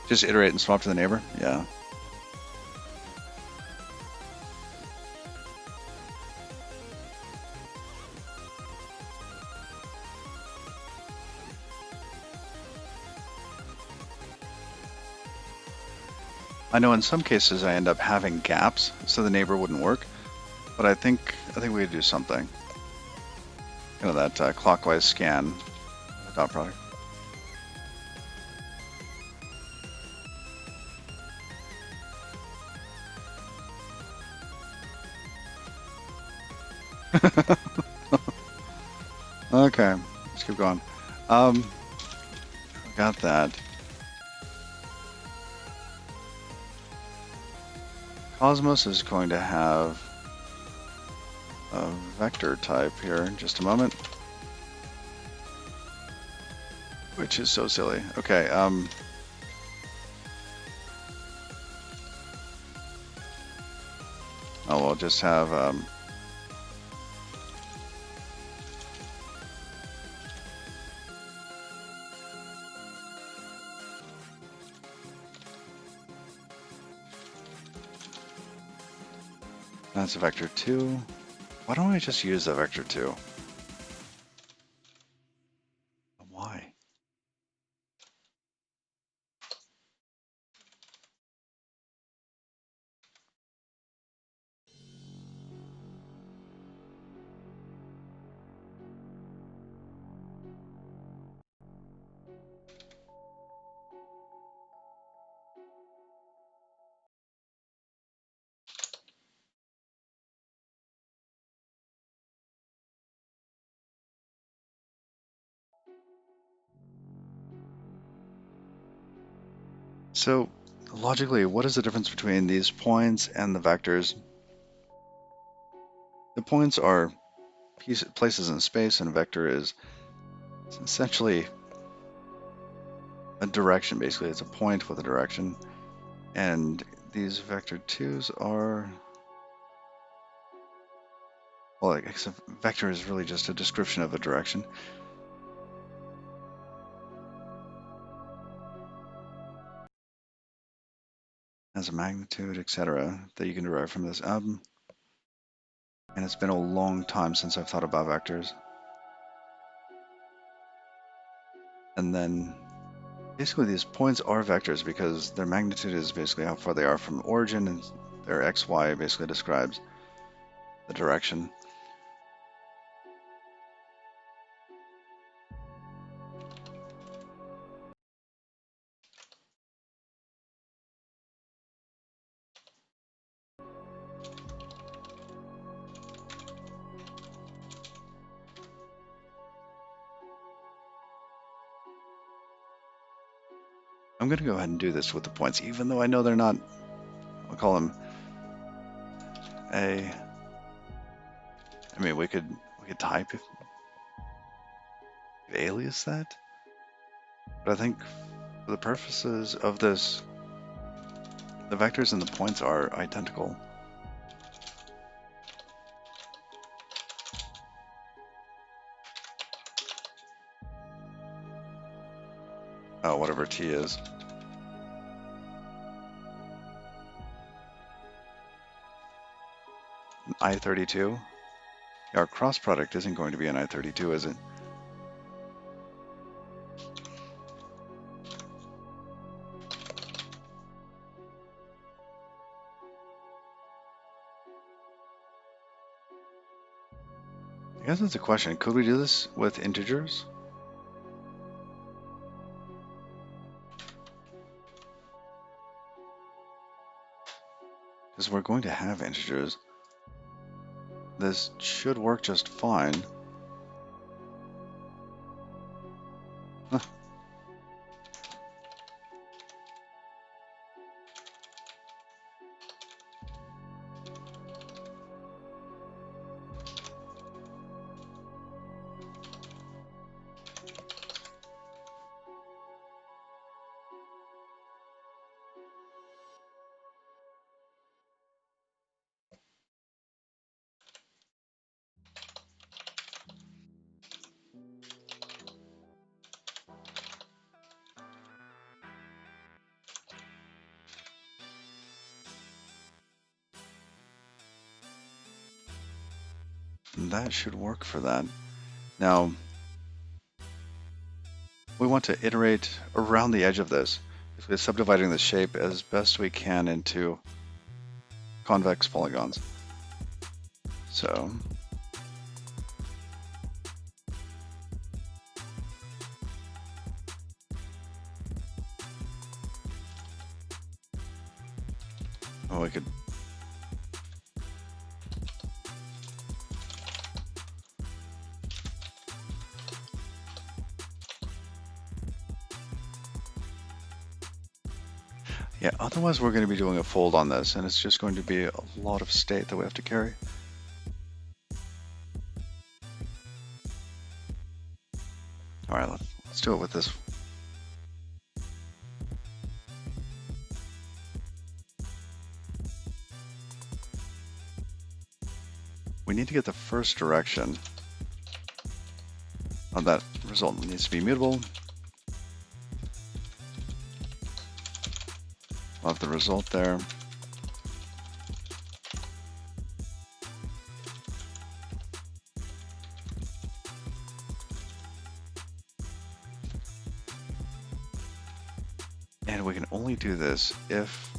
Just iterate and swap to the neighbor? Yeah. I know in some cases I end up having gaps, so the neighbor wouldn't work, but I think we could do something. You know, that clockwise scan dot product. Okay, let's keep going. Got that. Cosmos is going to have a vector type here in just a moment. Which is so silly. Okay, we'll just have, that's a vector 2. Why don't I just use the vector 2? Why? So, logically, what is the difference between these points and the vectors? The points are places in space, and a vector is essentially a direction, basically. It's a point with a direction. And these vector 2s are... Well, I guess a vector is really just a description of a direction. Has a magnitude, etc., that you can derive from this. And it's been a long time since I've thought about vectors. And then basically these points are vectors because their magnitude is basically how far they are from origin, and their xy basically describes the direction. I'm going to go ahead and do this with the points, even though I know they're not, I'll call them I mean, we could type if alias that, but I think for the purposes of this, the vectors and the points are identical. whatever t is. An I-32? Yeah, our cross product isn't going to be an I-32, is it? I guess that's a question. Could we do this with integers? Because we're going to have integers. This should work just fine. Huh. That should work for that. Now, we want to iterate around the edge of this, basically subdividing the shape as best we can into convex polygons. So, we could yeah, otherwise we're going to be doing a fold on this, and it's just going to be a lot of state that we have to carry. All right, let's do it with this. We need to get the first direction of that result. It needs to be mutable. We'll have the result there. And we can only do this if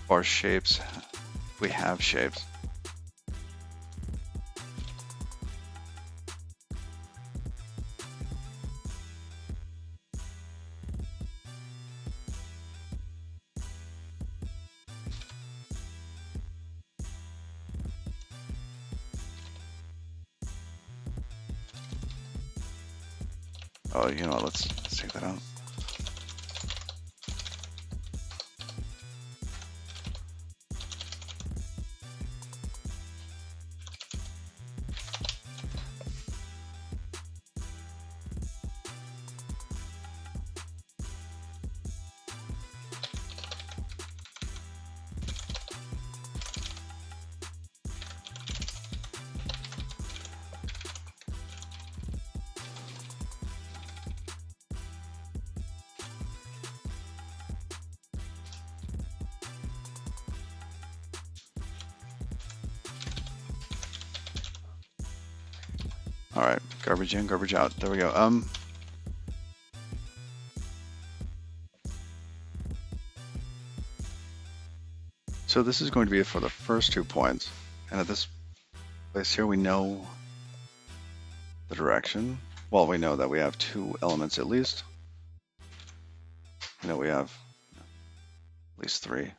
our shapes, we have shapes. Oh, you know what, let's take that out. All right, garbage in, garbage out. There we go. So this is going to be for the first 2 points, and at this place here, we know the direction. Well, we know that we have 2 elements at least. We know we have at least 3.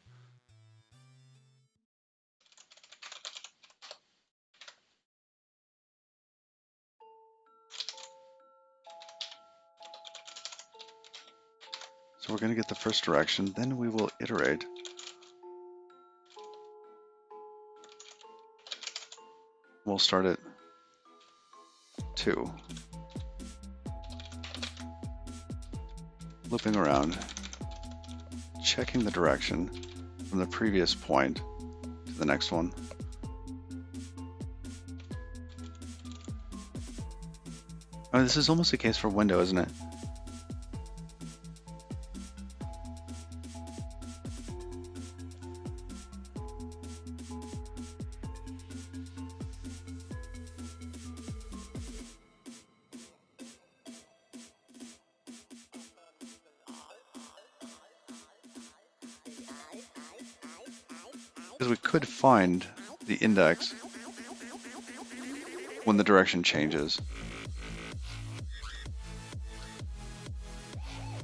So we're going to get the first direction, then we will iterate. We'll start at 2. Looping around, checking the direction from the previous point to the next one. I mean, this is almost a case for window, isn't it? Because we could find the index when the direction changes.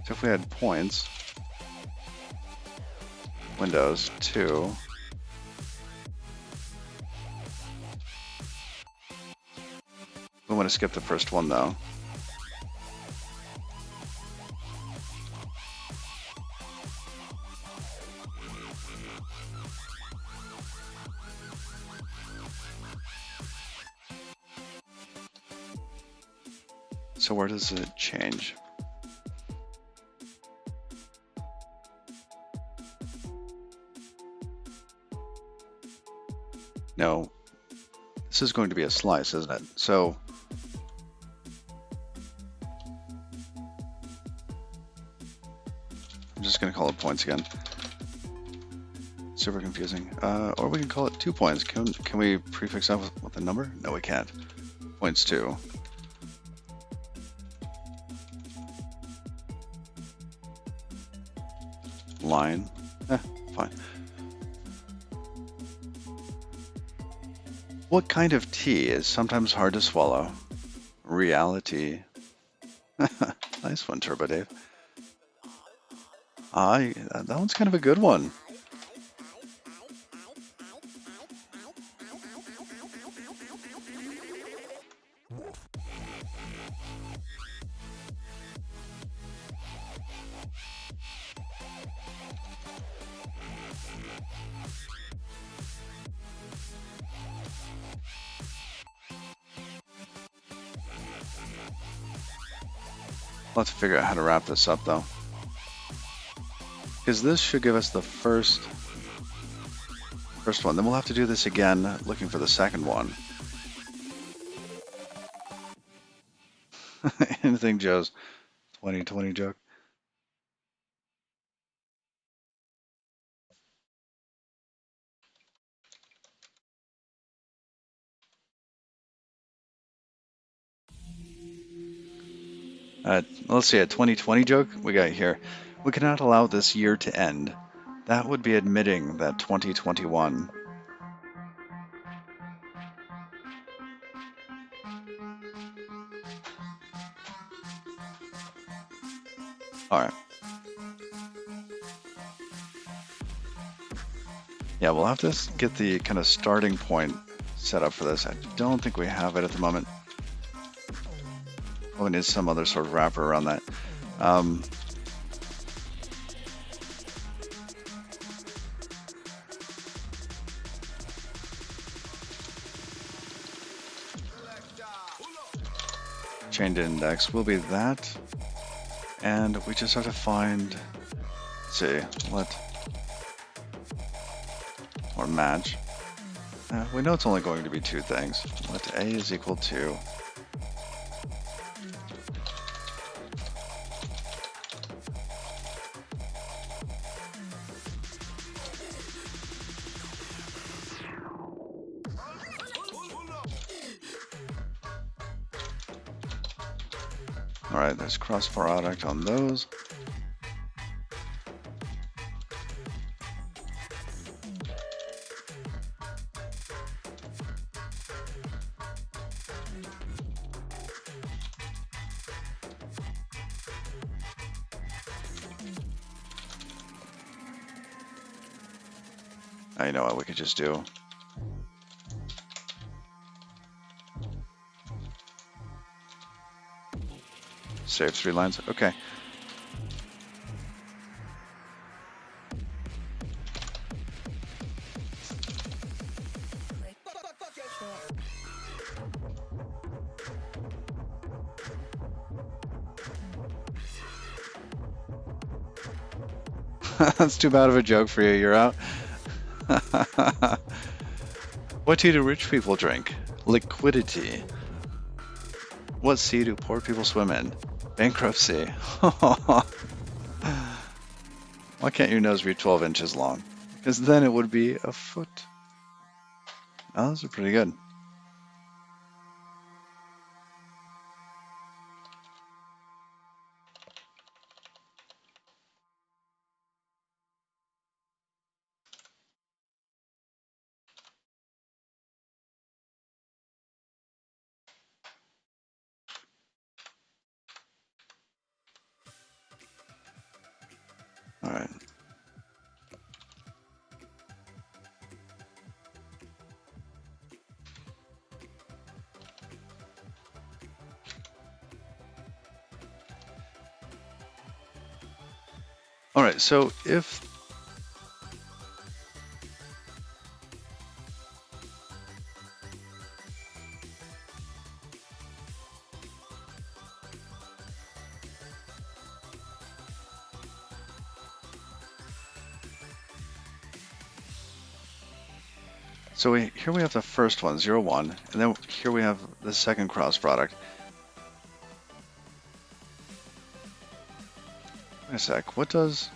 So if we had points, Windows 2, we want to skip the first one though. So where does it change? No, this is going to be a slice, isn't it? So I'm just going to call it points again. Super confusing. Or we can call it 2 points. Can we prefix that with a number? No, we can't. Points 2. Line. Fine. What kind of tea is sometimes hard to swallow? Reality. Nice one, Turbo Dave. That one's kind of a good one. Let's figure out how to wrap this up though. Because this should give us the first one. Then we'll have to do this again, looking for the second one. Anything Joe's 2020 joke? Let's see, a 2020 joke we got here. We cannot allow this year to end. That would be admitting that 2021. Alright. Yeah, we'll have to get the kind of starting point set up for this. I don't think we have it at the moment. We need some other sort of wrapper around that. Chained index will be that. And we just have to find, let's see, or match. We know it's only going to be 2 things. Let A is equal to Alright, there's cross product on those. You know what we could just do? Save 3 lines. Okay. That's too bad of a joke for you. You're out. What tea do rich people drink? Liquidity. What sea do poor people swim in? Bankruptcy. Why can't your nose be 12 inches long? Because then it would be a foot. Oh, those are pretty good. All right, so if here we have the first one, 0, 1, and then here we have the second cross product. Wait a sec, what does...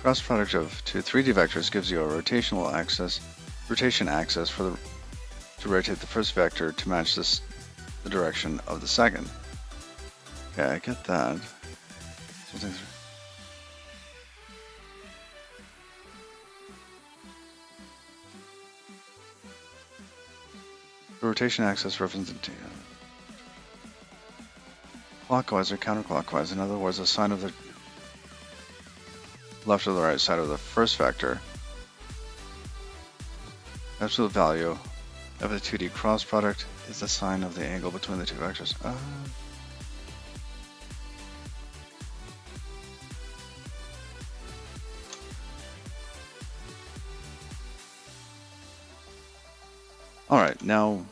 Cross product of two 3D vectors gives you a rotation axis to rotate the first vector to match the direction of the second. Okay, I get that. The rotation axis represents clockwise or counterclockwise. In other words, a sign of the left or the right side of the first vector. Absolute value of the 2D cross product is the sign of the angle between the two vectors. Alright, now,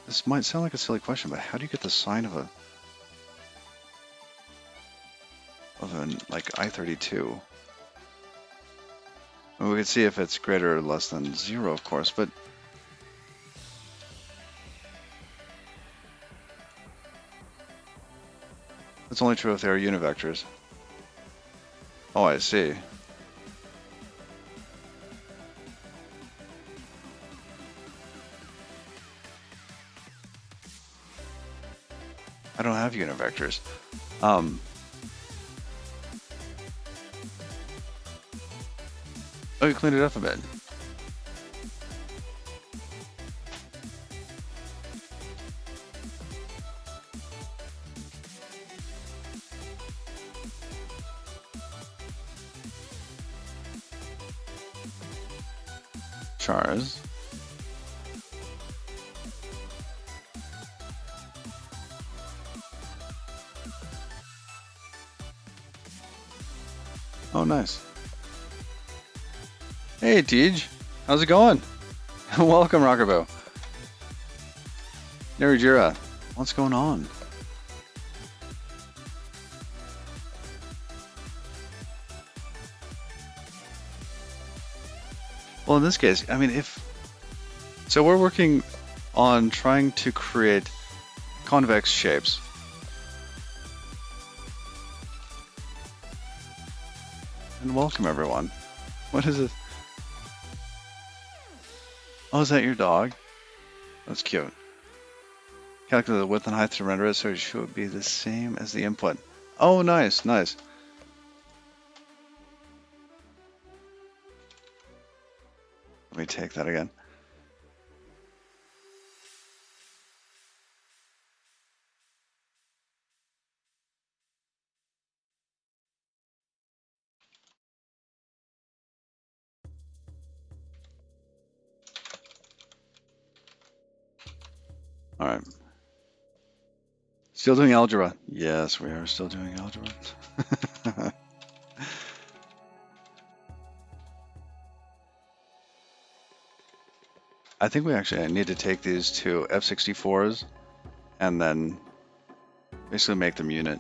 this might sound like a silly question, but how do you get the sign of an like I-32? Well, we can see if it's greater or less than 0, of course, but it's only true if they are univectors. Oh, I see. I don't have univectors. Oh, you cleaned it up a bit. Chars. Oh, nice. Hey, Tej. How's it going? Welcome, Rockerbo. Nerujira, what's going on? Well, in this case, I mean, so we're working on trying to create convex shapes. And welcome, everyone. What is it? Oh, is that your dog? That's cute. Calculate the width and height to render it so it should be the same as the input. Oh, nice, nice. Let me take that again. All right. Still doing algebra. Yes, we are still doing algebra. I think we actually need to take these two F64s and then basically make them unit.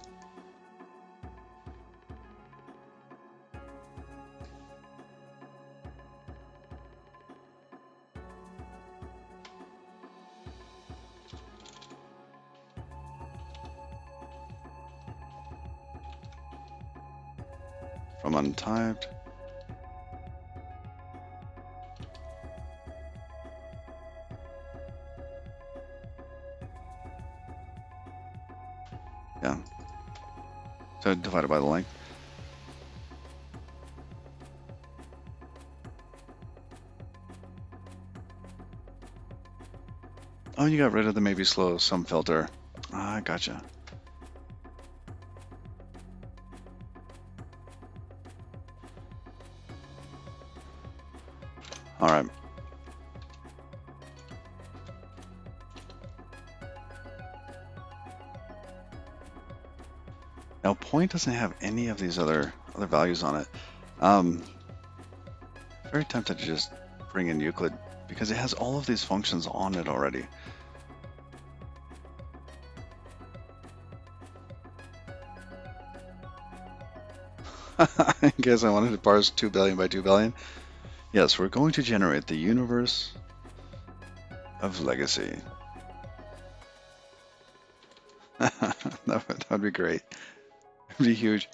from untyped. Yeah. So divided by the length. Oh, you got rid of the maybe slow sum filter. Ah, I gotcha. All right. Now, point doesn't have any of these other values on it. Very tempted to just bring in Euclid because it has all of these functions on it already. I guess I wanted to parse 2 billion by 2 billion. Yes, we're going to generate the universe of legacy. that would be great. It'd be huge.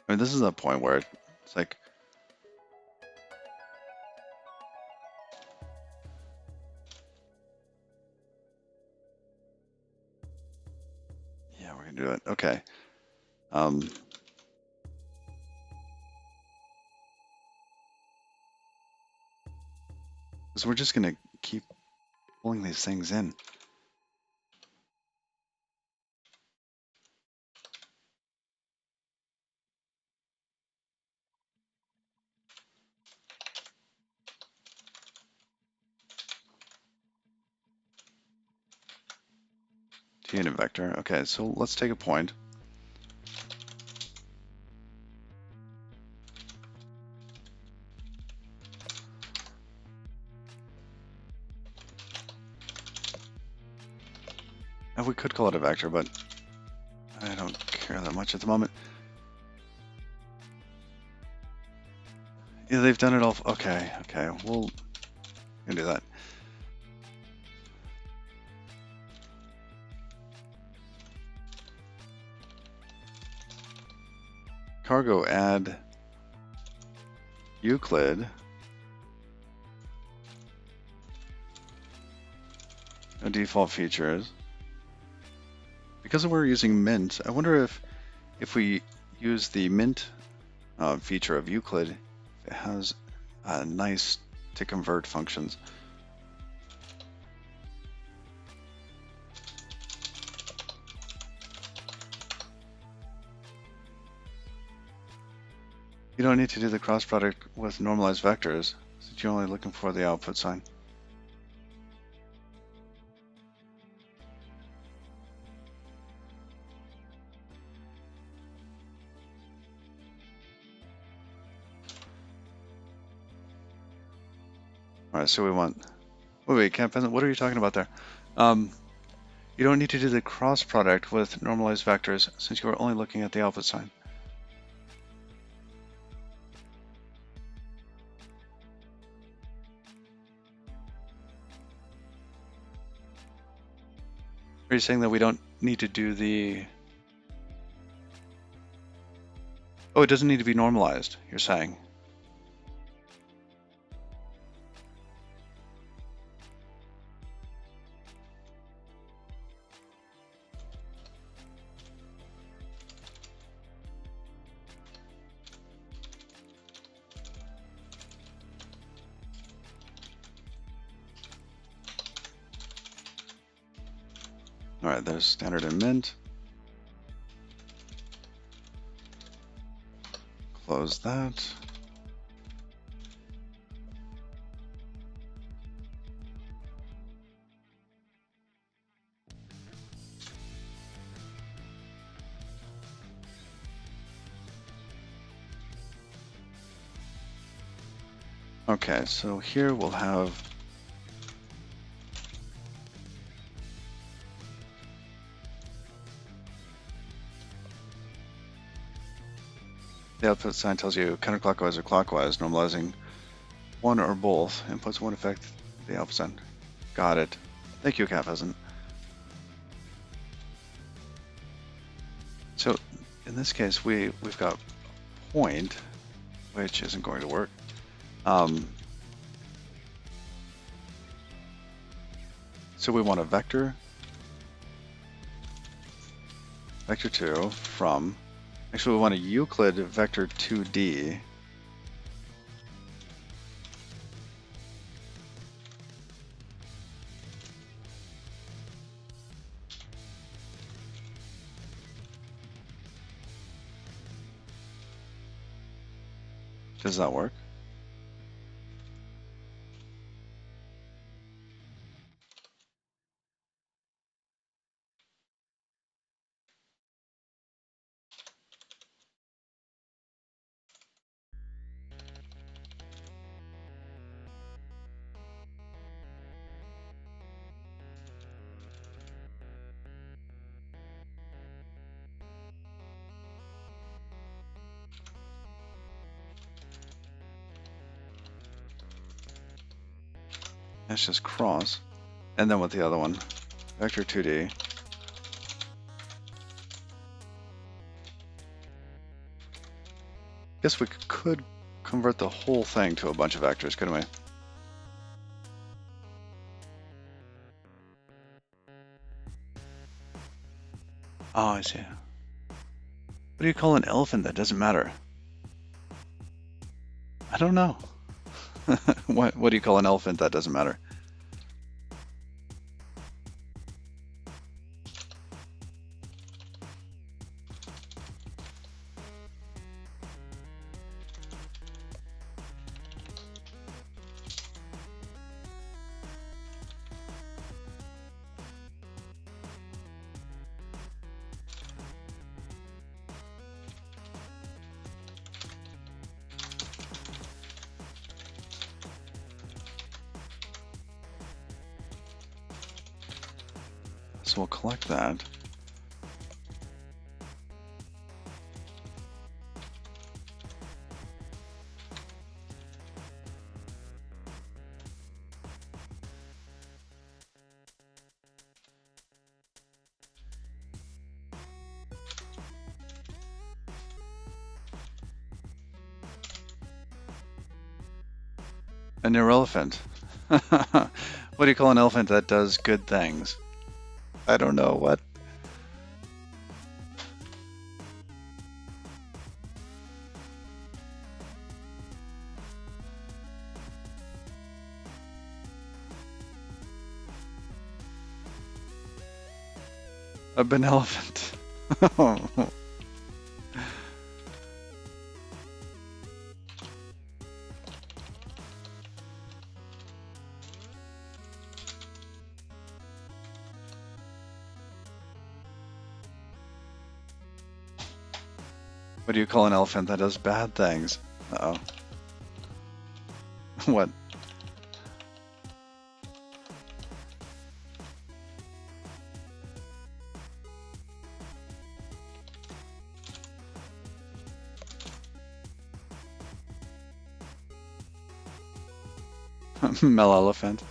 I mean, this is a point where it's like, yeah, we're gonna do it. Okay. So we're just gonna keep pulling these things in. T-unit vector. Okay, so let's take a point. And we could call it a vector, but I don't care that much at the moment. Yeah, they've done it all. Okay, we'll do that. Cargo add Euclid. No default features. Because we're using mint, I wonder if we use the mint feature of Euclid, it has nice to convert functions. You don't need to do the cross product with normalized vectors, since you're only looking for the output sign. All right, so we want. Wait, Camp Peasant, what are you talking about there? You don't need to do the cross product with normalized vectors, since you are only looking at the output sign. Are you saying that we don't need to do the... Oh, it doesn't need to be normalized, you're saying. All right, there's standard and mint. Close that. Okay, so here we'll have the output sign tells you counterclockwise or clockwise, normalizing one or both inputs won't affect the output sign. Got it. Thank you, Cat Pheasant. So in this case, we've got point, which isn't going to work. So we want a vector 2 from, actually we want a Euclid vector 2D. Does that work? Let's just cross. And then with the other one, vector 2D. Guess we could convert the whole thing to a bunch of vectors, couldn't we? Oh, I see. What do you call an elephant that doesn't matter? I don't know. What do you call an elephant that doesn't matter? So we'll collect that. An irrelevant. What do you call an elephant that does good things? I don't know what. A benevolent. What do you call an elephant that does bad things? Uh-oh. What? Elephant.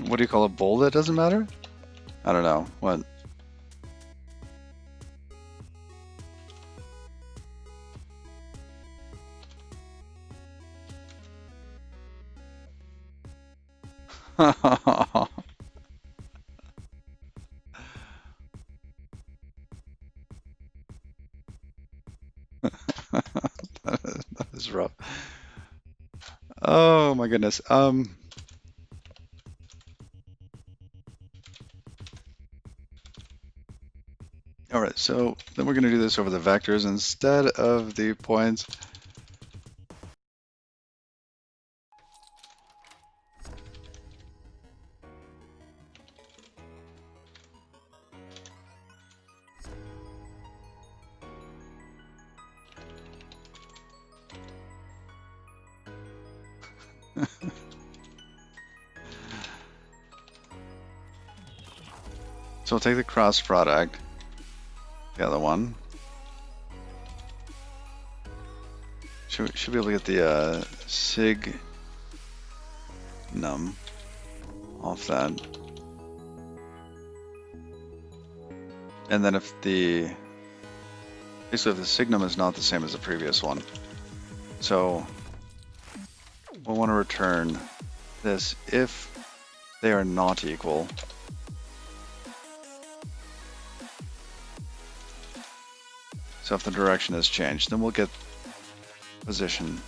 What do you call a bull that doesn't matter? I don't know. What? That is rough. Oh my goodness. All right, so then we're going to do this over the vectors instead of the points. So we'll take the cross product, the other one, Should be able to get the sig num off that. And then if the basically if the signum is not the same as the previous one, so we'll want to return this if they are not equal. So if the direction has changed, then we'll get position.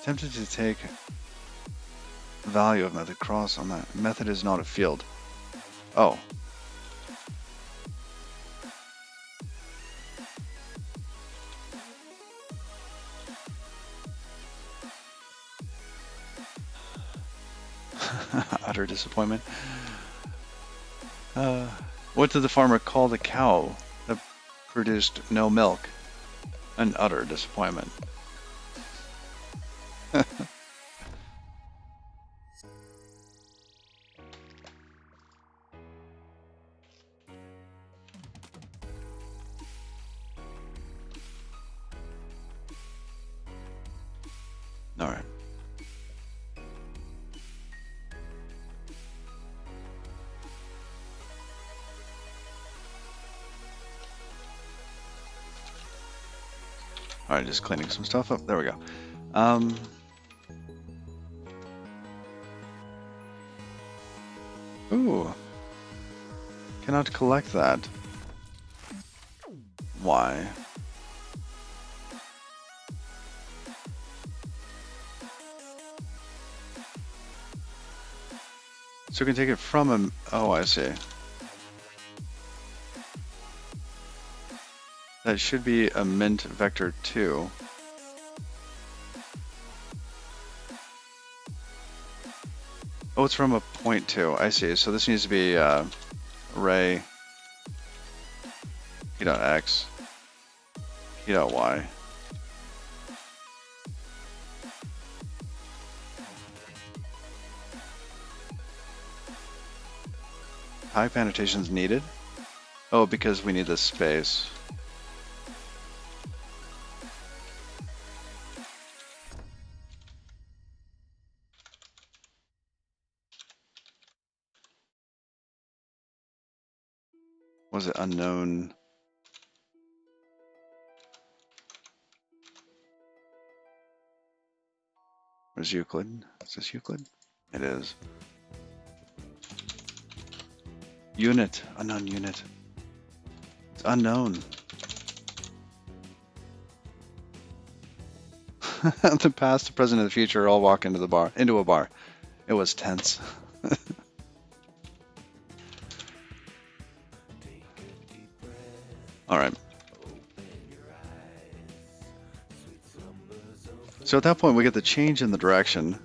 Attempted to take value of method cross on that. Method is not a field. Oh. Utter disappointment. What did the farmer call the cow that produced no milk? An utter disappointment. All right. All right, just cleaning some stuff up. There we go. Ooh. Cannot collect that. Why? So we can take it from him. Oh, I see. That should be a mint vector 2. Oh, it's from a point 2. I see. So this needs to be array p.x, p.y. Type annotations needed? Oh, because we need this space. Was it unknown? Where's Euclid? Is this Euclid? It is. Unit, unknown unit. It's unknown. The past, the present, and the future all walk into a bar. It was tense. All right. So at that point, we get the change in the direction.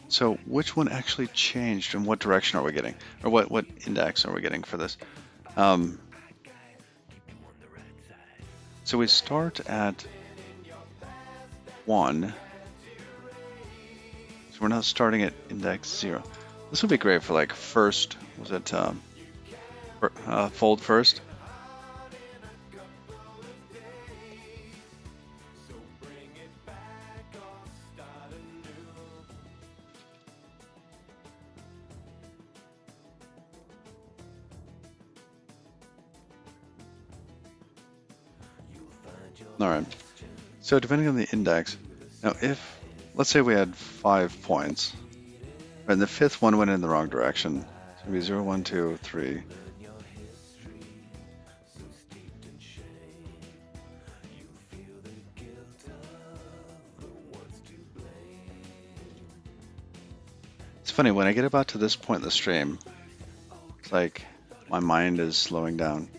So which one actually changed and what direction are we getting? Or what index are we getting for this? So we start at 1. So we're not starting at index 0. This would be great for like first, was it fold first? All right. So depending on the index, now if, let's say we had 5 points, and the 5th one went in the wrong direction, so it'd be 0, 1, 2, 3. It's funny, when I get about to this point in the stream, it's like my mind is slowing down.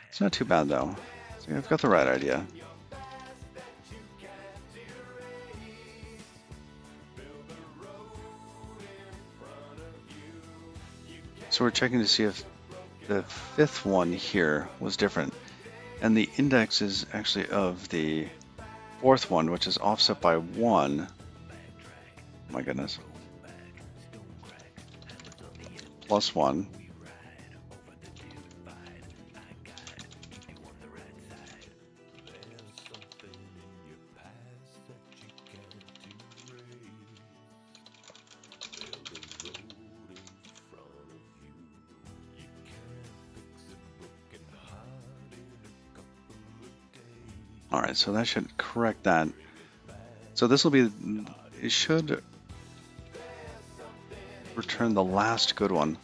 It's not too bad though. See, I've got the right idea. So we're checking to see if the fifth one here was different. And the index is actually of the fourth one, which is offset by 1. Oh my goodness. Plus 1. Alright, so that should correct that. So this will be, it should return the last good one.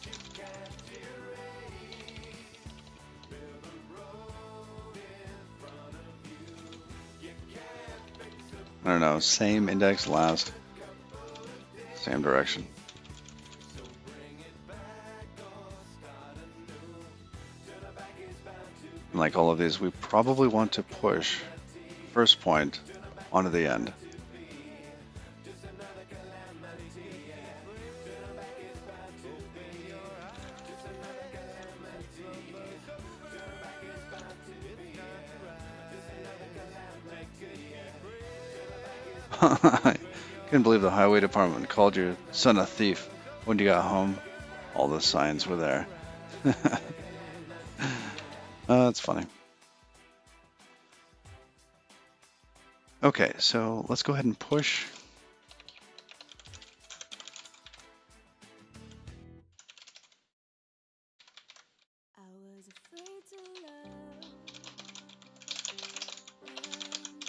I don't know, same index last, same direction. And like all of these, we probably want to push first point onto the end. I couldn't believe the highway department called your son a thief when you got home. All the signs were there. That's funny. Okay, so let's go ahead and push.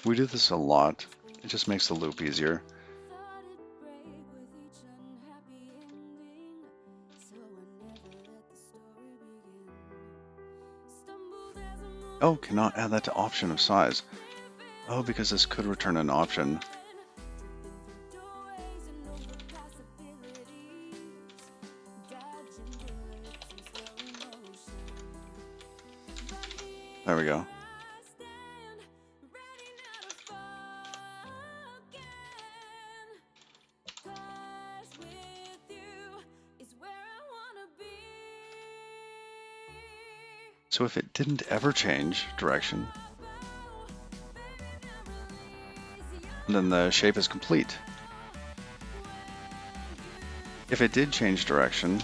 We do this a lot. It just makes the loop easier. Oh, cannot add that to option of size. Oh, because this could return an option. There we go. So if it didn't ever change direction, then the shape is complete. If it did change direction,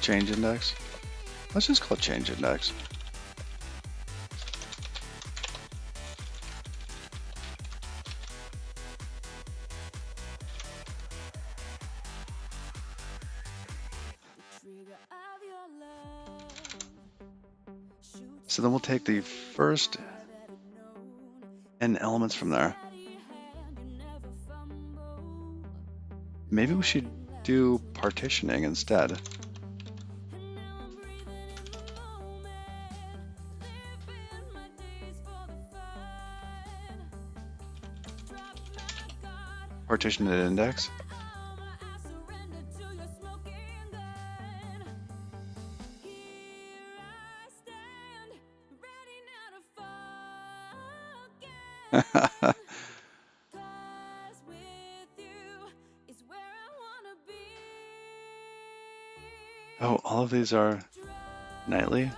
change index. Let's just call it change index. So then we'll take the first n elements from there. Maybe we should do partitioning instead. Partition at index. Oh, all of these are nightly?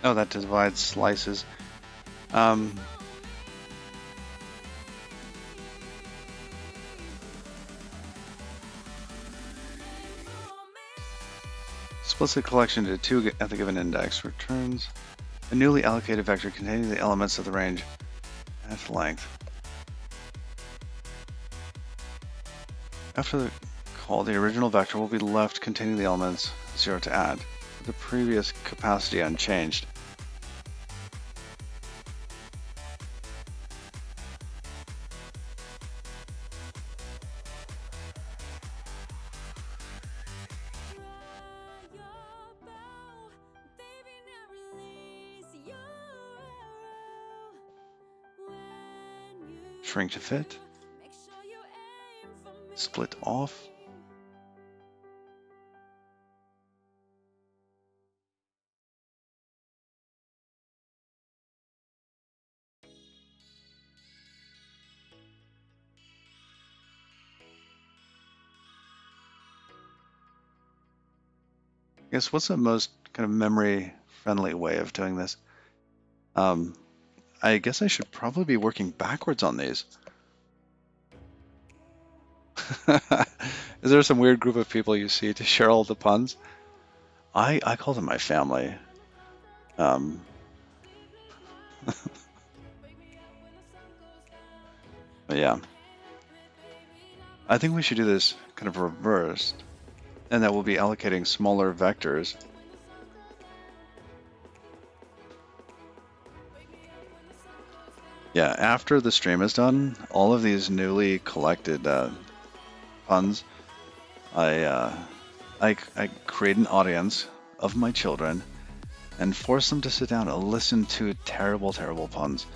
Oh, that divides slices. Splits the collection into 2 at the given index. Returns a newly allocated vector containing the elements of the range at length. After the call, the original vector will be left containing the elements 0 to add, with the previous capacity unchanged. shrink to fit, split off. I guess what's the most kind of memory-friendly way of doing this? I guess I should probably be working backwards on these. Is there some weird group of people you see to share all the puns? I call them my family. But yeah. I think we should do this kind of reversed, and that we'll be allocating smaller vectors. Yeah, after the stream is done, all of these newly collected puns, I create an audience of my children and force them to sit down and listen to terrible, terrible puns,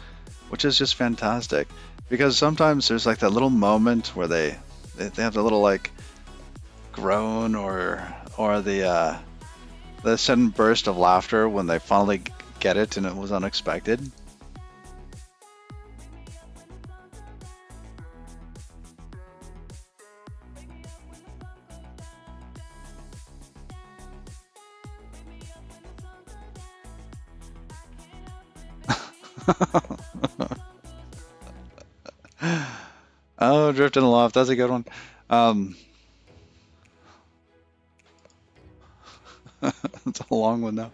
which is just fantastic. Because sometimes there's like that little moment where they have the little like groan or the sudden burst of laughter when they finally get it and it was unexpected. Oh, drifting aloft. That's a good one. It's a long one though.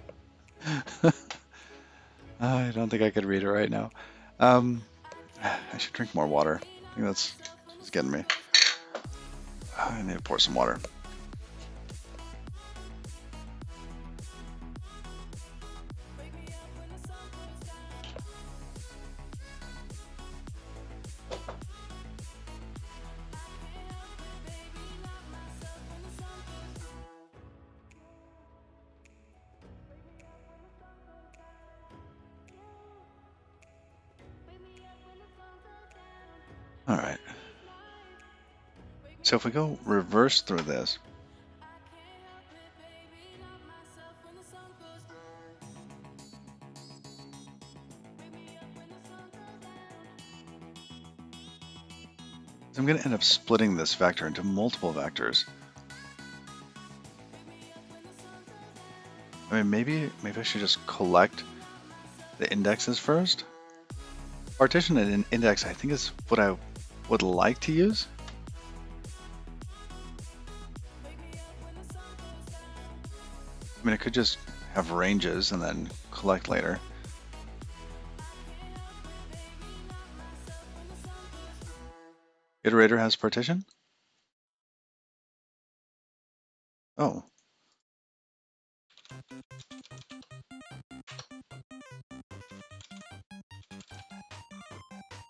I don't think I could read it right now. I should drink more water. I think that's getting me. I need to pour some water. All right. So if we go reverse through this, I'm going to end up splitting this vector into multiple vectors. I mean, maybe I should just collect the indexes first. Partition and index, I think, is what I would like to use. I mean, I could just have ranges and then collect later. Iterator has partition? Oh.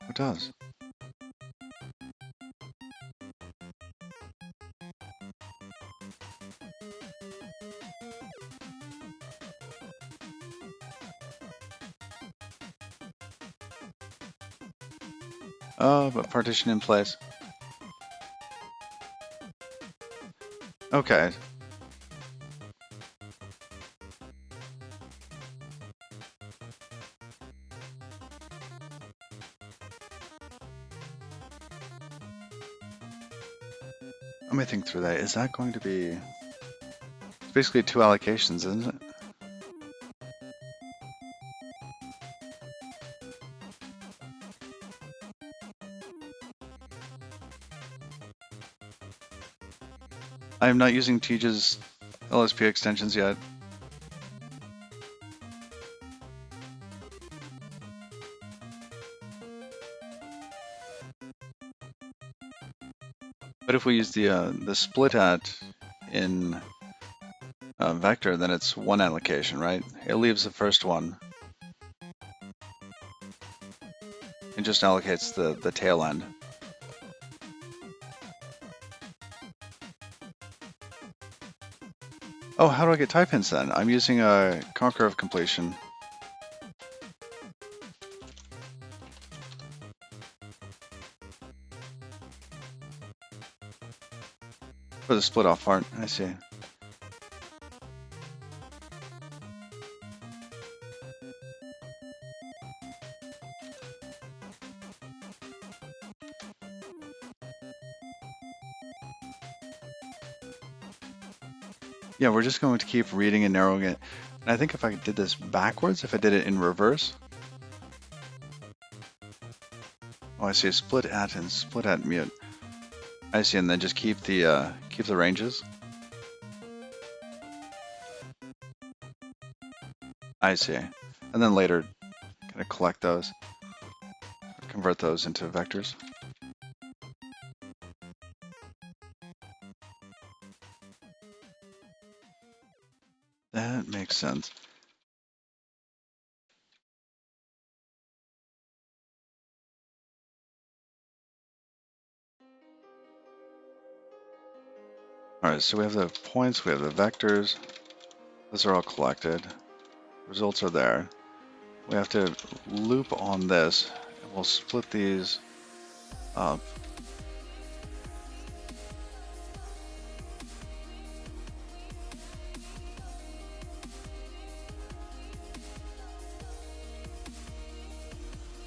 It does. Oh, but partition in place. Okay. Let me think through that. Is that going to be... It's basically two allocations, isn't it? I am not using Teja's LSP extensions yet. But if we use the split at in vector, then it's one allocation, right? It leaves the first one. It just allocates the tail end. Oh, how do I get type hints then? I'm using a Conqueror of Completion. For the split off part, I see. Yeah, we're just going to keep reading and narrowing it. And I think if I did this backwards, if I did it in reverse. Oh, I see. Split at and split at mute. I see, and then just keep the ranges. I see. And then later kind of collect those, convert those into vectors. That makes sense. All right, so we have the points, we have the vectors. Those are all collected. Results are there. We have to loop on this, and we'll split these up.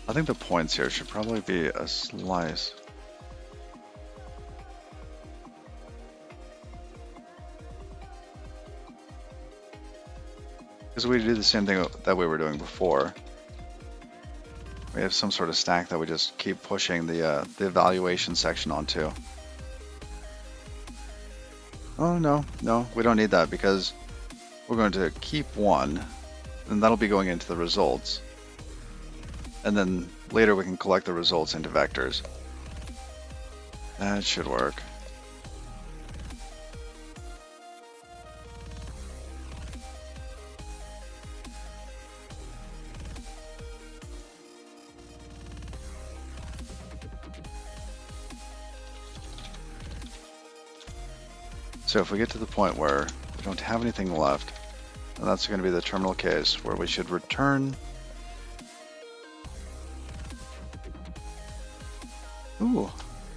I think the points here should probably be a slice. Because we do the same thing that we were doing before. We have some sort of stack that we just keep pushing the evaluation section onto. Oh, no, we don't need that because we're going to keep one, and that'll be going into the results. And then later we can collect the results into vectors. That should work. So if we get to the point where we don't have anything left, then that's going to be the terminal case where we should return. Ooh,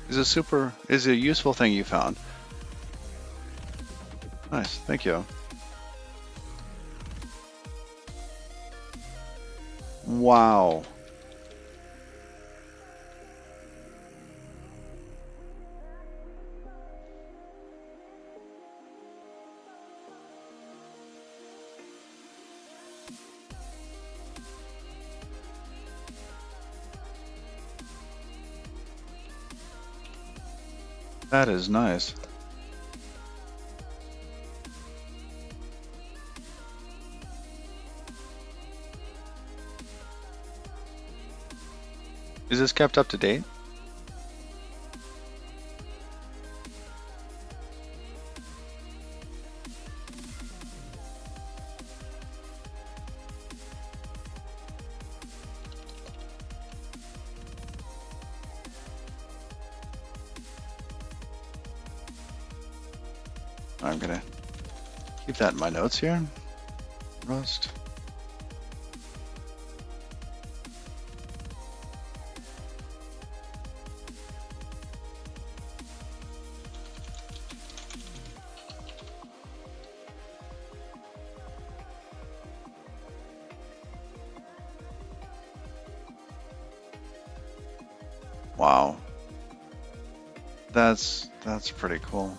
is a useful thing you found. Nice, thank you. Wow. That is nice. Is this kept up to date? I'm gonna keep that in my notes here. Rust. Wow. That's pretty cool.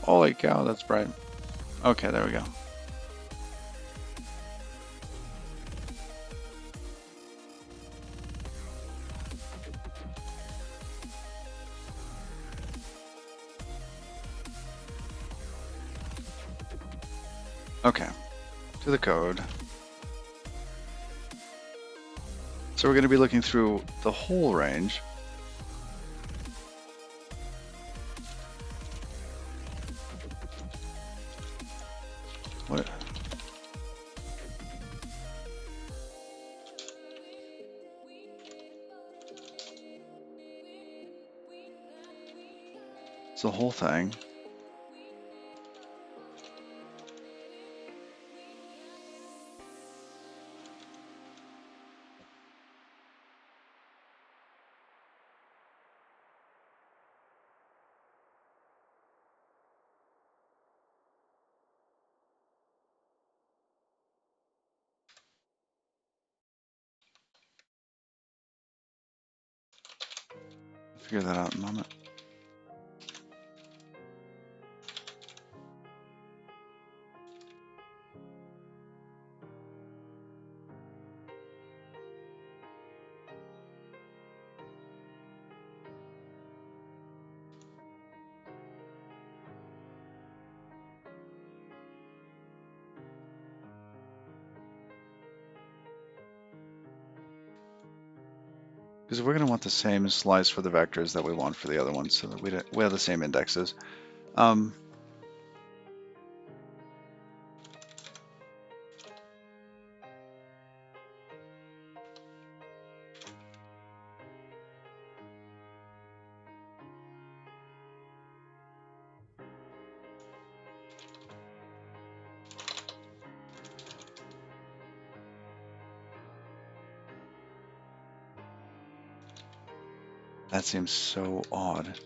Holy cow, that's bright. Okay, there we go. Okay, to the code. So we're going to be looking through the whole range. What? It's the whole thing. Figure that out in a moment. Because we're going to want the same slice for the vectors that we want for the other ones, so that we have the same indexes. That seems so odd.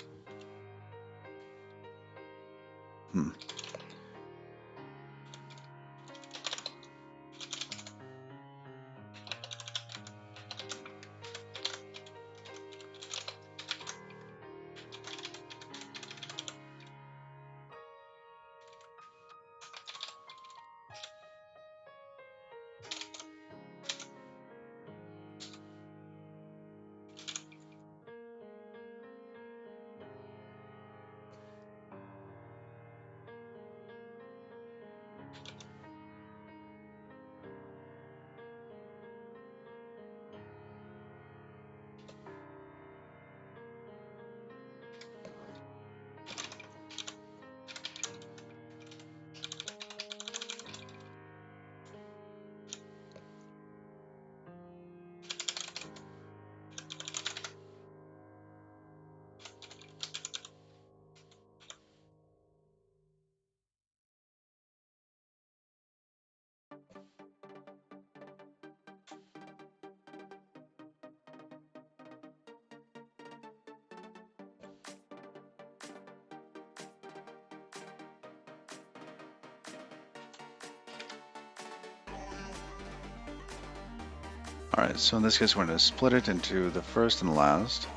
Alright, so in this case we're going to split it into the first and last.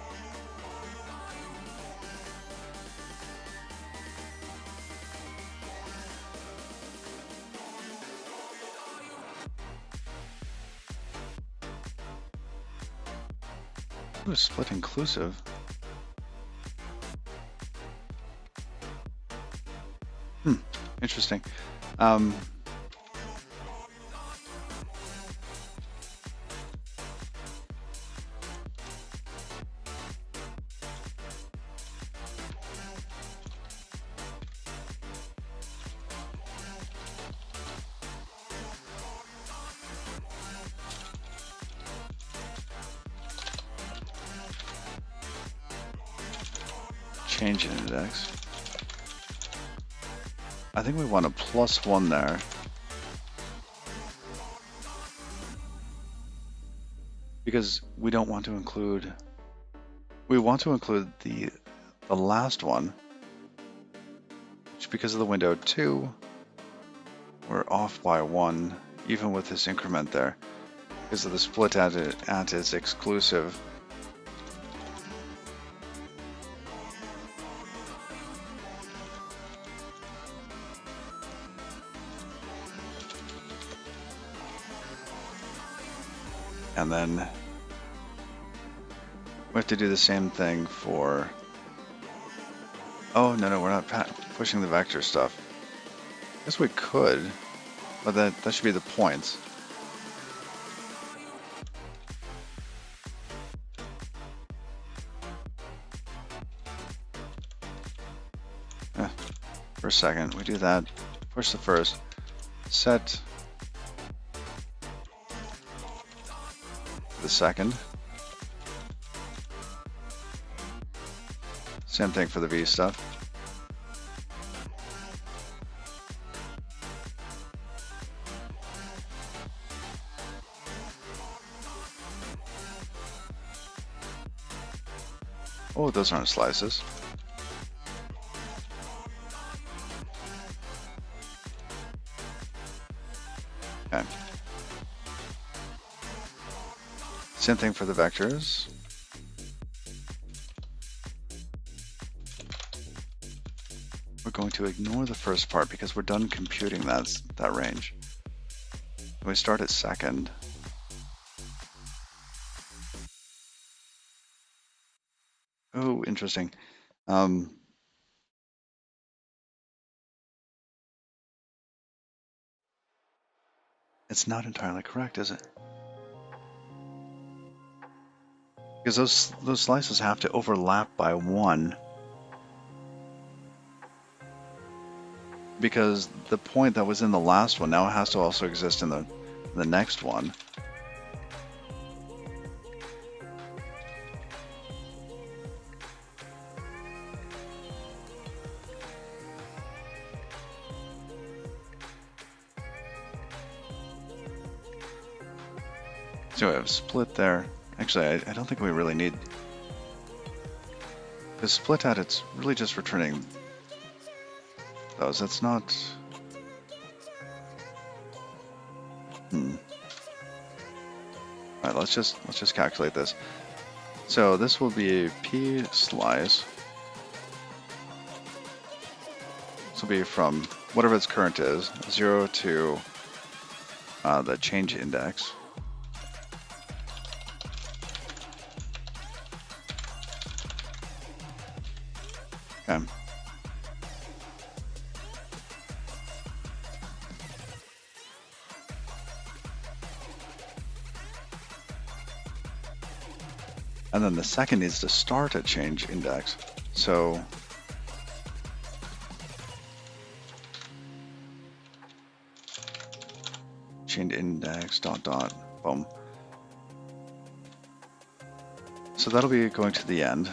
Ooh, split inclusive. Interesting. Change in index. I think we want a +1 there. Because we don't want to include, we want to include the last one, which because of the window 2, we're off by 1, even with this increment there, because of the split at its exclusive. And then we have to do the same thing for, oh, no, we're not pushing the vector stuff. I guess we could, but that should be the points. For a second, we do that, push the first, set the second. Same thing for the V stuff. Oh, those aren't slices. Okay. Same thing for the vectors. We're going to ignore the first part because we're done computing that range. We start at second. Oh, interesting. It's not entirely correct, is it? Because those slices have to overlap by 1. Because the point that was in the last one now has to also exist in the next one. So we have split there. Actually, I don't think we really need... The split at, it's really just returning those. That's not... Alright, let's just calculate this. So this will be a P slice. This will be from whatever its current is, 0 to the change index. Okay. And then the second needs to start at change index. So change index dot dot boom. So that'll be going to the end.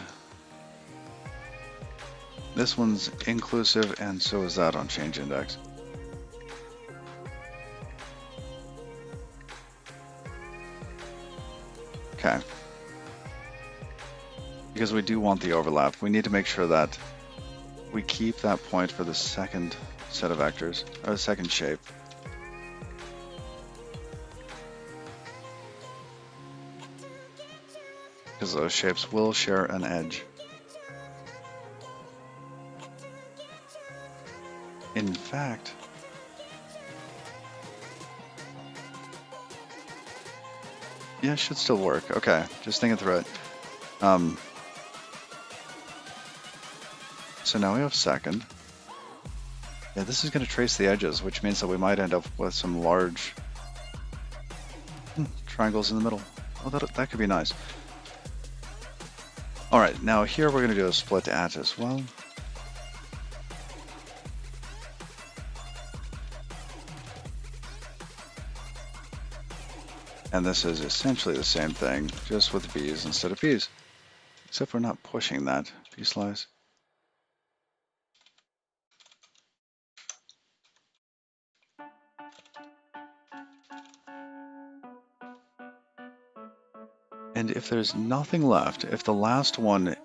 This one's inclusive, and so is that on change index. Okay. Because we do want the overlap, we need to make sure that we keep that point for the second set of vectors, or the second shape. Because those shapes will share an edge. In fact, yeah, it should still work. Okay, just thinking through it. So now we have second. Yeah, this is going to trace the edges, which means that we might end up with some large triangles in the middle. Oh, that could be nice. All right, now here we're going to do a split at as well. And this is essentially the same thing, just with B's instead of P's. Except we're not pushing that P slice. And if there's nothing left, if the last one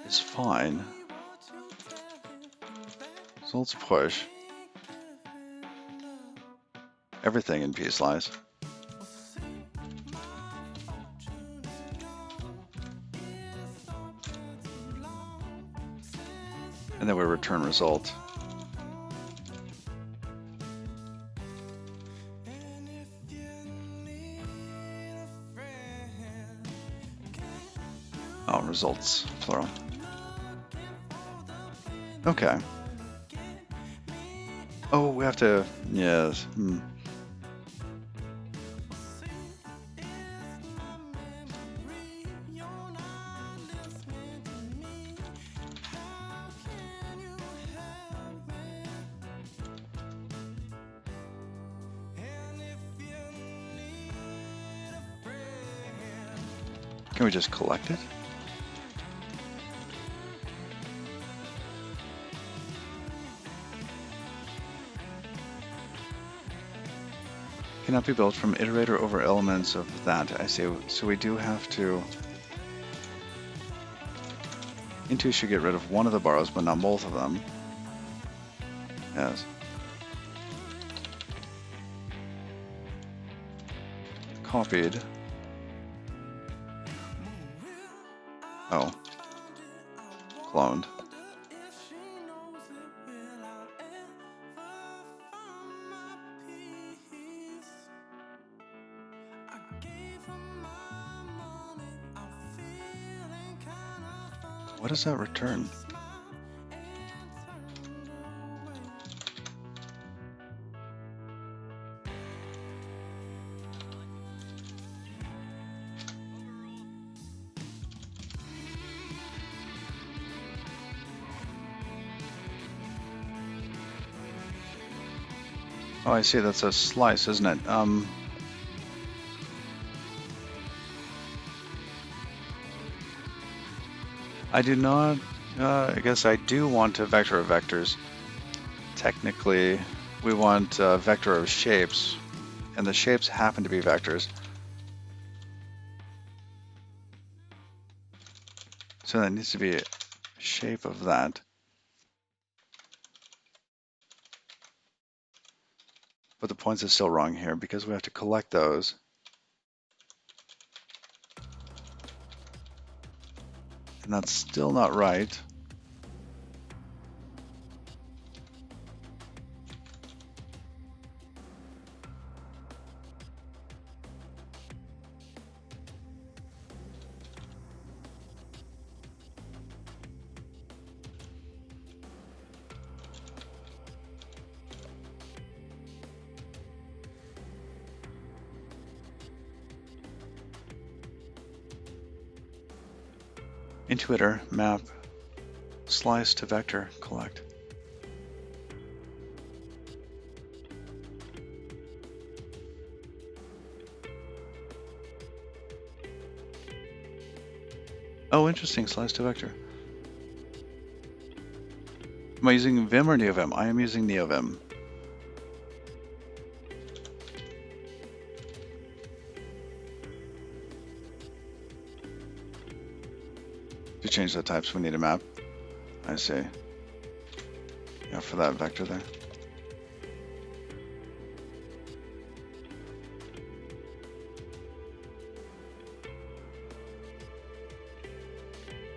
is fine, so let's push everything in P slice. And then we return result. Oh, results, plural. Okay. Oh, we have to, yes. Can we just collect it? Cannot be built from iterator over elements of that. I see. So we do have to Into should get rid of one of the borrows, but not both of them. Yes. Copied. Oh. Cloned. What does that return? Oh, I see. That's a slice, isn't it? I do not. I guess I do want a vector of vectors. Technically, we want a vector of shapes, and the shapes happen to be vectors. So that needs to be a shape of that. But the points is still wrong here because we have to collect those. And that's still not right. Intuitor, map, slice to vector, collect. Oh, interesting, slice to vector. Am I using Vim or NeoVim? I am using NeoVim. To change the types, we need a map. I see. Yeah, for that vector there.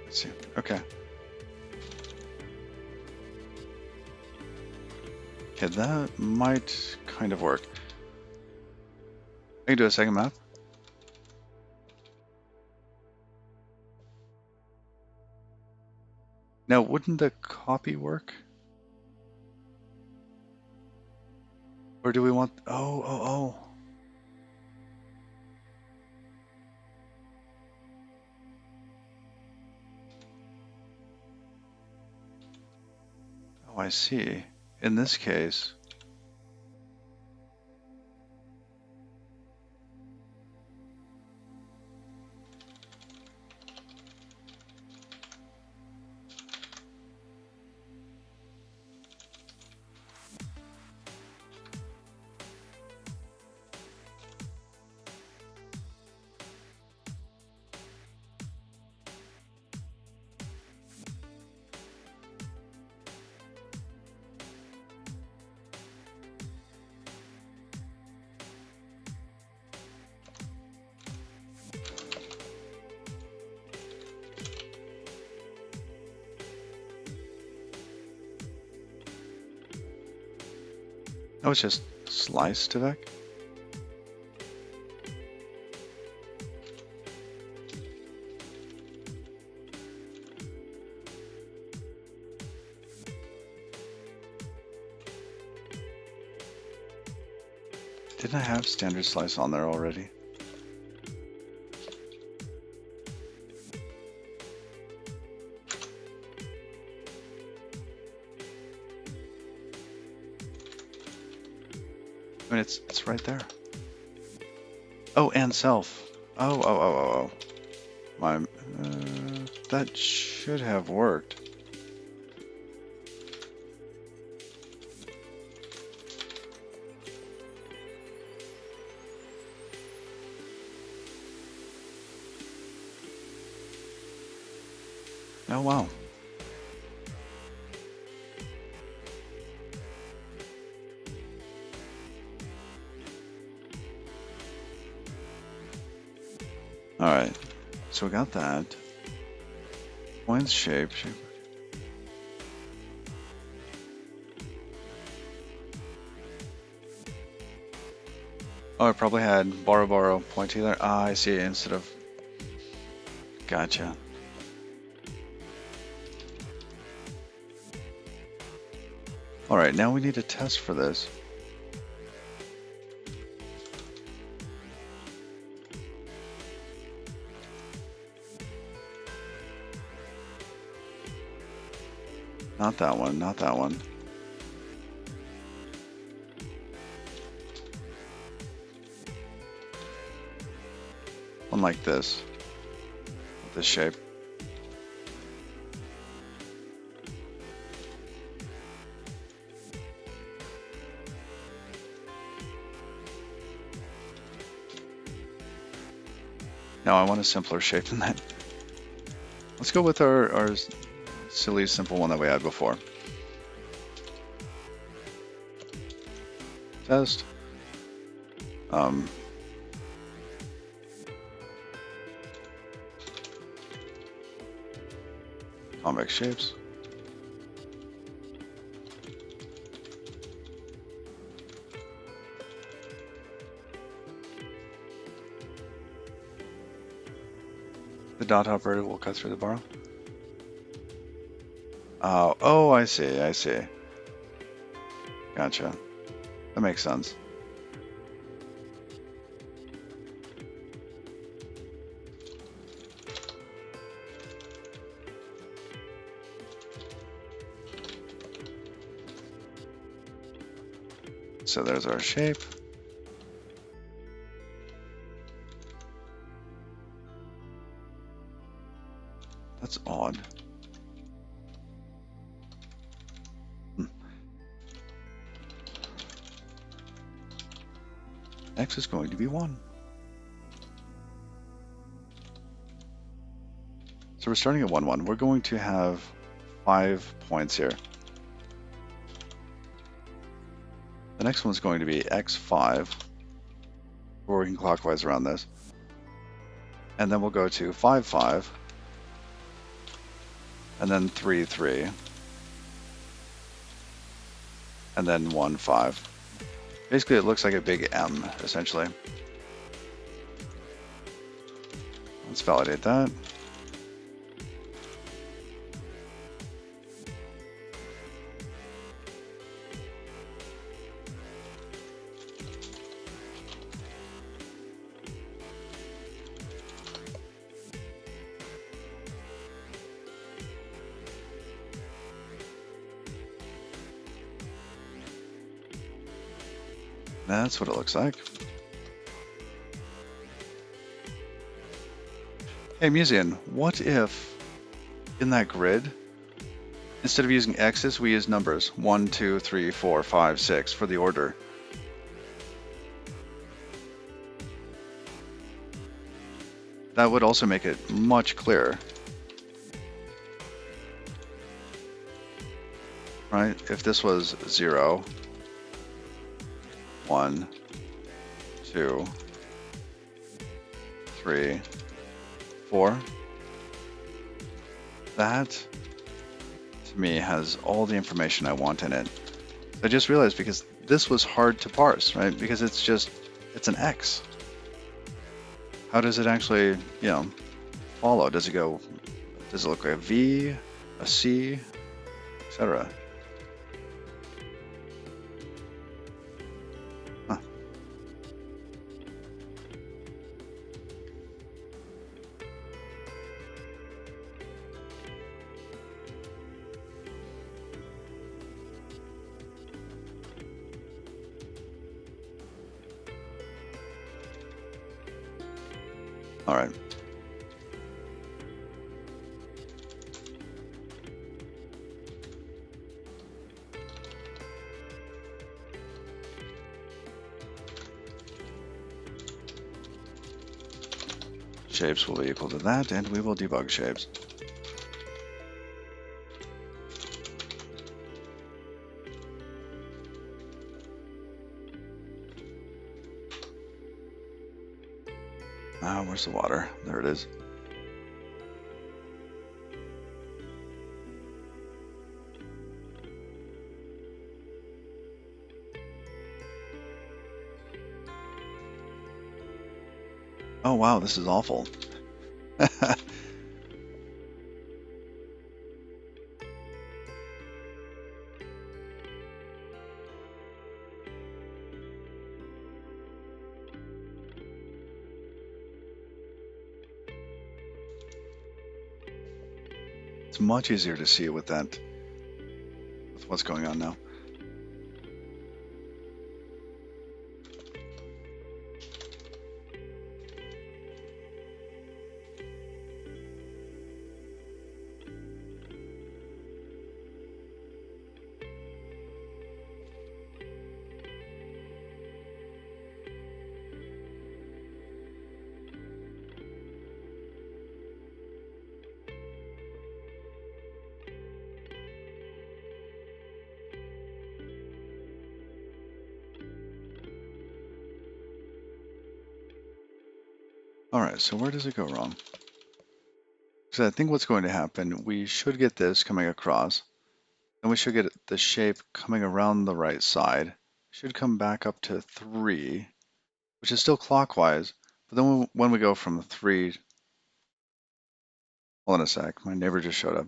Let's see. Okay. Okay, that might kind of work. I can do a second map. Now, wouldn't the copy work? Or do we want... Oh. Oh, I see. In this case... Oh, it's just slice to vec? Didn't I have standard slice on there already? I mean, it's right there. Oh, and self. Oh. That should have worked. Oh, wow. Alright, so we got that. Points, shape. Oh, I probably had borrow, pointy there. Ah, I see, instead of... Gotcha. Alright, now we need a test for this. Not that one, not that one. One like this. With this shape. No, I want a simpler shape than that. Let's go with our silly, simple one that we had before. Test. Convex shapes. The dot operator will cut through the borrow. Oh, I see, I see. Gotcha. That makes sense. So there's our shape. That's odd. X is going to be 1. So we're starting at 1, 1. We're going to have 5 points here. The next one's going to be x5. We're working clockwise around this. And then we'll go to 5, 5. And then 3, 3. And then 1, 5. Basically, it looks like a big M, essentially. Let's validate that. That's what it looks like. Hey, Musean, what if in that grid, instead of using X's, we use numbers 1, 2, 3, 4, 5, 6 for the order? That would also make it much clearer. Right? If this was 0, 1, 2, 3, 4. That, to me, has all the information I want in it. I just realized because this was hard to parse, right? Because it's an X. How does it actually, follow? Does it look like a V, a C, etc.? All right. Shapes will be equal to that, and we will debug shapes. Ah, where's the water? There it is. Oh wow, this is awful. It's much easier to see with that, with what's going on now. All right, so where does it go wrong? So I think what's going to happen, we should get this coming across, and we should get the shape coming around the right side. Should come back up to 3, which is still clockwise, but then when we go from 3, hold on a sec, my neighbor just showed up.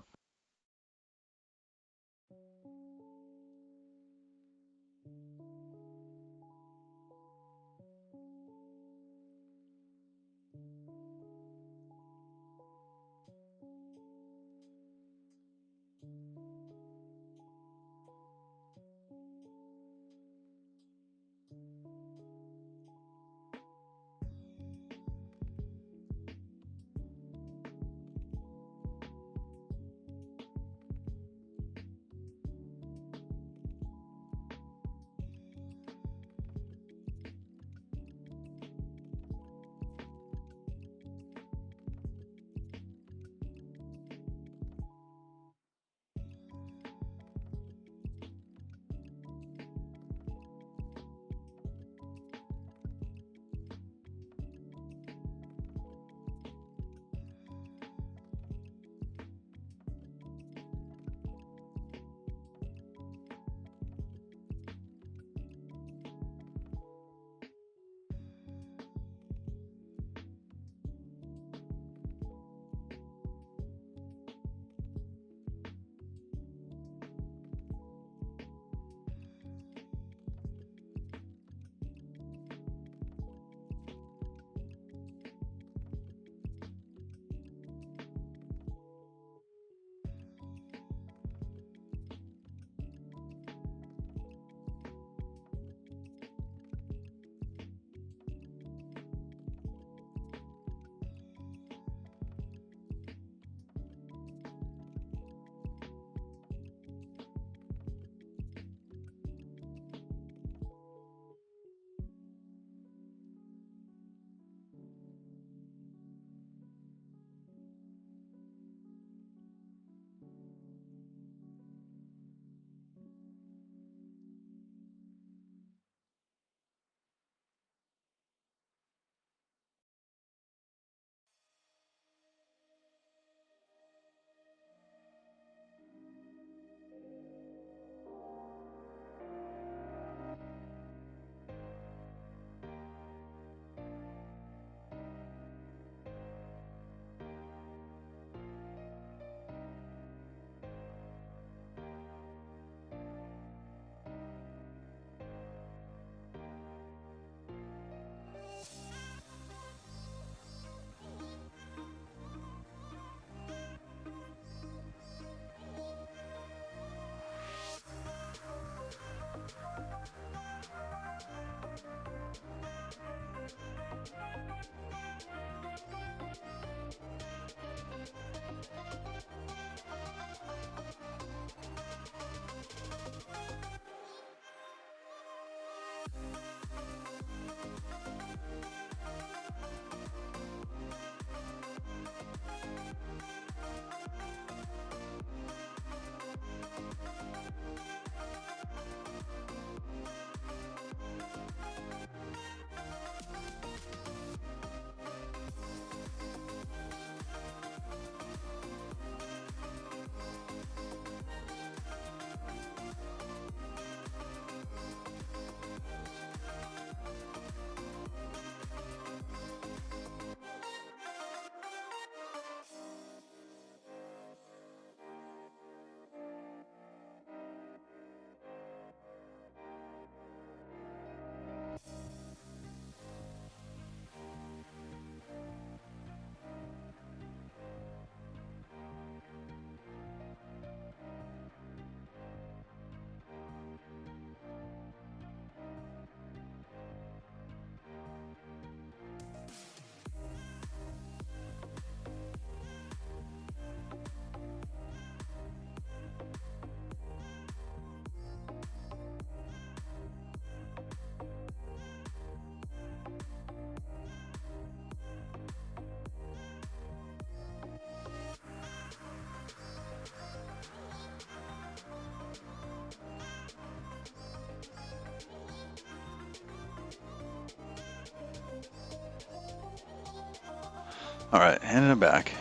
All right, handing it back.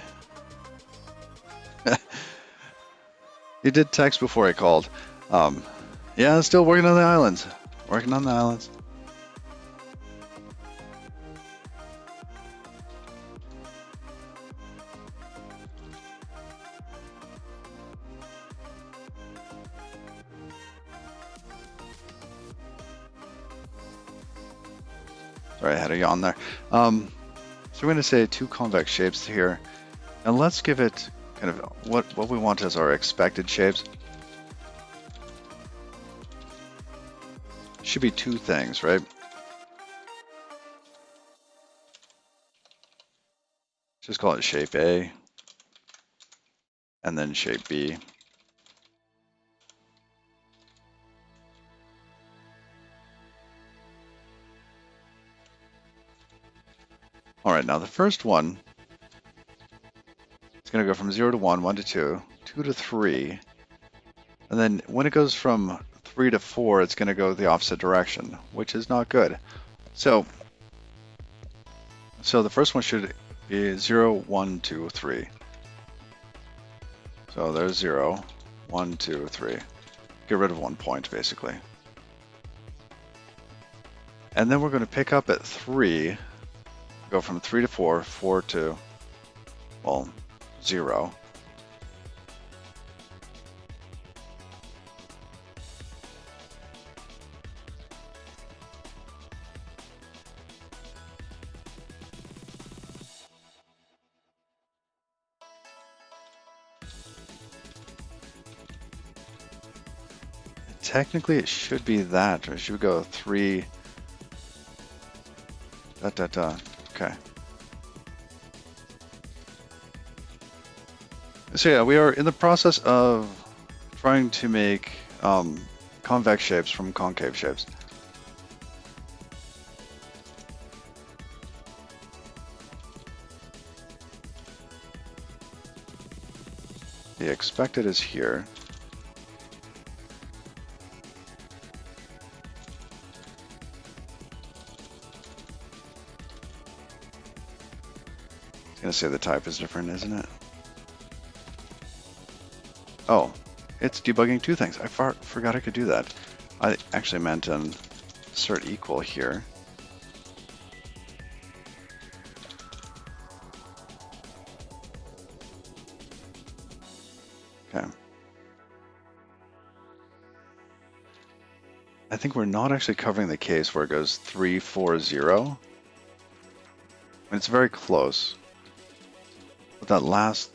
He did text before I called. Yeah, still working on the islands. Working on the islands. Sorry, I had a yawn there. So we're going to say two convex shapes here, and let's give it kind of what we want as our expected shapes. Should be two things, right? Just call it shape A, and then shape B. All right, now the first one is going to go from 0 to 1, 1 to 2, 2 to 3, and then when it goes from 3 to 4, it's going to go the opposite direction, which is not good. So the first one should be 0, 1, 2, 3. So there's 0, 1, 2, 3. Get rid of 1 point, basically. And then we're going to pick up at 3, go from 3 to 4, 4 to, well, 0. Technically, it should be that. Or it should go 3. Okay. So yeah, we are in the process of trying to make convex shapes from concave shapes. The expected is here. I was gonna say the type is different, isn't it? Oh, it's debugging two things. I forgot I could do that. I actually meant insert equal here. Okay. I think we're not actually covering the case where it goes 3, 4, 0. It's very close. But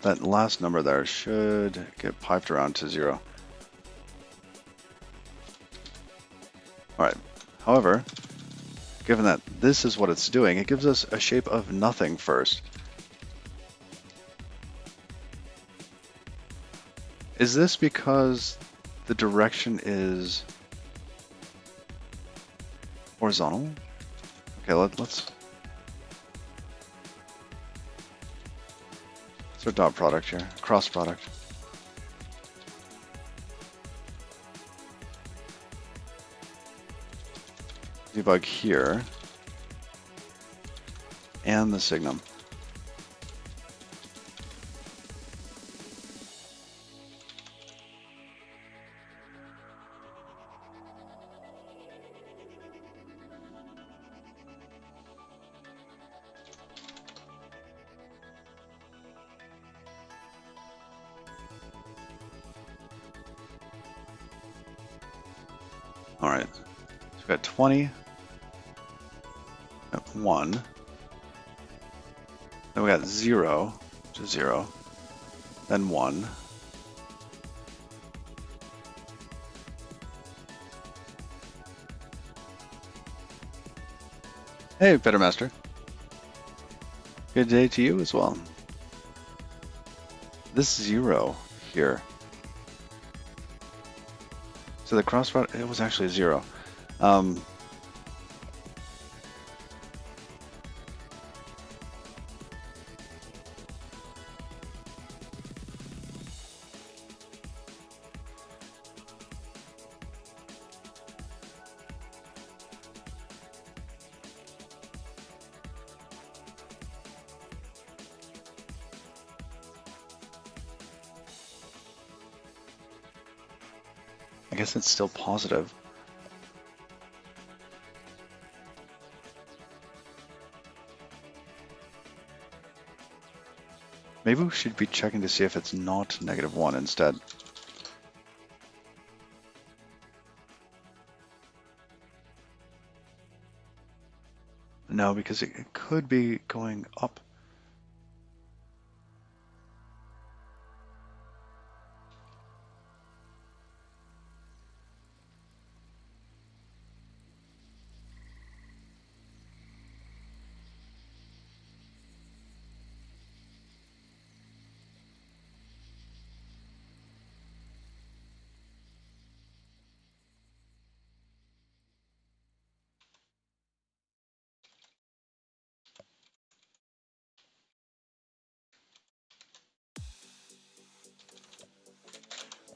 that last number there should get piped around to 0. All right. However, given that this is what it's doing, it gives us a shape of nothing first. Is this because the direction is horizontal? Okay, let's a dot product here, cross product. Debug here, and the signum. All right, so we've got 20 at 1. Then we got 0, which is 0. Then 1. Hey, Better Master. Good day to you as well. This 0 here. So the cross product, it was actually 0. I guess it's still positive. Maybe we should be checking to see if it's not -1 instead. No, because it could be going up.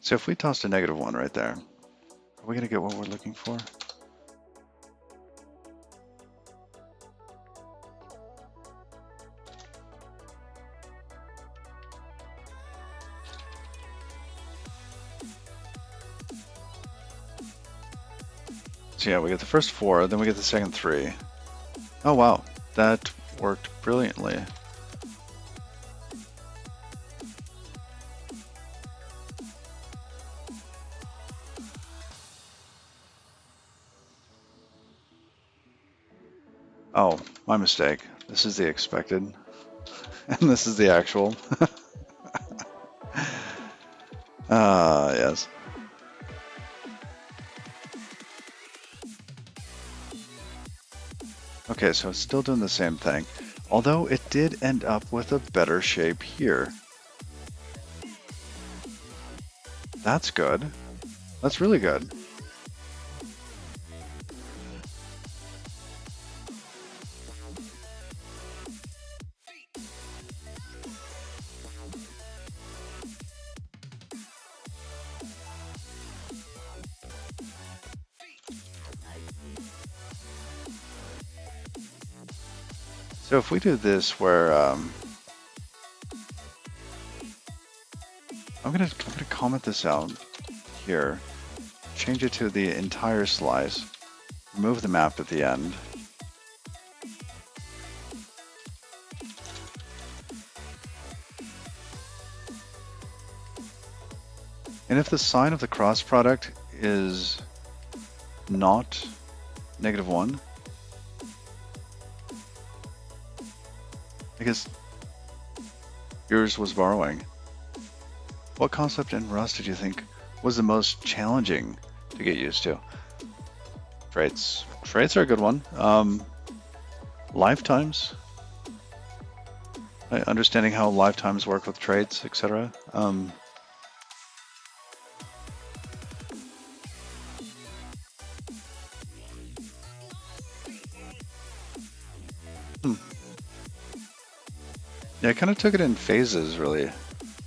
So if we tossed a -1 right there, are we going to get what we're looking for? So yeah, we get the first 4, then we get the second 3. Oh wow, that worked brilliantly. Oh, my mistake. This is the expected, and this is the actual. Ah, yes. Okay, so it's still doing the same thing, although it did end up with a better shape here. That's good. That's really good. So if we do this where I'm gonna comment this out here, change it to the entire slice, remove the map at the end. And if the sign of the cross product is not -1, because yours was borrowing, what concept in Rust did you think was the most challenging to get used to? Traits. Traits are a good one. Lifetimes. Understanding how lifetimes work with traits, etc. Yeah, I kind of took it in phases, really.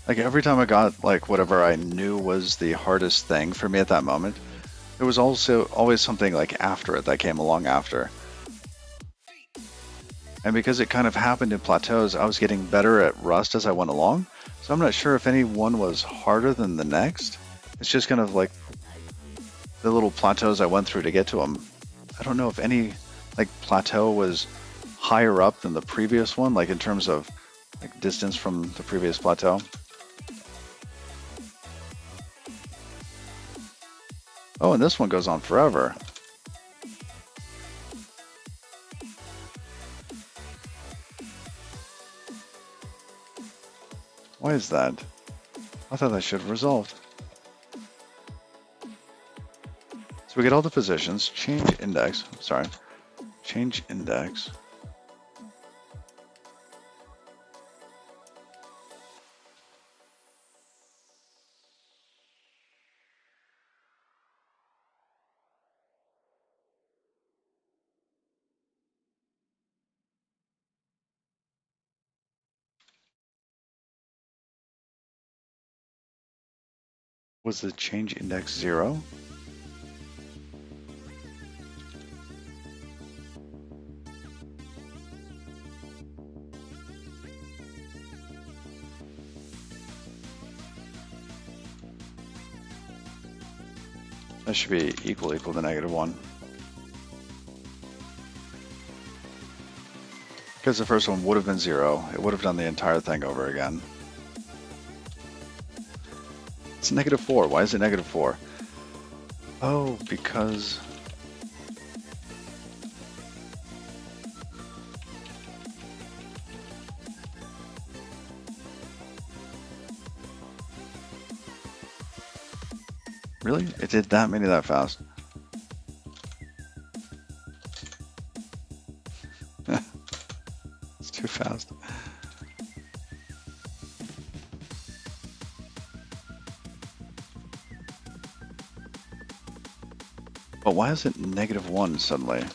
Like every time I got like whatever I knew was the hardest thing for me at that moment, there was also always something like after it that came along after. And because it kind of happened in plateaus, I was getting better at Rust as I went along. So I'm not sure if any one was harder than the next. It's just kind of like the little plateaus I went through to get to them. I don't know if any like plateau was higher up than the previous one, like in terms of like distance from the previous plateau. Oh, and this one goes on forever. Why is that? I thought that should have resolved. So we get all the positions, change index, sorry, change index. Was the change index 0? That should be equal to -1. Because the first one would have been 0. It would have done the entire thing over again. It's -4. Why is it -4? Oh, because... Really? It did that many that fast? It's too fast. But why is it -1 suddenly?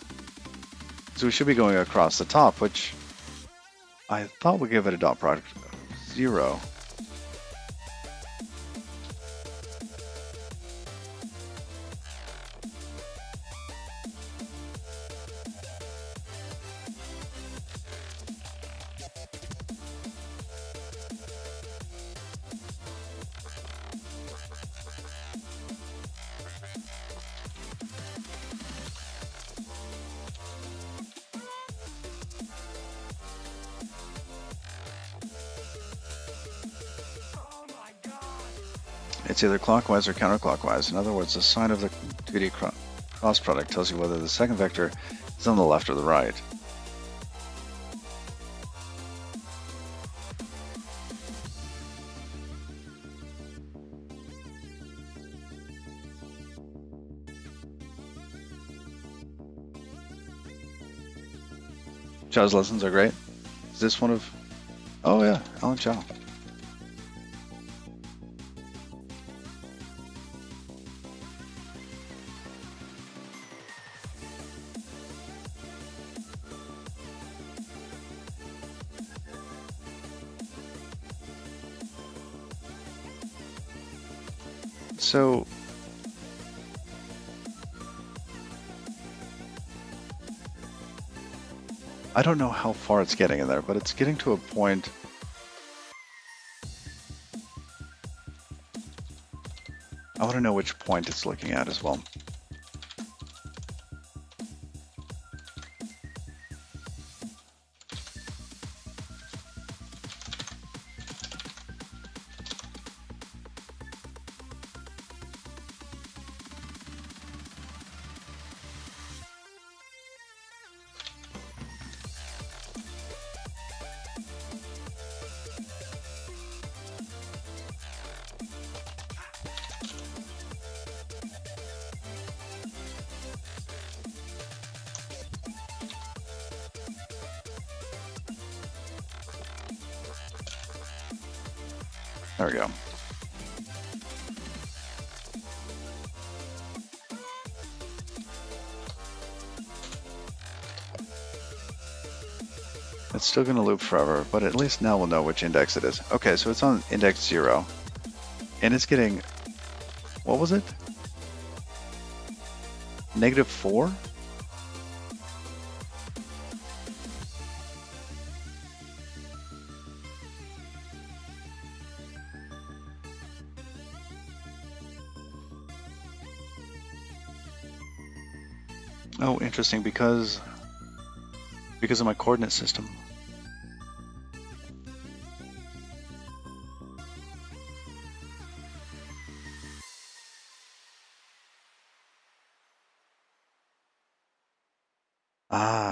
So we should be going across the top, which I thought would give it a dot product of 0. It's either clockwise or counterclockwise. In other words, the sign of the 2D cross product tells you whether the second vector is on the left or the right. Chow's lessons are great. Is this one of... Oh yeah, Alan Chow. So... I don't know how far it's getting in there, but it's getting to a point... I want to know which point it's looking at as well. There we go. It's still going to loop forever, but at least now we'll know which index it is. Okay, so it's on index 0, and it's getting, what was it? -4? Oh, interesting, because of my coordinate system.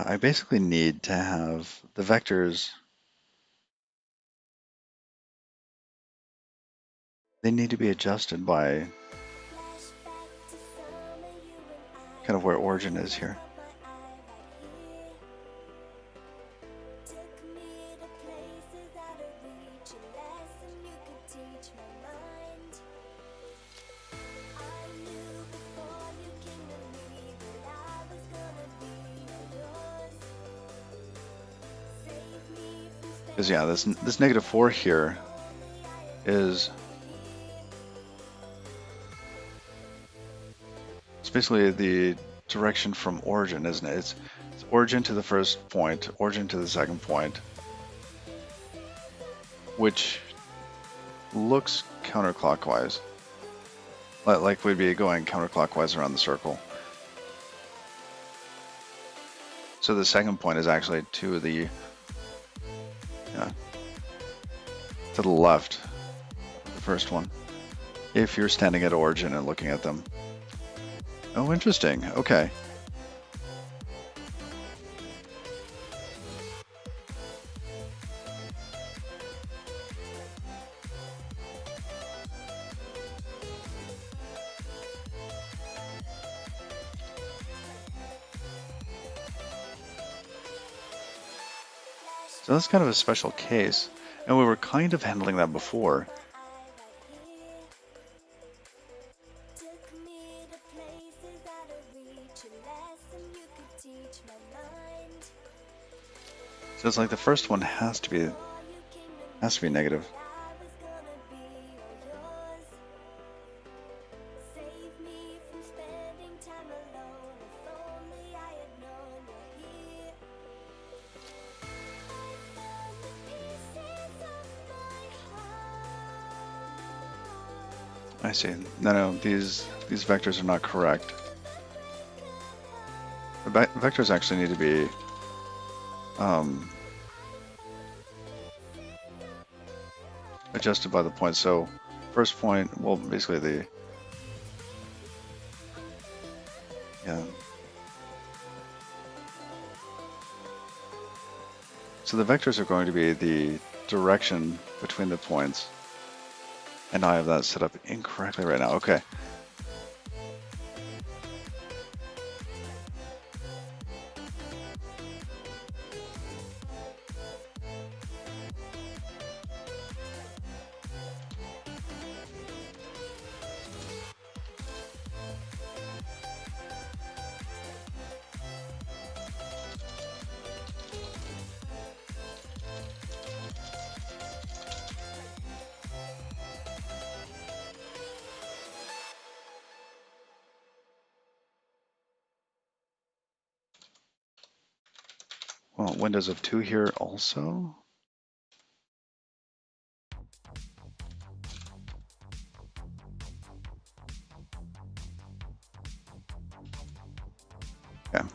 I basically need to have the vectors, they need to be adjusted by kind of where origin is here. Because yeah, this -4 here is it's basically the direction from origin, isn't it? It's origin to the first point, origin to the second point, which looks counterclockwise. Like we'd be going counterclockwise around the circle. So the second point is actually to the left of the first one, if you're standing at origin and looking at them. Oh, interesting. Okay. So that's kind of a special case, and we were kind of handling that before. So it's like the first one has to be negative. I see. No, these vectors are not correct. The vectors actually need to be adjusted by the point. So first point, well, basically so the vectors are going to be the direction between the points. And I have that set up incorrectly right now. Okay. Well, windows of 2 here also. Okay.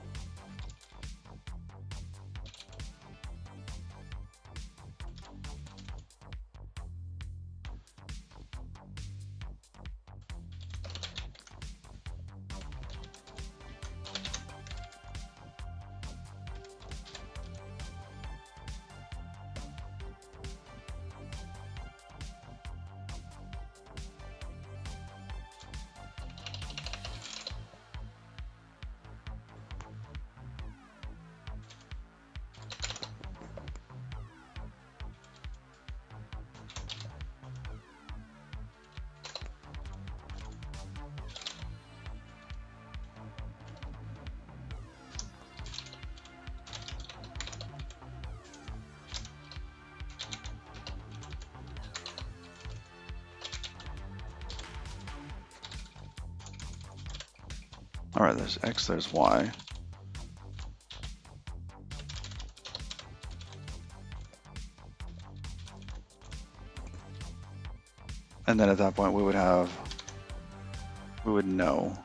All right, there's X, there's Y. And then at that point we would know.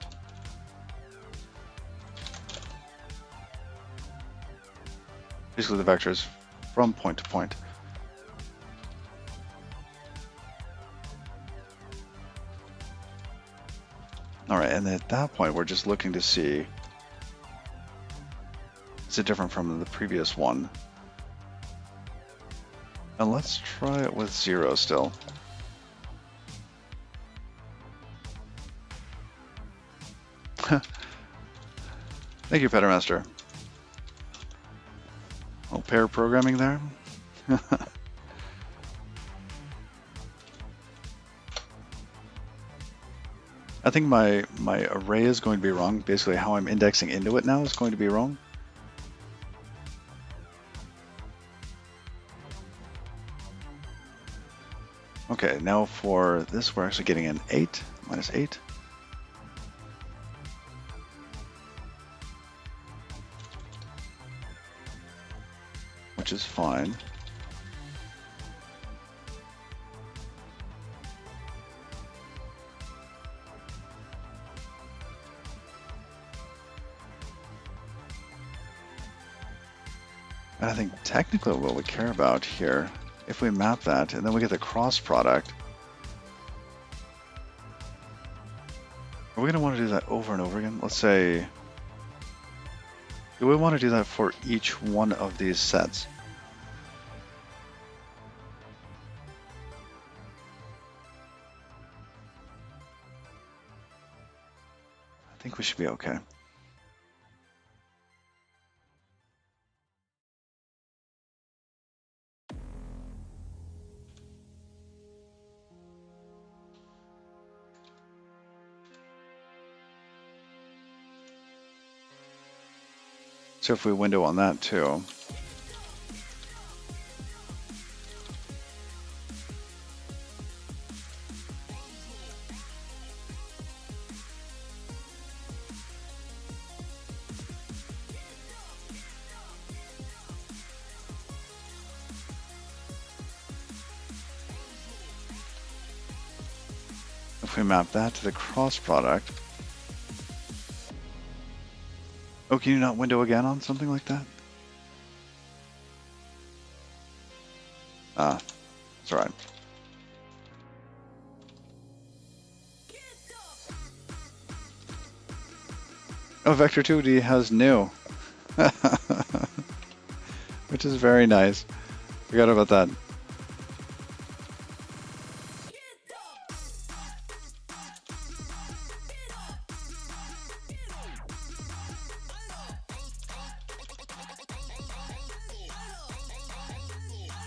Basically the vectors from point to point. All right, and at that point we're just looking to see, is it different from the previous one? And let's try it with 0 still. Thank you, Pettermaster. Oh, pair programming there. I think my array is going to be wrong. Basically, how I'm indexing into it now is going to be wrong. Okay, now for this, we're actually getting an 8, minus 8. Which is fine. And I think technically what we care about here, if we map that and then we get the cross product, are we going to want to do that over and over again? Let's say, do we want to do that for each one of these sets? I think we should be okay. So if we window on that too, if we map that to the cross product, oh, can you not window again on something like that? Ah, it's all right. Oh, Vector 2D has new, which is very nice. Forgot about that.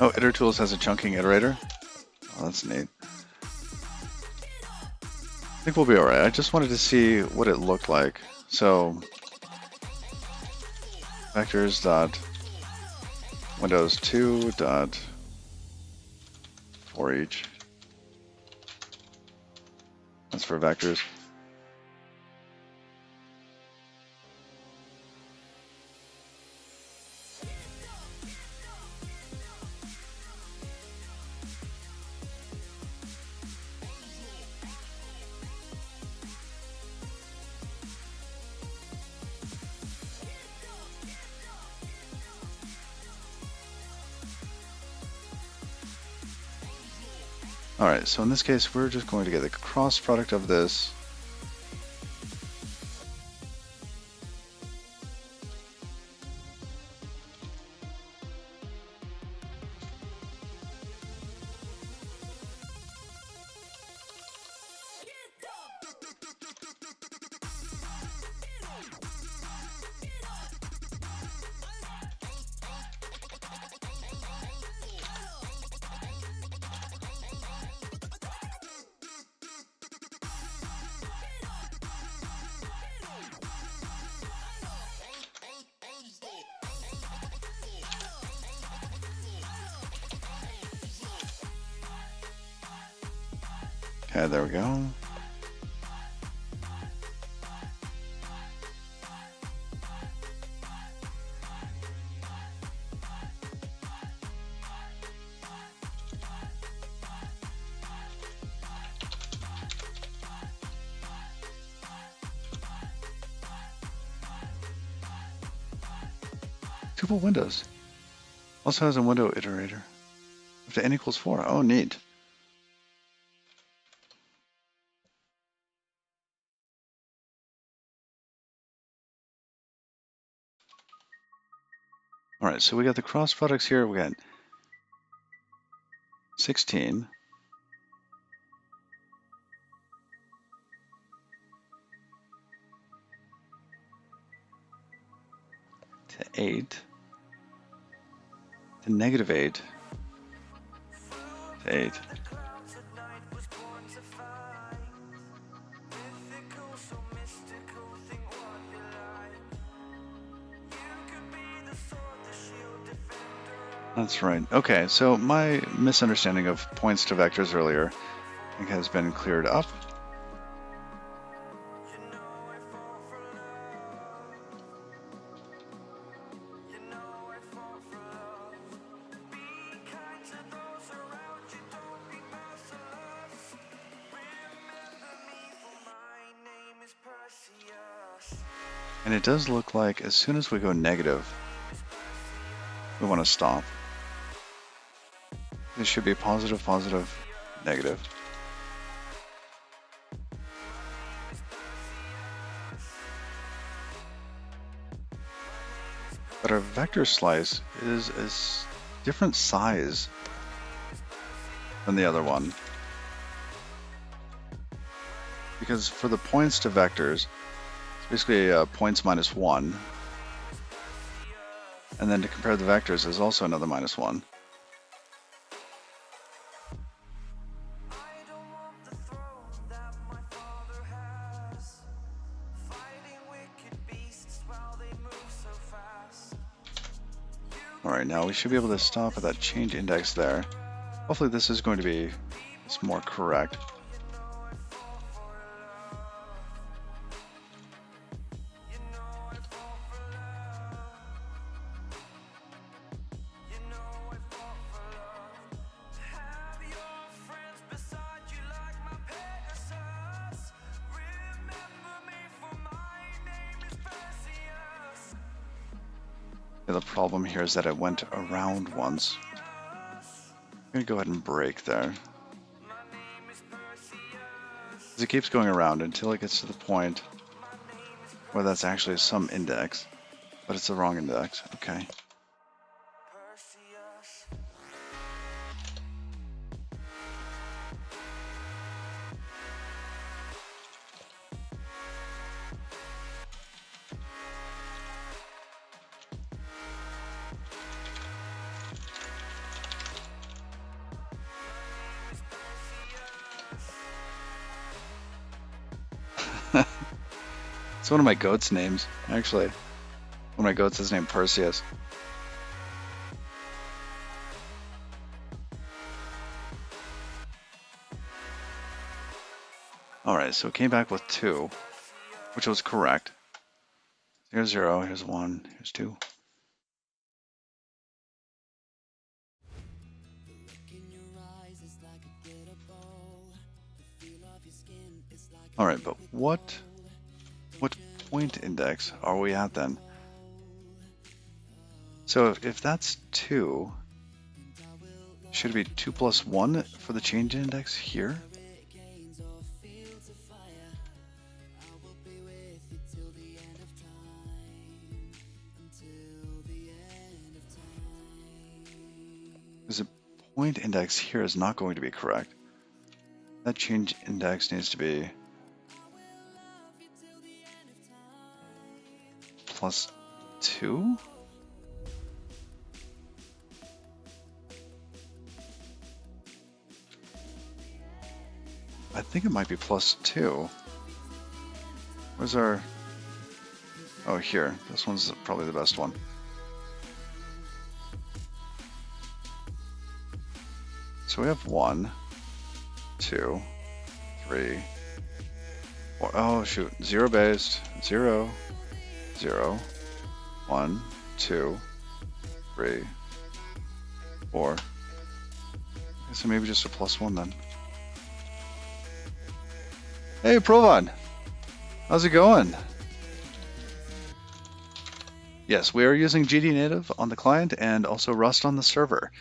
Oh, Iter Tools has a chunking iterator. Oh, that's neat. I think we'll be alright. I just wanted to see what it looked like. So, vectors dot windows 2 dot for each. That's for vectors. Alright, so in this case, we're just going to get the cross product of this. Okay, there we go. Tuple windows. Also has a window iterator. If the n equals 4. Oh, neat. Alright, so we got the cross products here. We got 16. To 8. To negative 8. To 8. That's right. Okay, so my misunderstanding of points to vectors earlier, I think, has been cleared up. And it does look like as soon as we go negative, we want to stop. This should be positive, positive, negative. But our vector slice is a different size than the other one. Because for the points to vectors, it's basically points minus 1. And then to compare the vectors is also another minus 1. Alright, now we should be able to stop at that change index there. Hopefully this is going to be more correct. The problem here is that it went around once. I'm going to go ahead and break there. Because it keeps going around until it gets to the point where that's actually some index, but it's the wrong index. Okay. It's one of my goat's names, actually. One of my goats is named Perseus. Alright, so it came back with 2, which was correct. Here's 0, here's 1, here's 2. Alright, but what point index are we at then? So if that's 2, should it be 2 plus 1 for the change index here? Because the point index here is not going to be correct. That change index needs to be plus 2? I think it might be plus 2. Where's our... Oh, here. This one's probably the best one. So we have 1, 2, 3, 4. Oh, shoot. 0 based. 0. 0, 1, 2, 3, 4. So maybe just a plus 1 then. Hey, Provan! How's it going? Yes, we are using GD Native on the client and also Rust on the server.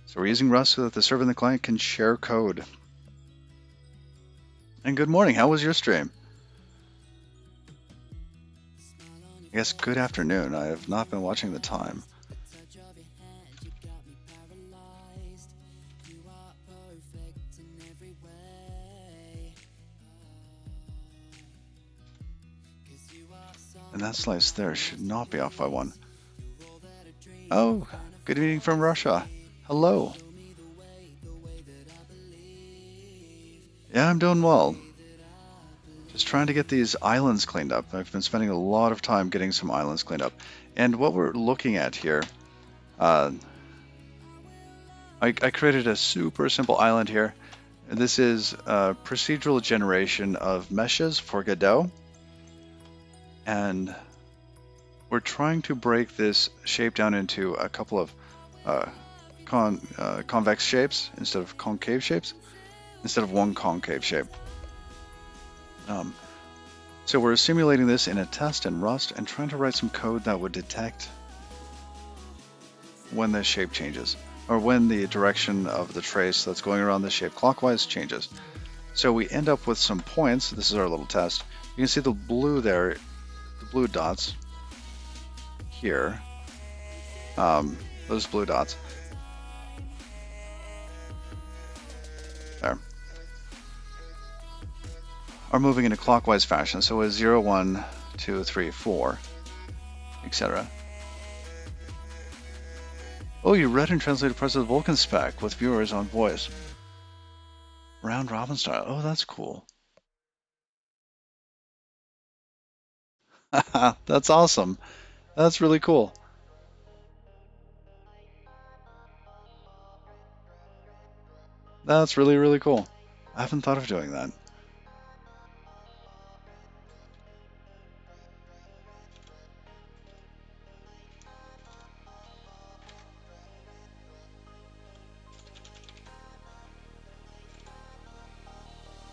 So we're using Rust so that the server and the client can share code. And good morning, how was your stream? I guess good afternoon. I have not been watching the time. And that slice there should not be off by 1. Oh, good evening from Russia. Hello. Yeah, I'm doing well. Just trying to get these islands cleaned up. I've been spending a lot of time getting some islands cleaned up. And what we're looking at here, I created a super simple island here. This is a procedural generation of meshes for Godot. And we're trying to break this shape down into a couple of convex shapes instead of concave shapes, instead of one concave shape. So we're simulating this in a test in Rust and trying to write some code that would detect when the shape changes, or when the direction of the trace that's going around the shape clockwise changes. So we end up with some points. This is our little test. You can see the blue there, the blue dots here. Those blue dots. There. Are moving in a clockwise fashion. So it's 0, 1, 2, 3, 4, etc. Oh, you read and translated parts of the Vulcan spec with viewers on voice. Round robin style. Oh, that's cool. That's awesome. That's really cool. That's really, really cool. I haven't thought of doing that.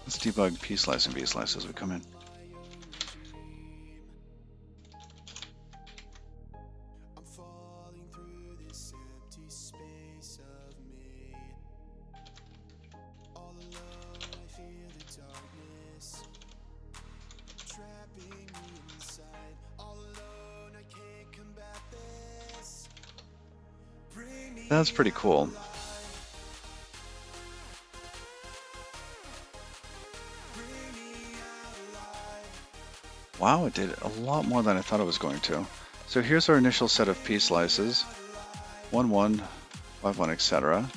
Let's debug P slice and B slice as we come in. I'm falling through this empty space of me. All alone, I feel the darkness trapping me inside. All alone, I can't combat this. Bring me That's pretty cool. Wow, it did a lot more than I thought it was going to. So here's our initial set of P slices. 1, 1, 5, 1, etc.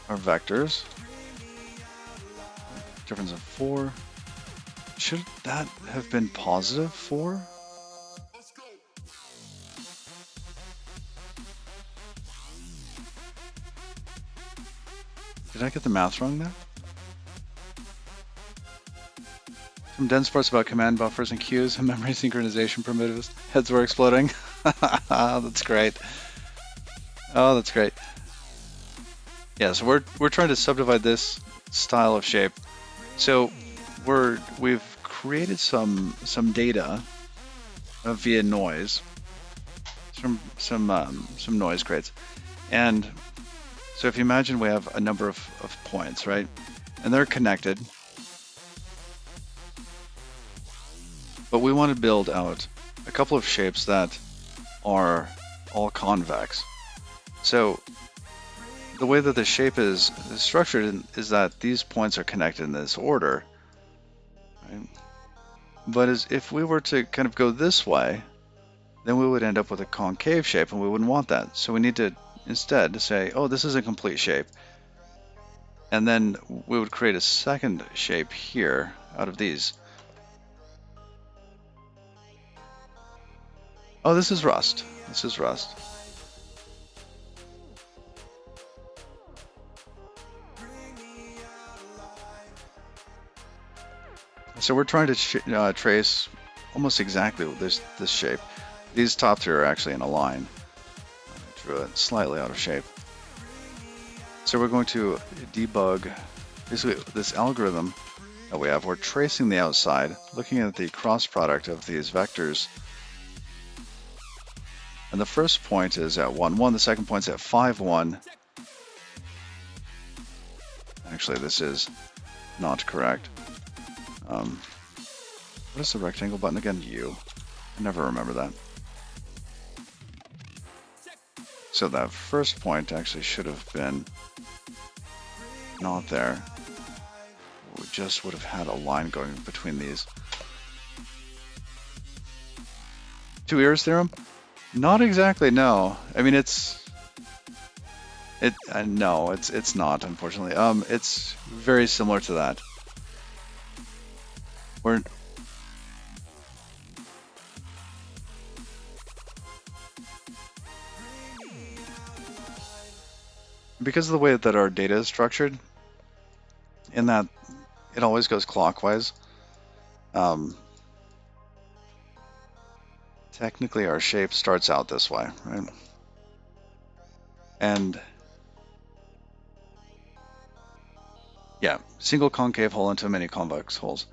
Our vectors. Difference of 4. Should that have been positive 4? Did I get the math wrong there? Some dense parts about command buffers and queues and memory synchronization primitives. Heads were exploding. That's great. Oh, that's great. Yeah, so we're trying to subdivide this style of shape. So we've created some data via noise, some noise crates, and so if you imagine we have a number of points, right, and they're connected. But we want to build out a couple of shapes that are all convex. So the way that the shape is structured is that these points are connected in this order. Right? But if we were to kind of go this way, then we would end up with a concave shape, and we wouldn't want that. So we need to instead say, oh, this is a complete shape. And then we would create a second shape here out of these. Oh, this is rust. This is rust. So we're trying to trace almost exactly this shape. These top three are actually in a line. I drew it slightly out of shape. So we're going to debug basically this algorithm that we have. We're tracing the outside, looking at the cross product of these vectors. And the first point is at 1, 1. The second point's at 5, 1. Actually, this is not correct. What is the rectangle button again? U. I never remember that. So that first point actually should have been not there. We just would have had a line going between these. Two ears theorem? Not exactly, no. I mean, no, it's not, unfortunately. It's very similar to that. Because of the way that our data is structured, in that it always goes clockwise, technically our shape starts out this way, right? And yeah, single concave hole into many convex holes.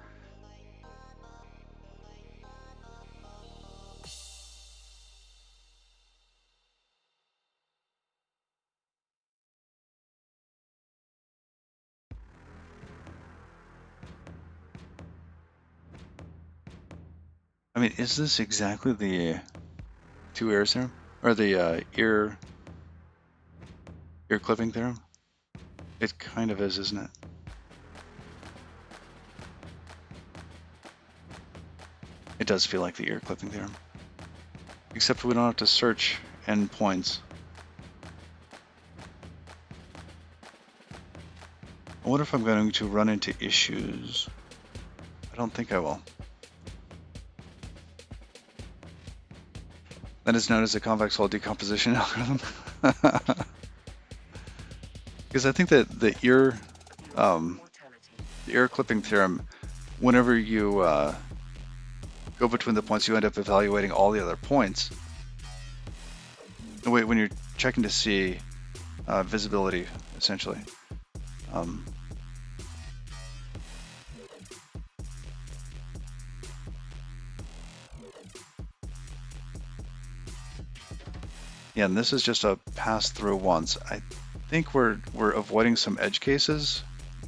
I mean, is this exactly the two ears theorem? Or the ear clipping theorem? It kind of is, isn't it? It does feel like the ear clipping theorem. Except we don't have to search endpoints. I wonder if I'm going to run into issues. I don't think I will. That is known as a convex hull decomposition algorithm. Because I think that the ear clipping theorem, whenever you go between the points, you end up evaluating all the other points. When you're checking to see visibility, essentially. Yeah, and this is just a pass through once. I think we're avoiding some edge cases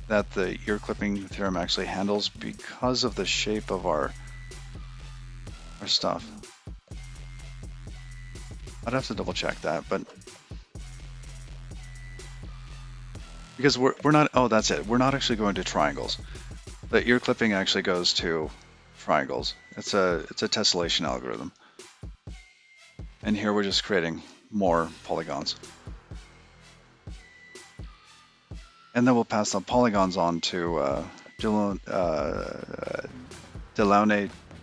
that the ear clipping theorem actually handles because of the shape of our stuff. I'd have to double check that, but because we're not, oh, that's it. We're not actually going to triangles. The ear clipping actually goes to triangles. It's a tessellation algorithm. And here we're just creating more polygons. And then we'll pass the polygons on to Delaunay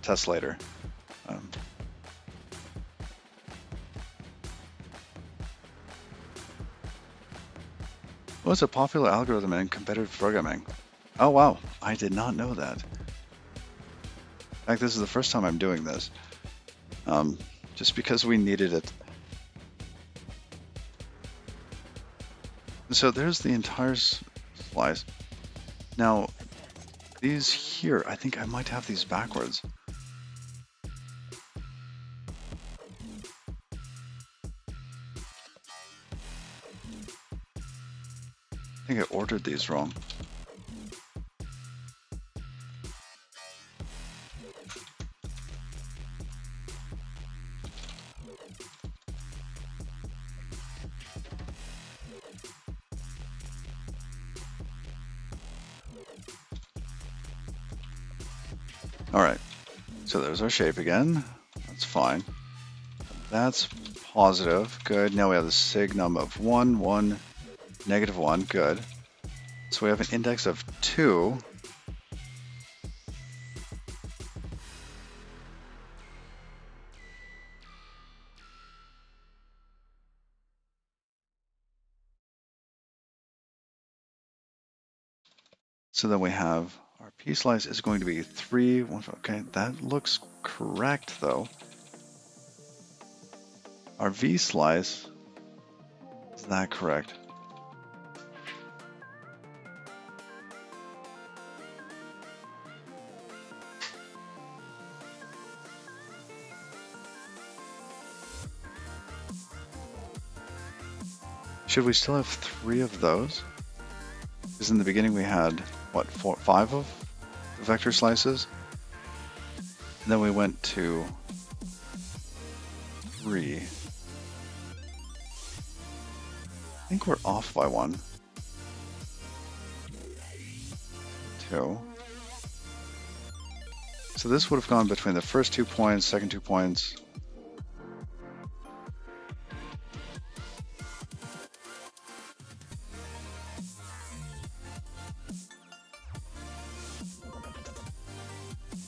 tessellator. Well, it's a popular algorithm in competitive programming. Oh wow, I did not know that. In fact, this is the first time I'm doing this. Just because we needed it. So there's the entire slice. Now, these here, I think I might have these backwards. I think I ordered these wrong. All right, so there's our shape again. That's fine. That's positive. Good. Now we have the signum of 1, 1, negative 1. Good. So we have an index of 2. So then we have our P slice is going to be 3, 1. Okay, that looks correct though. Our V slice, is that correct? Should we still have 3 of those? Because in the beginning we had, what, 5 of the vector slices? And then we went to 3. I think we're off by 1. 2. So this would have gone between the first 2 points, second 2 points.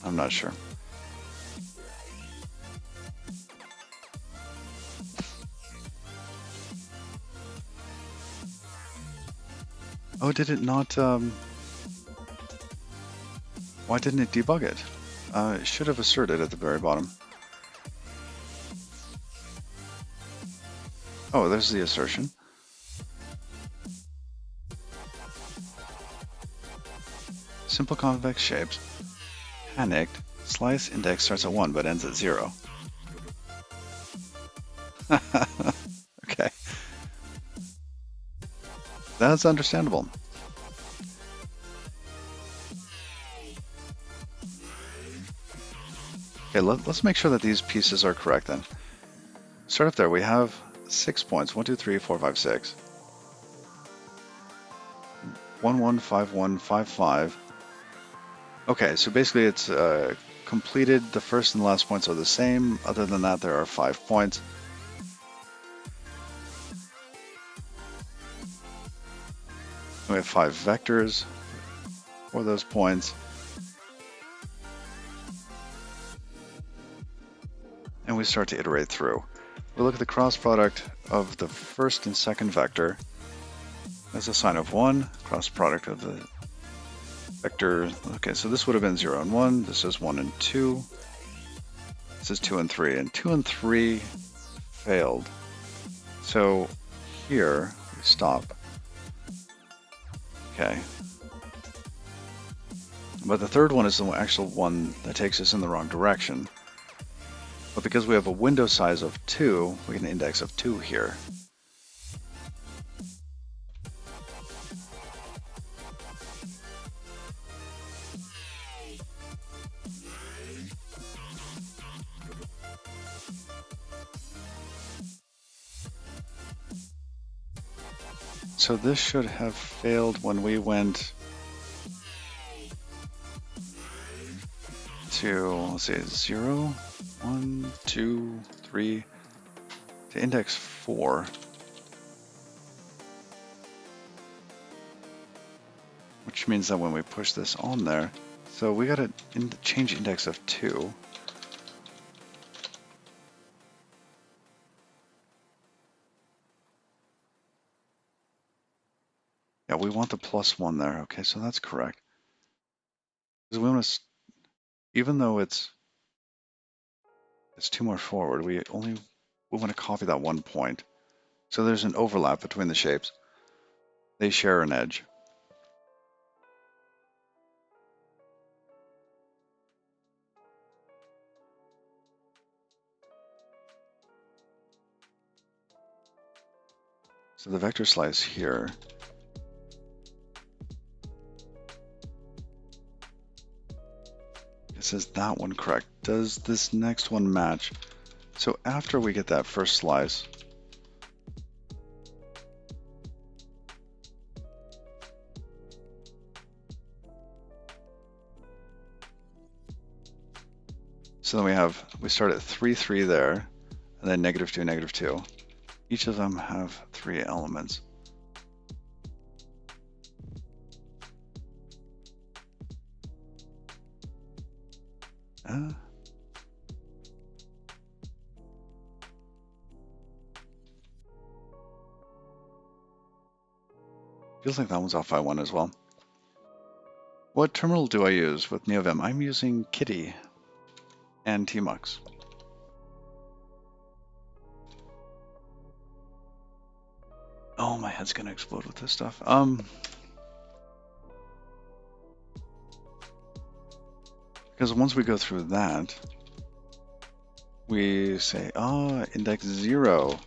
I'm not sure. Oh, did it not, why didn't it debug it? It should have asserted at the very bottom. Oh, there's the assertion. Simple convex shapes. Panicked. Slice index starts at 1 but ends at 0. Okay. That's understandable. Okay, let's make sure that these pieces are correct then. Start up there. We have 6 points. 1, 2, 3, 4, 5, 6. 1, 1, 5, 1, 5, 5. Okay, so basically it's completed. The first and last points are the same. Other than that, there are 5 points. We have 5 vectors for those points. And we start to iterate through. We look at the cross product of the first and second vector as a sign of 1, cross product of the vector. Okay, so this would have been 0 and 1. This is 1 and 2. This is 2 and 3. And 2 and 3 failed. So here we stop. Okay. But the third one is the actual one that takes us in the wrong direction. But because we have a window size of 2, we get an index of 2 here. So this should have failed when we went to, let's see, 0, 1, 2, 3, to index 4. Which means that when we push this on there, so we gotta change index of 2. Yeah, we want the +1 there. Okay, so that's correct. Because we want to, even though it's 2 more forward, we want to copy that 1 point. So there's an overlap between the shapes. They share an edge. So the vector slice here it says that one correct. Does this next one match? So after we get that first slice, so then we start at 3, 3 there, and then -2, -2. Each of them have 3 elements. Feels like that one's off by 1 as well. What terminal do I use with NeoVim? I'm using Kitty and Tmux. Oh, my head's gonna explode with this stuff. Because once we go through that, we say, index 0.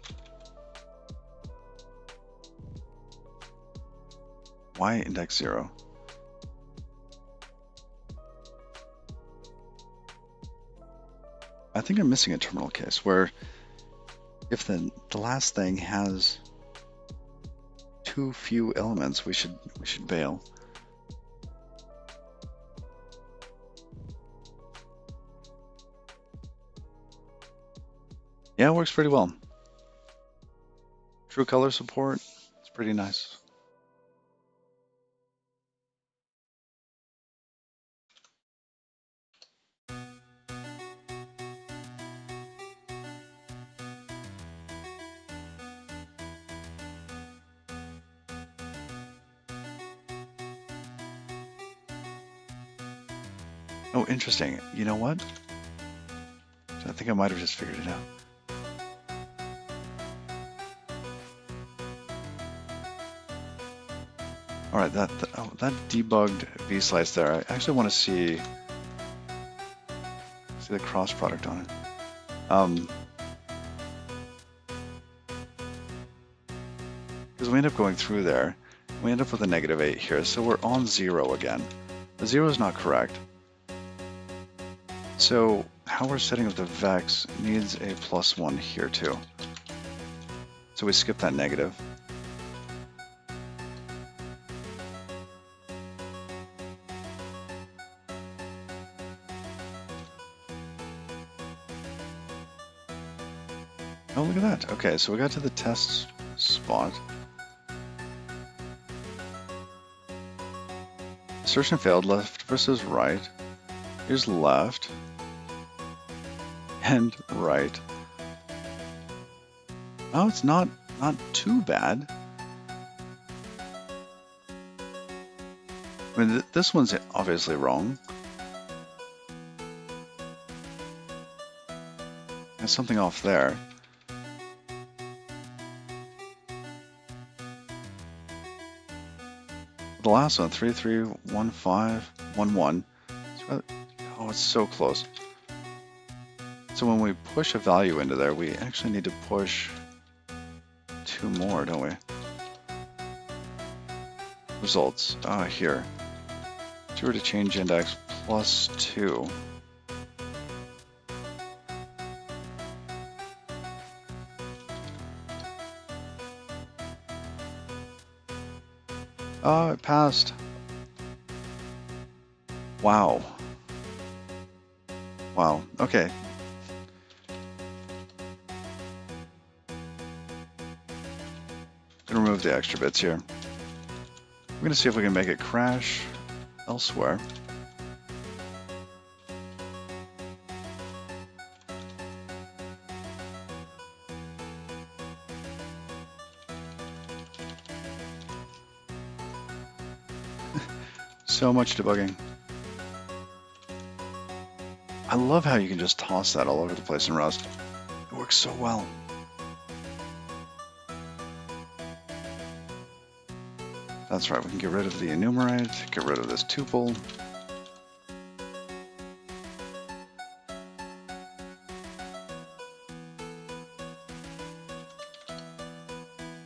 Why index 0? I think I'm missing a terminal case where if the last thing has too few elements, we should bail. Yeah, it works pretty well. True color support, it's pretty nice. Oh, interesting. You know what? I think I might have just figured it out. All right, that debugged V-slice there. I actually want to see the cross product on it. Because we end up going through there, we end up with a -8 here, so we're on 0 again. The 0 is not correct. So how we're setting up the vex needs a +1 here too. So we skip that negative. Oh, look at that. Okay, so we got to the test spot. Assertion failed, left versus right. Here's left. And right. Oh, it's not too bad. I mean, this one's obviously wrong. There's something off there. The last one, 3, 3, 1, 5, 1, 1. Oh, it's so close. So when we push a value into there, we actually need to push 2 more, don't we? Results. Here. If you were to change index +2. Oh, it passed. Wow. Wow. Okay. Gonna remove the extra bits here. We're gonna see if we can make it crash elsewhere. So much debugging. I love how you can just toss that all over the place in Rust. It works so well. That's right, we can get rid of the enumerate, get rid of this tuple.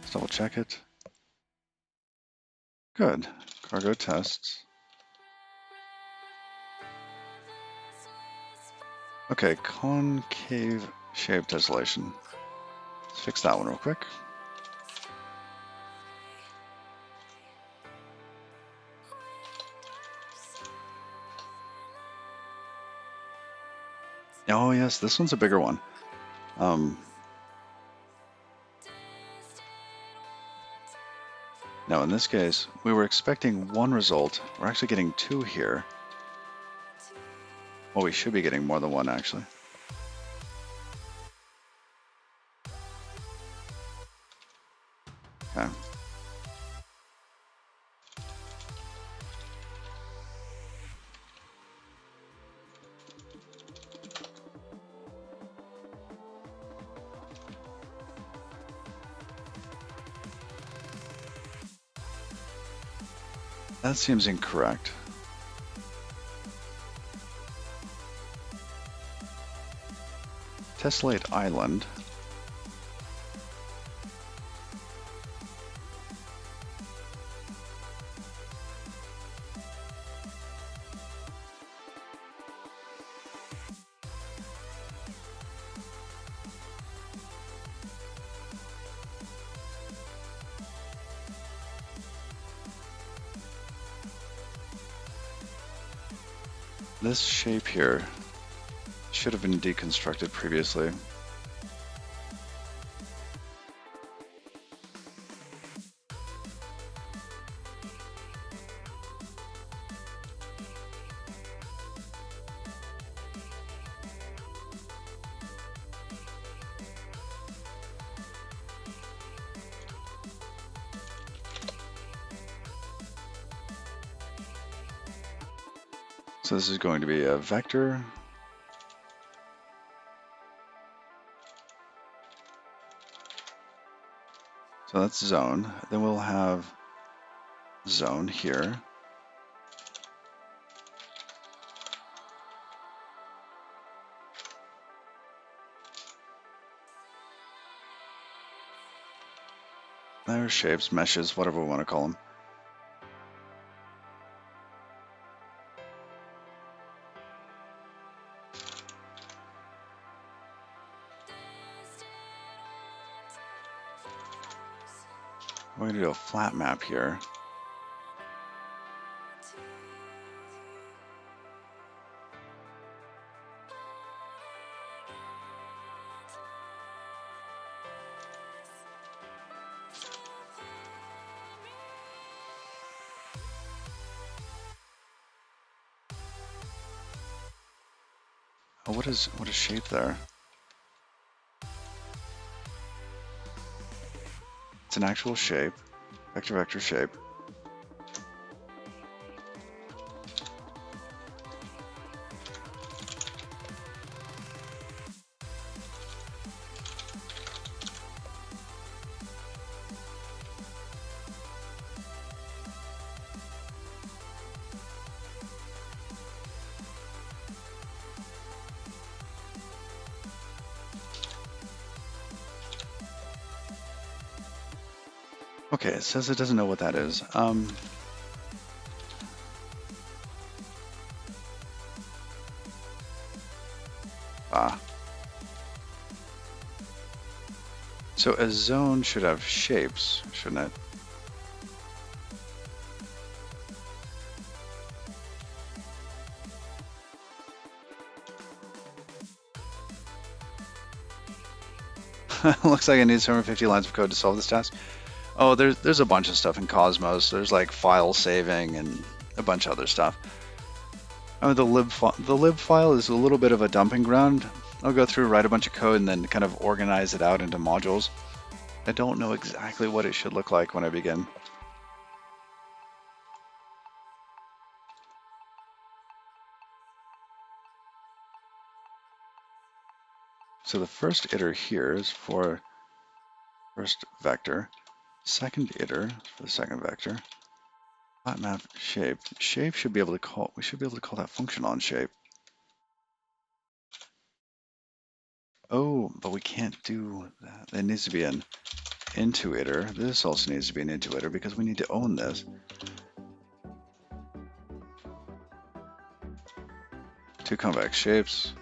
Let's double check it. Good. Cargo tests. Okay, concave shape tessellation. Let's fix that one real quick. Oh yes, this one's a bigger one. Now in this case, we were expecting 1 result. We're actually getting 2 here. Well, we should be getting more than 1 actually. Okay. That seems incorrect. Tessellate Island. This shape here should have been deconstructed previously. So this is going to be a vector. So that's zone. Then we'll have zone here. There's shapes, meshes, whatever we want to call them. to do a flat map here. Oh, what is shape there? It's an actual shape, vector shape. Okay, it says it doesn't know what that is. So a zone should have shapes, shouldn't it? Looks like I need 750 lines of code to solve this task. Oh, there's a bunch of stuff in Cosmos. There's like file saving and a bunch of other stuff. Oh, the lib file is a little bit of a dumping ground. I'll go through, write a bunch of code, and then kind of organize it out into modules. I don't know exactly what it should look like when I begin. So the first iter here is for first vector. Second iter for the second vector. Flat map shape. Shape should be able to call. We should be able to call that function on shape. Oh, but we can't do that. It needs to be an into iter. This also needs to be an into iter because we need to own this. Two convex shapes.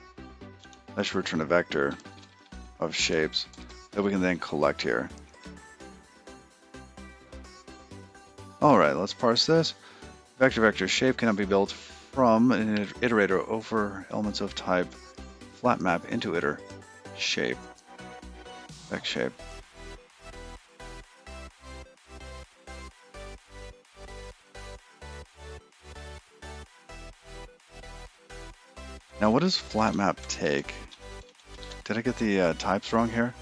That should return a vector of shapes that we can then collect here. All right, let's parse this. Vector shape cannot be built from an iterator over elements of type flat map into iter shape. Vec shape. Now, what does flat map take? Did I get the types wrong here?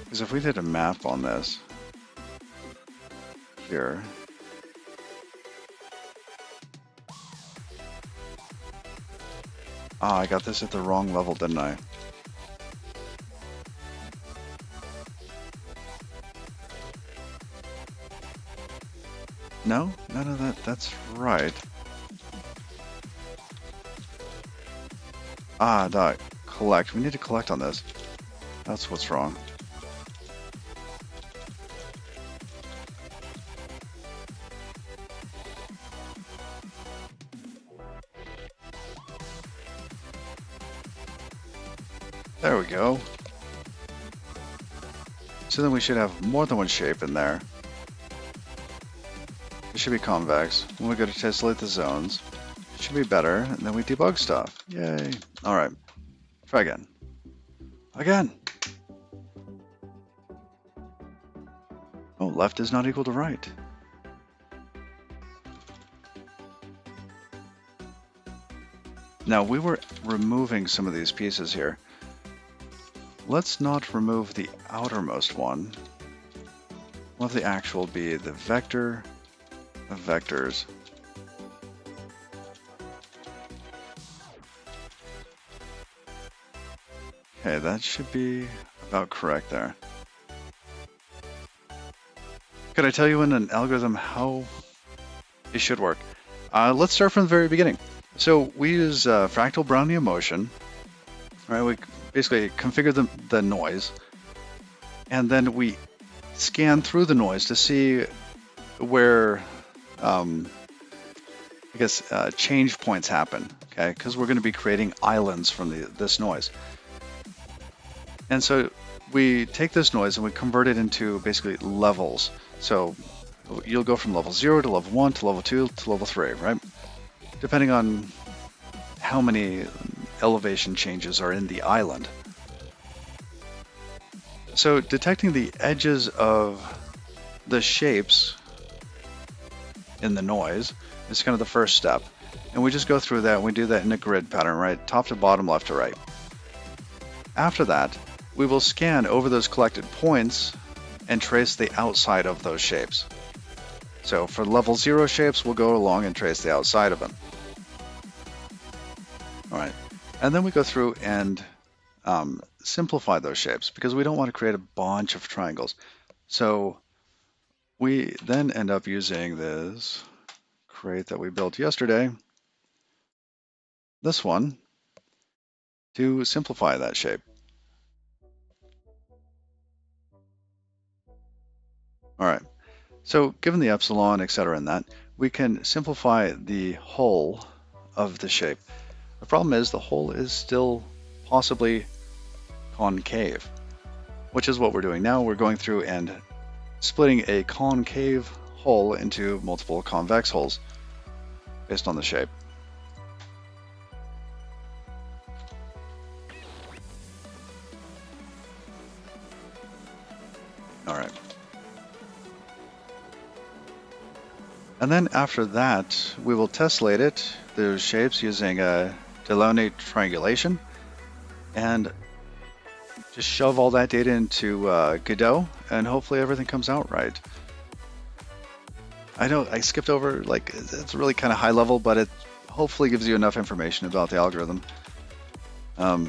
Because if we did a map on this here, I got this at the wrong level, didn't I? No, none of that. That's right. Dot collect. We need to collect on this. That's what's wrong. There we go. So then we should have more than one shape in there. It should be convex. When we go to tessellate the zones, it should be better, and then we debug stuff. Yay. All right. Try again. Again. Oh, left is not equal to right. Now, we were removing some of these pieces here. Let's not remove the outermost one. We'll have the actual be the vector of vectors. Okay, that should be about correct there. Could I tell you in an algorithm how it should work? Let's start from the very beginning. So we use fractal Brownian motion. Right, we basically configure the noise, and then we scan through the noise to see where I guess, change points happen, okay? Because we're going to be creating islands from this noise. And so we take this noise and we convert it into basically levels. So you'll go from level 0 to level 1 to level 2 to level 3, right? Depending on how many elevation changes are in the island. So detecting the edges of the shapes in the noise is kind of the first step. And we just go through that and we do that in a grid pattern, right? Top to bottom, left to right. After that, we will scan over those collected points and trace the outside of those shapes. So for level 0 shapes, we'll go along and trace the outside of them. All right. And then we go through and simplify those shapes because we don't want to create a bunch of triangles. So we then end up using this crate that we built yesterday, this one, to simplify that shape. All right. So given the epsilon, etc., and that, we can simplify the whole of the shape. The problem is the hole is still possibly concave, which is what we're doing now. We're going through and splitting a concave hole into multiple convex holes based on the shape. All right. And then after that, we will tessellate it, those shapes, using a Delaunay triangulation, and just shove all that data into Godot, and hopefully everything comes out right. I know I skipped over, like, it's really kind of high level, but it hopefully gives you enough information about the algorithm. Now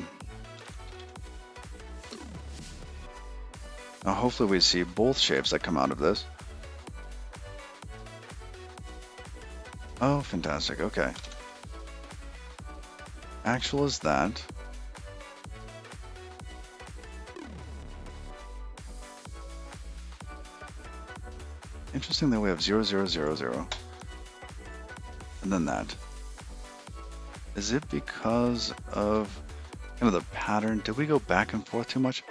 hopefully we see both shapes that come out of this. Oh, fantastic. Okay. Actual is that. Interesting that we have 0, 0, 0, 0. And then that. Is it because of kind of the pattern? Did we go back and forth too much?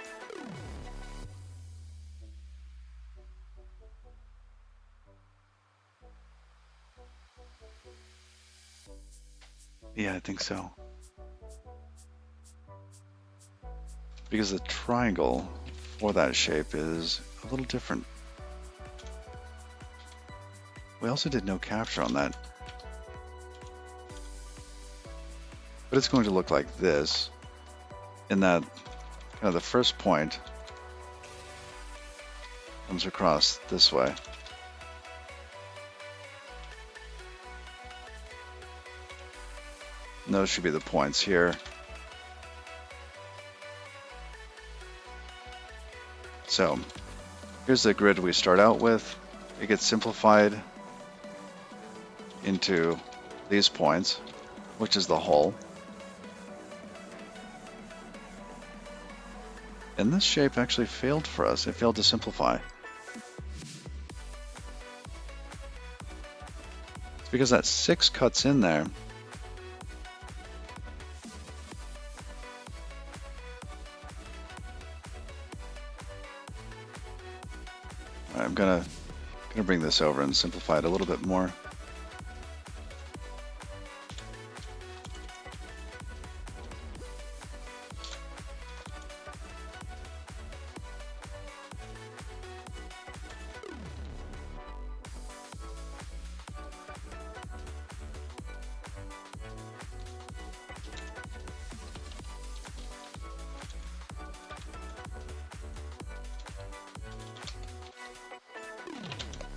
Yeah, I think so. Because the triangle for that shape is a little different. We also did no capture on that. But it's going to look like this, in that kind of the first point comes across this way. And those should be the points here. So here's the grid we start out with. It gets simplified into these points, which is the hull. And this shape actually failed for us. It failed to simplify. It's because that 6 cuts in there. All right, I'm gonna bring this over and simplify it a little bit more.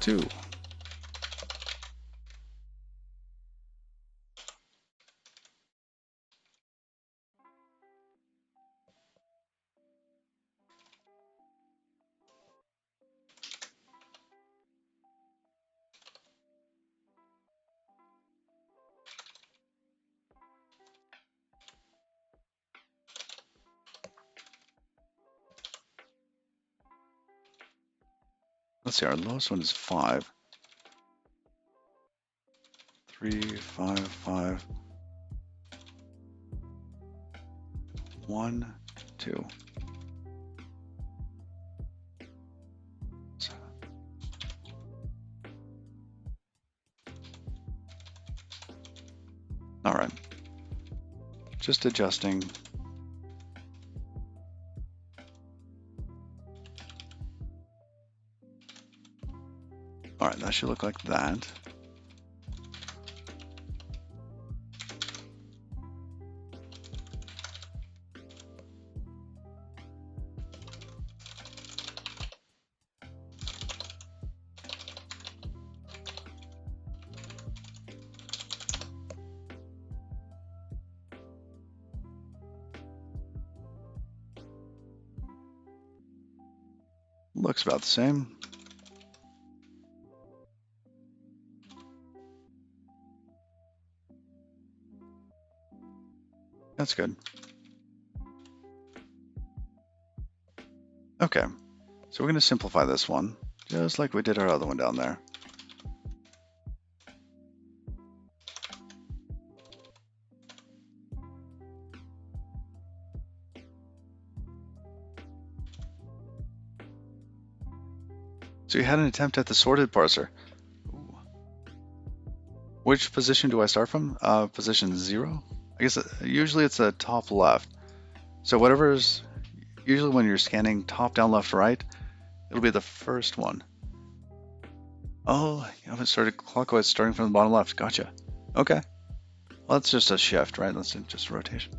Two. Let's see, our lowest one is 5. 3, 5, 5. 1, 2. 7. All right. Just adjusting. All right, that should look like that. Looks about the same. That's good. Okay, so we're going to simplify this one, just like we did our other one down there. So you had an attempt at the sorted parser. Ooh. Which position do I start from? Position 0? I guess usually it's the top left. So whatever's, usually when you're scanning top, down, left, right, it'll be the first one. Oh, you haven't started clockwise, starting from the bottom left. Gotcha. Okay. Well, that's just a shift, right? That's just a rotation.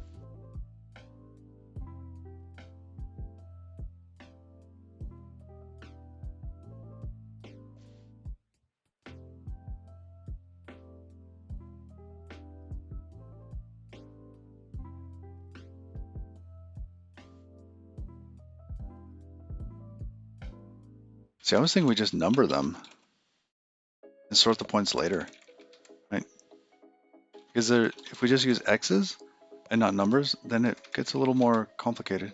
See, I was thinking we just number them and sort the points later, right? Because if we just use X's and not numbers, then it gets a little more complicated.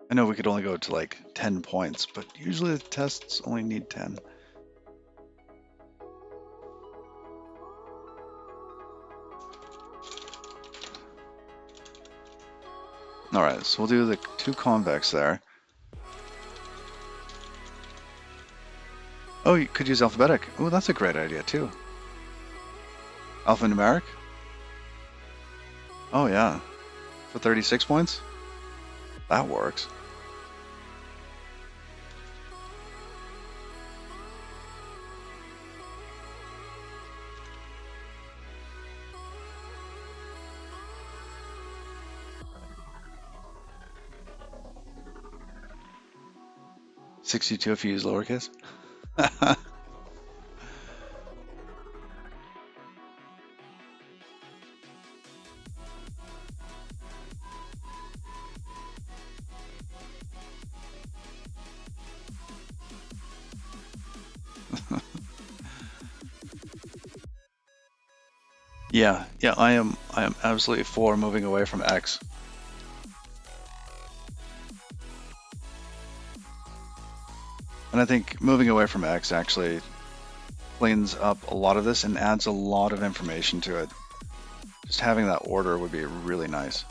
I know we could only go to like 10 points, but usually the tests only need 10. All right, so we'll do the 2 convex there. Oh, you could use alphabetic. Oh, that's a great idea too. Alphanumeric? Oh yeah, for 36 points? That works. $62 if you use lowercase. Yeah, I am absolutely for moving away from X. And I think moving away from X actually cleans up a lot of this and adds a lot of information to it. Just having that order would be really nice.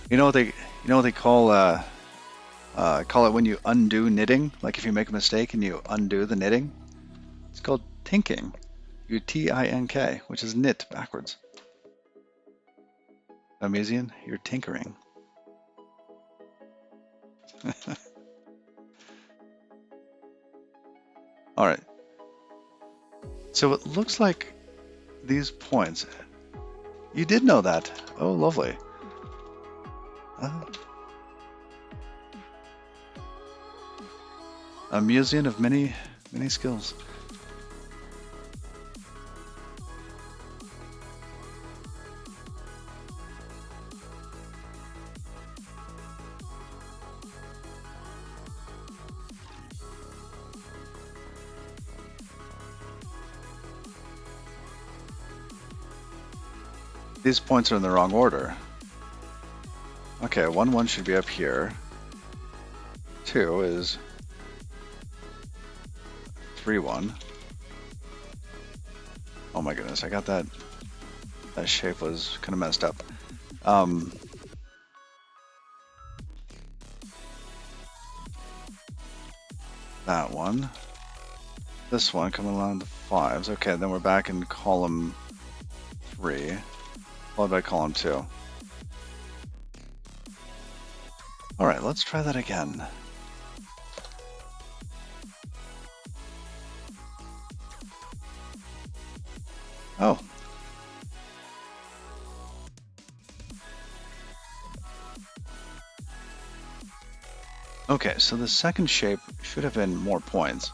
You know what they call it when you undo knitting? Like if you make a mistake and you undo the knitting, it's called tinking. U-T-I-N-K, which is knit backwards. Amazing, you're tinkering. All right. So it looks like these points. You did know that. Oh, lovely. A museum of many skills. These points are in the wrong order. Okay, 1 should be up here. 2 is 3 one. Oh my goodness, I got that. That shape was kind of messed up. That one. This one coming along to 5s. Okay, then we're back in column 3, followed by column 2. All right, let's try that again. Oh. Okay, so the second shape should have been more points.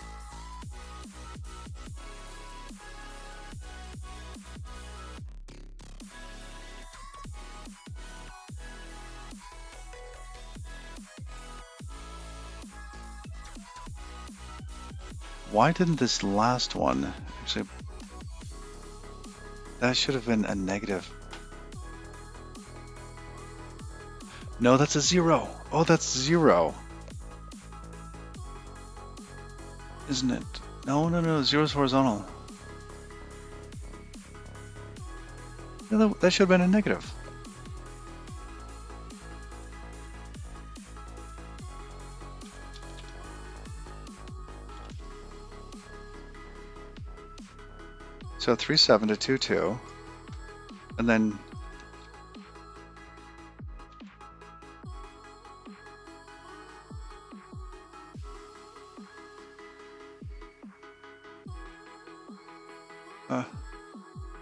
Why didn't this last one actually? That should have been a negative. No, that's a 0. Oh, that's 0. Isn't it? No, no, no. 0 is horizontal. No, that should have been a negative. So 3 7 to 2 2, and then the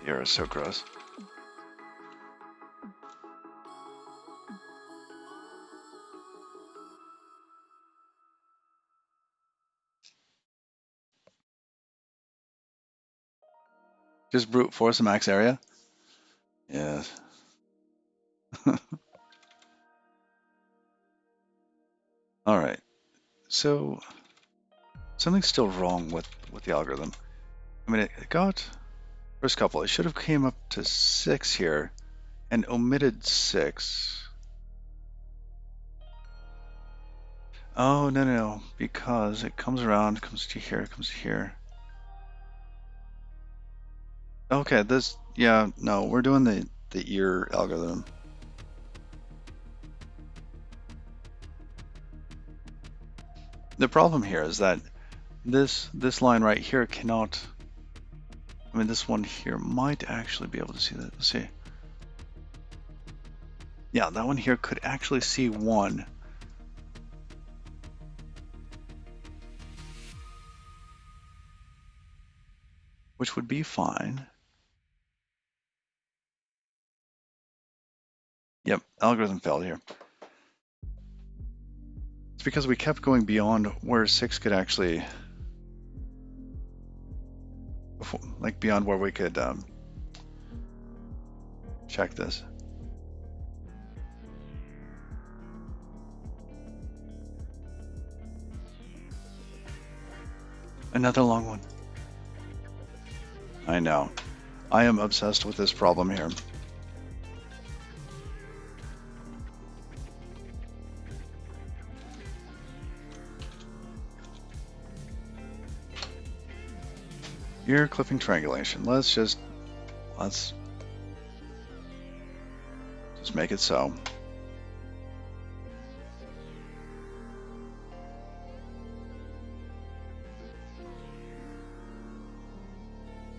error is so gross. Just brute force the max area? Yes. All right. So something's still wrong with the algorithm. I mean, it got first couple. It should have came up to 6 here and omitted 6. Oh, no, no, no, because it comes around, comes to here, comes to here. Okay, this, yeah, no, we're doing the ear algorithm. The problem here is that this line right here cannot, I mean, this one here might actually be able to see that. Let's see. Yeah, that one here could actually see 1. Which would be fine. Yep, algorithm failed here. It's because we kept going beyond where 6 could actually, like beyond where we could check this. Another long one. I know. I am obsessed with this problem here. Ear clipping triangulation. Let's just make it so.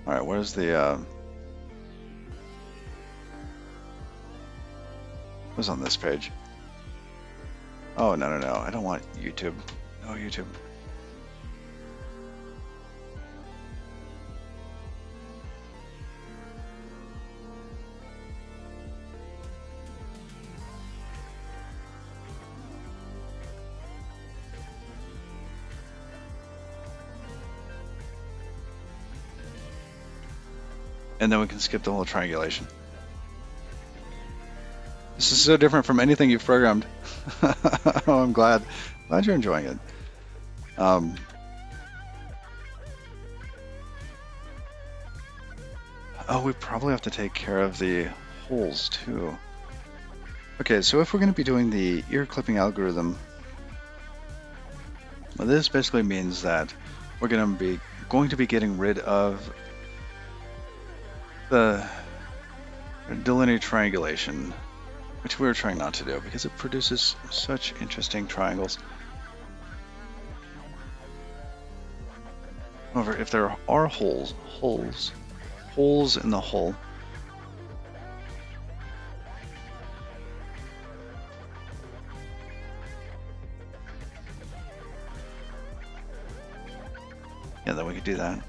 All right, where's the what's on this page? Oh, no, no, no. I don't want YouTube. No YouTube. And then we can skip the whole triangulation. This is so different from anything you've programmed. Oh, I'm glad you're enjoying it. Oh, we probably have to take care of the holes too. Okay, so if we're going to be doing the ear clipping algorithm, well, this basically means that we're going to be going to be getting rid of the delinear triangulation, which we're trying not to do because it produces such interesting triangles. However, if there are holes in the hull, yeah, then we could do that.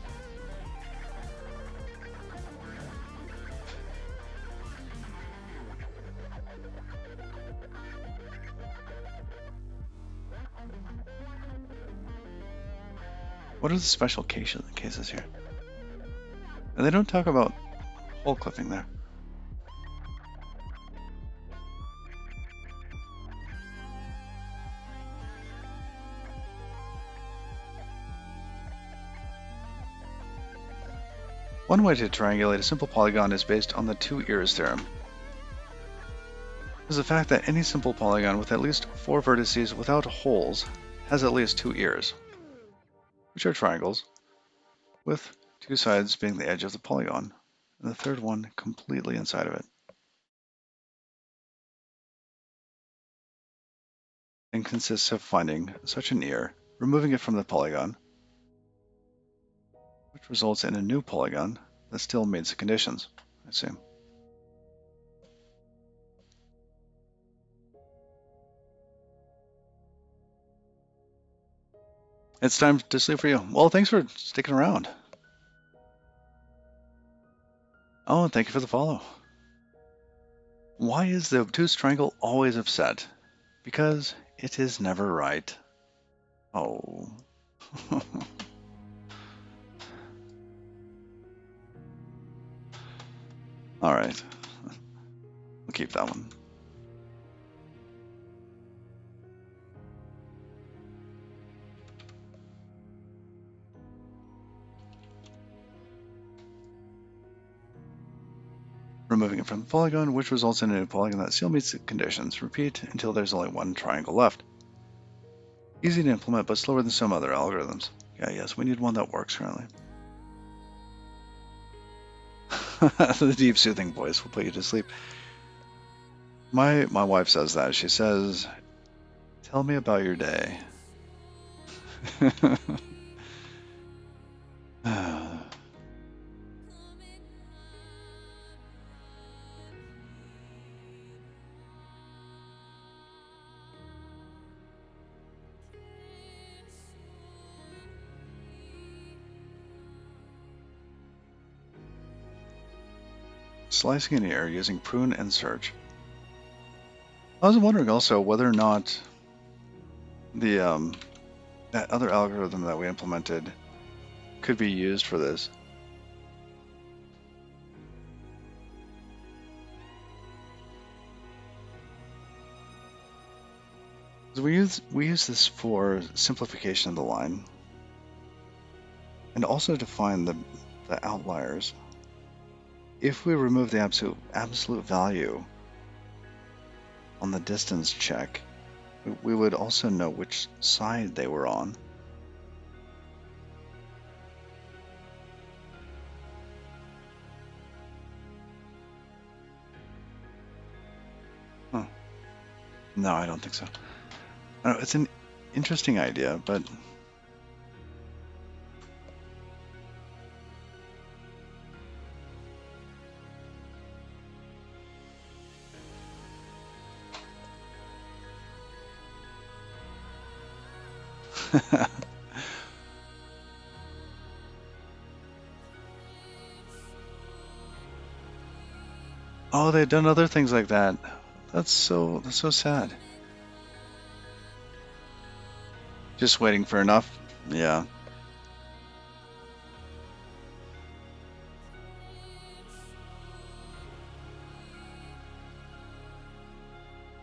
What are the special cases here? And they don't talk about hole clipping there. One way to triangulate a simple polygon is based on the two ears theorem. Is the fact that any simple polygon with at least 4 vertices without holes has at least 2 ears, which are triangles, with 2 sides being the edge of the polygon, and the third one completely inside of it. And consists of finding such an ear, removing it from the polygon, which results in a new polygon that still meets the conditions, I assume. It's time to sleep for you. Well, thanks for sticking around. Oh, and thank you for the follow. Why is the obtuse triangle always upset? Because it is never right. Oh. All right. We'll keep that one. Removing it from the polygon, which results in a new polygon that still meets the conditions. Repeat until there's only one triangle left. Easy to implement, but slower than some other algorithms. Yeah, yes, we need one that works currently. The deep soothing voice will put you to sleep. My wife says that. She says, "Tell me about your day." Slicing an ear using prune and search. I was wondering also whether or not the that other algorithm that we implemented could be used for this. We use this for simplification of the line, and also to find the outliers. If we remove the absolute value on the distance check, we would also know which side they were on. Huh. No, I don't think so. I don't know, it's an interesting idea, but oh, they've done other things like that. That's so sad. Just waiting for enough. Yeah.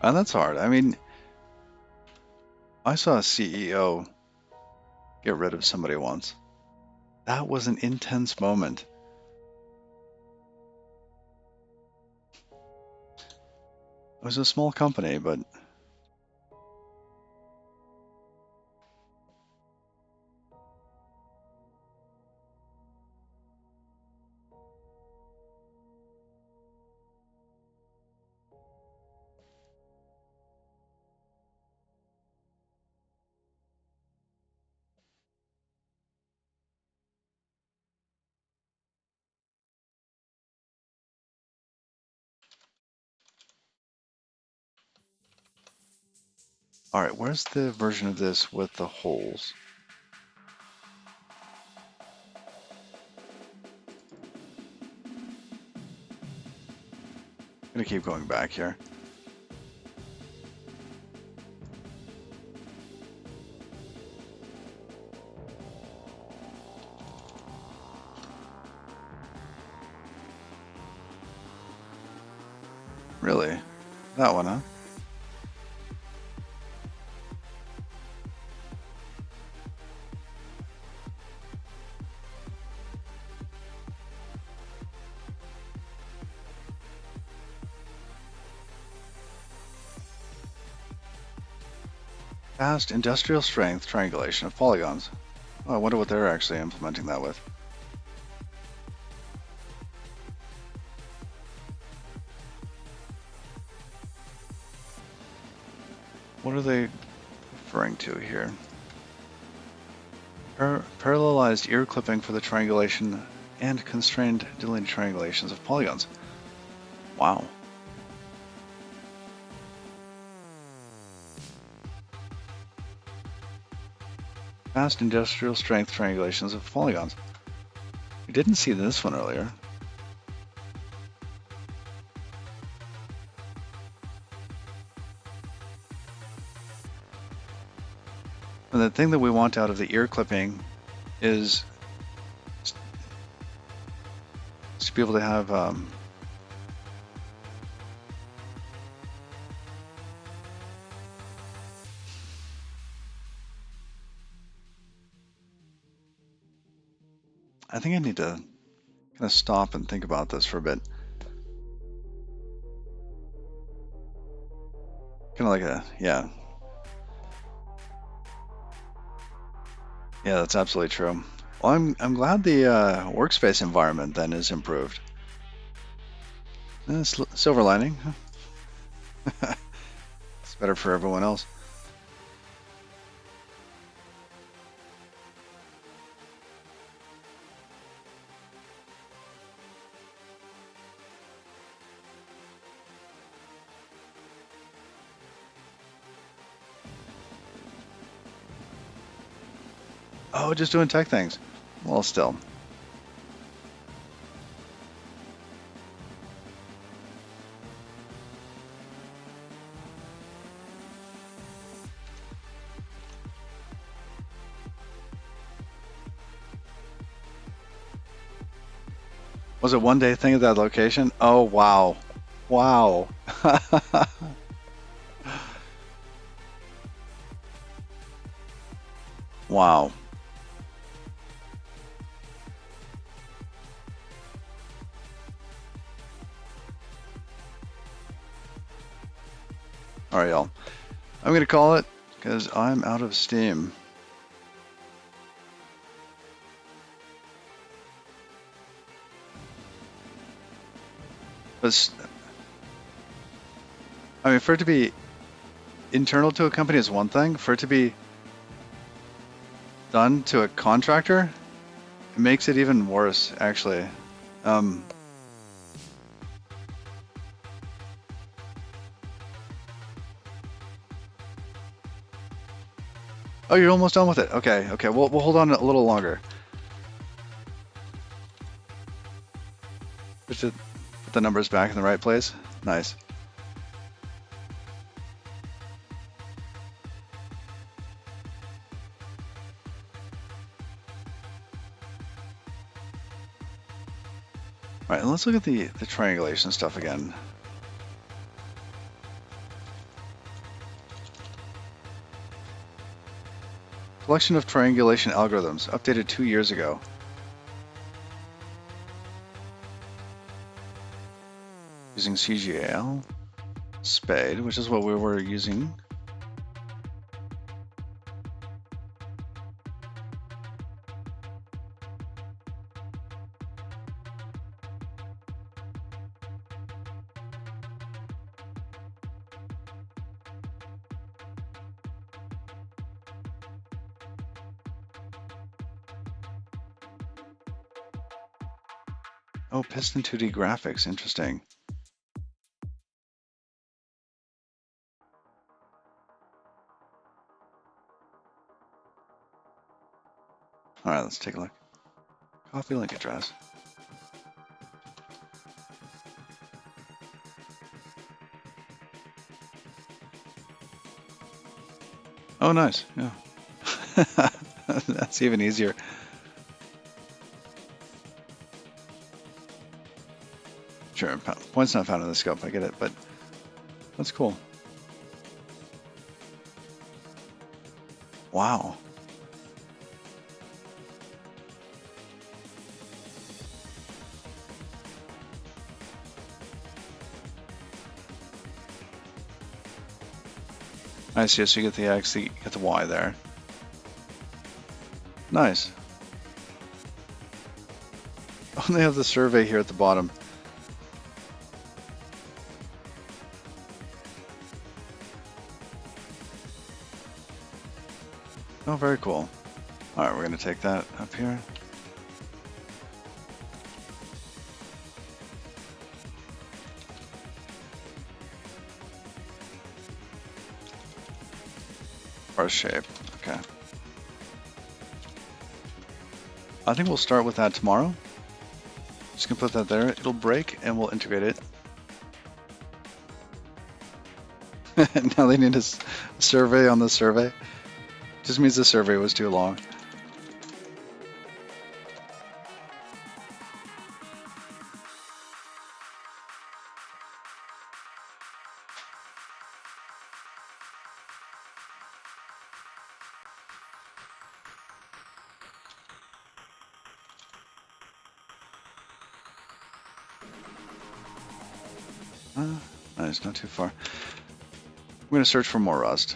And that's hard. I mean, I saw a CEO get rid of somebody once. That was an intense moment. It was a small company, but All right, where's the version of this with the holes? I'm gonna keep going back here. Really? That one, huh? Fast industrial strength triangulation of polygons. Oh, I wonder what they're actually implementing that with. What are they referring to here? Parallelized ear clipping for the triangulation and constrained delineated triangulations of polygons. Wow. Fast industrial strength triangulations of polygons. We didn't see this one earlier. And the thing that we want out of the ear clipping is to be able to have I think I need to kind of stop and think about this for a bit. Kind of like a, yeah. Yeah, that's absolutely true. Well, I'm glad the workspace environment then is improved. Silver lining. It's better for everyone else. Oh, just doing tech things. Well, still. Was it one day thing at that location? Oh, wow. Wow. Wow. All right, y'all. I'm going to call it because I'm out of steam. But, I mean, for it to be internal to a company is one thing. For it to be done to a contractor, it makes it even worse, actually. Oh, you're almost done with it. Okay, okay. We'll hold on a little longer. Just to put the numbers back in the right place. Nice. All right, and let's look at the triangulation stuff again. Collection of triangulation algorithms, updated 2 years ago. Using CGAL, Spade, which is what we were using. Oh, Piston 2D graphics, interesting. All right, let's take a look. Copy link address. Oh, nice. Yeah. That's even easier. Sure, points not found in the scope. I get it, but that's cool. Wow. I see. So you get the X, you get the Y there. Nice. Oh, they have the survey here at the bottom. Oh, very cool. All right, we're going to take that up here. Our shape. Okay. I think we'll start with that tomorrow. Just gonna put that there. It'll break and we'll integrate it. Now they need a survey on the survey. Just means the survey was too long. Nice, not too far. I'm gonna search for more rust.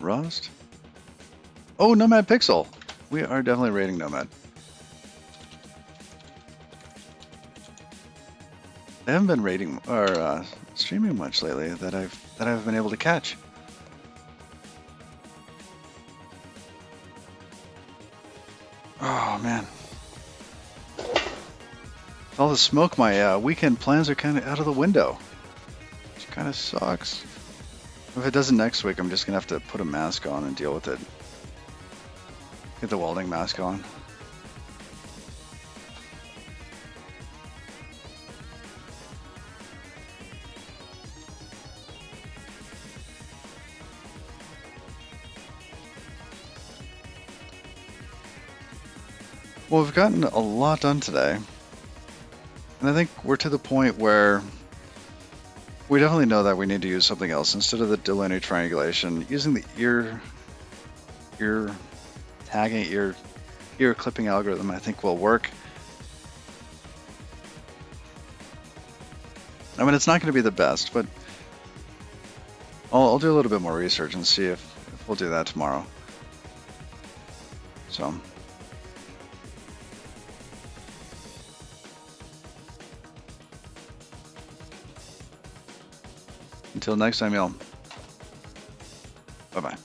Rust? Oh, Nomad Pixel! We are definitely rating Nomad. They haven't been rating or streaming much lately that I've been able to catch. Oh man. With all the smoke, my weekend plans are kind of out of the window. Which kind of sucks. If it doesn't next week, I'm just gonna have to put a mask on and deal with it. Get the welding mask on. Well, we've gotten a lot done today. And I think we're to the point where we definitely know that we need to use something else. Instead of the delinear triangulation, using the ear tagging, ear clipping algorithm, I think will work. I mean, it's not going to be the best, but I'll do a little bit more research and see if we'll do that tomorrow. So. Until next time, y'all. Bye-bye.